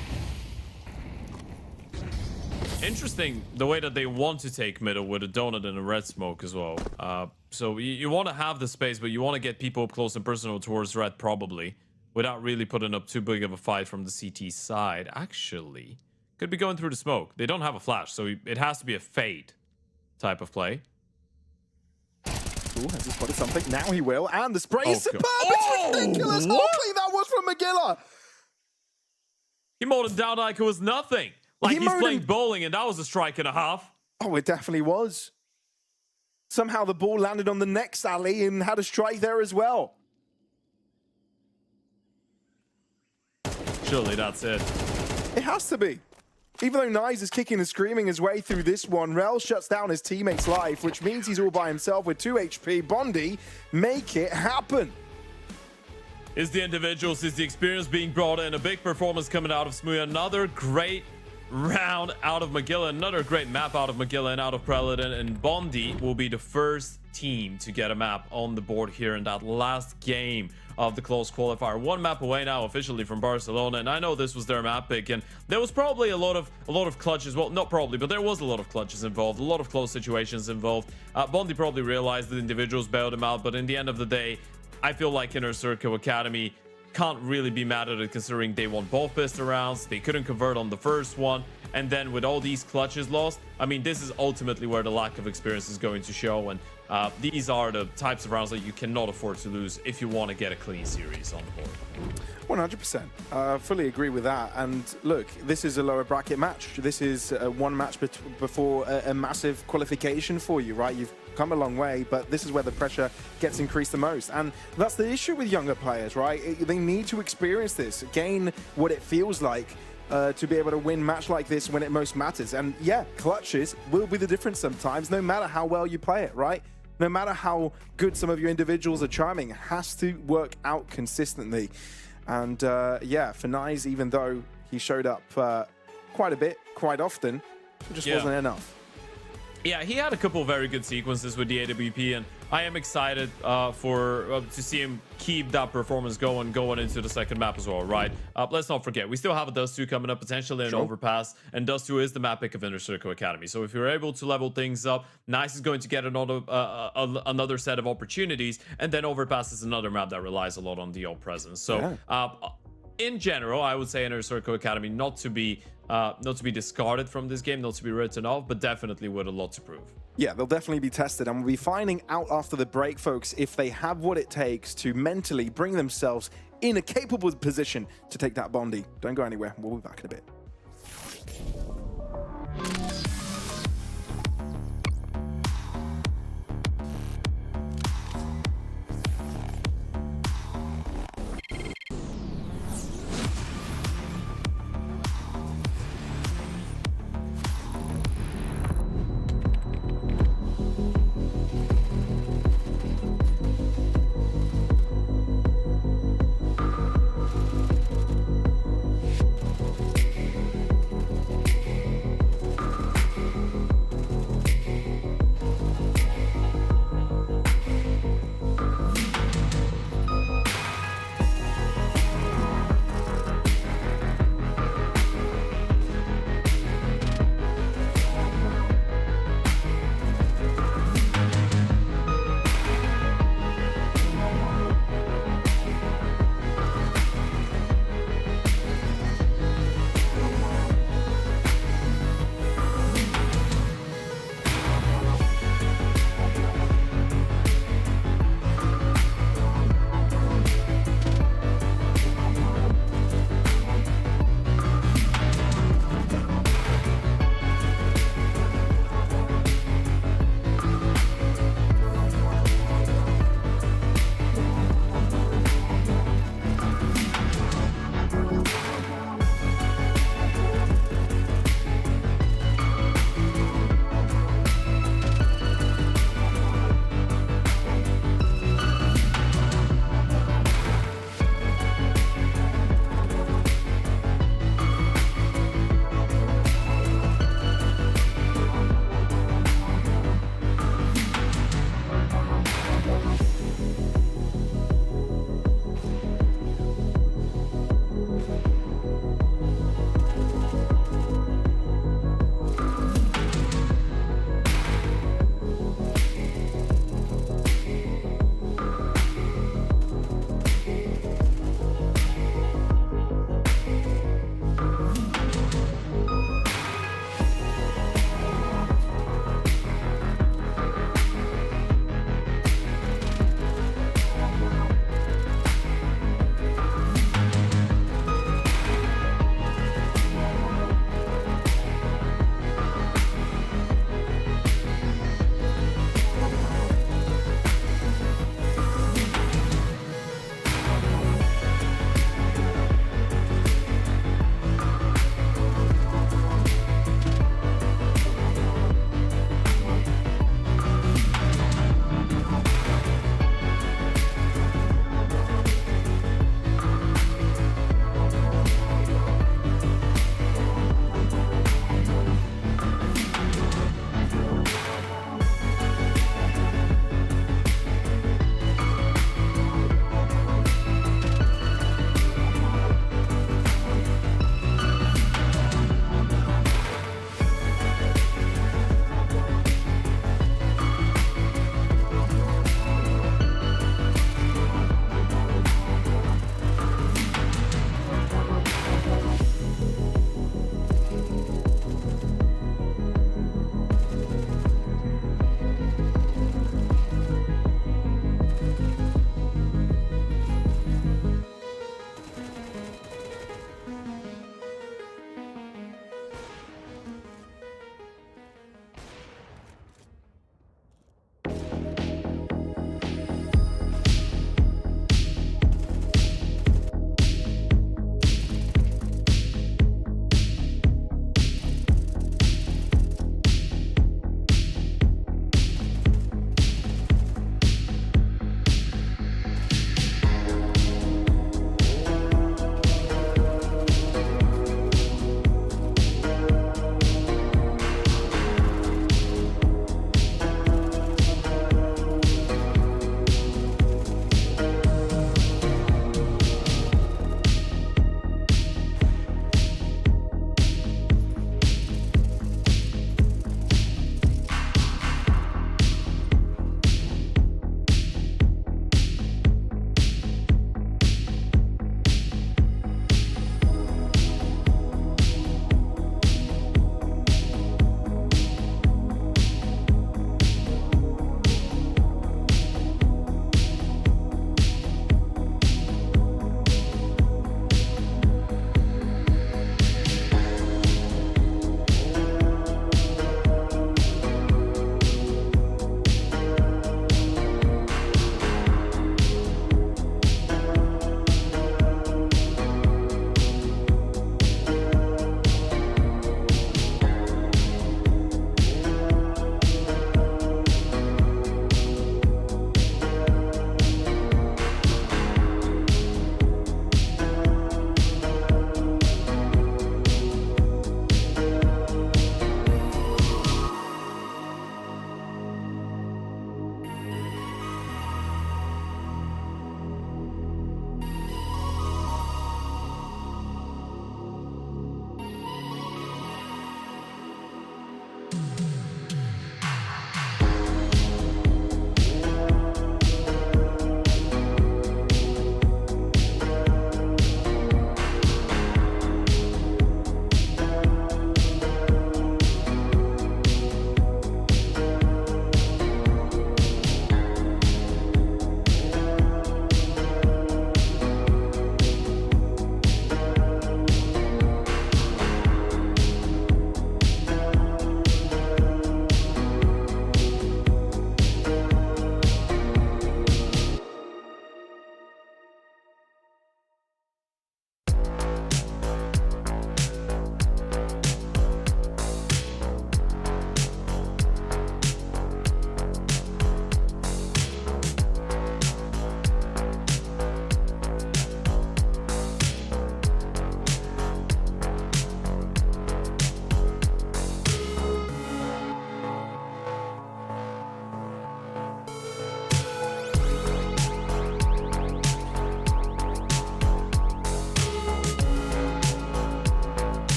interesting the way that they want to take middle with a donut and a red smoke as well. So you want to have the space, but you want to get people up close and personal towards red probably, without really putting up too big of a fight from the CT side. Actually, could be going through the smoke. They don't have a flash, so it has to be a fade type of play. Ooh, has he spotted something? Now he will, and the spray is superb! Oh, It's ridiculous how clean that was from Magilla! He mowed him down like it was nothing. Like he's playing bowling, and that was a strike and a half. Oh, it definitely was. Somehow the ball landed on the next alley and had a strike there as well. Surely that's it. It has to be. Even though Nyze is kicking and screaming his way through this one, Rel shuts down his teammate's life, which means he's all by himself with 2 HP. Bondi, make it happen. Is the individuals, is the experience being brought in, a big performance coming out of Smooya, another great round out of Magilla, another great map out of Magilla and out of Prelude, and Bondi will be the first team to get a map on the board here in that last game of the close qualifier. 1 map away now officially from Barcelona, and I know this was their map pick, and there was probably a lot of clutches. Well, not probably, but there was a lot of clutches involved, a lot of close situations involved. Bondi probably realized that individuals bailed him out, but in the end of the day, I feel like Inner Circle Academy can't really be mad at it, considering they won both pistol rounds, they couldn't convert on the first one, and then with all these clutches lost, I mean, this is ultimately where the lack of experience is going to show, and these are the types of rounds that you cannot afford to lose if you want to get a clean series on the board. 100%. Fully agree with that. And look, this is a lower bracket match. This is one match before a massive qualification for you, right? You've come a long way, but this is where the pressure gets increased the most. And that's the issue with younger players, right? They need to experience this, gain what it feels like to be able to win match like this when it most matters. And yeah, clutches will be the difference sometimes, no matter how well you play it, right? No matter how good some of your individuals are charming, it has to work out consistently. And yeah, for Nyze, even though he showed up quite a bit, quite often, it just wasn't enough. Yeah, he had a couple of very good sequences with the AWP, and I am excited to see him keep that performance going into the second map as well, right? Let's not forget, we still have a Dust 2 coming up, potentially an Overpass, and Dust 2 is the map pick of Inner Circle Academy. So if you're able to level things up, Nyze is going to get another set of opportunities, and then Overpass is another map that relies a lot on DO presence. So in general, I would say Inner Circle Academy not to be discarded from this game, not to be written off, but definitely with a lot to prove. Yeah, they'll definitely be tested, and we'll be finding out after the break, folks, if they have what it takes to mentally bring themselves in a capable position to take that Bondi. Don't go anywhere. We'll be back in a bit.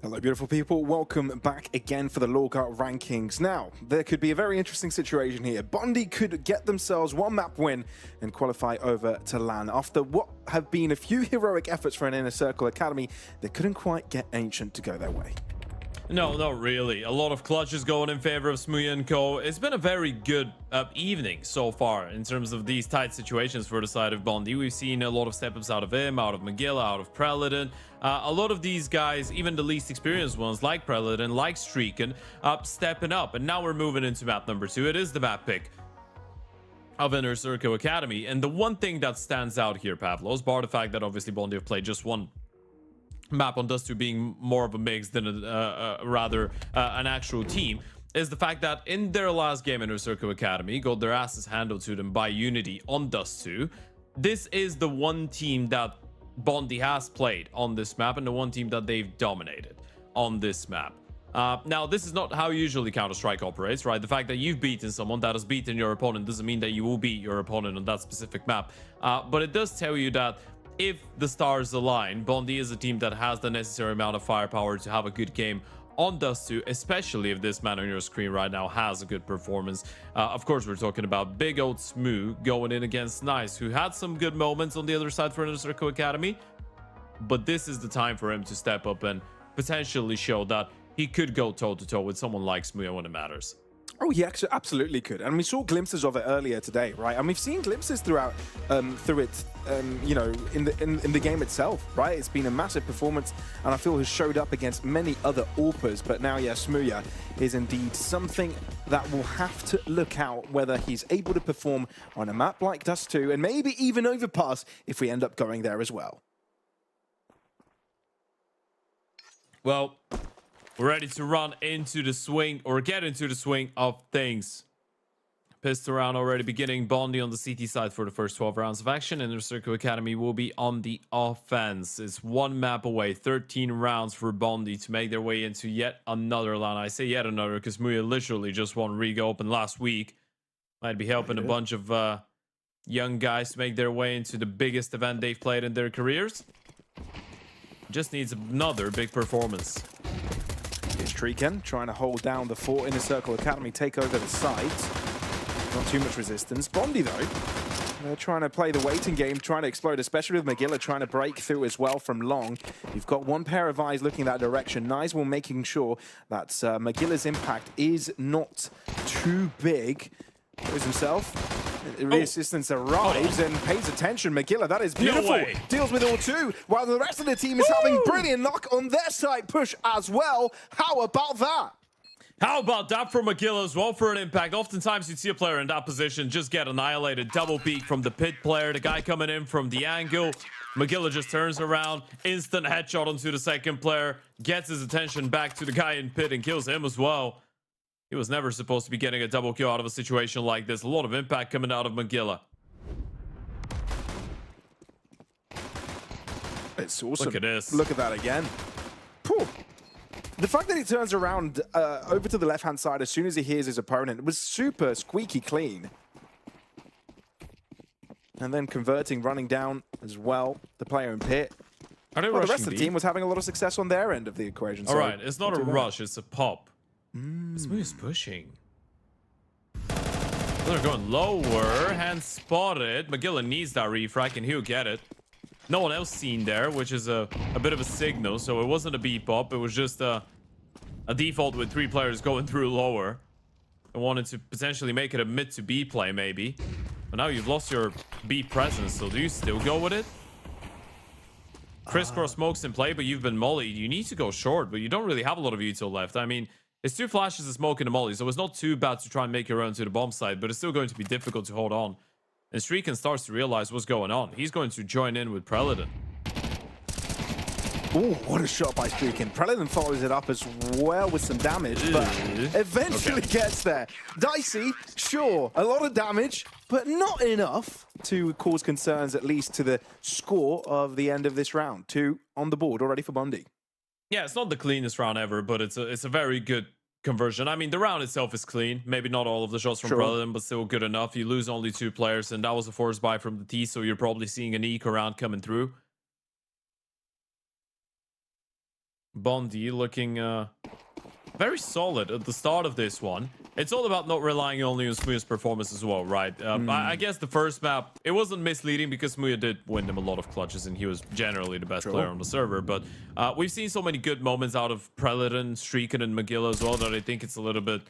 Hello, beautiful people. Welcome back again for the LORGAR rankings. Now, there could be a very interesting situation here. Bondi could get themselves one map win and qualify over to LAN. After what have been a few heroic efforts for an Inner Circle Academy, they couldn't quite get Ancient to go their way. No, not really. A lot of clutches going in favor of Smooya and Co. It's been a very good evening so far in terms of these tight situations for the side of Bondi. We've seen a lot of step-ups out of him, out of Magilla, out of Preledon. A lot of these guys, even the least experienced ones like Preledon, like Streaken, stepping up. And now we're moving into map number 2. It is the map pick of Inner Circle Academy. And the one thing that stands out here, Pavlos, bar the fact that obviously Bondi have played just one map on Dust 2 being more of a mix than rather an actual team, is the fact that in their last game, Inner Circle Academy got their asses handled to them by Unity on Dust 2. This is the one team that Bondi has played on this map and the one team that they've dominated on this map. Now, this is not how usually Counter-Strike operates, right? The fact that you've beaten someone that has beaten your opponent doesn't mean that you will beat your opponent on that specific map. But it does tell you that if the stars align, Bondi is a team that has the necessary amount of firepower to have a good game on Dust 2, especially if this man on your screen right now has a good performance. Of course, we're talking about big old Smoo going in against Nice, who had some good moments on the other side for Inner Circle Academy. But this is the time for him to step up and potentially show that he could go toe-to-toe with someone like Smoo when it matters. Oh, he actually absolutely could, and we saw glimpses of it earlier today, right? And we've seen glimpses throughout, you know, in the game itself, right? It's been a massive performance, and I feel has showed up against many other AWPers. But now, yeah, Smooya is indeed something that will have to look out whether he's able to perform on a map like Dust 2, and maybe even Overpass if we end up going there as well. Well, we're ready to run into the swing, or get into the swing of things. Pissed around already beginning. Bondi on the CT side for the first 12 rounds of action. Inner Circle Academy will be on the offense. It's one map away. 13 rounds for Bondi to make their way into yet another LAN. I say yet another because Muya literally just won Riga Open last week. Might be helping a bunch of young guys to make their way into the biggest event they've played in their careers. Just needs another big performance. Here's Treeken trying to hold down the fort. Inner Circle Academy take over the site. Not too much resistance. Bondi, though, they're trying to play the waiting game, trying to explode, especially with Magilla trying to break through as well from long. You've got one pair of eyes looking that direction. Nizewell making sure that Magilla's impact is not too big. Shows himself. Resistance arrives and pays attention. Magilla, that is beautiful. No way. Deals with all two, while the rest of the team is having brilliant luck on their side push as well. How about that? How about that for Magilla as well for an impact? Oftentimes you'd see a player in that position just get annihilated. Double peek from the pit player. The guy coming in from the angle. Magilla just turns around. Instant headshot onto the second player. Gets his attention back to the guy in pit and kills him as well. He was never supposed to be getting a double kill out of a situation like this. A lot of impact coming out of Magilla. It's awesome. Look at this. Look at that again. Phew. The fact that he turns around over to the left-hand side as soon as he hears his opponent was super squeaky clean. And then converting, running down as well, the player in pit. Are they Well, the rushing rest of the B? team was having a lot of success on their end of the equation. All so right, it's not a rush, it's a pop. Smooth's pushing. They're going lower. Hand spotted. Magilla needs that refrac, and he'll get it. No one else seen there, which is a bit of a signal. So it wasn't a B pop. It was just a default with 3 players going through lower. I wanted to potentially make it a mid to B play, maybe. But now you've lost your B presence. So do you still go with it? Crisscross smokes in play, but you've been mollied. You need to go short, but you don't really have a lot of util left. I mean, it's 2 flashes of smoke and a molly, so it's not too bad to try and make your own to the bomb side, but it's still going to be difficult to hold on. And Streaken starts to realize what's going on. He's going to join in with Preledon. Oh, what a shot by Streaken. Preledon follows it up as well with some damage, but eventually gets there. Dicey, sure, a lot of damage, but not enough to cause concerns, at least to the score of the end of this round. 2 on the board already for Bondi. Yeah, it's not the cleanest round ever, but it's a very good conversion. I mean, the round itself is clean. Maybe not all of the shots from Preledon, but still good enough. You lose only 2 players, and that was a forced buy from the T, so you're probably seeing an eco round coming through. Bondi looking very solid at the start of this one. It's all about not relying only on Smooya's performance as well, right? I guess the first map, it wasn't misleading because Smooya did win them a lot of clutches and he was generally the best player on the server. But we've seen so many good moments out of Prelatin, Streaken, and Magilla as well that I think it's a little bit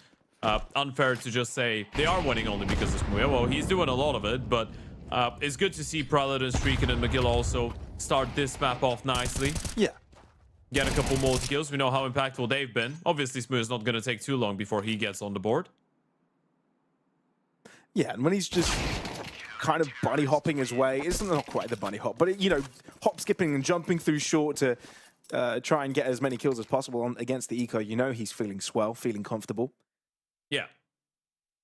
unfair to just say they are winning only because of Smooya. Well, he's doing a lot of it, but it's good to see Prelatin, Streaken, and Magilla also start this map off nicely. Yeah. Get a couple more kills. We know how impactful they've been. Obviously, Smooya's not going to take too long before he gets on the board. Yeah, and when he's just kind of bunny hopping his way, it's not quite the bunny hop, but, you know, hop skipping and jumping through short to try and get as many kills as possible against the eco, you know he's feeling swell, feeling comfortable. Yeah.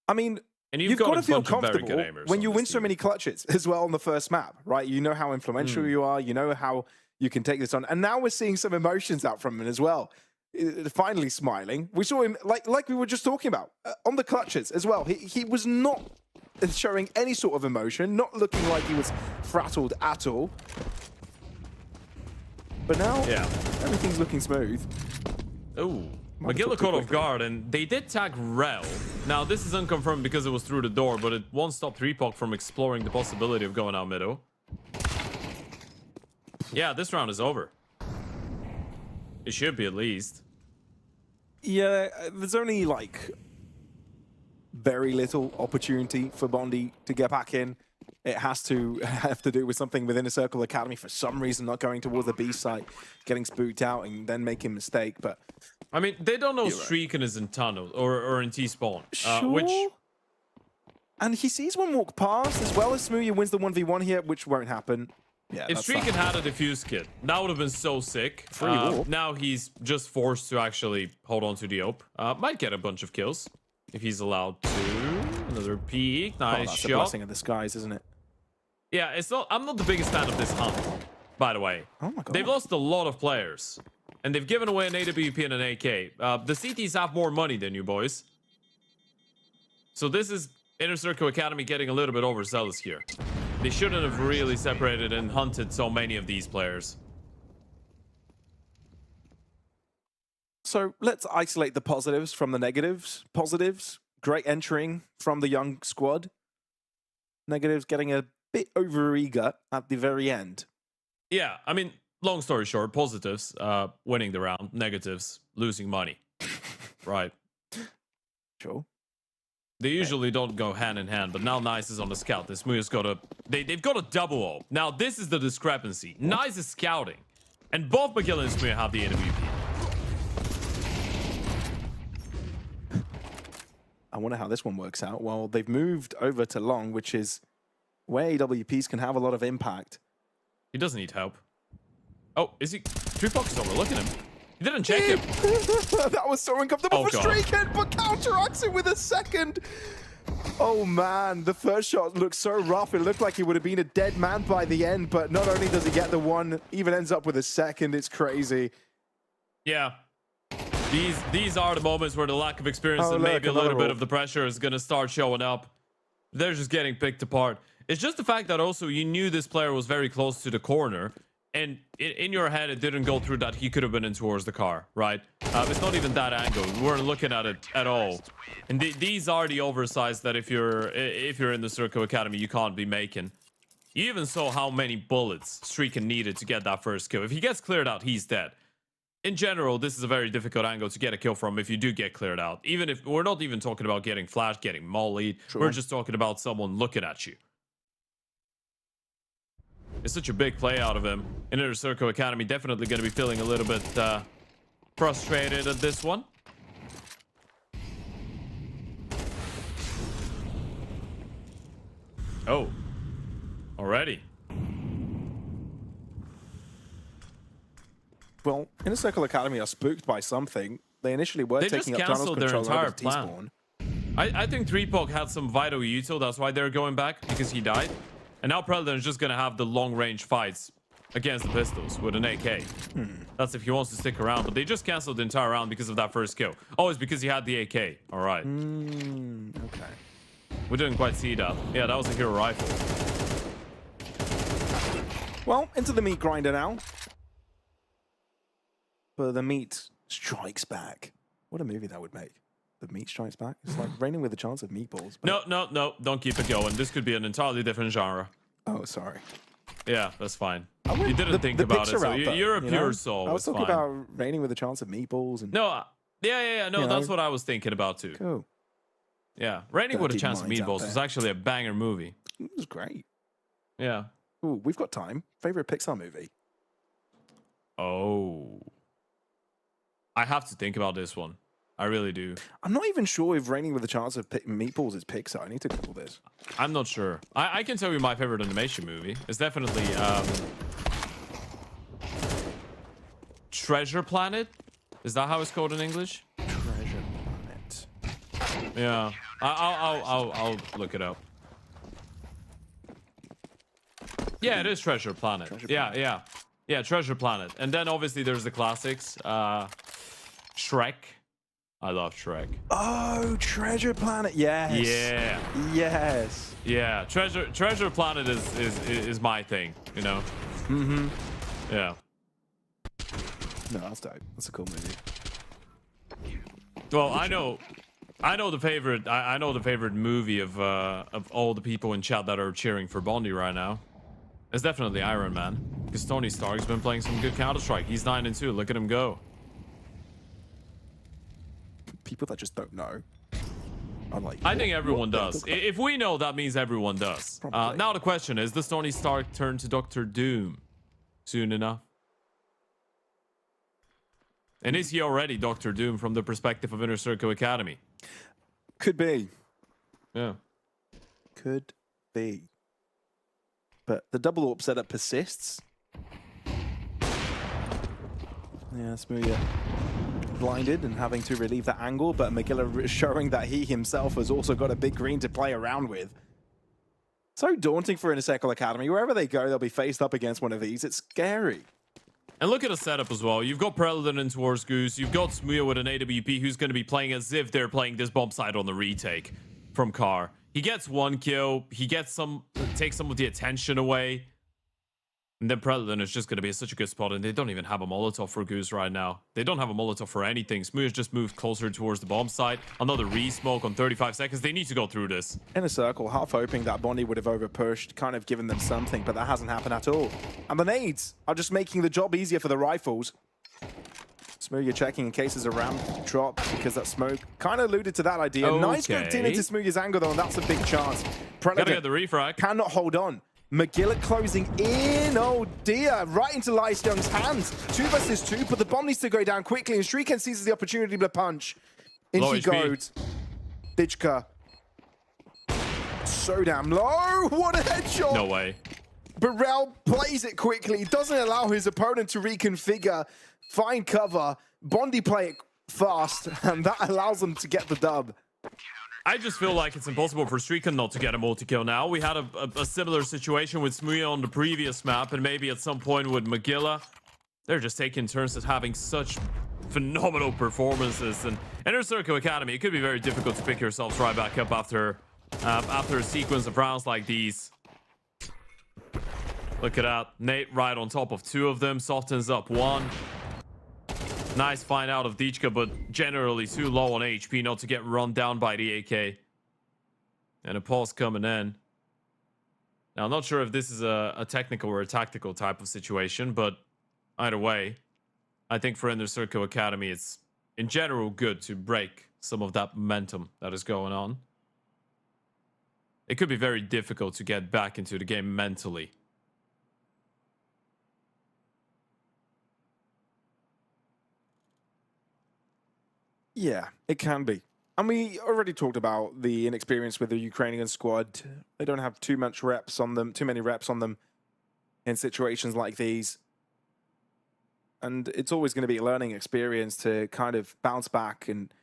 I mean, and you've got to feel comfortable when you win team. so many clutches as well on the first map, right? You know how influential you are. You know how you can take this on. And now we're seeing some emotions out from him as well. Finally smiling. We saw him, like we were just talking about, on the clutches as well. He was not showing any sort of emotion, not looking like he was frazzled at all. But now, everything's looking smooth. Oh, Magilla caught off guard, and they did tag Rel. Now, this is unconfirmed because it was through the door, but it won't stop 3POC from exploring the possibility of going out middle. Yeah, this round is over. It should be at least. Yeah, there's only like very little opportunity for Bondi to get back in. It has to have to do with something within a Circle Academy for some reason, not going towards the B site, getting spooked out and then making a mistake. But I mean, they don't know Streaken is in tunnel or in T-spawn. Sure. And he sees one walk past as well as Smooya wins the 1v1 here, which won't happen. Yeah, if Streaken had a defuse kit, that would have been so sick. Now he's just forced to actually hold on to the op. Might get a bunch of kills if he's allowed to. Another peek. Nice that's shot. a blessing of the skies, isn't it? Yeah, it's not. I'm not the biggest fan of this hunt, by the way. Oh my God. They've lost a lot of players, and they've given away an AWP and an AK. The CTs have more money than you boys. So this is Inner Circle Academy getting a little bit overzealous here. They shouldn't have really separated and hunted so many of these players. So let's isolate the positives from the negatives. Positives, great entering from the young squad. Negatives, getting a bit over-eager at the very end. Yeah, I mean, long story short, positives, winning the round. Negatives, losing money. Right. Sure. They usually don't go hand in hand, but now Nice is on the scout. This Smooya's got a... They've got a double O. Now, this is the discrepancy. Nice is scouting, and both Magilla and Smooya have the AWP. I wonder how this one works out. Well, they've moved over to long, which is where AWPs can have a lot of impact. He doesn't need help. Oh, is he... 3POC is overlooking him. He didn't check him. That was so uncomfortable for Streaken, but counteracts it with a second. Oh man, the first shot looked so rough. It looked like he would have been a dead man by the end, but not only does he get the one, even ends up with a second. It's crazy. Yeah. These are the moments where the lack of experience and maybe a little bit of the pressure is going to start showing up. They're just getting picked apart. It's just the fact that also you knew this player was very close to the corner. And in your head, it didn't go through that he could have been in towards the car, right? It's not even that angle. We weren't looking at it at all. And these are the oversights that if you're in the Circle Academy, you can't be making. You even saw how many bullets Streaken needed to get that first kill. If he gets cleared out, he's dead. In general, this is a very difficult angle to get a kill from if you do get cleared out. Even if we're not even talking about getting flashed, getting mollied. True. We're just talking about someone looking at you. It's such a big play out of him. Inner Circle Academy definitely going to be feeling a little bit frustrated at this one. Oh. Already. Well, Inner Circle Academy are spooked by something. They initially were taking up tunnels control over T-spawn. I think 3POC had some vital util. That's why they're going back, because he died. And now Predator is just going to have the long-range fights against the pistols with an AK. That's if he wants to stick around. But they just canceled the entire round because of that first kill. Oh, it's because he had the AK. All right. Okay. We didn't quite see that. Yeah, that was a hero rifle. Well, into the meat grinder now. but the meat strikes back. What a movie that would make. The meat strikes back. It's like Raining with a Chance of Meatballs. But... No. Don't keep it going. This could be an entirely different genre. Oh, sorry. Yeah, that's fine. You didn't think about it, so you're a pure soul. I was talking about Raining with a Chance of Meatballs. And, no, yeah. No, that's what I was thinking about too. Cool. Yeah, Raining with a Chance of Meatballs was actually a banger movie. It was great. Yeah. Ooh, we've got time. Favorite Pixar movie? Oh. I have to think about this one. I really do. I'm not even sure if Raining with a Chance of Meatballs is Pixar. I need to Google this. I'm not sure. I can tell you my favorite animation movie. It's definitely Treasure Planet. Is that how it's called in English? Treasure Planet. Yeah. I'll look it up. Yeah, it is Treasure Planet. Yeah, Treasure Planet. And then obviously there's the classics. Shrek. I love Shrek. Oh, Treasure Planet. Yes. Yeah. Yes. Yeah. Treasure Planet is my thing, you know? Mm-hmm. Yeah. No, that's dope. That's a cool movie. Well, I know the favorite. I know the favorite movie of all the people in chat that are cheering for Bondi right now. It's definitely Iron Man, because Tony Stark's been playing some good Counter-Strike. He's 9-2. Look at him go. People that just don't know. I'm like, I think everyone does. If we know, that means everyone does. Now the question is, does Tony Stark turn to Doctor Doom soon enough? And is he already Doctor Doom from the perspective of Inner Circle Academy? Could be. Yeah. Could be. But the double AWP setup persists. Yeah, Smooya blinded and having to relieve that angle, but Magilla showing that he himself has also got a big green to play around with. So daunting for Inner Circle Academy. Wherever they go, they'll be faced up against one of these. It's scary. And look at the setup as well. You've got Predator in towards Goose. You've got Smooya with an AWP who's going to be playing as if they're playing this bomb site on the retake from Car. He gets one kill. He gets takes some of the attention away. And then Predator is just going to be such a good spot. And they don't even have a Molotov for Goose right now. They don't have a Molotov for anything. Smooya's just moved closer towards the bomb site. Another re-smoke on 35 seconds. They need to go through this. Inner Circle, half hoping that Bondi would have over-pushed, kind of given them something, but that hasn't happened at all. And the nades are just making the job easier for the rifles. Smooya checking in case there's a ramp drop, because that smoke kind of alluded to that idea. Okay. Nice scoped in into Smooya's angle, though, and that's a big chance. Gotta get the refrag. Cannot hold on. Magilla closing in. Oh dear. Right into Lice Young's hands. 2 versus 2, but the bomb needs to go down quickly, and Shriken seizes the opportunity to punch. In Low she HP. goes. Ditchka. So damn low. What a headshot. No way. Burrell plays it quickly. Doesn't allow his opponent to reconfigure. Find cover. Bondi play it fast, and that allows them to get the dub. I just feel like it's impossible for Streaken not to get a multi-kill now. We had a similar situation with Smooya on the previous map, and maybe at some point with Magilla. They're just taking turns at having such phenomenal performances. And Inner Circle Academy, it could be very difficult to pick yourselves right back up after a sequence of rounds like these. Look at that. Nate right on top of 2 of them. Softens up 1. Nice find out of Dichka, but generally too low on HP not to get run down by the AK. And a pulse coming in. Now, I'm not sure if this is a technical or a tactical type of situation, but either way, I think for Inner Circle Academy, it's in general good to break some of that momentum that is going on. It could be very difficult to get back into the game mentally. Yeah, it can be. And we already talked about the inexperience with the Ukrainian squad. They don't have too many reps on them in situations like these. And it's always going to be a learning experience to kind of bounce back and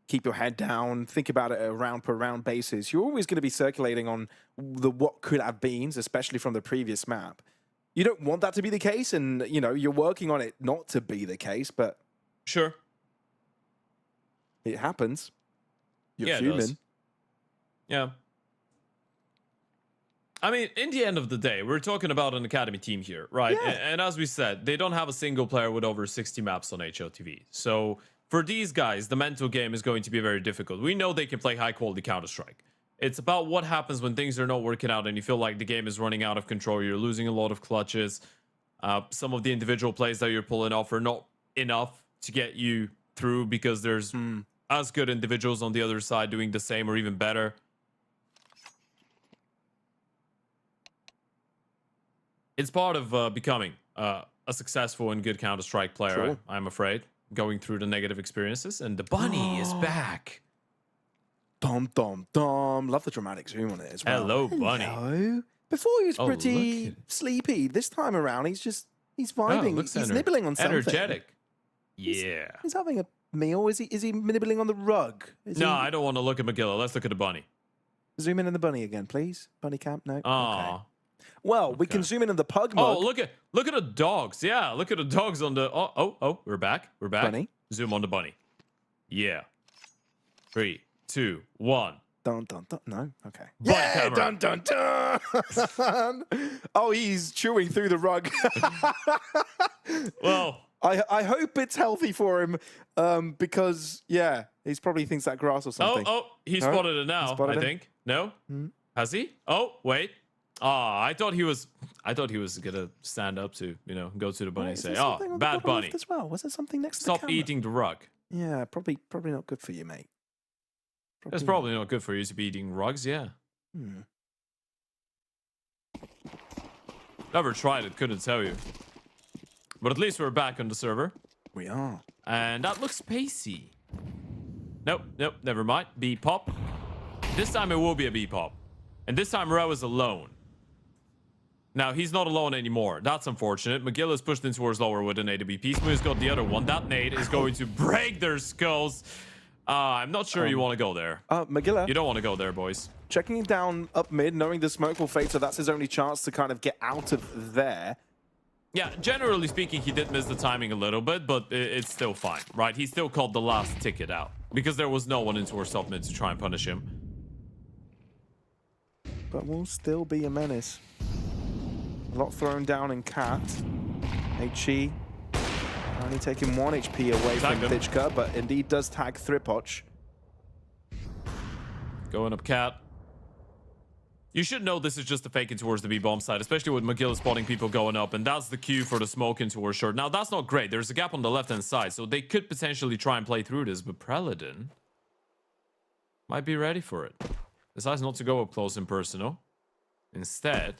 keep your head down, think about it a round per round basis. You're always going to be circulating on the what could have been, especially from the previous map. You don't want that to be the case, and you know, you're working on it not to be the case, but Sure. it happens. You're Yeah, it human. does. Yeah. I mean, in the end of the day, we're talking about an academy team here, right? Yeah. And as we said, they don't have a single player with over 60 maps on HLTV. So for these guys, the mental game is going to be very difficult. We know they can play high-quality Counter-Strike. It's about what happens when things are not working out and you feel like the game is running out of control. You're losing a lot of clutches. Some of the individual plays that you're pulling off are not enough to get you through because there's as good individuals on the other side doing the same or even better. It's part of becoming a successful and good Counter-Strike player, Sure. I'm afraid. Going through the negative experiences. And the bunny is back. Dom, dom, dom. Love the dramatic zoom on it as well. Hello, bunny. Hello. Before he was Oh, pretty look sleepy. This time around, he's Oh, vibing. looks He's nibbling on something. energetic. Yeah. He's having a meal. Is he nibbling on the rug? No, I don't want to look at Magilla. Let's look at the bunny. Zoom in on the bunny again, please. Bunny camp. No. Aw. Okay. Well, we can zoom in on the pug mug. Oh, look at the dogs. Yeah, look at the dogs on the. Oh, we're back. We're back. Bunny. Zoom on the bunny. Yeah. 3, 2, 1. Dun dun dun. No. Okay. Bunny Yeah. camera. Dun dun dun. Oh, he's chewing through the rug. Well, I hope it's healthy for him, because yeah, he's probably thinks that grass or something. he Huh? spotted it now. Spotted I it? think. No, has he? Oh, wait. I thought he was gonna stand up to go to the bunny and Is say, there "Oh, something on the bad bottom bunny, left as well. Was there something next to stop the camera? eating the rug." Yeah, probably not good for you, mate. It's probably not good for you to be eating rugs. Yeah. Hmm. Never tried it. Couldn't tell you. But at least we're back on the server. We are. And that looks spacey. Nope, never mind. B pop. This time it will be a B pop. And this time Ro is alone. Now, he's not alone anymore. That's unfortunate. Magilla is pushed in towards lower with an AWP. Smooth's got the other one. That nade is going to break their skulls. I'm not sure you want to go there. Magilla. You don't want to go there, boys. Checking him down up mid, knowing the smoke will fade, so that's his only chance to kind of get out of there. Yeah, generally speaking, he did miss the timing a little bit, but it's still fine, right? He still called the last ticket out because there was no one in towards top mid to try and punish him. But will still be a menace. A lot thrown down in Cat. HE only taking 1 HP away Tagged from him. Ditchka, but indeed does tag Thripoch. Going up Cat. You should know this is just a fake in towards the B-bomb side, especially with Magilla spotting people going up, and that's the cue for the smoke in towards short. Now, that's not great. There's a gap on the left-hand side, so they could potentially try and play through this, but Preladin might be ready for it. Decides not to go up close and personal. Instead,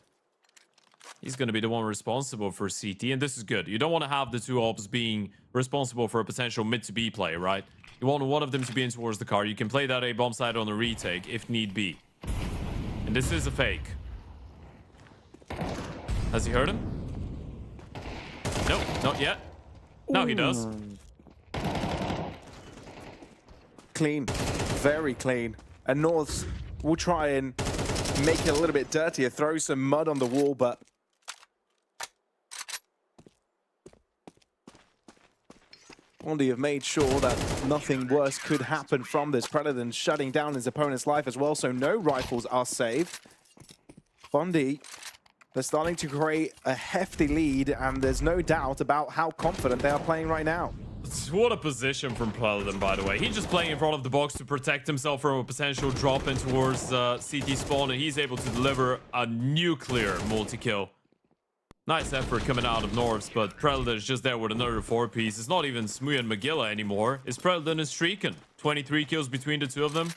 he's going to be the one responsible for CT, and this is good. You don't want to have the two ops being responsible for a potential mid to B play, right? You want one of them to be in towards the car. You can play that A-bomb side on a retake if need be. And this is a fake. Has he heard him? Nope, not yet. Now he does. Clean. Very clean. And Norths will try and make it a little bit dirtier, throw some mud on the wall, but Bondi have made sure that nothing worse could happen from this. Predator shutting down his opponent's life as well, so no rifles are saved. Bondi, they're starting to create a hefty lead, and there's no doubt about how confident they are playing right now. What a position from Paladin, by the way. He's just playing in front of the box to protect himself from a potential drop in towards CT spawn, and he's able to deliver a nuclear multi-kill. Nice effort coming out of Norths, but Predator is just there with another 4-piece. It's not even Smooth and Magilla anymore. It's Predator and streaking. 23 kills between the two of them.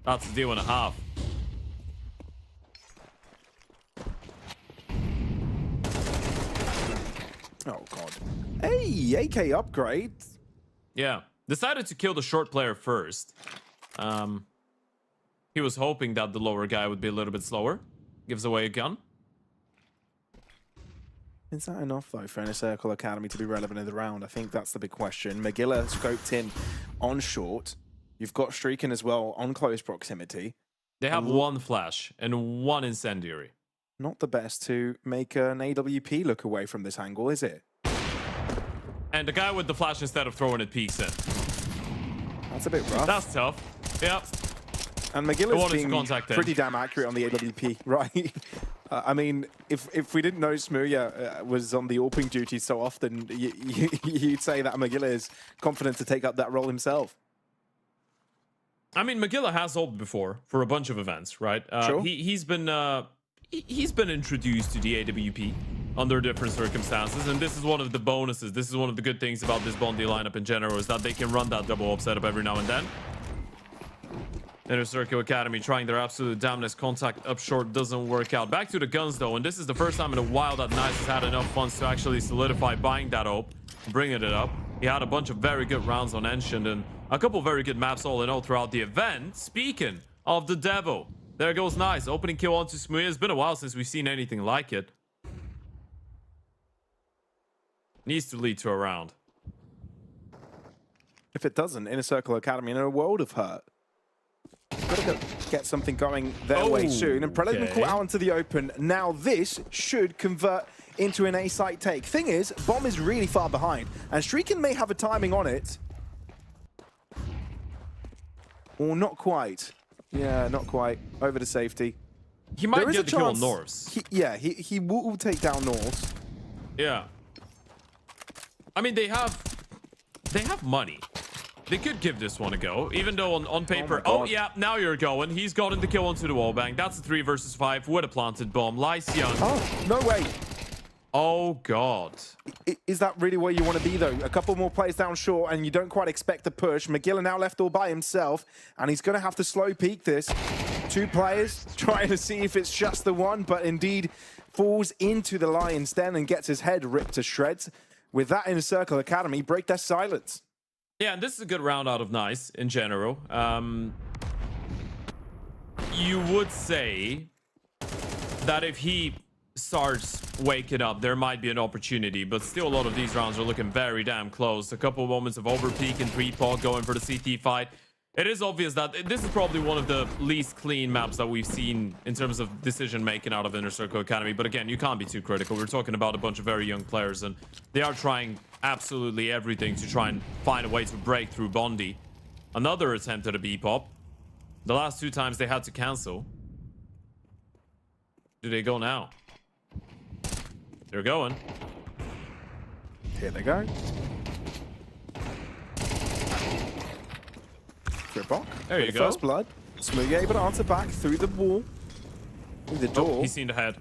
That's a deal and a half. Oh, God. Hey, AK upgrade. Yeah. Decided to kill the short player first. He was hoping that the lower guy would be a little bit slower. Gives away a gun. Is that enough, though, for Inner Circle Academy to be relevant in the round? I think that's the big question. Magilla scoped in on short. You've got Streaking as well on close proximity. They have one flash and one incendiary. Not the best to make an AWP look away from this angle, is it? And the guy with the flash, instead of throwing it, peeks in. That's a bit rough. That's tough. Yep. And McGill is being pretty damn accurate on the AWP, right? I mean, if we didn't know Smooya was on the AWPing duty so often, you'd say that McGill is confident to take up that role himself. I mean, Magilla has ult before for a bunch of events, right? Sure. He's been introduced to the AWP under different circumstances, and this is one of the bonuses. This is one of the good things about this Bondi lineup in general, is that they can run that double up setup every now and then. Inner Circle Academy trying their absolute damnness. Contact up short doesn't work out. Back to the guns though, and this is the first time in a while that Nice has had enough funds to actually solidify buying that op, bringing it up. He had a bunch of very good rounds on Ancient and a couple very good maps all in all throughout the event. Speaking of the Devo, there goes Nice. Opening kill onto Smooya. It's been a while since we've seen anything like it. Needs to lead to a round. If it doesn't, Inner Circle Academy in a world of hurt. Gotta get something going their way soon. And Predator been caught out into the open. Now this should convert into an A-site take. Thing is, Bomb is really far behind. And Streakin may have a timing on it. Or not quite. Yeah, not quite. Over to safety. He might get the kill on Norse. He will take down Norse. Yeah. I mean, they have money. They could give this one a go, even though on paper... Oh, yeah, now you're going. He's gotten the kill onto the wallbang. That's a 3 versus 5 with a planted bomb. Lice Young. Oh, no way. Oh, God. Is that really where you want to be, though? A couple more players down short, and you don't quite expect the push. McGill now left all by himself, and he's going to have to slow peek this. 2 players trying to see if it's just the one, but indeed falls into the lion's den and gets his head ripped to shreds. With that, Inner Circle Academy break their silence. Yeah, and this is a good round out of Nice in general. You would say that if he starts waking up, there might be an opportunity, but still a lot of these rounds are looking very damn close. A couple of moments of overpeak and 3-pot going for the CT fight. It is obvious that this is probably one of the least clean maps that we've seen in terms of decision making out of Inner Circle Academy. But again, you can't be too critical. We're talking about a bunch of very young players, and they are trying absolutely everything to try and find a way to break through Bondi. Another attempt at a B-pop. The last 2 times they had to cancel. Do they go now? They're going. Here they go. Ripbok. There you go. First blood. Smooya able to answer back through the wall. Through the door. Oh, he's seen the head.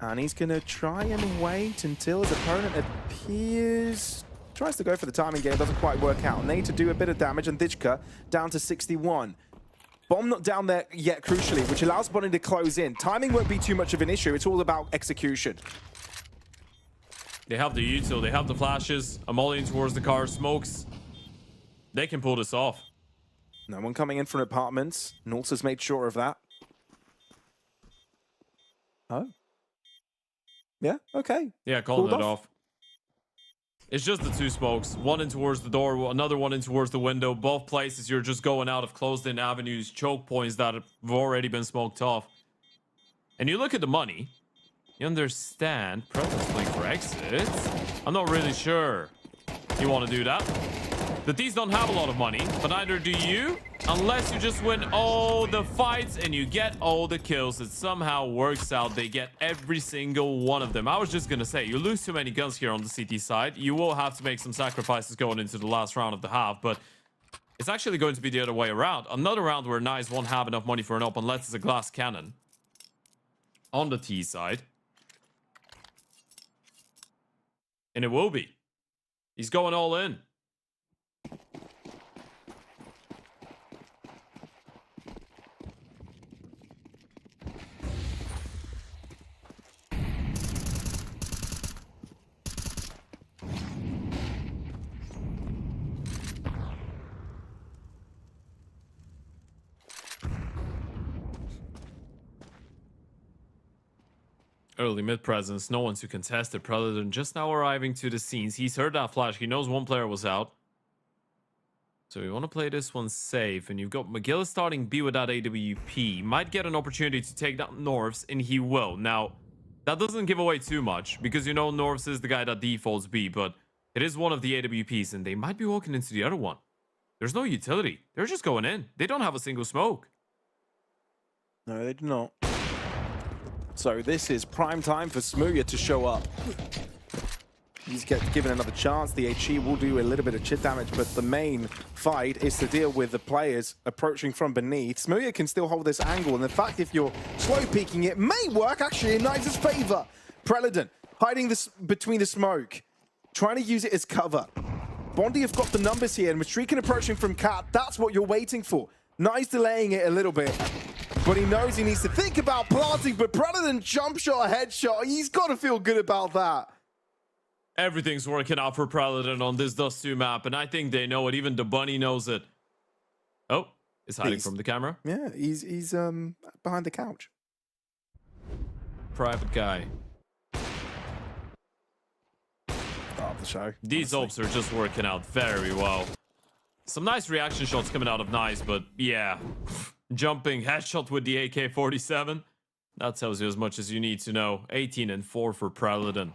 And he's going to try and wait until his opponent appears. Tries to go for the timing game, doesn't quite work out. Need to do a bit of damage, and Dijka down to 61. Bomb not down there yet, crucially, which allows Bonnie to close in. Timing won't be too much of an issue. It's all about execution. They have the util, they have the flashes. I'm all in towards the car. Smokes. They can pull this off. No one coming in from apartments. Norse has made sure of that. Oh. Yeah, okay. Yeah, calling it off. It's just the 2 smokes. One in towards the door, another one in towards the window. Both places you're just going out of closed-in avenues, choke points that have already been smoked off. And you look at the money. You understand. Predator's playing for exits. I'm not really sure you want to do that. The D's don't have a lot of money, but neither do you. Unless you just win all the fights and you get all the kills. It somehow works out. They get every single one of them. I was just going to say, you lose too many guns here on the CT side. You will have to make some sacrifices going into the last round of the half, but it's actually going to be the other way around. Another round where Nice won't have enough money for an up unless it's a glass cannon on the T side. And it will be. He's going all in. Early mid presence, no one to contest it. Predator just now arriving to the scenes. He's heard that flash. He knows one player was out. So you want to play this one safe. And you've got McGill starting B with that AWP. Might get an opportunity to take down Norfs, and he will. Now, that doesn't give away too much, because you know Norfs is the guy that defaults B, but it is one of the AWPs, and they might be walking into the other one. There's no utility. They're just going in. They don't have a single smoke. No, they do not. So this is prime time for Smooya to show up. He's given another chance. The HE will do a little bit of chip damage, but the main fight is to deal with the players approaching from beneath. Smooya can still hold this angle, and in fact, if you're slow peeking, it may work actually in Nice's favor. Preledon hiding this between the smoke, trying to use it as cover. Bondi have got the numbers here, and with Streakin approaching from Cat, that's what you're waiting for. Nice delaying it a little bit, but he knows he needs to think about planting, but Preledon jump shot, headshot, he's got to feel good about that. Everything's working out for Preledon on this Dust 2 map, and I think they know it. Even the bunny knows it. Oh, he's hiding from the camera. Yeah, he's behind the couch. Private guy. Start of the show. These ops are just working out very well. Some nice reaction shots coming out of Nice, but yeah. Jumping headshot with the AK-47. That tells you as much as you need to know. 18-4 for Preledon.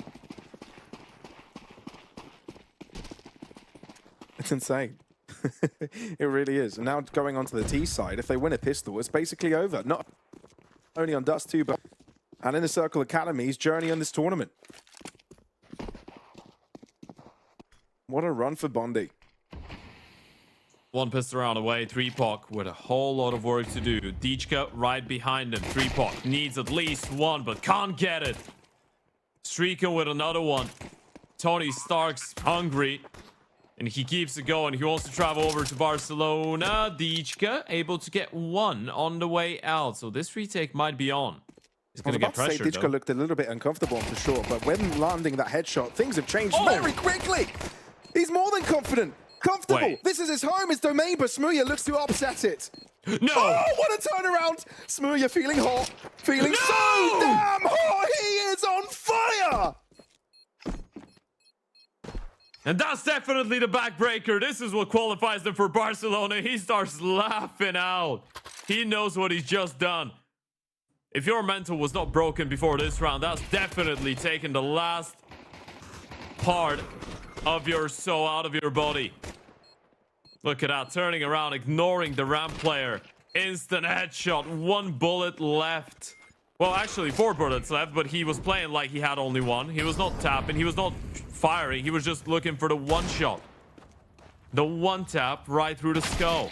It's insane. It really is. And now going on to the T side, if they win a pistol, it's basically over. Not only on Dust 2, but and Inner Circle Academy's journey on this tournament. What a run for Bondi. One pistol round away, 3POC with a whole lot of work to do. Dichka right behind him. 3POC needs at least one, but can't get it. Streaking with another one. Tony Stark's hungry. And he keeps it going. He wants to travel over to Barcelona. Dichka able to get one on the way out. So this retake might be on. He's going to get pressure. Dichka looked a little bit uncomfortable for sure, but when landing that headshot, things have changed very quickly. He's more than confident. Comfortable. Wait. This is his home, his domain, but Smooya looks to upset it. No! Oh, what a turnaround! Smooya feeling hot. Feeling so damn hot. He is on fire! And that's definitely the backbreaker. This is what qualifies them for Barcelona. He starts laughing out. He knows what he's just done. If your mental was not broken before this round, that's definitely taken the last part of your soul out of your body. Look at that, turning around, ignoring the ramp player. Instant headshot, 1 bullet left. Well, actually 4 bullets left, but he was playing like he had only 1. He was not tapping, he was not firing, he was just looking for the 1 shot. The 1 tap right through the skull.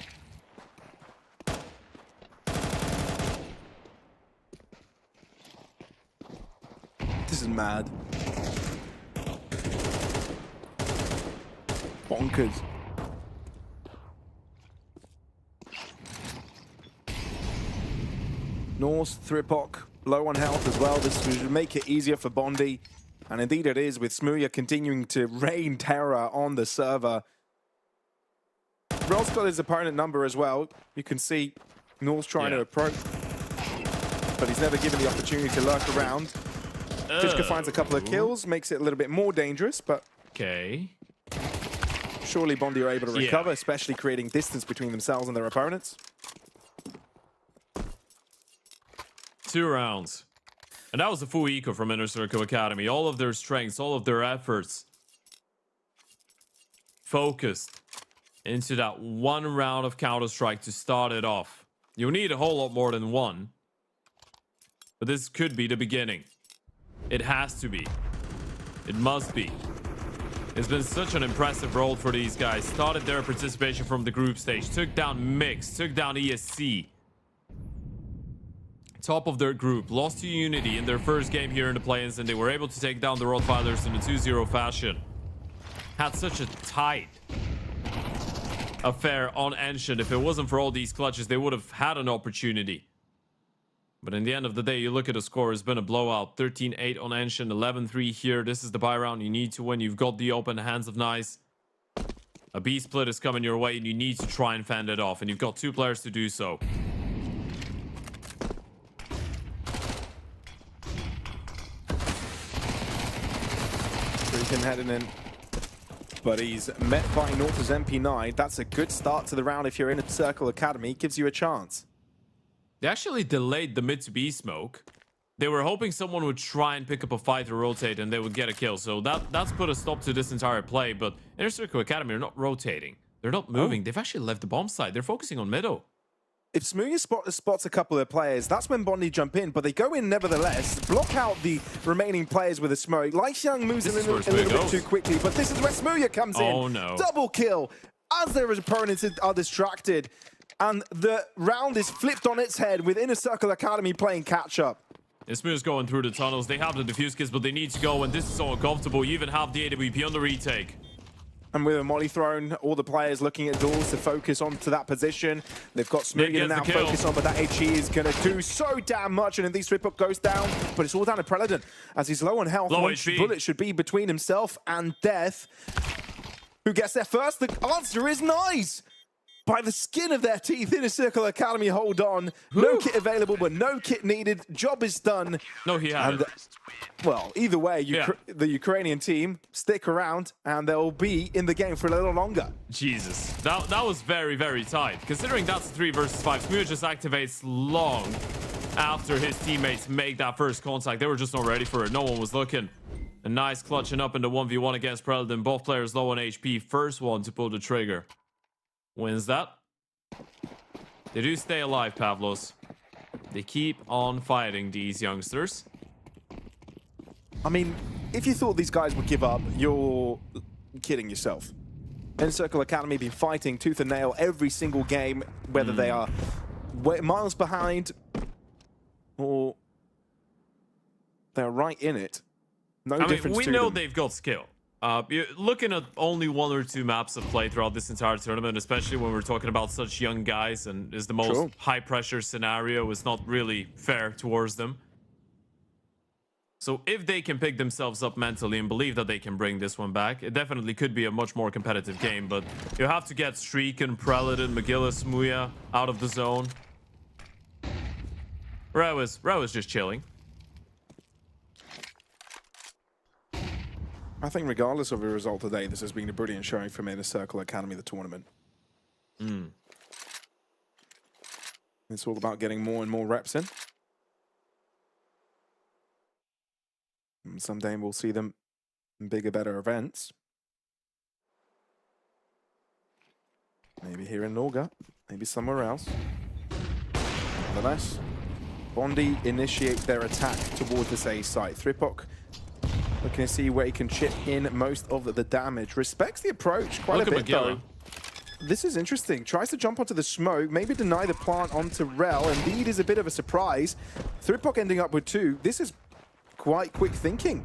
This is mad. Bonkers. Norse, Thripok, low on health as well. This should make it easier for Bondi. And indeed it is, with Smooya continuing to rain terror on the server. Rel's got his opponent number as well. You can see Norse trying to approach, but he's never given the opportunity to lurk around. Fishka finds a couple of kills, makes it a little bit more dangerous, but okay. Surely Bondi are able to recover, especially creating distance between themselves and their opponents. 2 rounds. And that was a full eco from Inner Circle Academy. All of their strengths, all of their efforts focused into that 1 round of Counter-Strike to start it off. You need a whole lot more than 1. But this could be the beginning. It has to be. It must be. It's been such an impressive role for these guys. Started their participation from the group stage. Took down Mix. Took down ESC. Top of their group. Lost to Unity in their first game here in the play-ins, and they were able to take down the Rottweilers in a 2-0 fashion. Had such a tight affair on Ancient. If it wasn't for all these clutches, they would have had an opportunity. But in the end of the day, you look at the score, it's been a blowout. 13-8 on Ancient, 11-3 here. This is the buy round you need to win. You've got the open hands of Nice. A B split is coming your way, and you need to try and fend it off. And you've got 2 players to do so. Heading in, but he's met by North's MP9. That's a good start to the round. If you're in a Circle Academy, gives you a chance. They actually delayed the mid to B smoke. They were hoping someone would try and pick up a fight or rotate and they would get a kill. So that's put a stop to this entire play. But Inner Circle Academy are not rotating. They're not moving. They've actually left the bomb site. They're focusing on middle. if Smooya spots a couple of players, that's when Bondi jump in, but they go in nevertheless, block out the remaining players with a smoke. Laixiang moves in a little bit too quickly, but this is where Smooya comes in. Oh no. Double kill as their opponents are distracted. And the round is flipped on its head with Inner Circle Academy playing catch-up. Smooya's going through the tunnels. They have the defuse kits, but they need to go, and this is so uncomfortable. You even have the AWP on the retake. And with a molly thrown, all the players looking at doors to focus onto that position. They've got Smooya now focus on, but that HE is going to do so damn much. And these Rip Up goes down, but it's all down to Preledon as he's low on health. One bullet should be between himself and death. Who gets there first? The answer is nice. By the skin of their teeth, Inner Circle Academy hold on. No kit available, but no kit needed. Job is done. No, he had it. Well, either way, the Ukrainian team stick around, and they'll be in the game for a little longer. Jesus. That was very, very tight. Considering that's 3 versus 5, Smooya just activates long after his teammates make that first contact. They were just not ready for it. No one was looking. A nice clutching up in the 1v1 against Preledon. Both players low on HP. First one to pull the trigger wins that. They do stay alive, Pavlos. They keep on fighting, these youngsters. I mean, if you thought these guys would give up, you're kidding yourself. Inner Circle Academy been fighting tooth and nail every single game, whether they are miles behind or they're right in it. No difference. We know they've got skill. You're looking at only 1 or 2 maps of play throughout this entire tournament, especially when we're talking about such young guys, and is the most high-pressure scenario. Is not really fair towards them. So if they can pick themselves up mentally and believe that they can bring this one back, it definitely could be a much more competitive game. But you have to get Streak and Preledon, McGillis, Smooya out of the zone. Rao is just chilling. I think regardless of the result today, this has been a brilliant showing from Inner Circle Academy, the tournament. It's all about getting more and more reps in. And someday we'll see them in bigger, better events. Maybe here in LORGAR, maybe somewhere else. Nonetheless, Bondi initiate their attack towards this A site. Thripok looking to see where he can chip in most of the damage. Respects the approach quite a bit, though. This is interesting. Tries to jump onto the smoke, maybe deny the plant onto Rel. Indeed is a bit of a surprise. Thripok ending up with 2. This is quite quick thinking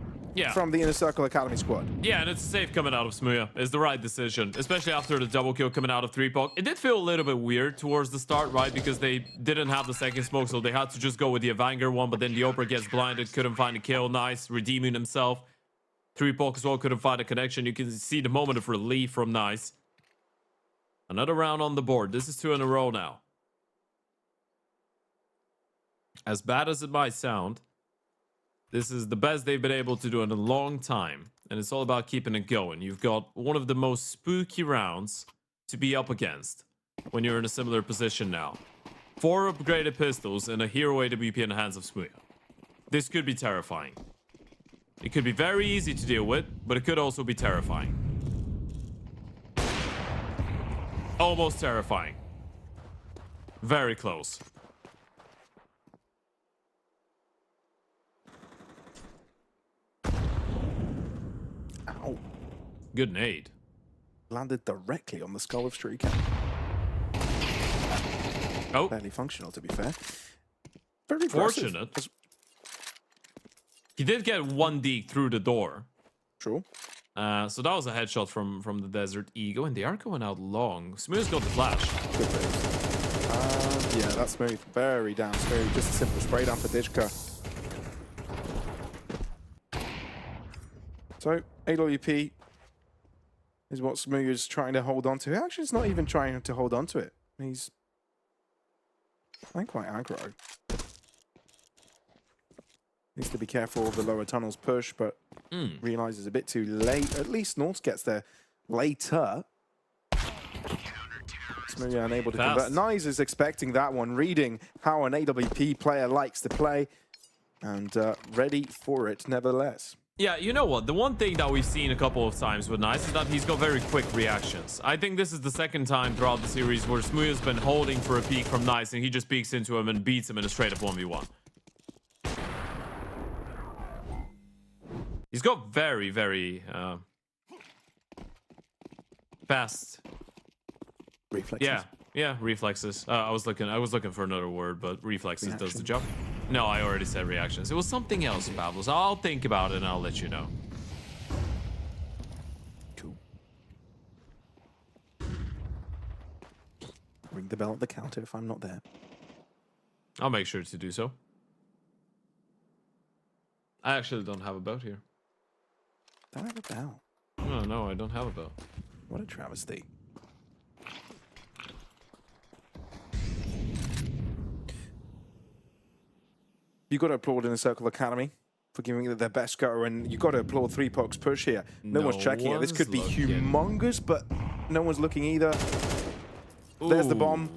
from the Inner Circle Academy squad. Yeah, and it's safe coming out of Smooya. It's the right decision, especially after the double kill coming out of Thripok. It did feel a little bit weird towards the start, right? Because they didn't have the second smoke, so they had to just go with the Avanger one, but then the Oprah gets blinded, couldn't find a kill. Nice, redeeming himself. Thripok as well couldn't find a connection. You can see the moment of relief from Nice. Another round on the board. This is 2 in a row now. As bad as it might sound, this is the best they've been able to do in a long time. And it's all about keeping it going. You've got one of the most spooky rounds to be up against when you're in a similar position now. 4 upgraded pistols and a hero AWP in the hands of Smooya. This could be terrifying. It could be very easy to deal with, but it could also be terrifying. Almost terrifying. Very close. Ow. Good nade. Landed directly on the skull of Streak. Oh. Barely functional, to be fair. Very fortunate. He did get 1 deke through the door. True. So that was a headshot from the Desert Eagle, and they are going out long. Smooth's got the flash. Good base. Yeah, that's smooth. Very down smooth. Just a simple spray down for Dishka. So, AWP is what Smooth is trying to hold on to. Actually, it's not even trying to hold on to it. He's playing quite aggro. Needs to be careful of the lower tunnels push, but realizes a bit too late. At least North gets there later. Smooth unable to convert. Nice is expecting that one, reading how an AWP player likes to play, and ready for it nevertheless. Yeah, you know what? The one thing that we've seen a couple of times with Nice is that he's got very quick reactions. I think this is the second time throughout the series where Smooth has been holding for a peek from Nice and he just peeks into him and beats him in a straight up 1v1. He's got very, very fast reflexes. Yeah, reflexes. I was looking for another word, but reflexes does the job. No, I already said reactions. It was something else, Pablos. I'll think about it and I'll let you know. Cool. Ring the bell at the counter if I'm not there. I'll make sure to do so. I actually don't have a boat here. Don't have a bell. No, I don't have a boat. What a travesty. You got to applaud Inner Circle Academy for giving it their best go, and you got to applaud 3pok's push here. No one's checking it. This could be humongous, but no one's looking either. Ooh. There's the bomb.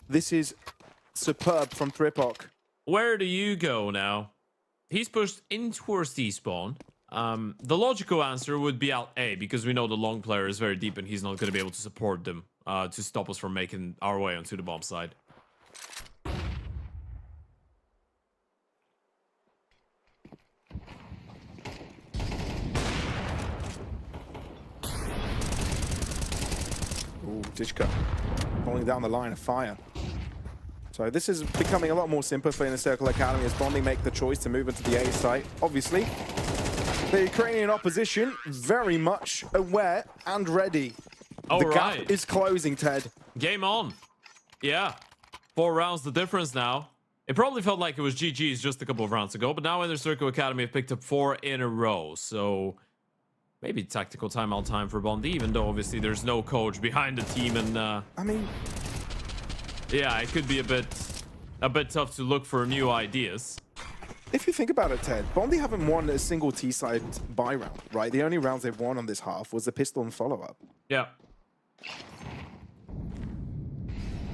This is superb from 3pok. Where do you go now? He's pushed in towards T-spawn. The logical answer would be out A, because we know the long player is very deep and he's not going to be able to support them to stop us from making our way onto the bomb side. Ooh, Dishka falling down the line of fire. So this is becoming a lot more simple for Inner Circle Academy as Bondi make the choice to move into the A site. Obviously, the Ukrainian opposition very much aware and ready. The gap is closing, Ted. Game on. Yeah. 4 rounds the difference now. It probably felt like it was GG's just a couple of rounds ago, but now Inner Circle Academy have picked up 4 in a row. So maybe tactical timeout time for Bondi, even though obviously there's no coach behind the team. And I mean, yeah, it could be a bit tough to look for new ideas. If you think about it, Ted, Bondi haven't won a single T-side buy round, right? The only rounds they've won on this half was the pistol and follow-up. Yeah.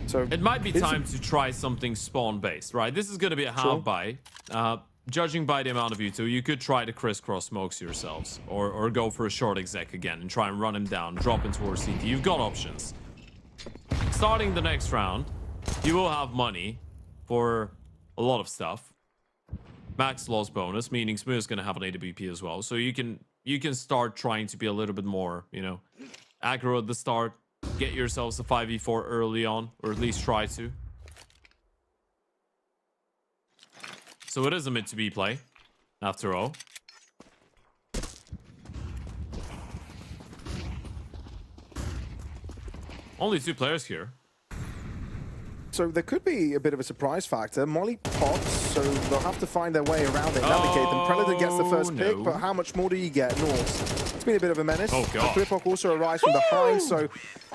So it might be time to try something spawn-based, right? This is going to be a half buy. Judging by the amount of you two, you could try to crisscross smokes yourselves, or go for a short exec again and try and run him down, drop him towards CT. You've got options. Starting the next round, you will have money for a lot of stuff. Max loss bonus, meaning Smooth is going to have an AWP as well. So you can start trying to be a little bit more, you know, aggro at the start. Get yourselves a 5v4 early on, or at least try to. So it is a mid-to-B play, after all. Only 2 players here. So there could be a bit of a surprise factor. Molly pops, so they'll have to find their way around it, navigate them. Predator gets the first pick, but how much more do you get? Norse. It's been a bit of a menace. Oh, God. 3pok also arrives from behind, so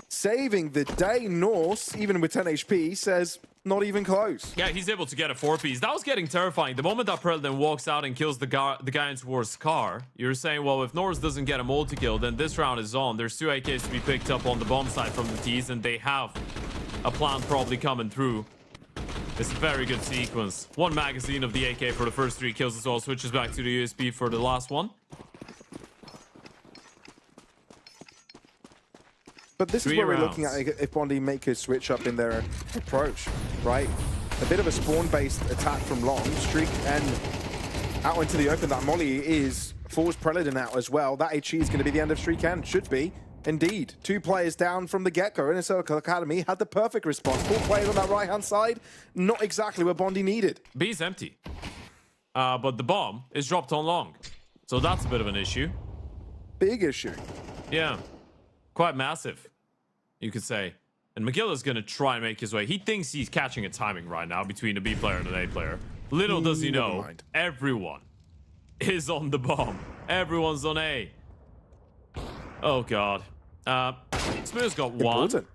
saving the day. Norse, even with 10 HP, says not even close. Yeah, he's able to get a 4-piece. That was getting terrifying. The moment that Predator then walks out and kills the guy in towards car, you're saying, well, if Norse doesn't get a multi-kill, then this round is on. There's 2 AKs to be picked up on the bomb side from the T's, and they have a plan probably coming through. It's a very good sequence. 1 magazine of the AK for the first 3 kills as well. Switches back to the USB for the last one. But this is where we're looking at if Bondi make a switch up in their approach, right? A bit of a spawn-based attack from long. Streak and out into the open. That Molly is forced Predator out as well. That HE is going to be the end of Streak end. Should be. Indeed. 2 players down from the get-go. Inner Circle Academy had the perfect response. 4 players on that right-hand side. Not exactly what Bondi needed. B's empty. But the bomb is dropped on long. So that's a bit of an issue. Big issue. Yeah. Quite massive, you could say. And Magilla's going to try and make his way. He thinks he's catching a timing right now between a B player and an A player. Little does he know, everyone is on the bomb. Everyone's on A. Oh, God. Smooth's got 1.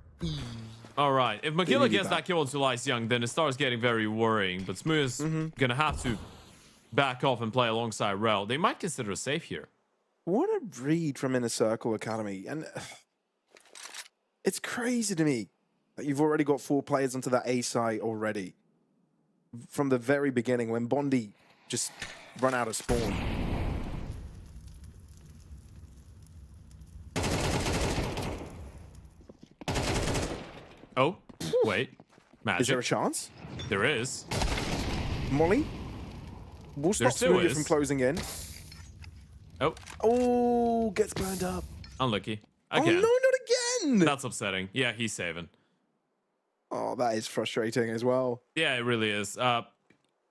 All right. If Magilla gets that kill onto Lice Young, then it starts getting very worrying. But Smooth's going to have to back off and play alongside Rel. They might consider a safe here. What a read from Inner Circle Academy. And it's crazy to me that you've already got 4 players onto that A site already. From the very beginning when Bondi just run out of spawn. Oh, wait. Magic. Is there a chance? There is. Molly? We'll stop still Smoothie is. from closing in. Oh, Oh, gets burned up. unlucky. Oh, Again. no, not again. That's upsetting. Yeah, he's saving. Oh, that is frustrating as well. Yeah, it really is.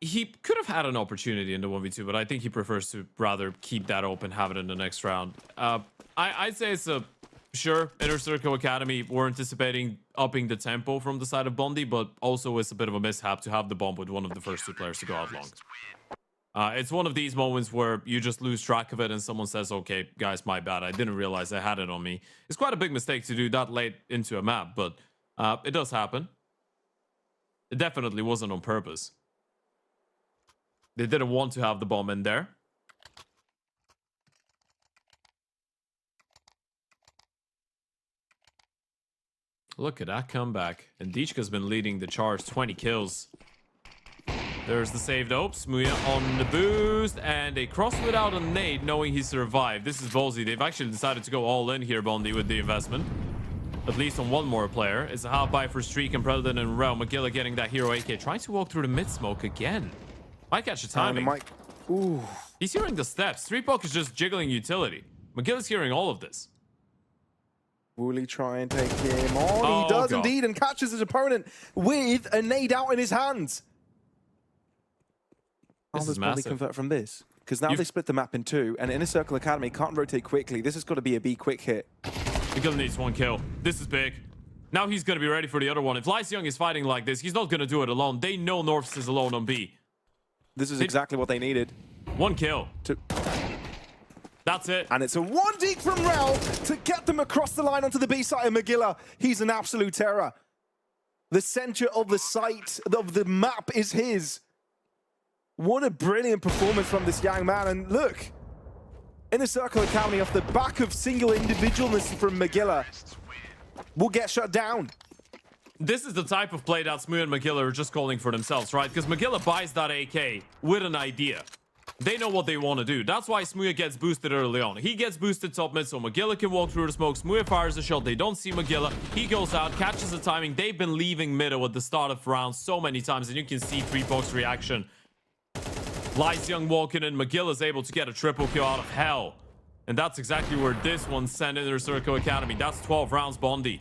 He could have had an opportunity in the 1v2, but I think he prefers to rather keep that open, have it in the next round. I'd say it's a sure Inner Circle Academy were anticipating upping the tempo from the side of Bondi, but also it's a bit of a mishap to have the bomb with one of the first two players to go out long. It's one of these moments where you just lose track of it and someone says, okay, guys, my bad. I didn't realize I had it on me. It's quite a big mistake to do that late into a map, but it does happen. It definitely wasn't on purpose. They didn't want to have the bomb in there. Look at that comeback. And Dichka's been leading the charge, 20 kills. There's the saved Ope. Smuya on the boost. And a cross without a nade, knowing he survived. This is ballsy. They've actually decided to go all in here, Bondi, with the investment. At least on one more player. It's a half buy for Streak and Predator and Rel. Magilla getting that hero AK. Trying to walk through the mid smoke again. Might catch the timing. Ooh. He's hearing the steps. 3POK is just jiggling utility. Magilla's hearing all of this. Will he try and take him on? Oh, He does God. indeed, and catches his opponent with a nade out in his hands. This Does is Bondi massive. convert from this? Because now they split the map in two, and Inner Circle Academy can't rotate quickly. This has got to be a B quick hit. Magilla needs one kill. This is big. Now he's going to be ready for the other one. If Lyseung is fighting like this, he's not going to do it alone. They know Norths is alone on B. This is exactly what they needed. One kill. That's it. And it's a one deep from Rel to get them across the line onto the B side of Magilla. He's an absolute terror. The center of the site, of the map is his. What a brilliant performance from this young man. And look, Inner Circle Academy off the back of single individualness from Magilla will get shut down. This is the type of play that Smu and Magilla are just calling for themselves, right? Because Magilla buys that AK with an idea. They know what they want to do. That's why Smuya gets boosted early on. He gets boosted top mid, so Magilla can walk through the smoke. Smuya fires a shot. They don't see Magilla. He goes out, catches the timing. They've been leaving middle at the start of rounds so many times, and you can see 3POK's reaction. Lyseung walking in. Magilla's able to get a triple kill out of hell. And that's exactly where this one sent Inner Circle Academy. That's 12 rounds, Bondi.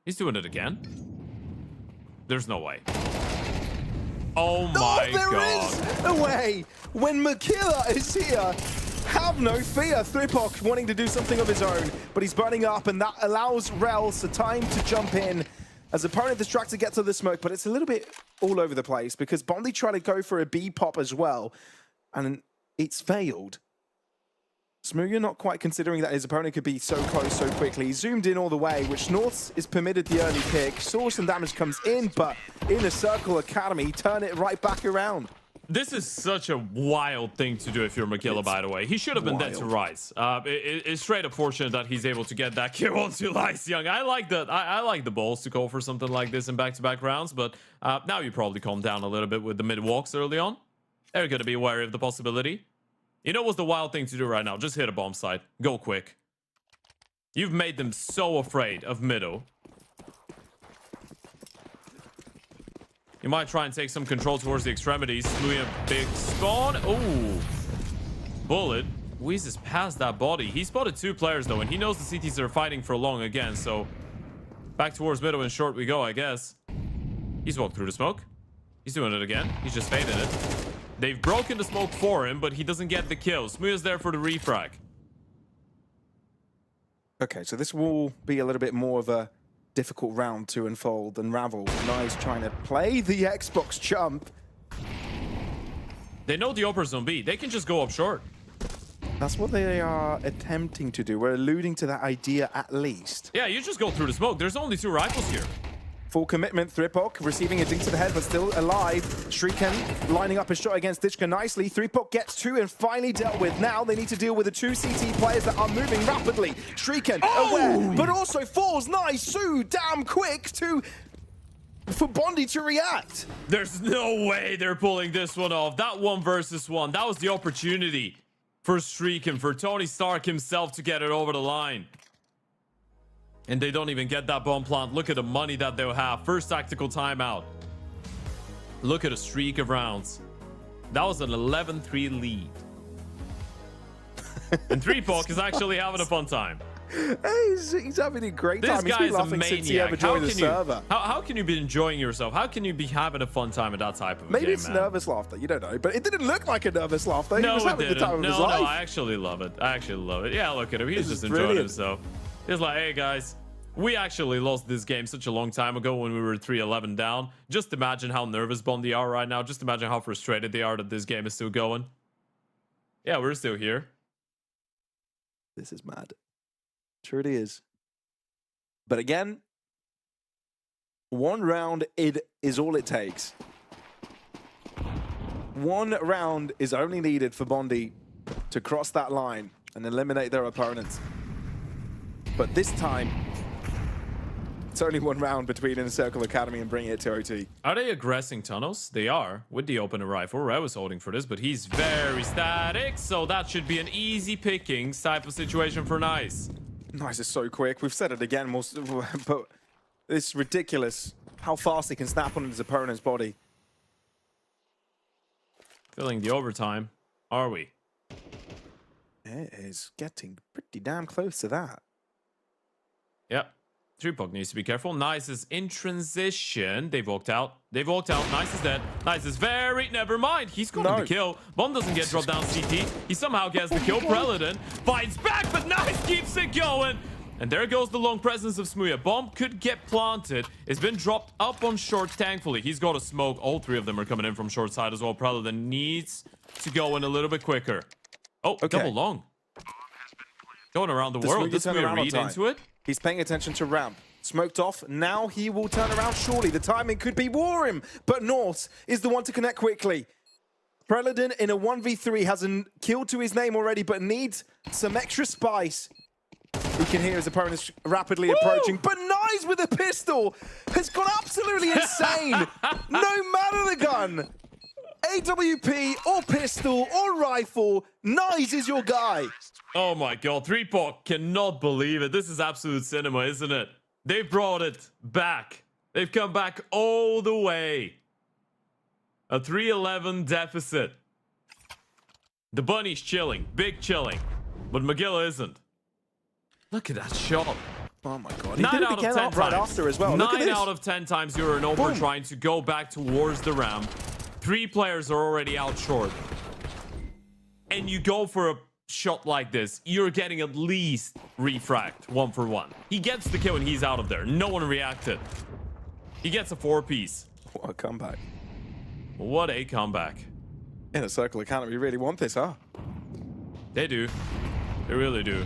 He's doing it again. There's no way. Oh my God. There is a way. When Magilla is here, have no fear. 3POK wanting to do something of his own, but he's burning up, and that allows Rels the time to jump in as opponent distracted gets to the smoke, but it's a little bit all over the place because Bondi tried to go for a B pop as well, and it's failed. Smooya not quite considering that his opponent could be so close so quickly. He zoomed in all the way, which Norths is permitted the early pick. Saw some damage comes in, but Inner Circle Academy turn it right back around. This is such a wild thing to do if you're Magilla, by the way. He should have been dead to Rise. It's straight up fortunate that he's able to get that kill onto Lyseung. I like that. I like the balls to call for something like this in back-to-back rounds, but now you probably calm down a little bit with the mid walks early on. They're going to be wary of the possibility. You know what's the wild thing to do right now? Just hit a bomb site. Go quick. You've made them so afraid of middle. You might try and take some control towards the extremities. Smuya, big spawn. Oh, bullet. Wheezes past that body. He spotted two players, though, and he knows the CTs are fighting for long again, so back towards middle and short we go, I guess. He's walked through the smoke. He's doing it again. He's just fading it. They've broken the smoke for him, but he doesn't get the kill. Smuya's there for the refrag. Okay, so this will be a little bit more of a difficult round to unfold than Ravel. Nice trying to play the Xbox jump. They know the upper's on B. They can just go up short. That's what they are attempting to do. We're alluding to that idea at least. Yeah, you just go through the smoke. There's only two rifles here. Full commitment, 3POK receiving a ding to the head, but still alive. Shriken lining up his shot against Dichka nicely. 3POK gets two and finally dealt with. Now they need to deal with the two CT players that are moving rapidly. Shriken aware, but also falls nice. So damn quick for Bondi to react. There's no way they're pulling this one off. That 1 versus 1, that was the opportunity for Streak and for Tony Stark himself to get it over the line. And they don't even get that bomb plant. Look at the money that they'll have. First tactical timeout. Look at a streak of rounds. That was an 11-3 lead. And 3POC is actually having a fun time. He's having a great time. This guy is a maniac. Since he ever joined the server. How can you be enjoying yourself? How can you be having a fun time at that type of Maybe game, it's man? nervous laughter. You don't know. But it didn't look like a nervous laughter. No, he was having the time of his life. No, I actually love it. I actually love it. Yeah, look at him. He's just enjoying brilliant. himself. He's like, hey, guys, we actually lost this game such a long time ago when we were 3-11 down. Just imagine how nervous Bondi are right now. Just imagine how frustrated they are that this game is still going. Yeah, we're still here. This is mad. Sure it is. But again, one round is all it takes. One round is only needed for Bondi to cross that line and eliminate their opponents. But this time, it's only one round between Inner Circle Academy and bringing it to OT. Are they aggressing tunnels? They are, with the opener rifle. Red was holding for this, but he's very static, so that should be an easy pickings type of situation for Nice. Nice is so quick. We've said it again, but it's ridiculous how fast he can snap on his opponent's body. Filling the overtime. Are we? It is getting pretty damn close to that. Yep. 3POC needs to be careful. Nice is in transition. They've walked out. They've walked out. Nice is dead. Nice is very... Never mind. He's going to kill. Bomb doesn't get dropped down CT. He somehow gets the kill. Preledon fights back, but Nice keeps it going. And there goes the long presence of Smooya. Bomb could get planted. It's been dropped up on short, thankfully. He's got a smoke. All three of them are coming in from short side as well. Preledon needs to go in a little bit quicker. Oh, okay. Double long. Going around the world. Does Smooya read into it? He's paying attention to ramp. Smoked off. Now he will turn around surely. The timing could be war him. But North is the one to connect quickly. Preledon in a 1v3 has a kill to his name already, but needs some extra spice. He can hear his opponents rapidly approaching. But Nice with a pistol has gone absolutely insane. No matter the gun. AWP or pistol or rifle, Nice is your guy. Oh my god, 3POC cannot believe it. This is absolute cinema, isn't it? They've brought it back. They've come back all the way. A 3-11 deficit. The bunny's chilling, big chilling, but McGill isn't. Look at that shot. Oh my god, 9 out of 10 times. Right after as well. 9 out of 10 times you're an over trying to go back towards the ramp. 3 players are already out short. And you go for a shot like this, you're getting at least refract 1 for 1. He gets the kill and he's out of there. No one reacted. He gets a 4-piece. What a comeback. What a comeback. Inner Circle Academy really want this, huh? They do. They really do.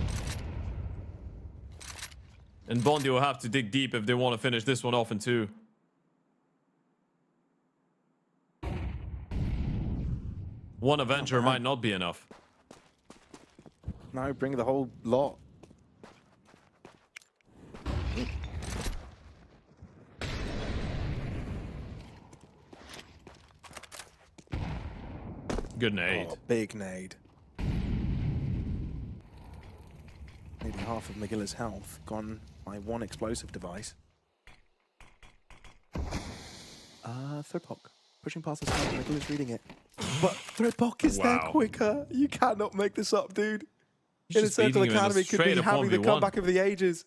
And Bondi will have to dig deep if they want to finish this one off in 2. One Avenger might not be enough. No, bring the whole lot. Good nade. Oh, big nade. Nearly half of Magilla's health gone by one explosive device. ThreadPOC. Pushing past the side, Magilla's reading it. But ThreadPOC is there quicker. You cannot make this up, dude. Inner Circle Academy could be having the comeback of the ages.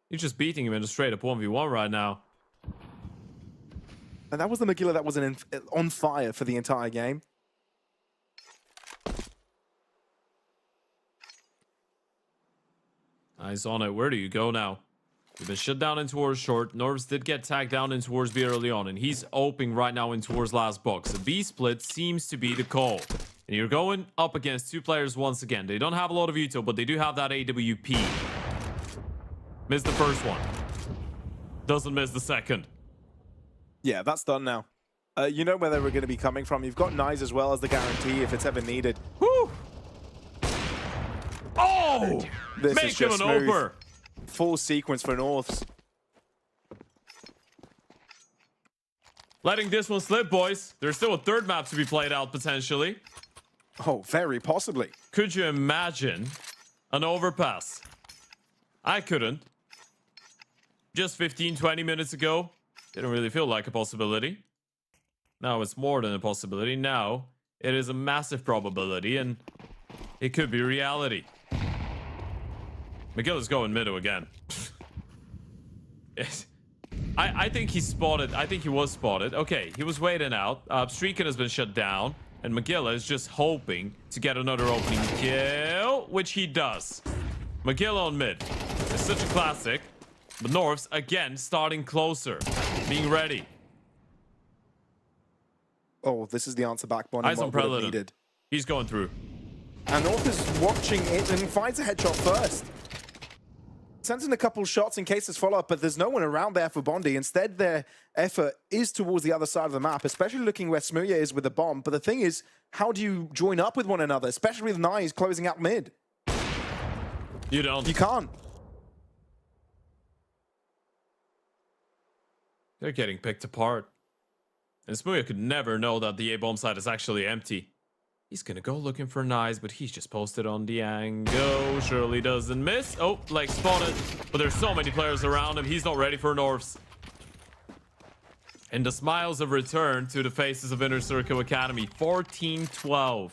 You're just beating him in a straight up 1v1 right now. And that was the Magilla that was on fire for the entire game. Eyes on it. Where do you go now? You've been shut down in towards short. Norvs did get tagged down in towards B early on, and he's opening right now in towards last box. A B split seems to be the call. And you're going up against 2 players once again. They don't have a lot of util, but they do have that AWP. Missed the first one. Doesn't miss the second. Yeah, that's done now. You know where they were going to be coming from. You've got Nice as well as the guarantee if it's ever needed. Woo! Oh! This Make is him just an smooth. over. Full sequence for Norths. Letting this one slip, boys. There's still a 3rd map to be played out, potentially. Oh, very possibly. Could you imagine an overpass? I couldn't. just 15-20 minutes ago, didn't really feel like a possibility. Now it's more than a possibility. Now it is a massive probability, and it could be reality. McGill is going middle again. I think he's spotted. I think he was spotted. Okay, he was waiting out. Streaking has been shut down, and McGill is just hoping to get another opening kill, which he does. McGill on mid. It's such a classic. But North's again starting closer, being ready. Oh, this is the answer back. Bond Eyes on Predator. needed. He's going through. And North is watching it and finds a headshot first. Sends in a couple shots in case there's follow-up, but there's no one around there for Bondi. Instead, their effort is towards the other side of the map, especially looking where Smooya is with the bomb. But the thing is, how do you join up with one another, especially with Nye closing out mid? You don't. You can't. They're getting picked apart. And Smooya could never know that the A-bomb side is actually empty. He's gonna go looking for Nyes, but he's just posted on the angle. Surely doesn't miss. Oh, like spotted. But there's so many players around him. He's not ready for Norths. And the smiles have returned to the faces of Inner Circle Academy. 14-12.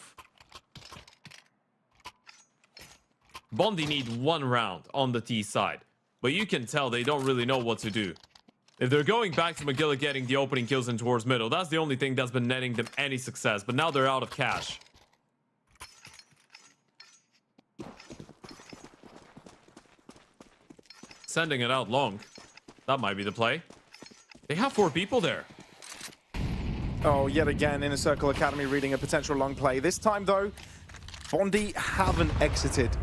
Bondi need one round on the T side. But you can tell they don't really know what to do. If they're going back to McGill getting the opening kills in towards middle, that's the only thing that's been netting them any success. But now they're out of cash. Sending it out long. That might be the play. They have 4 people there. Oh, yet again, Inner Circle Academy reading a potential long play. This time, though, Bondi haven't exited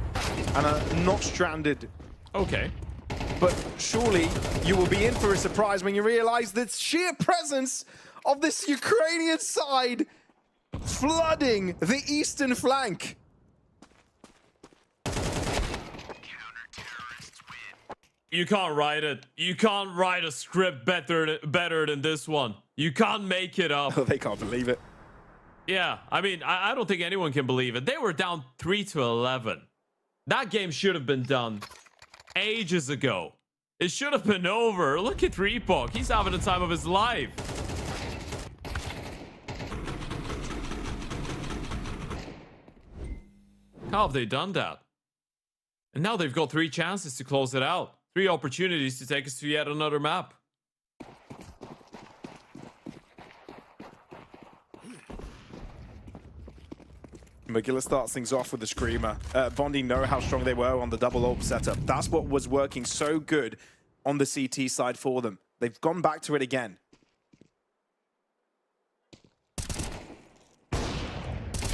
and are not stranded. Okay. But surely you will be in for a surprise when you realize the sheer presence of this Ukrainian side flooding the eastern flank. You can't write it. You can't write a script better than this one. You can't make it up. Oh, they can't believe it. Yeah, I mean, I don't think anyone can believe it. They were down 3-11. That game should have been done ages ago. It should have been over. Look at Reebok. He's having the time of his life. How have they done that? And now they've got 3 chances to close it out. 3 opportunities to take us to yet another map. McGill starts things off with the Screamer. Bondi know how strong they were on the double AWP setup. That's what was working so good on the CT side for them. They've gone back to it again.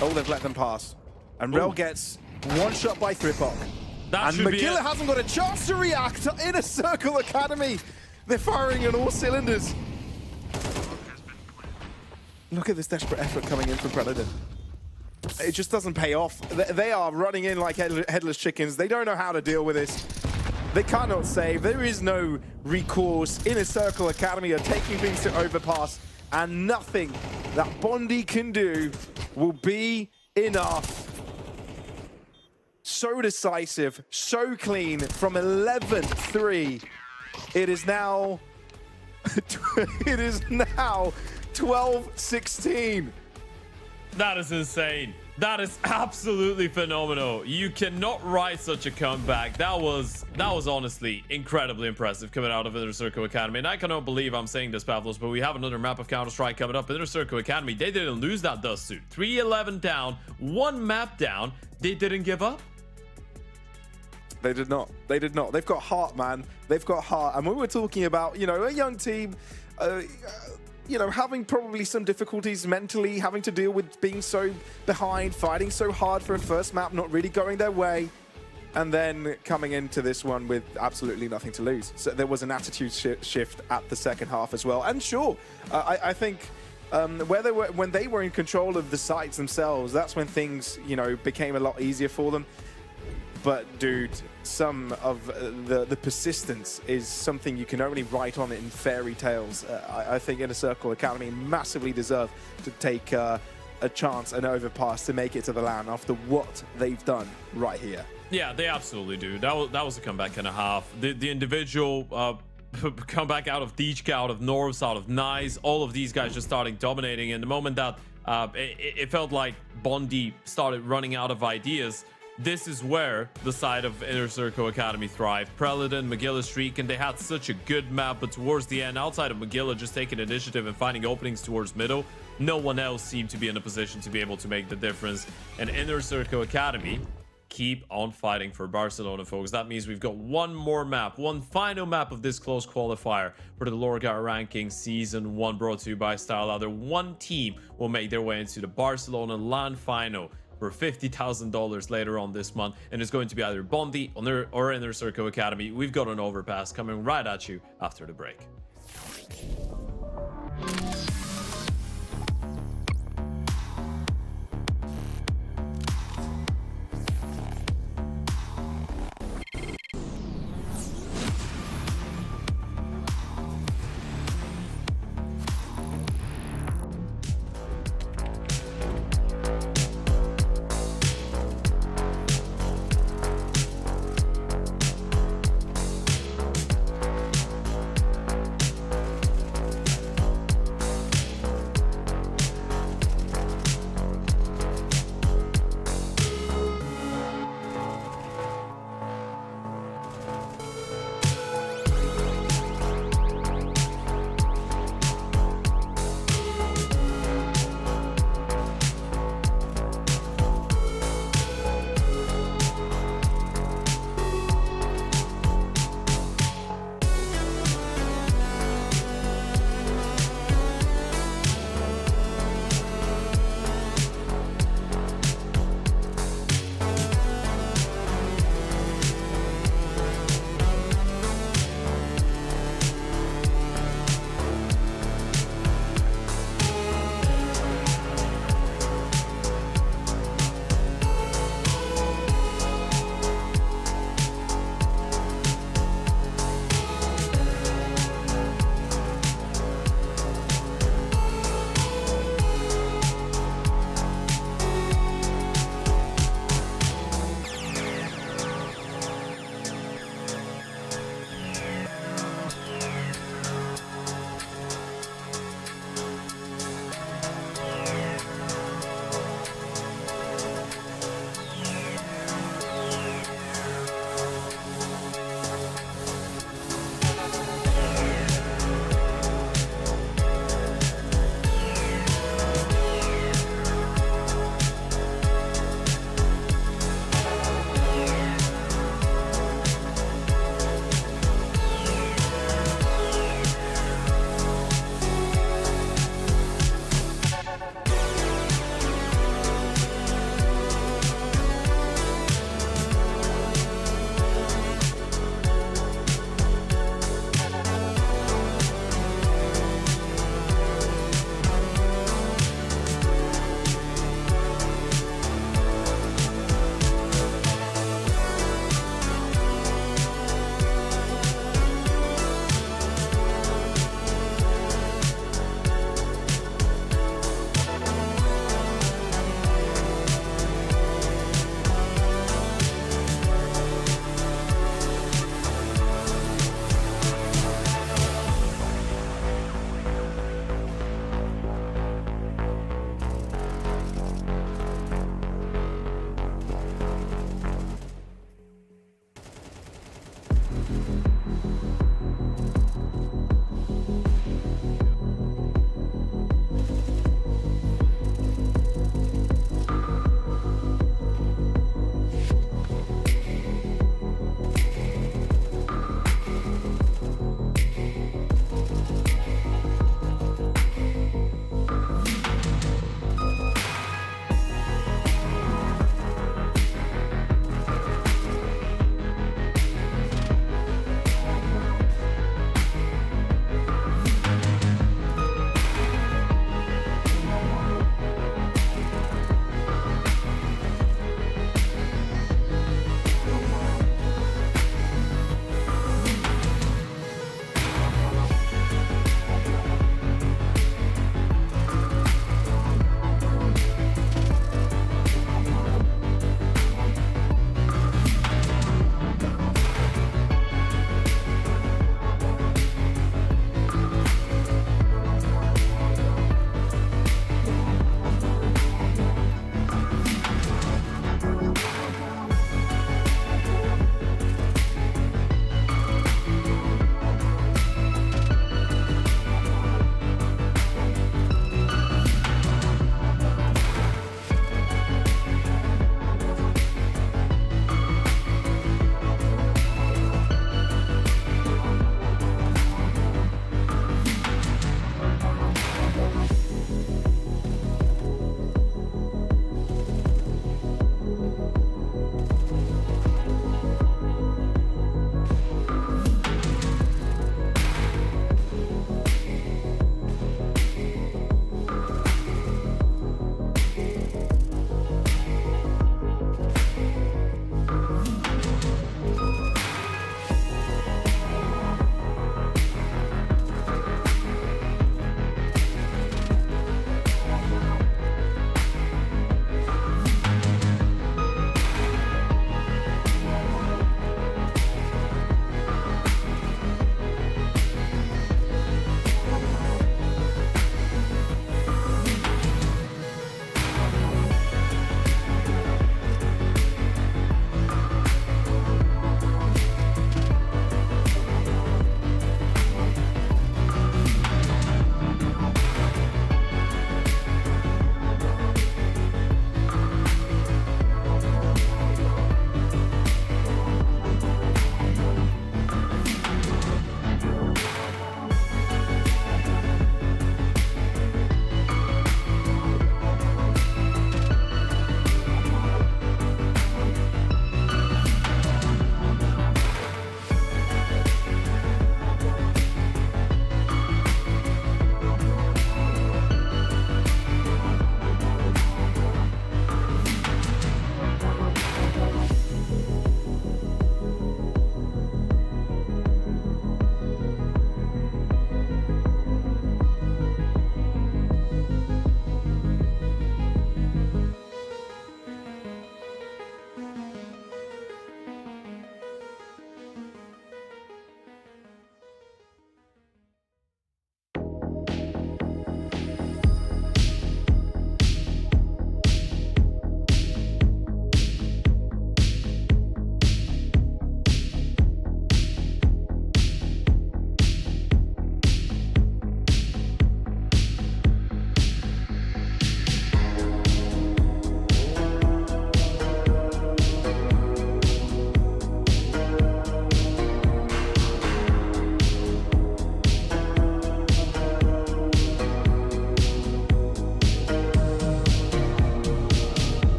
Oh, they've let them pass. And Rel gets one shot by Thripok. And McGill hasn't got a chance to react. Inner Circle Academy. They're firing on all cylinders. Look at this desperate effort coming in from Predator. It just doesn't pay off. They are running in like headless chickens. They don't know how to deal with this. They cannot save. There is no recourse. Inner Circle Academy are taking things to overpass, and nothing that Bondi can do will be enough. So decisive, so clean from 11-3. It is now 12-16. That is insane. That is absolutely phenomenal. You cannot write such a comeback. That was honestly incredibly impressive coming out of Inner Circle Academy. And I cannot believe I'm saying this, Pavlos, but we have another map of Counter-Strike coming up. Inner Circle Academy, they didn't lose that dust suit. 3-11 down, 1 map down. They didn't give up. They did not. They did not. They've got heart, man. They've got heart. And when we're talking about, you know, a young team, you know, having probably some difficulties mentally, having to deal with being so behind, fighting so hard for a first map, not really going their way, and then coming into this one with absolutely nothing to lose. So there was an attitude shift at the second half as well. And sure, I think when they were in control of the sites themselves, that's when things, you know, became a lot easier for them. But dude, some of the persistence is something you can only write on it in fairy tales. I think Inner Circle Academy massively deserve to take a chance, an overpass to make it to the LAN after what they've done right here. Yeah, they absolutely do. That was a comeback and a half. The individual comeback out of Deechka, out of Norvs, out of Nice, all of these guys just starting dominating. And the moment that it felt like Bondi started running out of ideas, this is where the side of Inner Circle Academy thrived. Preledon, Magilla Streak, and they had such a good map, but towards the end, outside of Magilla just taking initiative and finding openings towards middle, no one else seemed to be in a position to be able to make the difference. And Inner Circle Academy keep on fighting for Barcelona, folks. That means we've got one more map, one final map of this close qualifier for the LORGAR ranking season 1, brought to you by StarLadder. One team will make their way into the Barcelona LAN final for $50,000 later on this month, and it's going to be either Bondi or Inner Circle Academy. We've got an overpass coming right at you after the break.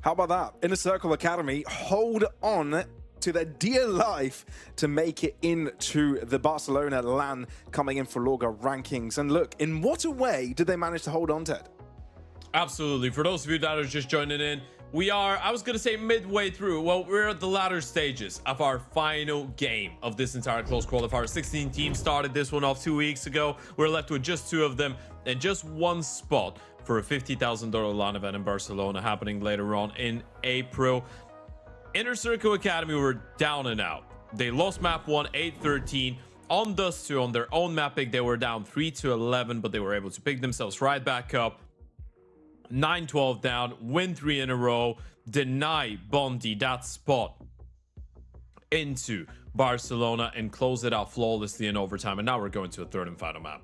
How about that? Inner Circle Academy hold on to their dear life to make it into the Barcelona LAN coming in for LORGAR rankings. And look, in what a way did they manage to hold on, Ted? Absolutely. For those of you that are just joining in, we are, I was going to say midway through. Well, we're at the latter stages of our final game of this entire close qualifier. 16 teams started this one off 2 weeks ago. We're left with just 2 of them and just 1 spot for a $50,000 LAN event in Barcelona happening later on in April. Inner Circle Academy were down and out. They lost map 1, 8-13. On Dust 2, on their own map pick, they were down 3-11, but they were able to pick themselves right back up. 9-12 down, win 3 in a row, deny Bondi that spot into Barcelona and close it out flawlessly in overtime. And now we're going to a 3rd and final map.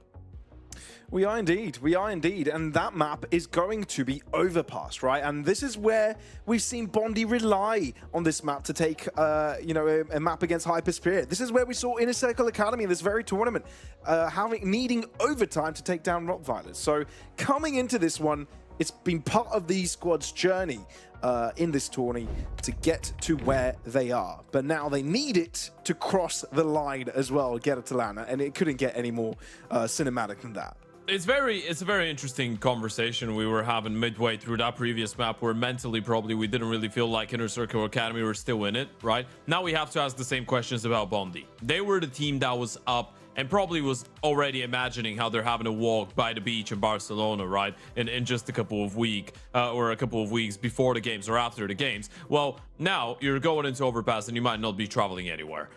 We are indeed. We are indeed. And that map is going to be Overpass, right? And this is where we've seen Bondi rely on this map to take, you know, a map against HYPERSPIRIT. This is where we saw Inner Circle Academy in this very tournament needing overtime to take down rottweilers. So coming into this one, it's been part of the squad's journey in this tourney to get to where they are. But now they need it to cross the line as well, get it to LAN, and it couldn't get any more cinematic than that. It's a very interesting conversation we were having midway through that previous map, where mentally probably we didn't really feel like Inner Circle Academy were still in it, right? Now we have to ask the same questions about Bondi. They were the team that was up and probably was already imagining how they're having a walk by the beach in Barcelona, right? In just a couple of weeks before the games or after the games. Well, now you're going into Overpass and you might not be traveling anywhere.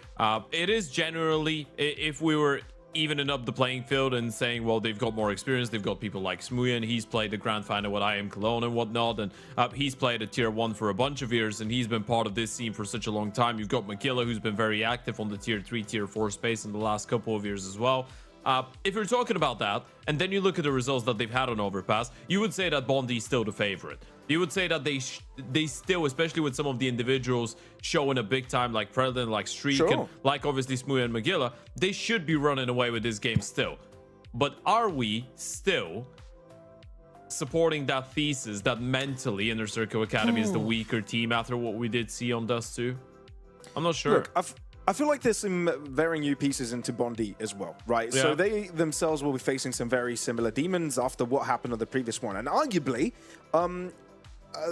It is generally, if we were evening up the playing field and saying, well, they've got more experience, they've got people like Smuyan, he's played the grand final with IM Cologne and whatnot, and he's played at tier 1 for a bunch of years, and he's been part of this scene for such a long time. You've got Magilla, who's been very active on the tier 3, tier 4 space in the last couple of years as well. If you're talking about that, and then you look at the results that they've had on Overpass, you would say that Bondi is still the favorite. You would say that they still, especially with some of the individuals showing a big time, like President, like Streak, sure, and like obviously Smuya and Magilla, they should be running away with this game still. But are we still supporting that thesis that mentally Inner Circle Academy is the weaker team after what we did see on Dust 2? I'm not sure. Look, I feel like there's some very new pieces into Bondi as well, right? Yeah. So they themselves will be facing some very similar demons after what happened on the previous one. And arguably,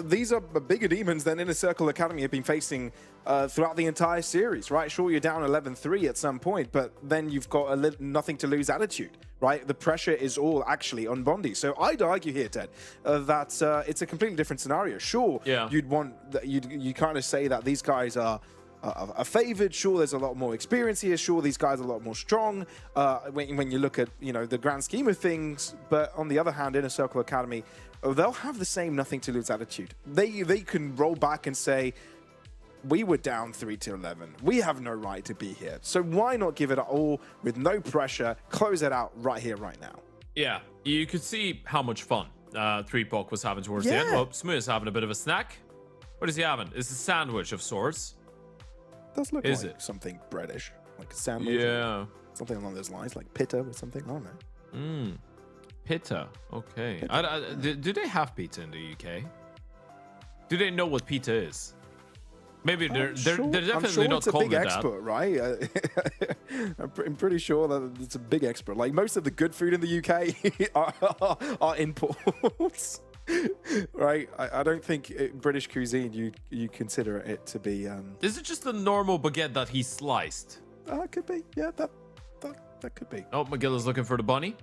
these are bigger demons than Inner Circle Academy have been facing throughout the entire series, right? Sure, you're down 11-3 at some point, but then you've got a nothing to lose attitude, right? The pressure is all actually on Bondi. So I'd argue here, Ted, that it's a completely different scenario. Sure, yeah, you kind of say that these guys are favored. Sure, there's a lot more experience here. Sure, these guys are a lot more strong when you look at, you know, the grand scheme of things. But on the other hand, Inner Circle Academy, they'll have the same nothing to lose attitude. They can roll back and say, we were down 3-11. We have no right to be here. So why not give it all with no pressure, close it out right here, right now? Yeah, you could see how much fun 3POC was having towards the end. Well, Smuya's having a bit of a snack. What is he having? It's a sandwich of sorts. Does look like something breadish, like a sandwich. Yeah, something along those lines, like pita or something. I don't know. Pita. Okay. Do they have pizza in the UK? Do they know what pita is? Maybe they're definitely not calling it that. It's a big export, right? I'm pretty sure that it's a big export. Like most of the good food in the UK are imports. Right, I don't think British cuisine you consider it to be. Is it just a normal baguette that he sliced? Could be, yeah. That could be. Oh, Magilla's looking for the bunny.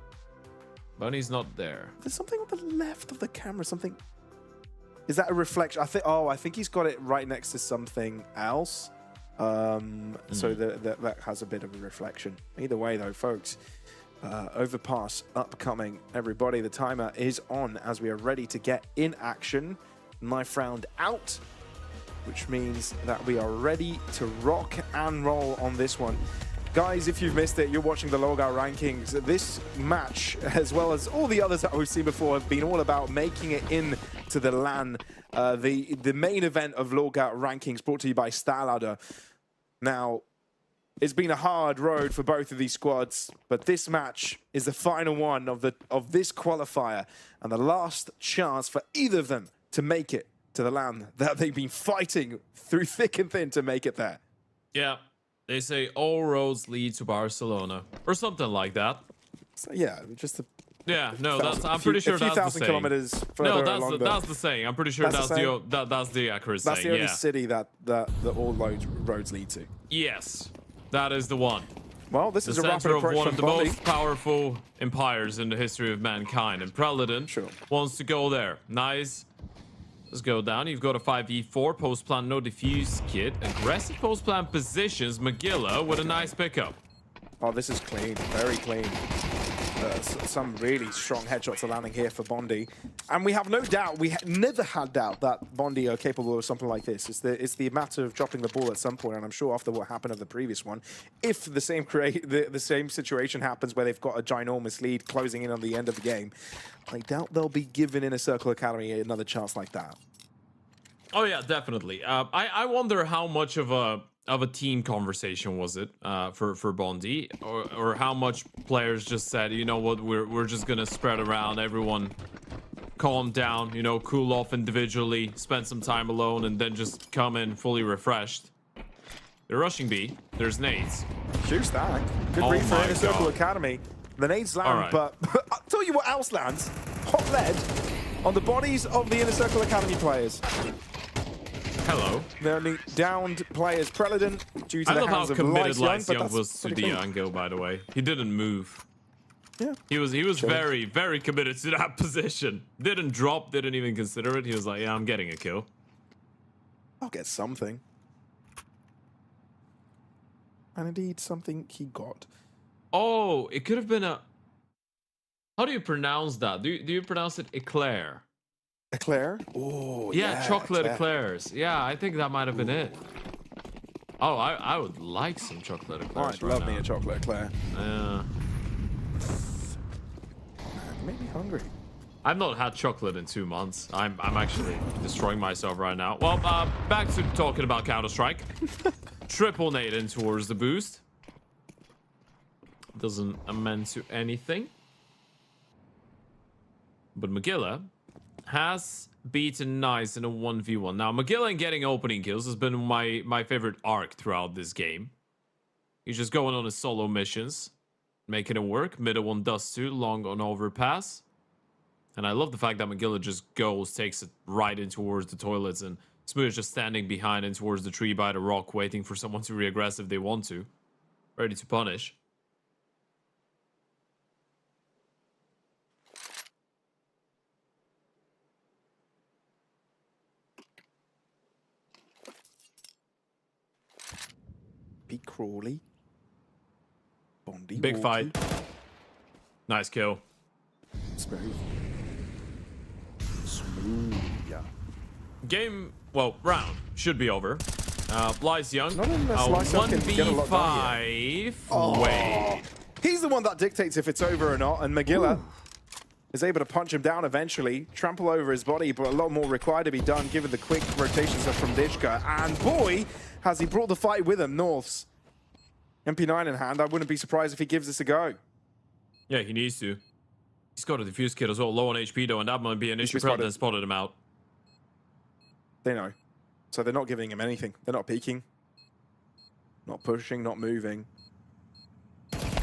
Bunny's not there. There's something on the left of the camera. Something. Is that a reflection? I think he's got it right next to something else. So that has a bit of a reflection. Either way, though, folks. Overpass upcoming, everybody. The timer is on as we are ready to get in action. Knife round out, which means that we are ready to rock and roll on this one. Guys, if you've missed it, you're watching the LORGAR rankings. This match, as well as all the others that we've seen before, have been all about making it in to the LAN, the main event of LORGAR rankings, brought to you by StarLadder. Now, it's been a hard road for both of these squads, but this match is the final one of this qualifier and the last chance for either of them to make it to the LAN that they've been fighting through thick and thin to make it there. Yeah, they say all roads lead to Barcelona or something like that. So yeah, just a Yeah, no, thousand, I'm pretty sure a few that's the thousand saying. kilometers further No, along that's the saying. I'm pretty sure That's the that's the accurate That's saying. the only Yeah. city that all roads lead to. Yes, that is the one. Well, this The is a rapid center of approach one from of the Bondi. most powerful empires in the history of mankind, and Preledon Sure. wants to go there. Nice. Let's go down. You've got a 5v4 post plan, no defuse kit, aggressive post plan positions. Magilla with a nice pickup. Oh, this is clean, very clean. Some really strong headshots are landing here for Bondi, and we have no doubt. We never had doubt that Bondi are capable of something like this. It's the matter of dropping the ball at some point, and I'm sure after what happened of the previous one, if the same situation happens where they've got a ginormous lead closing in on the end of the game, I doubt they'll be giving Inner Circle Academy another chance like that. Oh yeah, definitely. I wonder how much of a team conversation was it for Bondi, or how much players just said, you know what, we're just gonna spread around, everyone calm down, you know, cool off individually, spend some time alone, and then just come in fully refreshed. They're rushing B. There's nades. Juice that. Good Oh read for my Inner Circle God. Academy. The nades land, Alright. but I'll tell you what else lands. Hot lead on the bodies of the Inner Circle Academy players. Hello. They're only downed players. Preledon, due to I the love how hands of committed Lice Young, Lice Young was to pretty the clean. angle, by the way. He didn't move. Yeah. He was Sure. very, very committed to that position. Didn't drop, didn't even consider it. He was like, yeah, I'm getting a kill. I'll get something. And indeed, something he got. Oh, it could have been a... How do you pronounce that? Do you pronounce it eclair? Eclair? Oh, Yeah, chocolate eclair. eclairs. Yeah, I think that might have been it. Oh, I would like some chocolate eclairs I'd right love now. me a chocolate eclair. Yeah. Made me hungry. I've not had chocolate in 2 months. I'm actually destroying myself right now. Well, back to talking about Counter-Strike. Triple nade in towards the boost. Doesn't amend to anything. But Magilla has beaten Nice in a 1v1. Now, Magilla getting opening kills has been my favorite arc throughout this game. He's just going on his solo missions, making it work. Middle one does too, long on overpass. And I love the fact that Magilla just goes, takes it right in towards the toilets, and Smooth is just standing behind and towards the tree by the rock, waiting for someone to reaggress if they want to. Ready to punish. Pete Crawley. Bondi. Big Walkie. fight. Nice kill. Smooth. Smooth. Yeah. Game, well, round should be over. Lice Young, Not unless Lice Young can get a lot done here. 1v5 way. He's the one that dictates if it's over or not, and Magilla is able to punch him down eventually, trample over his body, but a lot more required to be done given the quick rotations from Dishka. And boy, has he brought the fight with him, Norths. MP9 in hand, I wouldn't be surprised if he gives this a go. Yeah, he needs to. He's got a defuse kit as well, low on HP though, and that might be an issue. Predator spotted him out. They know. So they're not giving him anything. They're not peeking. Not pushing, not moving.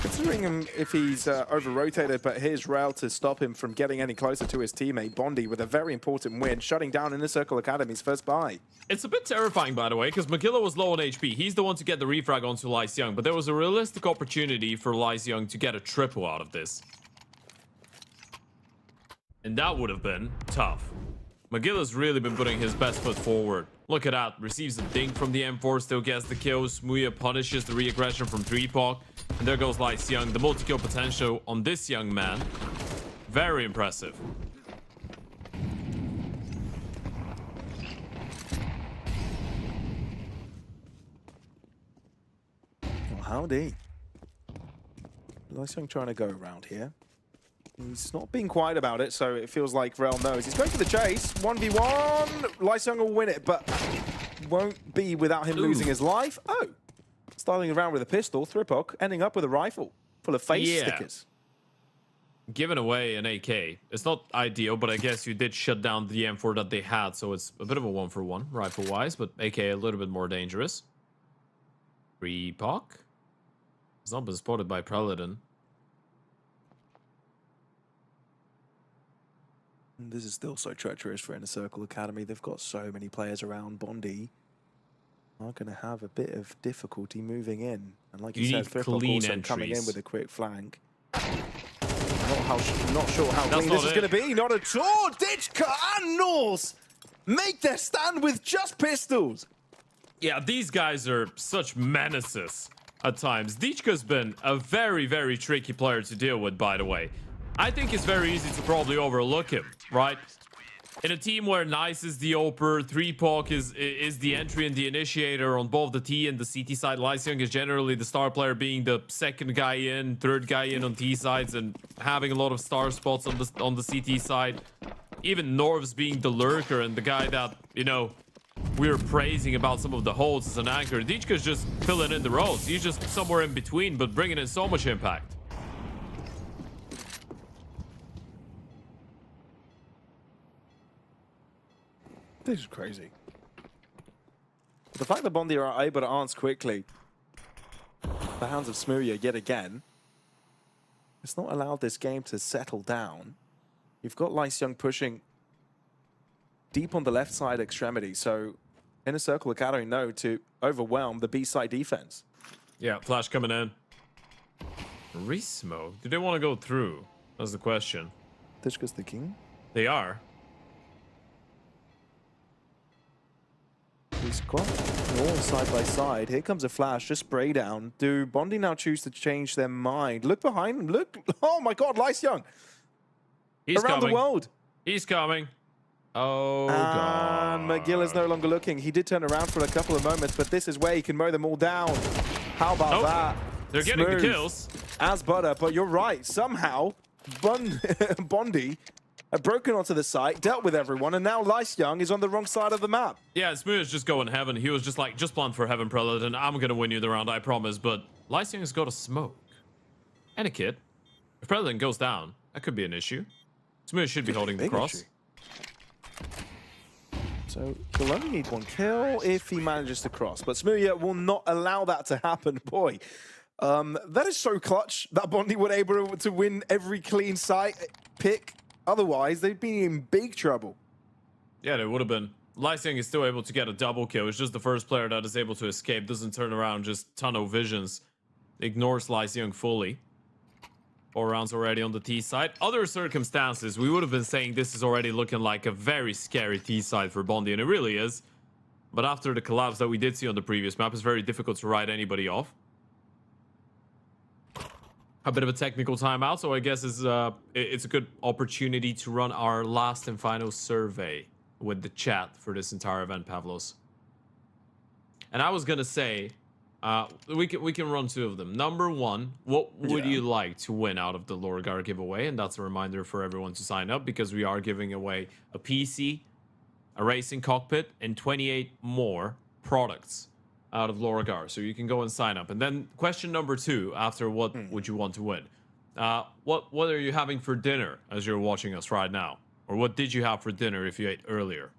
Considering him if he's over-rotated, but here's Rail to stop him from getting any closer to his teammate, Bondi, with a very important win, shutting down Inner Circle Academy's first buy. It's a bit terrifying, by the way, because Magilla was low on HP. He's the one to get the refrag onto Lice Young, but there was a realistic opportunity for Lice Young to get a triple out of this. And that would have been tough. Magilla's really been putting his best foot forward. Look at that. Receives a dink from the M4, still gets the kill. Smuya punishes the re-aggression from 3POC. And there goes Lice Young. The multi-kill potential on this young man. Very impressive. Well, howdy. Lice Young trying to go around here. He's not being quiet about it, so it feels like Rel knows. He's going for the chase. 1v1. Lice Young will win it, but won't be without him losing his life. Oh. Starting around with a pistol, Thripok, ending up with a rifle full of face stickers. giving away an AK. It's not ideal, but I guess you did shut down the M4 that they had, so it's a bit of a 1-for-1 rifle-wise, but AK a little bit more dangerous. Free Pock. It's not been spotted by Paladin. This is still so treacherous for Inner Circle Academy. They've got so many players around. Bondi are going to have a bit of difficulty moving in. And like you said, Flip also coming in with a quick flank. Not sure how clean this is going to be. Not at all. Ditchka and Norse make their stand with just pistols. Yeah, these guys are such menaces at times. Ditchka's been a very, very tricky player to deal with, by the way. I think it's very easy to probably overlook him, right? In a team where Nice is the oper, 3POC is the entry and the initiator on both the T and the CT side. Lyseung is generally the star player, being the second guy in, third guy in on T sides, and having a lot of star spots on the CT side. Even Norvs being the lurker and the guy that, you know, we're praising about some of the holds as an anchor. Ditchka's just filling in the roles. He's just somewhere in between, but bringing in so much impact. This is crazy. The fact that Bondi are able to answer quickly, the hands of Smooya yet again, it's not allowed this game to settle down. You've got Lyseung pushing deep on the left side extremity, so Inner Circle Academy know to overwhelm the B side defense. Yeah, flash coming in. Resmoke? Do they want to go through? That's the question. Ditchka's the king. They are. He's got all side by side. Here comes a flash, just spray down. Do Bondi now choose to change their mind? Look behind him. Look. Oh my God, Lyseung. He's around coming. the world. He's coming. Oh, and God. McGill is no longer looking. He did turn around for a couple of moments, but this is where he can mow them all down. How about that? They're getting Smooth the kills. as butter, but you're right. Somehow, Bondi had broken onto the site, dealt with everyone, and now Lyseung is on the wrong side of the map. Yeah, Smooth is just going heaven. He was just like, just plan for heaven, Paladin. I'm going to win you the round, I promise. But Lyseung has got a smoke. And a kit. If Paladin goes down, that could be an issue. Smooth should be holding the cross. Issue. So he'll only need one kill if he manages to cross. But Smooya will not allow that to happen. Boy, that is so clutch that Bondi would able to win every clean site pick. Otherwise, they'd be in big trouble. Yeah, they would have been. Lyseung is still able to get a double kill. It's just the first player that is able to escape. Doesn't turn around, just tunnel visions. Ignores Lyseung fully. 4 rounds already on the T side. Other circumstances, we would have been saying this is already looking like a very scary T side for Bondi, and it really is. But after the collapse that we did see on the previous map, it's very difficult to write anybody off. A bit of a technical timeout, so I guess it's a good opportunity to run our last and final survey with the chat for this entire event, Pavlos. And I was gonna say, we can run 2 of them. Number 1, what would you like to win out of the LORGAR giveaway? And that's a reminder for everyone to sign up, because we are giving away a PC, a racing cockpit, and 28 more products out of LORGAR. So you can go and sign up. And then question number 2, after what would you want to win? What are you having for dinner as you're watching us right now? Or what did you have for dinner if you ate earlier?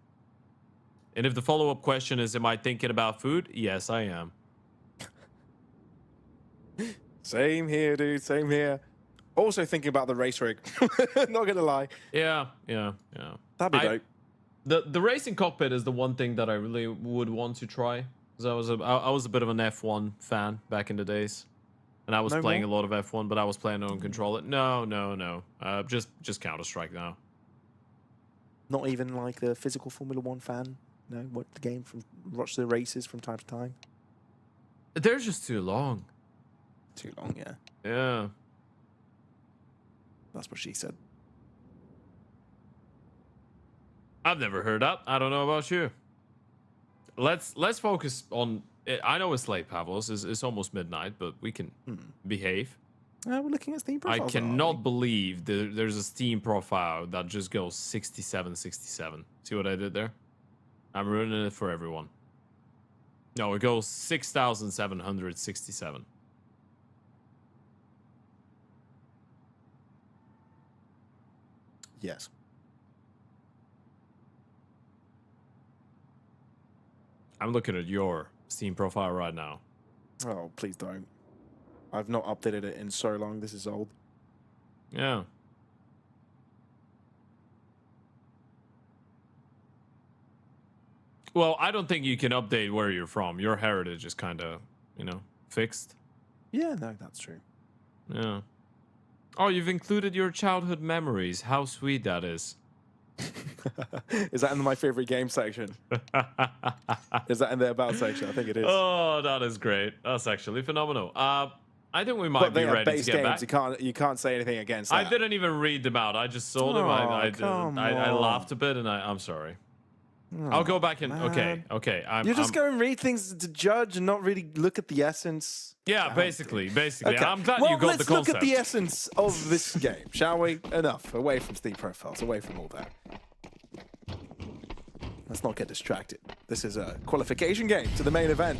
And if the follow-up question is, am I thinking about food? Yes, I am. Same here, dude. Same here. Also thinking about the race rig. Not gonna lie. Yeah. That'd be dope. The racing cockpit is the one thing that I really would want to try. Because I was a bit of an F1 fan back in the days. And I was playing a lot of F1, but I was playing on controller. No. Just Counter-Strike now. Not even like the physical Formula 1 fan? No, what the game from watch the races from time to time? They're just too long. Too long, yeah. Yeah. That's what she said. I've never heard that. I don't know about you. Let's focus on. I know it's late, Pavlos. It's almost midnight, but we can behave. We're looking at Steam profiles. I cannot believe there's a Steam profile that just goes 67. See what I did there? I'm ruining it for everyone. No, it goes 6,767. Yes. I'm looking at your Steam profile right now. Oh, please don't. I've not updated it in so long. This is old. Yeah. Well, I don't think you can update where you're from. Your heritage is kind of, you know, fixed. Yeah, no, that's true. Yeah. Oh, you've included your childhood memories. How sweet that is. Is that in my favorite game section? Is that in the about section? I think it is. Oh, that is great. That's actually phenomenal. I think we might But be they are ready base to get games. back. You can't say anything against that. I didn't even read them out. I just saw them. I laughed a bit, and I'm sorry. I'll go back and okay. You're just going to read things to judge and not really look at the essence. Yeah, basically. Okay. I'm glad well, you got the let's concept. look at the essence of this game, shall we? Enough. Away from Steam profiles. Away from all that. Let's not get distracted. This is a qualification game to the main event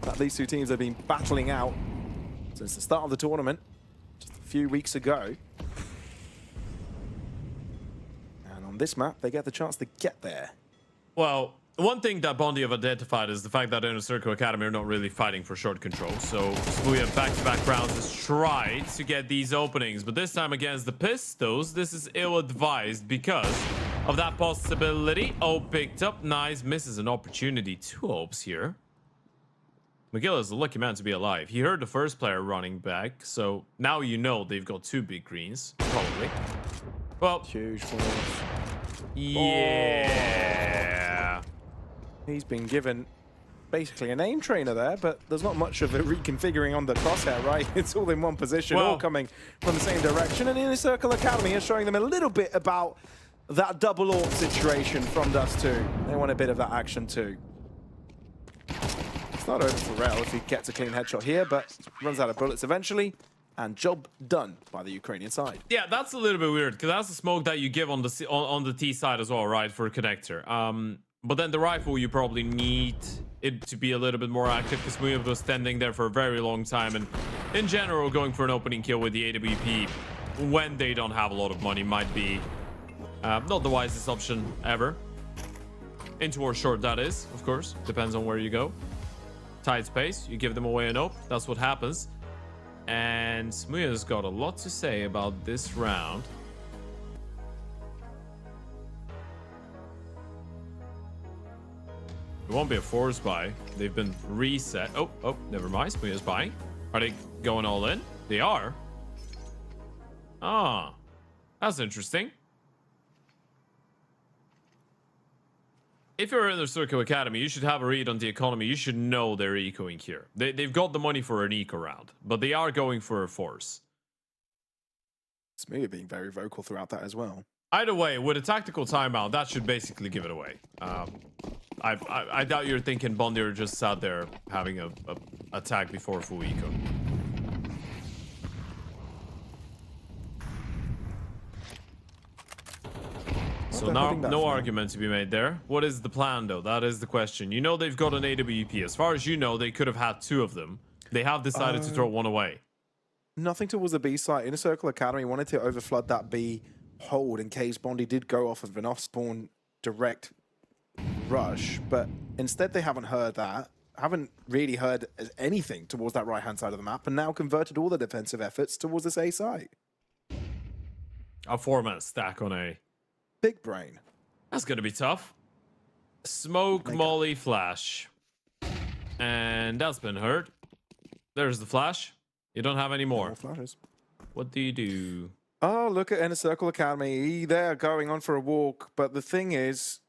that these two teams have been battling out since the start of the tournament, just a few weeks ago. And on this map, they get the chance to get there. Well, one thing that Bondi have identified is the fact that Inner Circle Academy are not really fighting for short control. So Smooya back-to-back rounds has tried to get these openings, but this time against the Pistols, this is ill-advised because of that possibility. Oh, picked up. Nice. Misses an opportunity. 2 opes here. McGill is a lucky man to be alive. He heard the first player running back, so now you know they've got 2 big greens, probably. Well, Huge force. Yeah. He's been given basically a name trainer there, but there's not much of a reconfiguring on the crosshair, right? It's all in one position, all coming from the same direction. And Inner Circle Academy is showing them a little bit about that double AWP situation from Dust 2. They want a bit of that action too. It's not over for Rel if he gets a clean headshot here, but runs out of bullets eventually. And job done by the Ukrainian side. Yeah, that's a little bit weird because that's the smoke that you give on the on the T side as well, right, for a connector. But then the rifle, you probably need it to be a little bit more active because we was standing there for a very long time, and in general, going for an opening kill with the AWP when they don't have a lot of money might be not the wisest option ever. Into or short, that is, of course, depends on where you go. Tight space, you give them away an ope. That's what happens. And Smooya's got a lot to say about this round. It won't be a forced buy. They've been reset. Oh, never mind. Smooya's buying. Are they going all in? They are. Ah, that's interesting. If you're in the Circle Academy, you should have a read on the economy. You should know they're ecoing here. They've got the money for an eco round, but they are going for a force. Smooya being very vocal throughout that as well. Either way, with a tactical timeout, that should basically give it away. I doubt you're thinking Bondi are just sat there having a attack before full eco. So now, no argument to be made there. What is the plan, though? That is the question. You know they've got an AWP. As far as you know, they could have had 2 of them. They have decided to throw 1 away. Nothing towards the B side. Inner Circle Academy wanted to overflood that B hold in case Bondi did go off of an off-spawn direct rush, but instead they haven't heard that. Haven't really heard anything towards that right-hand side of the map, and now converted all the defensive efforts towards this A side. A 4-man stack on A. Big brain. That's gonna be tough. Smoke, molly, flash. And that's been heard. There's the flash. You don't have any more. Flashes. What do you do? Oh, look at Inner Circle Academy. They're going on for a walk, but the thing is,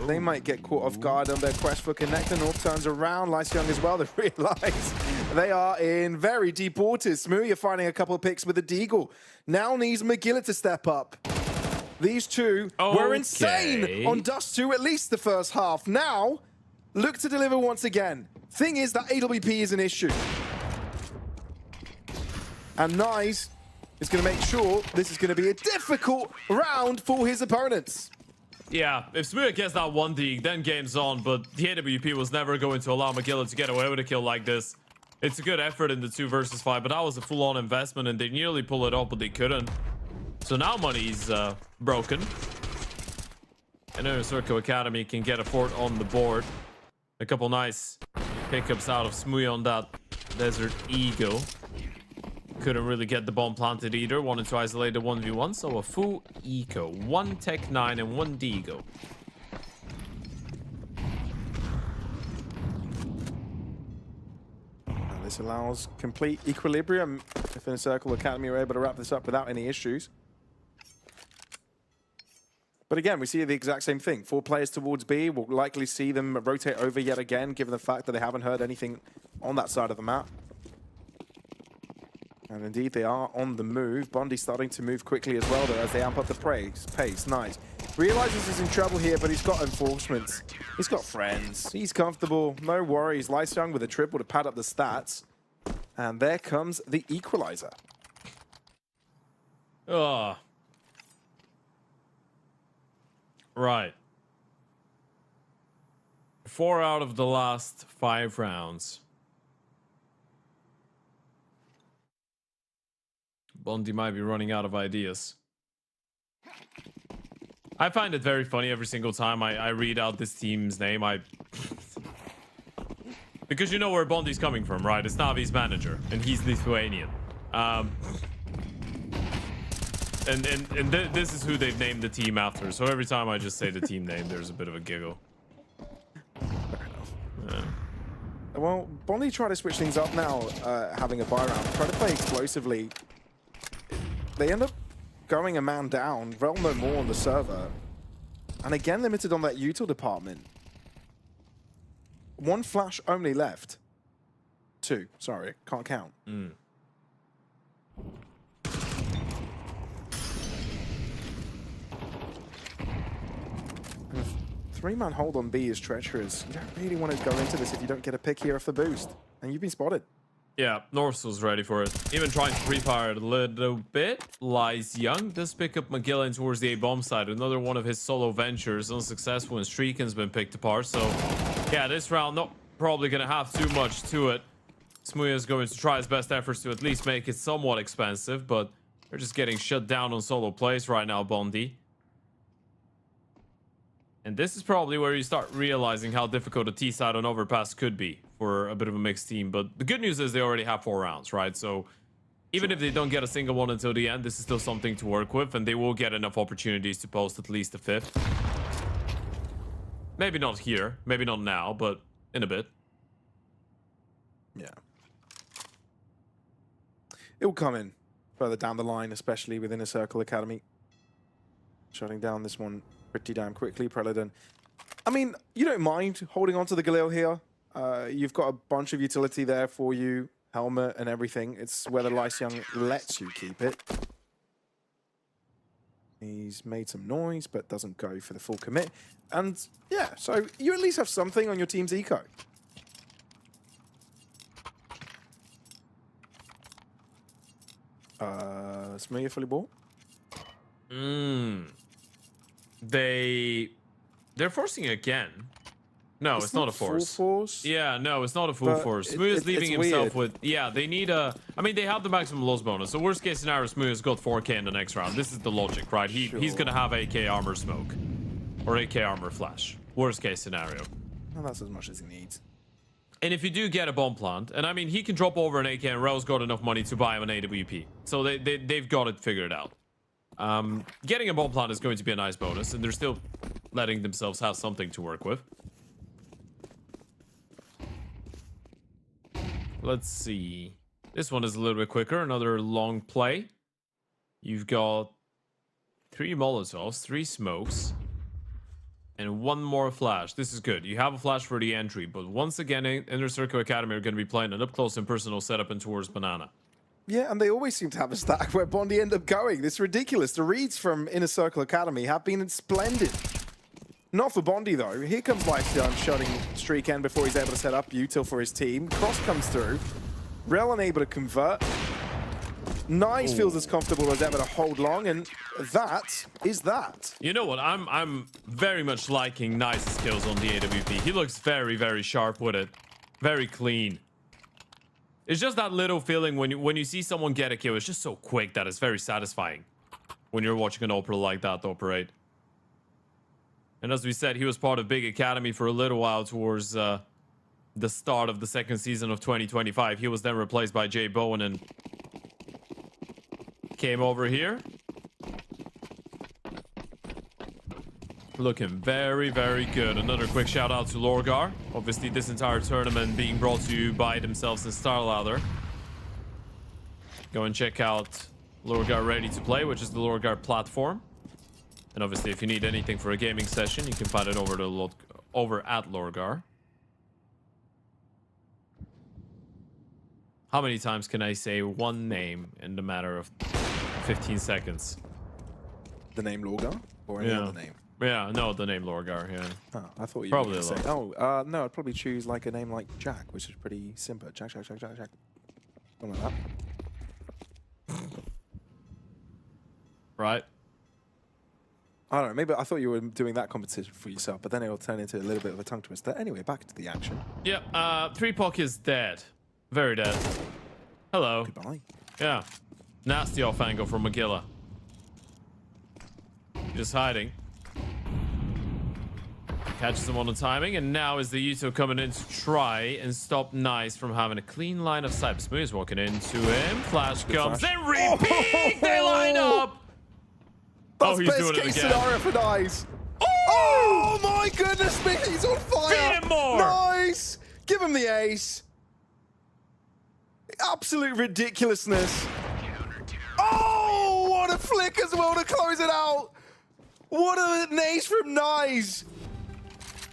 they might get caught off guard on their quest for connector. North turns around. Lice Young as well. They realize they are in very deep waters. Smooya finding a couple of picks with the Deagle. Now needs McGillett to step up. These two were insane on Dust 2, at least the first half. Now, look to deliver once again. Thing is that AWP is an issue. And Nyes is going to make sure this is going to be a difficult round for his opponents. Yeah, if Smooya gets that 1D, then game's on, but the AWP was never going to allow McGillett to get away with a kill like this. It's a good effort in the 2 versus 5, but that was a full-on investment, and they nearly pull it off, but they couldn't. So now money's broken. And Inner Circle Academy can get a fort on the board. A couple nice pickups out of Smooy on that Desert Eagle. Couldn't really get the bomb planted either. Wanted to isolate the 1v1. So a full eco. 1 Tech 9 and 1 Deagle. This allows complete equilibrium if Inner Circle Academy are able to wrap this up without any issues. But again, we see the exact same thing. 4 players towards B. We'll likely see them rotate over yet again, given the fact that they haven't heard anything on that side of the map. And indeed, they are on the move. Bondi's starting to move quickly as well, though, as they amp up the pace. Nice. Realizes he's in trouble here, but he's got enforcements. He's got friends. He's comfortable. No worries. Lyseung with a triple to pad up the stats. And there comes the equalizer. Ugh. Right. 4 out of the last 5 rounds. Bondi might be running out of ideas. I find it very funny every single time I read out this team's name. Because you know where Bondi's coming from, right? It's Navi's manager, and he's Lithuanian. This is who they've named the team after. So every time I just say the team name, there's a bit of a giggle. Fair enough. Well, Bondi try to switch things up now, having a buy round. Try to play explosively. They end up going a man down. Rel no more on the server. And again, limited on that util department. 1 flash only left. 2, sorry, can't count. 3-man hold on B is treacherous. You don't really want to go into this if you don't get a pick here off the boost. And you've been spotted. Yeah, Norse was ready for it. Even trying to pre-fire it a little bit. Lyseung does pick up Magellan towards the A-bomb side. Another one of his solo ventures. Unsuccessful, and Streakin's been picked apart. So, yeah, this round not probably going to have too much to it. Smooy is going to try his best efforts to at least make it somewhat expensive. But they're just getting shut down on solo plays right now, Bondi. And this is probably where you start realizing how difficult a T-side on overpass could be for a bit of a mixed team. But the good news is they already have 4 rounds, right? So even if they don't get a single one until the end, this is still something to work with, and they will get enough opportunities to post at least a 5th. Maybe not here, maybe not now, but in a bit. Yeah. It will come in further down the line, especially within a Circle Academy. Shutting down this one pretty damn quickly, Preledon. I mean, you don't mind holding on to the Galil here. You've got a bunch of utility there for you, helmet and everything. It's whether Lyseung lets you keep it. He's made some noise, but doesn't go for the full commit. And yeah, so you at least have something on your team's eco. Smooth fully bought? They're forcing again. No, it's not a force. Full force? Yeah, no, it's not a full force. Smooth is leaving himself with... Yeah, they need a... I mean, they have the maximum loss bonus. So worst case scenario, Smooth has got 4k in the next round. This is the logic, right? He's going to have AK armor smoke. Or AK armor flash. Worst case scenario. Well, that's as much as he needs. And if you do get a bomb plant, and I mean, he can drop over an AK and Rel's got enough money to buy him an AWP. So they've got it figured out. Getting a bomb plant is going to be a nice bonus, and they're still letting themselves have something to work with. Let's see. This one is a little bit quicker. Another long play. You've got 3 Molotovs, 3 smokes, and 1 more flash. This is good. You have a flash for the entry, but once again, Inner Circle Academy are going to be playing an up-close and personal setup and towards Banana. Yeah, and they always seem to have a stack where Bondi end up going. This is ridiculous. The reads from Inner Circle Academy have been splendid. Not for Bondi, though. Here comes Lyseung shutting Streak End before he's able to set up util for his team. Cross comes through. Rel unable to convert. Nice feels as comfortable as ever to hold long, and that is that. You know what? I'm very much liking Nice's skills on the AWP. He looks very, very sharp with it. Very clean. It's just that little feeling when you see someone get a kill. It's just so quick that it's very satisfying. when you're watching an opera like that operate. And as we said, he was part of Big Academy for a little while towards the start of the second season of 2025. He was then replaced by Jay Bowen and came over here. Looking very, very good. Another quick shout out to LORGAR. Obviously, this entire tournament being brought to you by themselves and StarLadder. Go and check out LORGAR Ready to Play, which is the LORGAR platform. And obviously, if you need anything for a gaming session, you can find it over at LORGAR. How many times can I say one name in the matter of 15 seconds? The name LORGAR? Or any other name? Yeah, no, the name LORGAR, yeah. Oh, I thought you probably were going to say... Oh, no, I'd probably choose like a name like Jack, which is pretty simple. Jack. Something like that. Right. I don't know, maybe I thought you were doing that competition for yourself, but then it'll turn into a little bit of a tongue twister. Anyway, back to the action. Yep, 3POC is dead. Very dead. Hello. Goodbye. Yeah. Nasty off angle from Magilla. Just hiding. Catches him on the timing, and now is the Yuto coming in to try and stop Nice from having a clean line of sight. Smooth's walking into him. Flash comes, then repeat! They line up! That's he's doing it again. Scenario for Nice. Oh my goodness me, he's on fire! Feed him more! Nice! Give him the ace. Absolute ridiculousness. Oh, what a flick as well to close it out. What an ace from Nice.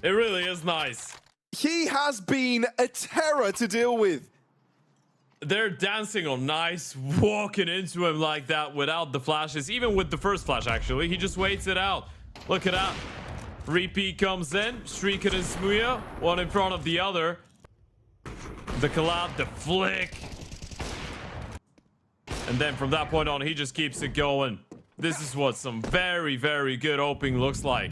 It really is nice. He has been a terror to deal with. They're dancing on Nice, walking into him like that without the flashes. Even with the first flash, actually. He just waits it out. Look at that. Repeat comes in. Streaker and Smuya, one in front of the other. The collab, the flick. And then from that point on, he just keeps it going. This is what some very, very good opening looks like.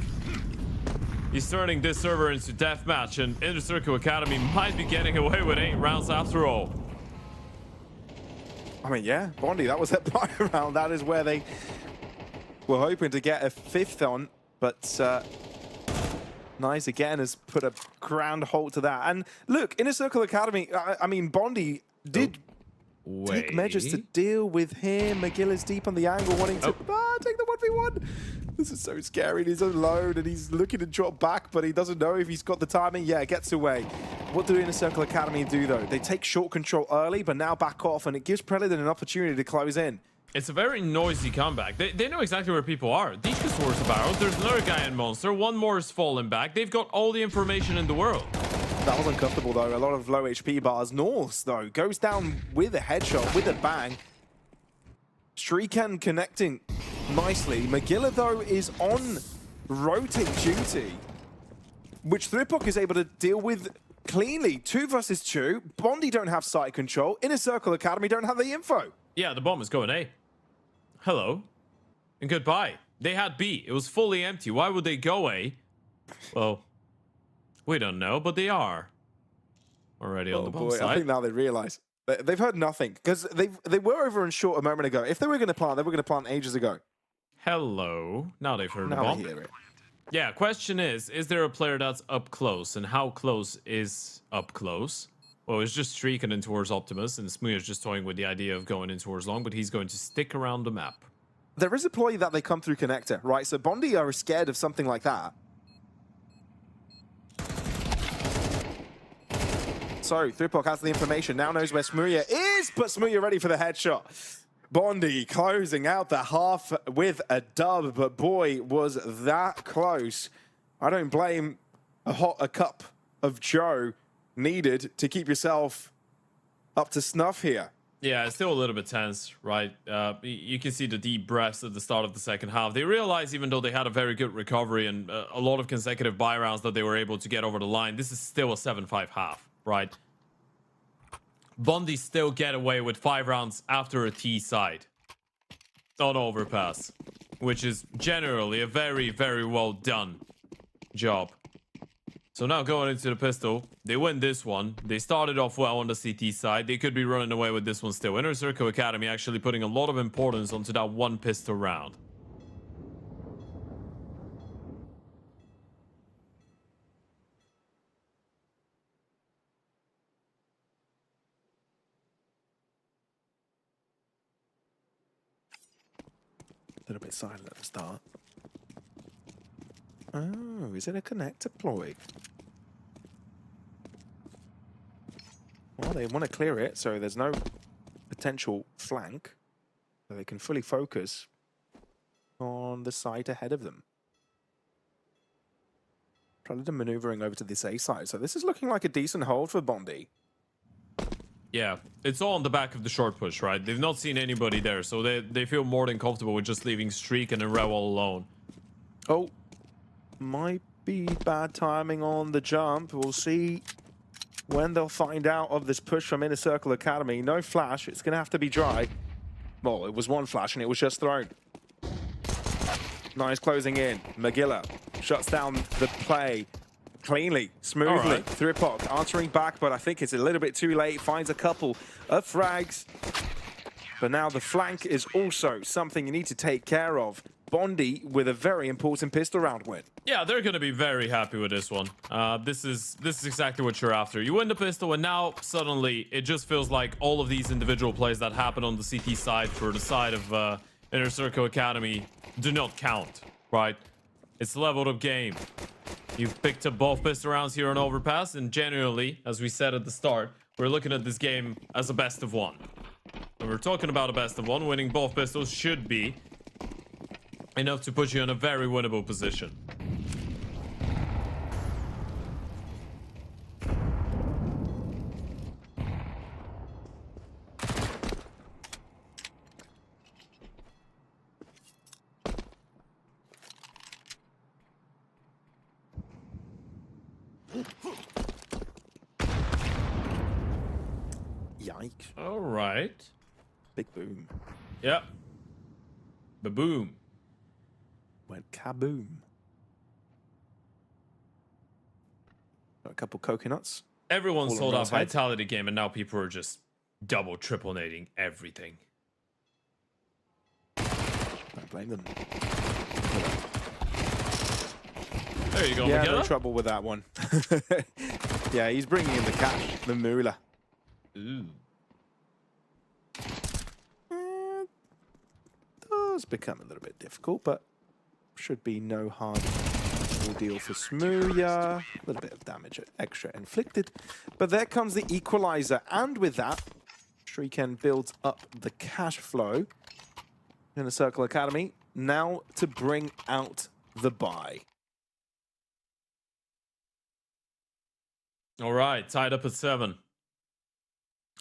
He's turning this server into deathmatch, and Inner Circle Academy might be getting away with 8 rounds after all. I mean, yeah, Bondi, that was their buy round. That is where they were hoping to get a 5th on, but Nice again has put a ground halt to that. And look, Inner Circle Academy, I mean, Bondi did take measures to deal with him. McGill is deep on the angle, wanting to take the 1v1. This is so scary. He's alone and he's looking to drop back, but he doesn't know if he's got the timing. Yeah, it gets away. What do Inner Circle Academy do, though? They take short control early, but now back off, and it gives Predator an opportunity to close in. It's a very noisy comeback. They know exactly where people are. Deepest towards the barrels. There's another guy in Monster. One more is falling back. They've got all the information in the world. That was uncomfortable, though. A lot of low HP bars. North, though, goes down with a headshot, with a bang. Streaken connecting nicely. Magilla, though, is on rotate duty, which 3POC is able to deal with cleanly. 2 versus 2. Bondi don't have site control. Inner Circle Academy don't have the info. Yeah, the bomb is going A. Hello. And goodbye. They had B. It was fully empty. Why would they go A? Well, we don't know, but they are already on the bomb side. I think now they realize. They've heard nothing, because they were over in short a moment ago. If they were going to plant, they were going to plant ages ago. Hello. Now they've heard the Now bomb. they hear it. Yeah, question is there a player that's up close? And how close is up close? Well, it's just streaking in towards Optimus, and Smooth is just toying with the idea of going in towards long, but he's going to stick around the map. There is a ploy that they come through connector, right? So Bondi are scared of something like that. So 3POC has the information, now knows where Smuya is, but Smuya ready for the headshot. Bondi closing out the half with a dub, but boy, was that close. I don't blame a cup of Joe needed to keep yourself up to snuff here. Yeah, it's still a little bit tense, right? You can see the deep breaths at the start of the second half. They realize, even though they had a very good recovery and a lot of consecutive buy rounds that they were able to get over the line, this is still a 7-5 half, right? Bondi still get away with 5 rounds after a T side on overpass, which is generally a very, very well done job. So now going into the pistol, they win this one. They started off well on the CT side. They could be running away with this one still. Inner Circle Academy actually putting a lot of importance onto that one pistol round. little bit silent at the start. Oh, is it a connector ploy? Well, they want to clear it, so there's no potential flank. So they can fully focus on the site ahead of them. Predator maneuvering over to this A side. So this is looking like a decent hold for Bondi. Yeah, it's all on the back of the short push, right? They've not seen anybody there, so they feel more than comfortable with just leaving Streak and Rewell alone. Oh, might be bad timing on the jump. We'll see when they'll find out of this push from Inner Circle Academy. No flash. It's going to have to be dry. Well, it was one flash and it was just thrown. Nice closing in. Magilla shuts down the play cleanly, smoothly. Right. Through Epoch, answering back, but I think it's a little bit too late. Finds a couple of frags. But now the flank is also something you need to take care of. Bondi with a very important pistol round win. Yeah, they're going to be very happy with this one. This is exactly what you're after. You win the pistol, and now suddenly it just feels like all of these individual plays that happen on the CT side for the side of Inner Circle Academy do not count, right? It's a leveled up game. You've picked up both pistol rounds here on Overpass, and generally, as we said at the start, we're looking at this game as a best of one. When we're talking about a best of one, winning both pistols should be enough to put you in a very winnable position. Yikes. All right. Big boom. Yep. Ba-boom. Went kaboom. Got a couple coconuts. Everyone All sold on out Rosehead. Vitality game, and now people are just double, triple nading everything. Don't blame them. There you go, Yeah, Miguel. no trouble with that one. Yeah, he's bringing in the cash, the moolah. Ooh. Does become a little bit difficult, but should be no hard ordeal for Smooya. A little bit of damage extra inflicted. But there comes the equalizer, and with that, Shuriken builds up the cash flow in the Circle Academy. Now to bring out the buy. All right, tied up at 7.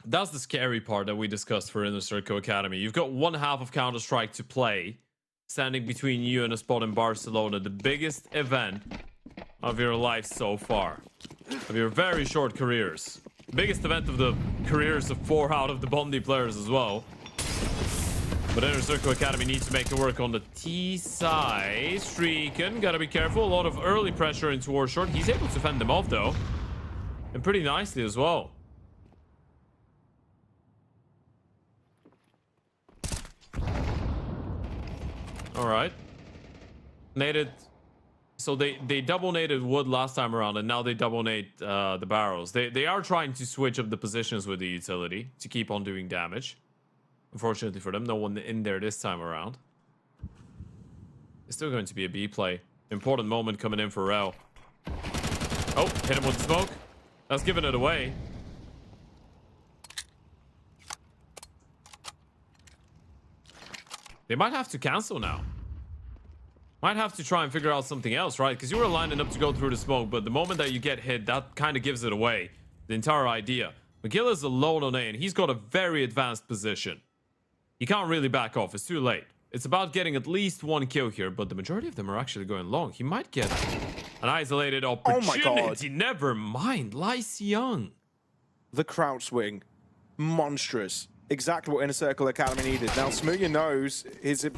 That's the scary part that we discussed for Inner Circle Academy. You've got one half of Counter-Strike to play, standing between you and a spot in Barcelona, the biggest event of your life so far, of your very short careers. Biggest event of the careers of 4 out of the Bondi players as well. But Inner Circle Academy needs to make it work on the T side. Streaken, gotta be careful. A lot of early pressure into war short. He's able to fend them off though, and pretty nicely as well. All right. Naded. So they double naded wood last time around, and now they double nade the barrels. They are trying to switch up the positions with the utility to keep on doing damage. Unfortunately for them, no one in there this time around. It's still going to be a B play. Important moment coming in for Rel. Oh, hit him with the smoke. That's giving it away. They might have to cancel now. Might have to try and figure out something else, right? Because you were lining up to go through the smoke, but the moment that you get hit, that kind of gives it away. The entire idea. McGill is alone on A, and he's got a very advanced position. He can't really back off. It's too late. It's about getting at least 1 kill here, but the majority of them are actually going long. He might get an isolated opportunity. Oh my God. Never mind. Lice Young. The crouch swing. Monstrous. Exactly what Inner Circle Academy needed. Now, Smooya knows his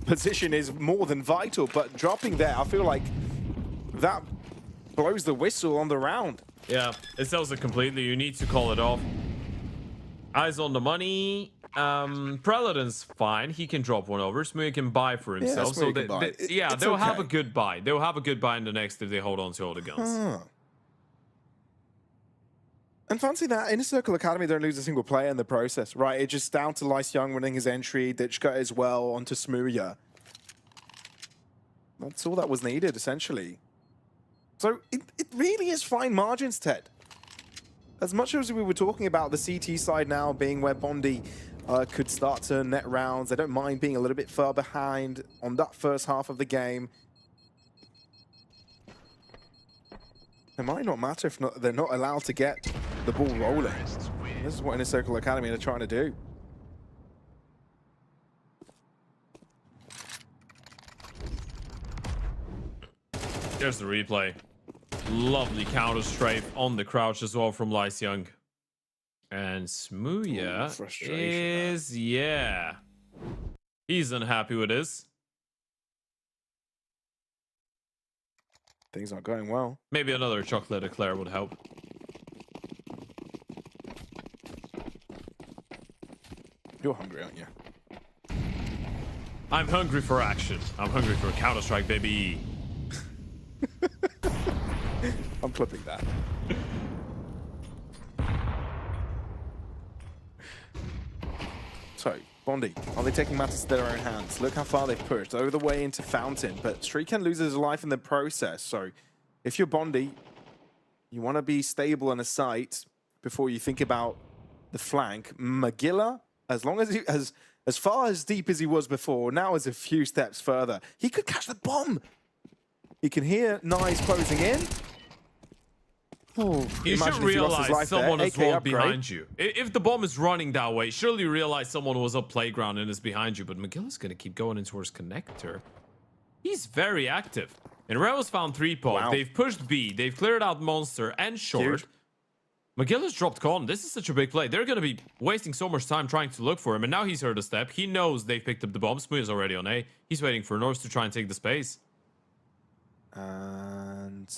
position is more than vital, but dropping there, I feel like that blows the whistle on the round. Yeah, it sells it completely. You need to call it off. Eyes on the money. Preladon's fine. He can drop one over. Smooya can buy for himself. Yeah, so they'll have a good buy. They'll have a good buy in the next if they hold on to all the guns. Huh. And fancy that, Inner Circle Academy don't lose a single player in the process, right? It's just down to Lice Young winning his entry, Ditchka as well onto Smooya. That's all that was needed, essentially. So it really is fine margins, Ted. As much as we were talking about the CT side now being where Bondi could start to net rounds, they don't mind being a little bit far behind on that first half of the game. It might not matter if they're not allowed to get the ball rolling. This is what Inner Circle Academy are trying to do. There's the replay. Lovely counter strafe on the crouch as well from Lice Young. And Smooya is, yeah. He's unhappy with this. Things aren't going well. Maybe another chocolate eclair would help. You're hungry, aren't you? I'm hungry for action. I'm hungry for Counter-Strike, baby. I'm clipping that. So, Bondi, are they taking matters to their own hands? Look how far they've pushed, over the way into Fountain, but Streaken loses life in the process. So, if you're Bondi, you want to be stable on a site before you think about the flank. Magilla, as long as he as far as deep as he was before, now is a few steps further. He could catch the bomb. He can hear Nyes closing in. Oh, you should realize someone is walked behind you. If the bomb is running that way, surely you realize someone was up playground and is behind you. But Magilla's going to keep going in towards connector. He's very active. And Rebels found 3-pod. Wow. They've pushed B. They've cleared out Monster and Short. Magilla's dropped Con. This is such a big play. They're going to be wasting so much time trying to look for him. And now he's heard a step. He knows they've picked up the bomb. Smooya's already on A. He's waiting for North to try and take the space. And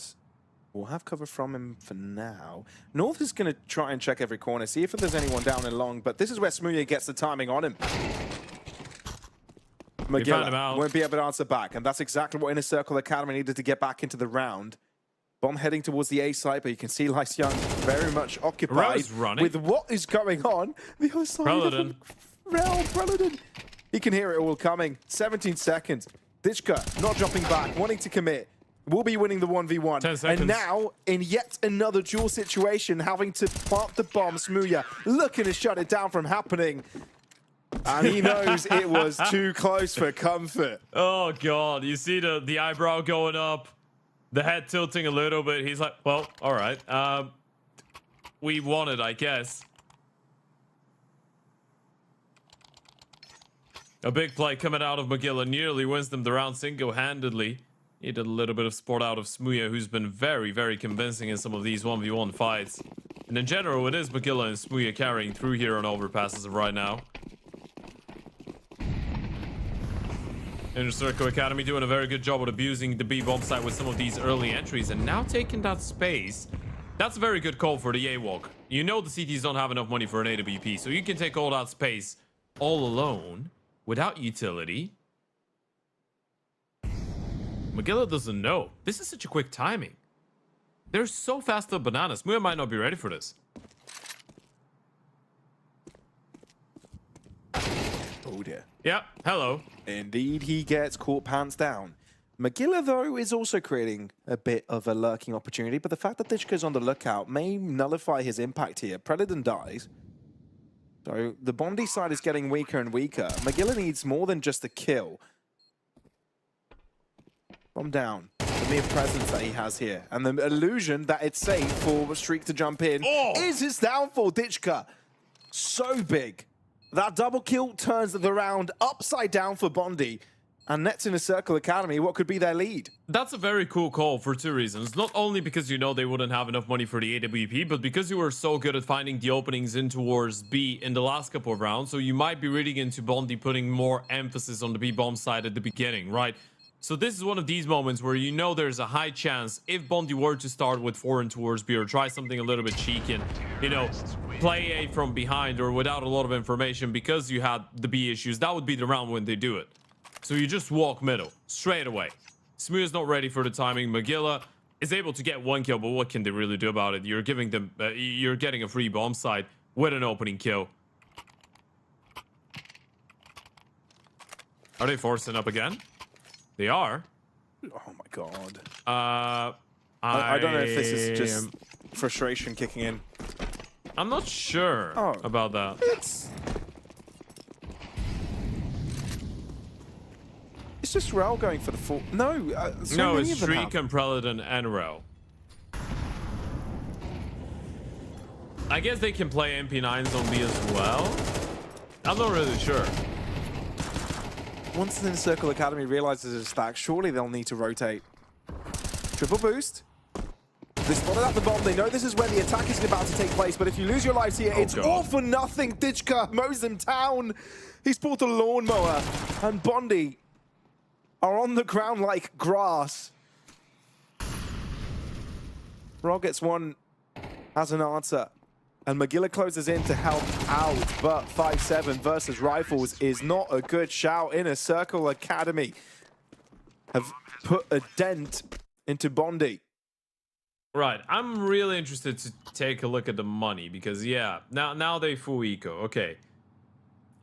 we'll have cover from him for now. North is going to try and check every corner, see if there's anyone down and long, but this is where Smooya gets the timing on him. Magilla won't be able to answer back, and that's exactly what Inner Circle Academy needed to get back into the round. Bomb heading towards the A site, but you can see Lice Young very much occupied with what is going on. The other side of the realm, Preledon. He can hear it all coming. 17 seconds. Ditchka not dropping back, wanting to commit. Will be winning the 1v1. 10 seconds. And now, in yet another duel situation, having to plant the bomb, Smooya looking to shut it down from happening. And he knows it was too close for comfort. Oh, God. You see the eyebrow going up, the head tilting a little bit. He's like, well, all right. We won it, I guess. A big play coming out of Magilla. Nearly wins them the round single-handedly. He did a little bit of support out of Smooya, who's been very, very convincing in some of these 1v1 fights. And in general, it is Magilla and Smooya carrying through here on overpass as of right now. Inner Circle Academy doing a very good job of abusing the B bomb site with some of these early entries. And now taking that space, that's a very good call for the A-walk. You know the CTs don't have enough money for an AWP, so you can take all that space all alone without utility. Magilla doesn't know. This is such a quick timing. They're so fast up bananas. Smooya might not be ready for this. Oh dear. Yeah, hello. Indeed, he gets caught pants down. Magilla, though, is also creating a bit of a lurking opportunity, but the fact that Ditchka's on the lookout may nullify his impact here. Preledon dies. So the Bondi side is getting weaker and weaker. Magilla needs more than just a kill. Bomb down. The mere presence that he has here. And the illusion that it's safe for Streak to jump in is his downfall. Ditchka, so big. That double kill turns the round upside down for Bondi. And nets Inner Circle Academy what could be their lead. That's a very cool call for two reasons. Not only because you know they wouldn't have enough money for the AWP, but because you were so good at finding the openings in towards B in the last couple of rounds. So you might be reading into Bondi putting more emphasis on the B bomb side at the beginning, right? So this is one of these moments where you know there's a high chance if Bondi were to start with 4 and towards B or try something a little bit cheeky and, you know, play A from behind or without a lot of information because you had the B issues, that would be the round when they do it. So you just walk middle, straight away. Smooya's not ready for the timing. Magilla is able to get 1 kill, but what can they really do about it? You're giving them, you're getting a free bomb site with an opening kill. Are they forcing up again? They are. Oh my god. I don't know if this is just frustration kicking in. I'm not sure about that. It's just Rel going for the full. No, no, it's Streak and Preladon and Rel. I guess they can play MP9s on B as well. I'm not really sure. Once the Inner Circle Academy realizes it's a stack, surely they'll need to rotate. Triple boost. They spotted at the bomb. They know this is where the attack is about to take place, but if you lose your lives here, it's all for nothing. Ditchka mows them down. He's pulled a lawnmower, and Bondi are on the ground like grass. Rog gets one as an answer, and Magilla closes in to help out, but 5-7 versus Rifles is not a good shout. Inner Circle Academy have put a dent into Bondi. Right, I'm really interested to take a look at the money because now they full eco. Okay.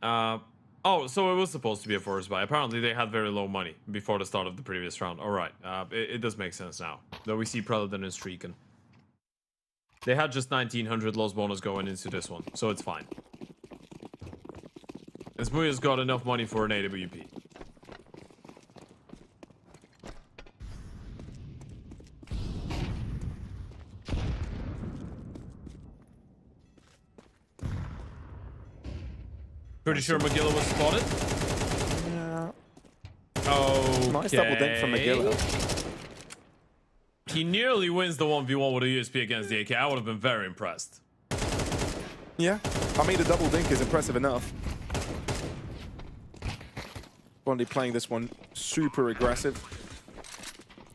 Oh, so it was supposed to be a forest buy. Apparently they had very low money before the start of the previous round. All right, it does make sense now. Though we see Preladon and Streaken. They had just 1900 loss bonus going into this one, so it's fine. And Smuya's got enough money for an AWP. Pretty sure Magilla was spotted. Yeah. Oh, nice double dink from Magilla. He nearly wins the 1v1 with a USP against the AK. I would have been very impressed. Yeah, I mean, the double dink is impressive enough. Bondi playing this one super aggressive.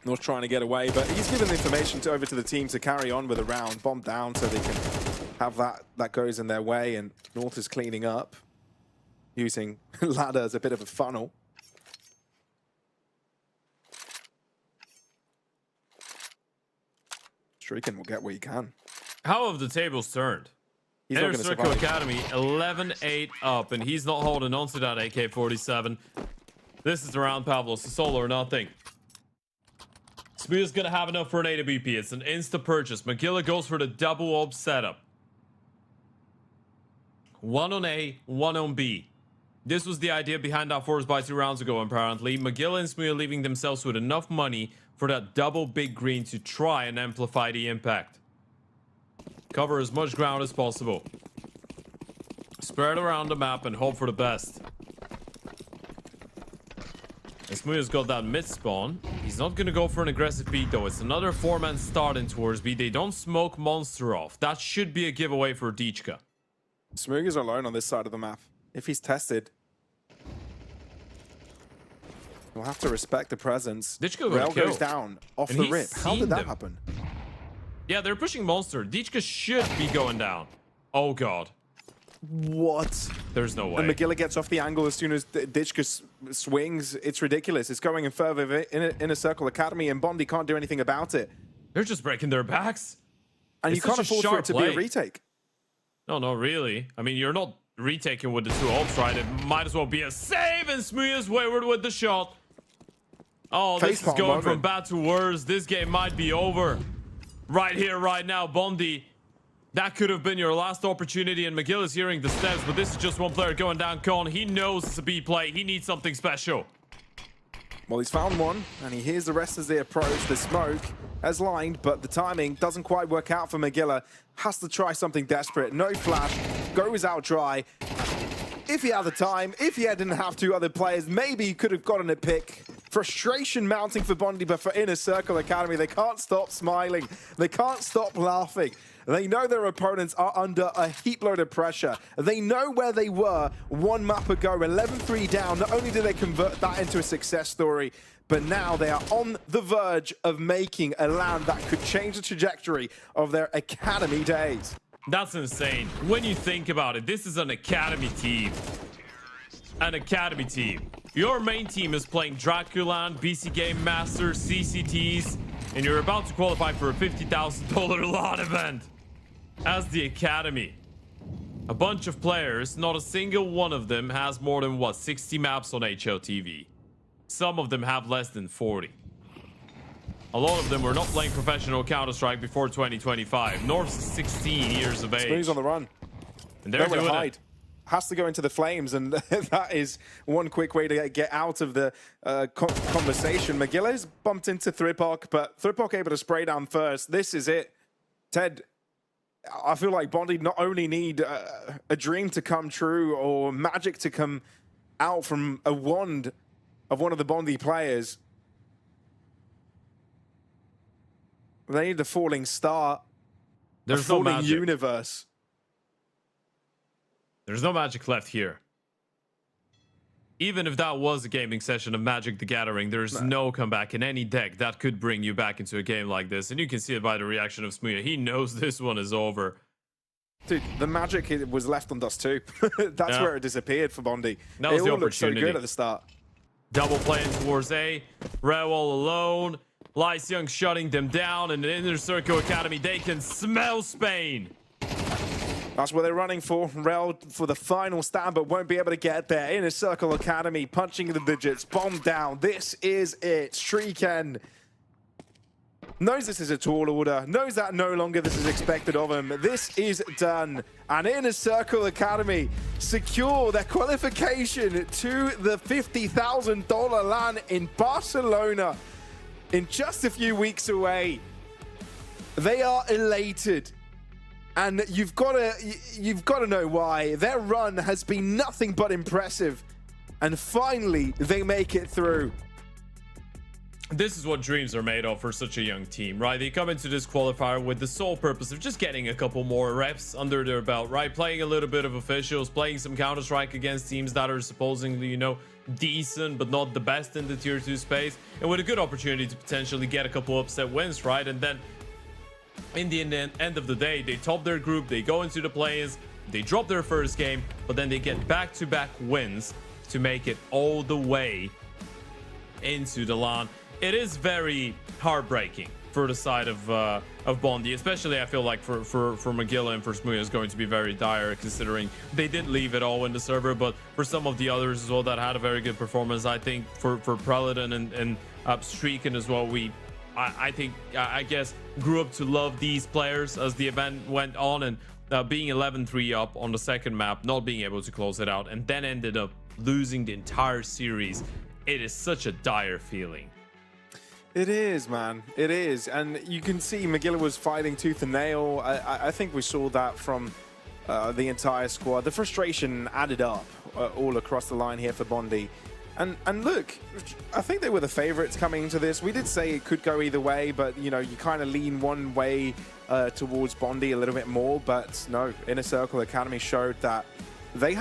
North trying to get away, but he's given the information over to the team to carry on with the round. Bomb down so they can have that goes in their way, and North is cleaning up, using ladder as a bit of a funnel. Streaken will get what he can. How have the tables turned? He's not Inner going to Circle survive. Academy 11-8 up, and he's not holding on to that AK-47. This is the round, Pavlos. It's all or nothing. Smuya's going to have enough for an AWP. It's an insta purchase. Magilla goes for the double op setup. 1 on A, 1 on B. This was the idea behind that force buy 2 rounds ago, apparently. Magilla and Smuya leaving themselves with enough money for that double big green to try and amplify the impact. Cover as much ground as possible. Spread around the map and hope for the best. And Smuya's got that mid spawn. He's not going to go for an aggressive beat though. It's another 4-man starting towards B. They don't smoke Monster off. That should be a giveaway for Ditchka. Smooger's alone on this side of the map. If he's tested, we'll have to respect the presence. Rel goes down off the rip. How did that happen? Yeah, they're pushing Monster. Ditchka should be going down. Oh god. What? There's no way. And Magilla gets off the angle as soon as Ditchka swings. It's ridiculous. It's going in further in a Circle Academy, and Bondi can't do anything about it. They're just breaking their backs. And you can't afford for it to be a retake. No, not really. I mean, you're not retaking with the 2 ults, right? It might as well be a save, and Smuya's wayward with the shot. Oh, this is going from bad to worse. This game might be over. Right here, right now, Bondi. That could have been your last opportunity, and McGill is hearing the steps, but this is just one player going down Con. He knows it's a B play. He needs something special. Well, he's found one, and he hears the rest as they approach. The smoke has lined, but the timing doesn't quite work out for Magilla. Has to try something desperate. No flash, goes out dry. If he had the time, if he didn't have 2 other players, maybe he could have gotten a pick. Frustration mounting for Bondi, but for Inner Circle Academy, they can't stop smiling. They can't stop laughing. They know their opponents are under a heap load of pressure. They know where they were 1 map ago, 11-3 down. Not only did they convert that into a success story, but now they are on the verge of making a LAN that could change the trajectory of their Academy days. That's insane. When you think about it, this is an Academy team. An Academy team. Your main team is playing Draculan, BC Game Masters, CCTs, and you're about to qualify for a $50,000 LAN event as the Academy. A bunch of players, not a single one of them has more than, what, 60 maps on HLTV. Some of them have less than 40. A lot of them were not playing professional Counter-Strike before 2025. North's 16 years of age. Smooth's on the run. And they're Nowhere to doing hide. it. Has to go into the flames, and that is one quick way to get out of the conversation. Magilla's bumped into Thripok, but Thripok able to spray down first. This is it. Ted, I feel like Bondi not only need a dream to come true or magic to come out from a wand of one of the Bondi players. They need the falling star. There's a no falling magic. universe. There's no magic left here. Even if that was a gaming session of Magic the Gathering, there's no comeback in any deck that could bring you back into a game like this. And you can see it by the reaction of Smooya. He knows this one is over. Dude, the magic was left on Dust 2. That's where it disappeared for Bondi. That was it the all looked so opportunity. good at the start. Double playing towards A. Rewell alone. Lice Young shutting them down. And the Inner Circle Academy, they can smell Spain. That's what they're running for. Rel for the final stand, but won't be able to get there. Inner Circle Academy punching the digits. Bomb down. This is it. Streaken knows this is a tall order. Knows that no longer this is expected of him. This is done. And Inner Circle Academy secure their qualification to the $50,000 LAN in Barcelona in just a few weeks away. They are elated. And you've got to know why. Their run has been nothing but impressive. And finally, they make it through. This is what dreams are made of for such a young team, right? They come into this qualifier with the sole purpose of just getting a couple more reps under their belt, right? Playing a little bit of officials, playing some Counter-Strike against teams that are supposedly, you know, decent, but not the best in the tier 2 space. And with a good opportunity to potentially get a couple upset wins, right? And then in the end of the day, they top their group, they go into the play-ins, they drop their first game, but then they get back-to-back wins to make it all the way into the LAN. It is very heartbreaking for the side of Bondi, especially I feel like for Magilla and for Smooya is going to be very dire, considering they did leave it all in the server. But for some of the others as well that had a very good performance, I think for Preledon and Streaken as well, I guess grew up to love these players as the event went on, and being 11-3 up on the second map, not being able to close it out, and then ended up losing the entire series. It is such a dire feeling. It is, man. It is. And you can see Magilla was fighting tooth and nail. I think we saw that from the entire squad. The frustration added up all across the line here for Bondi. And look, I think they were the favorites coming into this. We did say it could go either way, but, you know, you kind of lean one way towards Bondi a little bit more. But no, Inner Circle Academy showed that they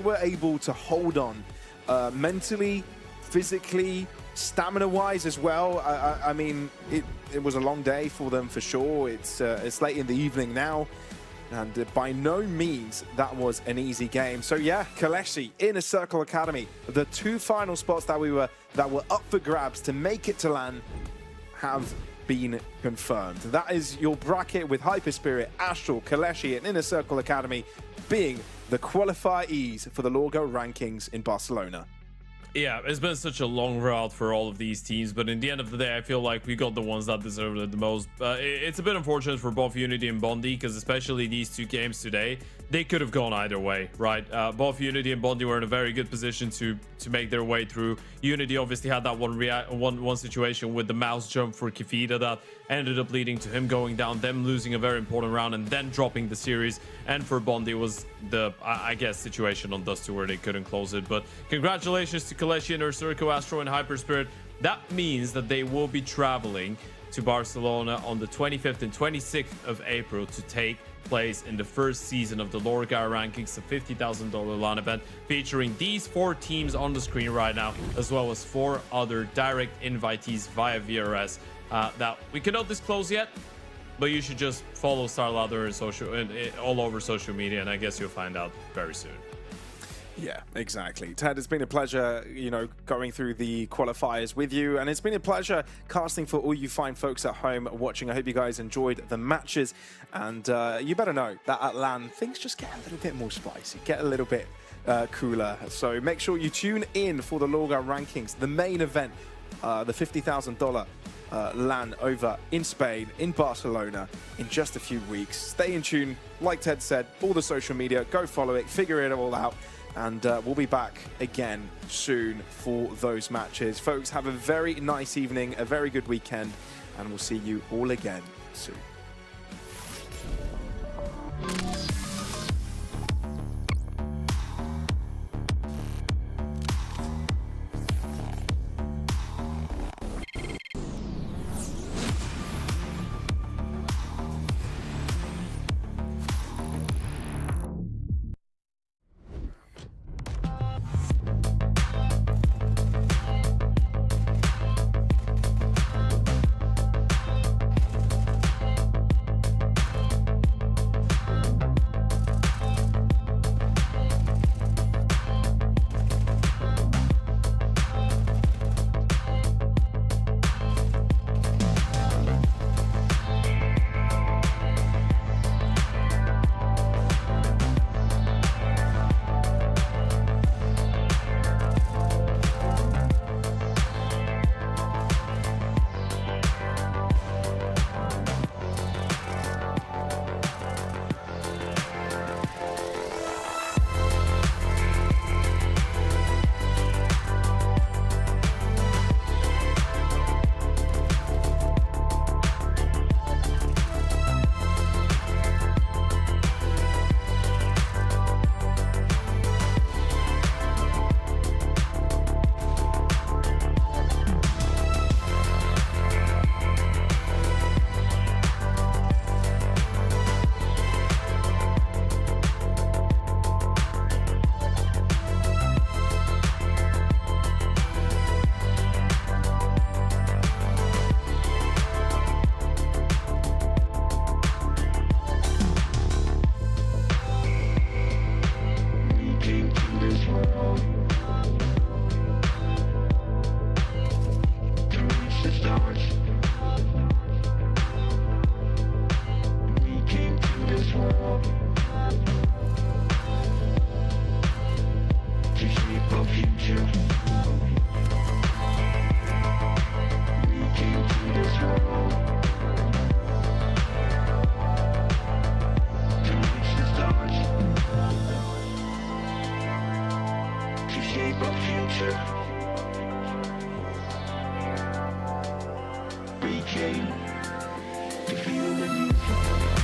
were able to hold on mentally, physically, stamina-wise as well. I mean, it was a long day for them for sure. It's late in the evening now, and by no means that was an easy game. So yeah, KOLESIE, Inner Circle Academy, the two final spots that were up for grabs to make it to LAN have been confirmed. That is your bracket with HYPERSPIRIT, ASTRAL, KOLESIE, and Inner Circle Academy being the qualifiers for the LORGAR rankings in Barcelona. Yeah, it's been such a long route for all of these teams, but in the end of the day, I feel like we got the ones that deserved it the most. It's a bit unfortunate for both Unity and Bondi, because especially these two games today, they could have gone either way, right? Both Unity and Bondi were in a very good position to make their way through. Unity obviously had that one situation with the mouse jump for Kefida that ended up leading to him going down, them losing a very important round, and then dropping the series. And for Bondi was the, I guess, situation on Dust 2 where they couldn't close it. But congratulations to KOLESIE, Inner Circle, ASTRAL, and HYPERSPIRIT. That means that they will be traveling to Barcelona on the 25th and 26th of April to take place in the first season of the LORGAR rankings, a $50,000 LAN event featuring these 4 teams on the screen right now, as well as 4 other direct invitees via VRS that we cannot disclose yet, but you should just follow StarLadder all over social media, and I guess you'll find out very soon. Yeah, exactly. Ted, it's been a pleasure, you know, going through the qualifiers with you, and it's been a pleasure casting for all you fine folks at home watching. I hope you guys enjoyed the matches, and you better know that at LAN, things just get a little bit more spicy, get a little bit cooler. So make sure you tune in for the LORGAR rankings, the main event, the $50,000 LAN over in Spain, in Barcelona, in just a few weeks. Stay in tune, like Ted said, all the social media, go follow it, figure it all out, and we'll be back again soon for those matches. Folks, have a very nice evening, a very good weekend, and we'll see you all again soon. We came to feel the music.